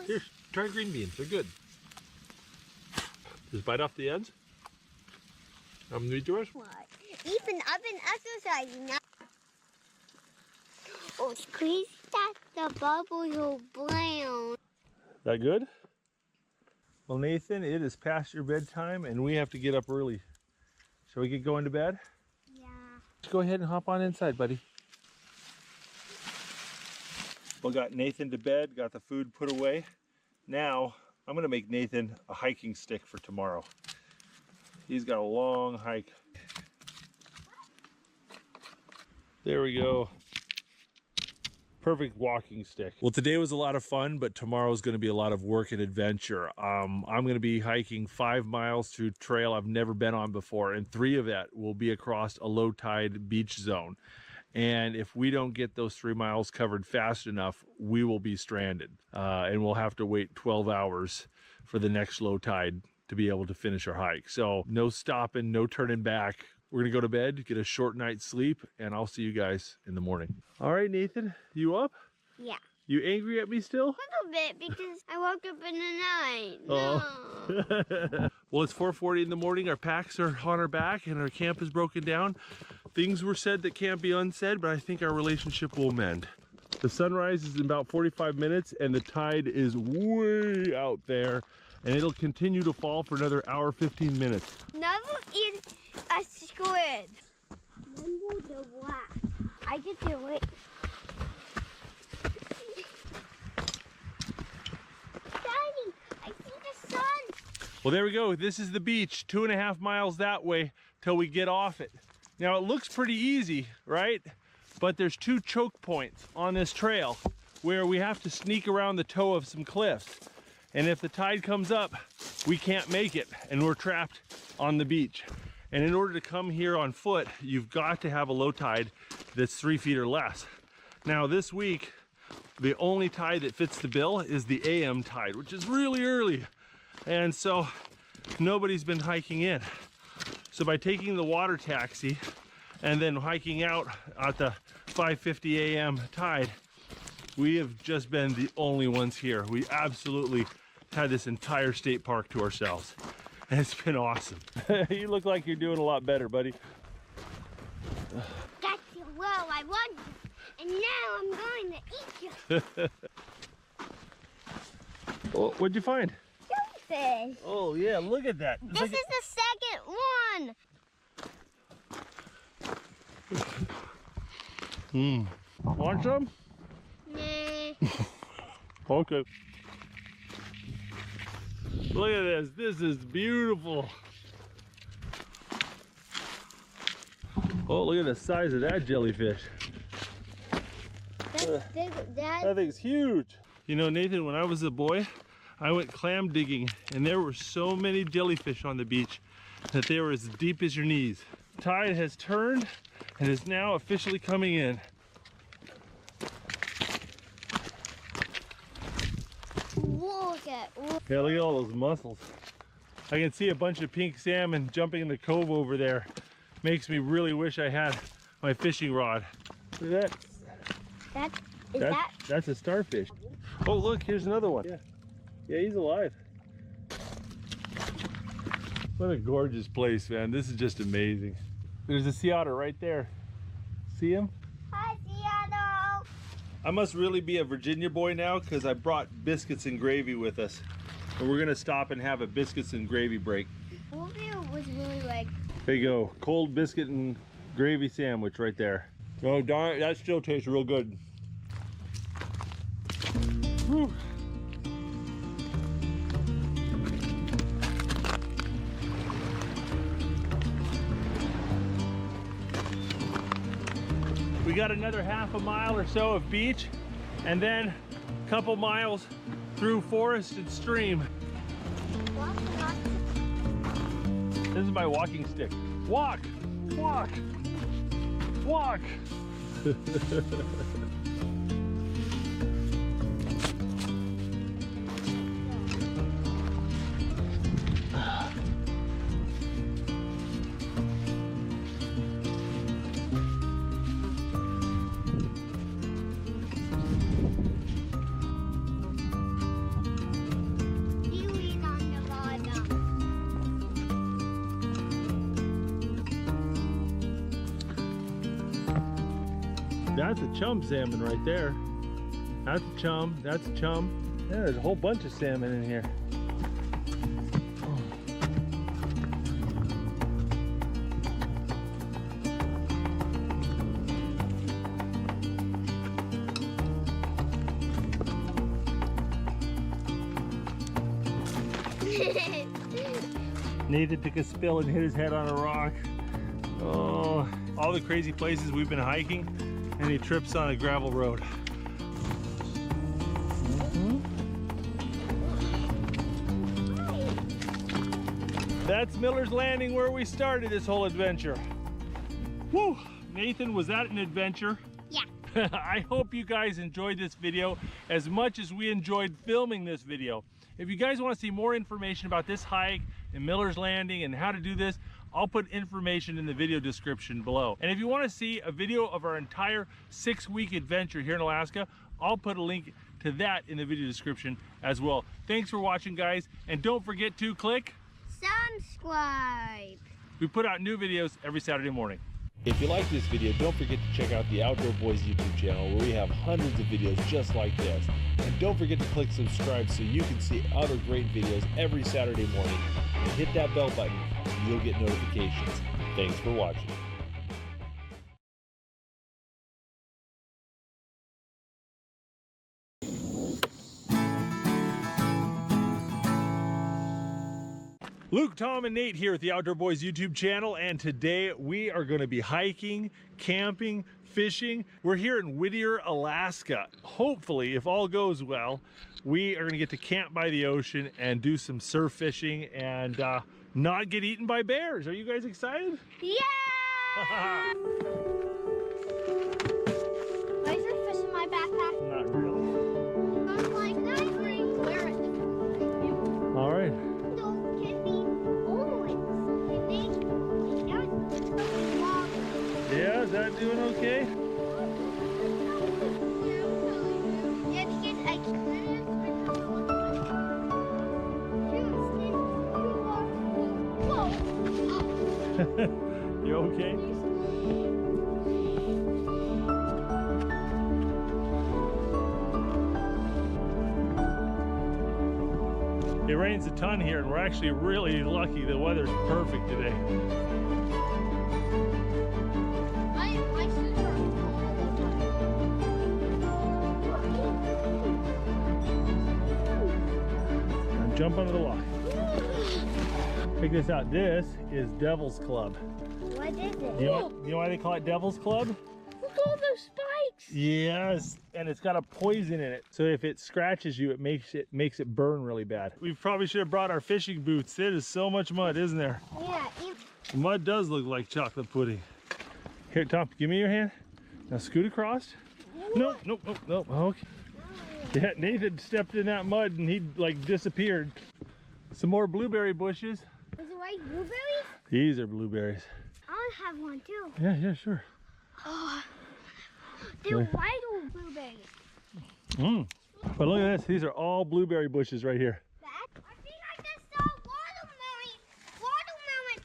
Here, try green beans. They're good. Just bite off the ends. Need the rest? What? Even I've been exercising now. Oh, squeeze that the bubbles will brown. That good? Well, Nathan, it is past your bedtime and we have to get up early. Shall we get going to bed? Yeah. Let's go ahead and hop on inside, buddy. We got Nathan to bed, got the food put away. Now, I'm gonna make Nathan a hiking stick for tomorrow. He's got a long hike. There we go. Perfect walking stick. Well, today was a lot of fun, but tomorrow's going to be a lot of work and adventure. I'm going to be hiking 5 miles through trail I've never been on before, and 3 of that will be across a low tide beach zone. And if we don't get those 3 miles covered fast enough, we will be stranded, and we'll have to wait 12 hours for the next low tide to be able to finish our hike. So no stopping, no turning back. We're gonna go to bed, get a short night's sleep, and I'll see you guys in the morning. All right, Nathan, you up? Yeah. You angry at me still? A little bit because I woke up in the night. Oh. Well, it's 4:40 in the morning. Our packs are on our back and our camp is broken down. Things were said that can't be unsaid, but I think our relationship will mend. The sunrise is in about 45 minutes and the tide is way out there, and it'll continue to fall for another hour, 15 minutes. Never eat a squid. Remember the what? I can do it. Daddy, I see the sun. Well, there we go. This is the beach, 2.5 miles that way till we get off it. Now, it looks pretty easy, right? But there's 2 choke points on this trail where we have to sneak around the toe of some cliffs. And if the tide comes up, we can't make it and we're trapped on the beach. And in order to come here on foot, you've got to have a low tide that's 3 feet or less. Now this week, the only tide that fits the bill is the AM tide, which is really early. And so nobody's been hiking in. So by taking the water taxi and then hiking out at the 5:50 AM tide, we have just been the only ones here. We absolutely had this entire state park to ourselves. And it's been awesome. You look like you're doing a lot better, buddy. That's the world I want, and now I'm going to eat you. Oh, what'd you find? Jellyfish. Oh yeah, look at that. It's This like is the second one. Want some? Nah. Okay. Look at this. This is beautiful. Oh, look at the size of that jellyfish. That's big, Dad. That thing's huge. You know, Nathan, when I was a boy, I went clam digging and there were so many jellyfish on the beach that they were as deep as your knees. Tide has turned and is now officially coming in. Yeah, look at all those mussels. I can see a bunch of pink salmon jumping in the cove over there. Makes me really wish I had my fishing rod. Look at that. That's a starfish. Oh, look, here's another one. Yeah, he's alive. What a gorgeous place, man. This is just amazing. There's a sea otter right there. See him? Hi, Seattle. I must really be a Virginia boy now because I brought biscuits and gravy with us. And we're gonna stop and have a biscuits and gravy break. Wolfie was really like. There you go, cold biscuit and gravy sandwich right there. Oh darn it, that still tastes real good. Whew. We got another half a mile or so of beach and then a couple miles through forest and stream. This is my walking stick. Walk, walk, walk. That's a chum salmon right there. That's a chum. That's a chum. Yeah, there's a whole bunch of salmon in here. Nathan took a spill and hit his head on a rock. Oh, all the crazy places we've been hiking, and he trips on a gravel road. That's Miller's Landing, where we started this whole adventure. Woo! Nathan, was that an adventure? Yeah. I hope you guys enjoyed this video as much as we enjoyed filming this video. If you guys want to see more information about this hike and Miller's Landing and how to do this, I'll put information in the video description below. And if you want to see a video of our entire 6-week adventure here in Alaska, I'll put a link to that in the video description as well. Thanks for watching, guys, and don't forget to click subscribe. We put out new videos every Saturday morning. If you like this video, don't forget to check out the Outdoor Boys YouTube channel, where we have hundreds of videos just like this. And don't forget to click subscribe so you can see other great videos every Saturday morning. And hit that bell button and you'll get notifications. Thanks for watching. Luke, Tom, and Nate here at the Outdoor Boys YouTube channel, and today we are going to be hiking, camping, fishing. We're here in Whittier, Alaska. Hopefully, if all goes well, we are going to get to camp by the ocean and do some surf fishing and not get eaten by bears. Are you guys excited? Yeah! Why is there fish in my backpack? Not really. I'm like, nice. Where is it? All right. Yeah, is that doing okay? Yeah, because I You okay? It rains a ton here, and we're actually really lucky. The weather's perfect today. Jump under the lock. Check this out. This is Devil's Club. What is it? You know why they call it Devil's Club? Look at all those spikes. Yes, and it's got a poison in it. So if it scratches you, it makes it burn really bad. We probably should have brought our fishing boots. It is so much mud, isn't there? Yeah. The mud does look like chocolate pudding. Here, Tom, give me your hand. Now scoot across. Nope, nope, nope, nope. Okay. Yeah, Nathan stepped in that mud and he like disappeared. Some more blueberry bushes. Is it white blueberries? These are blueberries. I want to have one too. Yeah, sure. Oh, they're white or blueberries. But look at this. These are all blueberry bushes right here. I think I just saw watermelon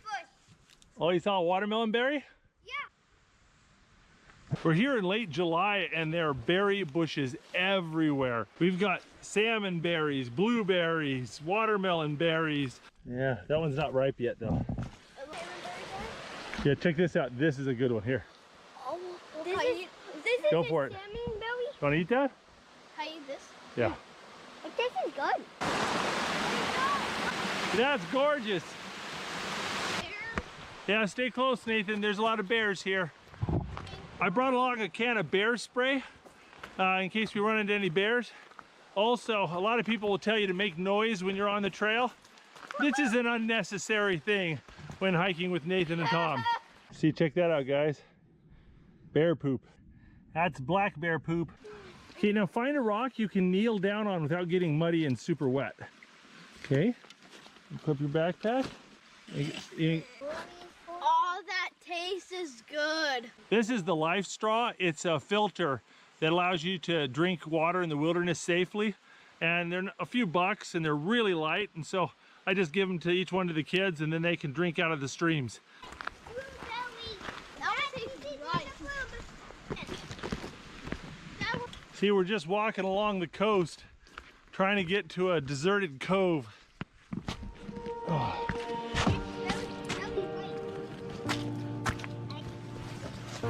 bush. Oh, you saw a watermelon berry? We're here in late July and there are berry bushes everywhere. We've got salmon berries, blueberries, watermelon berries. Yeah, that one's not ripe yet though. Yeah, check this out. This is a good one. Here. Oh, this is Go for it. Salmon berry? You want to eat that? Can I eat this? Yeah. It tastes good. That's gorgeous. Yeah, stay close, Nathan. There's a lot of bears here. I brought along a can of bear spray in case we run into any bears. Also, a lot of people will tell you to make noise when you're on the trail. This is an unnecessary thing when hiking with Nathan and Tom. See, check that out, guys. Bear poop. That's black bear poop. Okay, now find a rock you can kneel down on without getting muddy and super wet. Okay, equip your backpack. Oh, that tastes good. This is the Life Straw. It's a filter that allows you to drink water in the wilderness safely. And they're a few bucks and they're really light. And so I just give them to each one of the kids and then they can drink out of the streams. See, we're just walking along the coast, trying to get to a deserted cove. Oh. So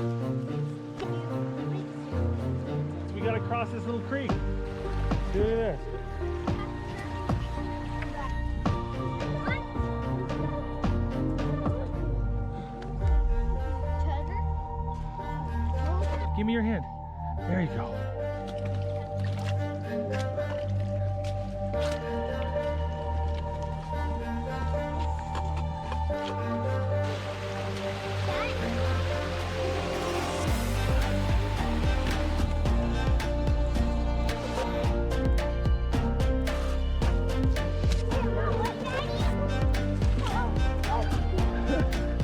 we gotta cross this little creek. Look at this. Give me your hand. There you go.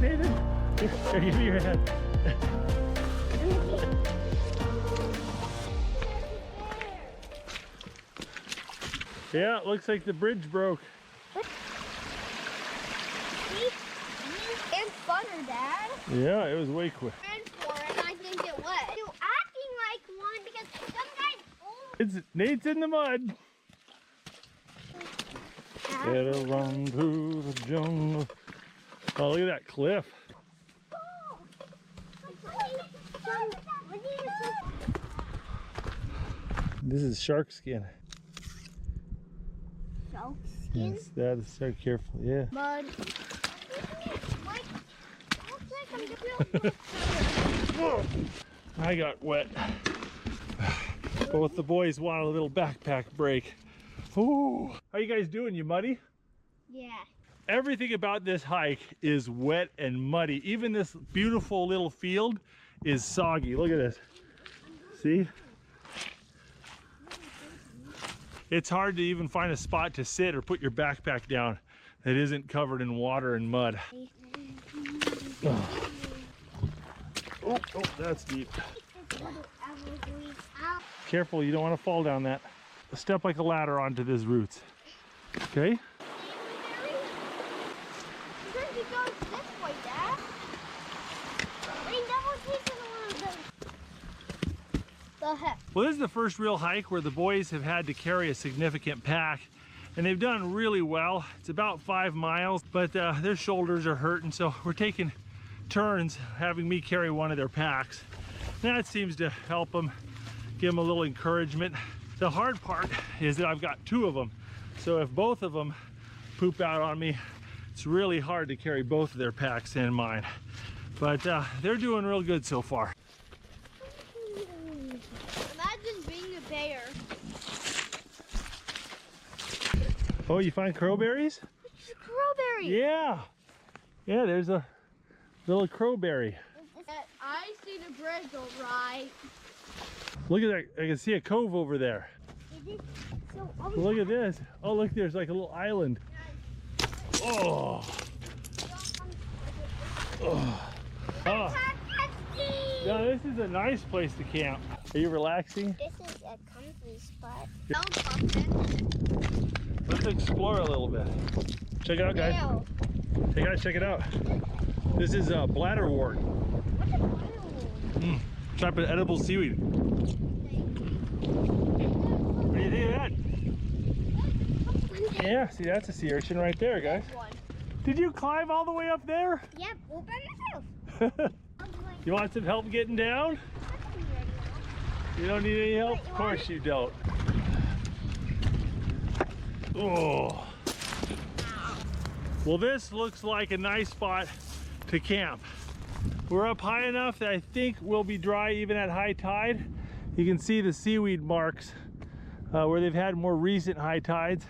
Nathan, here, give me your hand. Yeah, it looks like the bridge broke. It's funner, Dad. Yeah, it was way quick. And I think it was. You're acting like one because some guys old. It's Nate's in the mud. Better run through the jungle. Oh, look at that cliff. This is shark skin. Shark skin? Yes, that is so careful, yeah. Mud. I got wet. Both the boys want a little backpack break. Ooh. How you guys doing? You muddy? Yeah. Everything about this hike is wet and muddy. Even this beautiful little field is soggy. Look at this. See? It's hard to even find a spot to sit or put your backpack down that isn't covered in water and mud. Oh, oh, that's deep. Careful, you don't want to fall down that. Step like a ladder onto these roots. Okay? Well, this is the first real hike where the boys have had to carry a significant pack, and they've done really well. It's about 5 miles, but their shoulders are hurting, so we're taking turns having me carry one of their packs. That seems to help them, give them a little encouragement. The hard part is that I've got 2 of them, so if both of them poop out on me, it's really hard to carry both of their packs and mine. But they're doing real good so far. Imagine being a bear. Oh, you find crowberries? Crowberry. Yeah. Yeah, there's a little crowberry. I see the bridge, all right. Look at that. I can see a cove over there. Look at this. Oh, look, there's like a little island. Oh. Oh. Oh. Now, this is a nice place to camp. Are you relaxing? This is a comfy spot. Let's explore a little bit. Check it out, guys. Hey, guys, check it out. This is bladderwort. What's a bladderwort? Type of edible seaweed. What do you think of that? Yeah, see, that's a sea urchin right there, guys. Did you climb all the way up there? Yep, all by myself. You want some help getting down? You don't need any help? Of course you don't. Oh. Well, this looks like a nice spot to camp. We're up high enough that I think we'll be dry even at high tide. You can see the seaweed marks where they've had more recent high tides.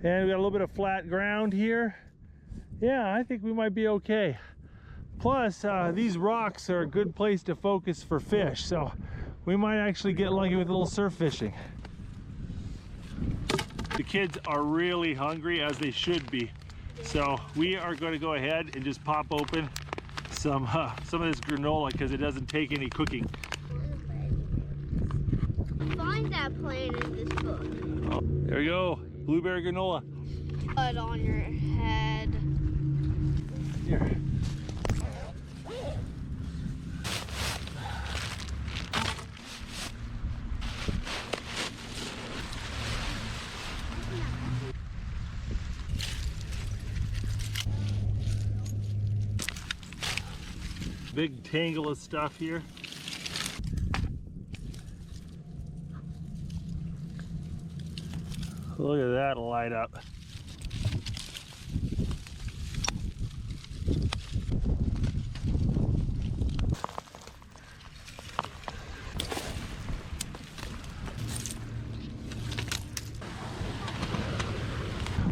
And we got a little bit of flat ground here. Yeah, I think we might be okay. Plus, these rocks are a good place to focus for fish, so we might actually get lucky with a little surf fishing. The kids are really hungry, as they should be. So we are going to go ahead and just pop open some of this granola because it doesn't take any cooking. Find that plant in this book. Oh, there we go, blueberry granola. Put on your head. Here. big tangle of stuff here. Look at that light up.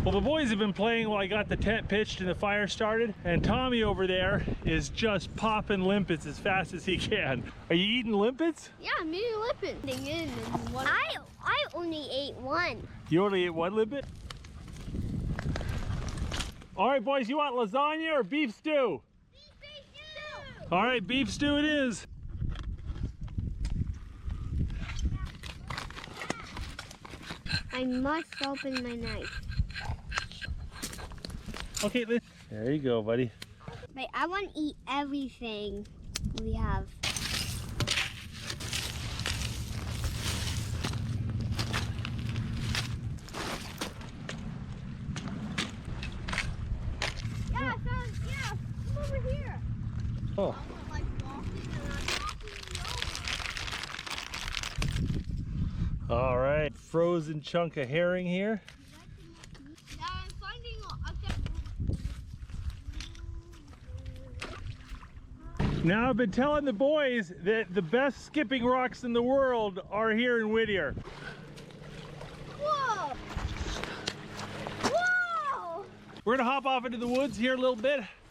Well, the boys have been playing while I got the tent pitched and the fire started, and Tommy over there is just popping limpets as fast as he can. Are you eating limpets? Yeah, I'm eating limpet. I only ate one. You only ate one limpet? All right, boys, you want lasagna or beef stew? Beef stew! All right, beef stew it is. I must open my knife. Okay, there you go, buddy. Wait, I want to eat everything we have. Yeah, come over here. Oh. All right, frozen chunk of herring here. Now I've been telling the boys that the best skipping rocks in the world are here in Whittier. Whoa! Whoa! We're gonna hop off into the woods here a little bit.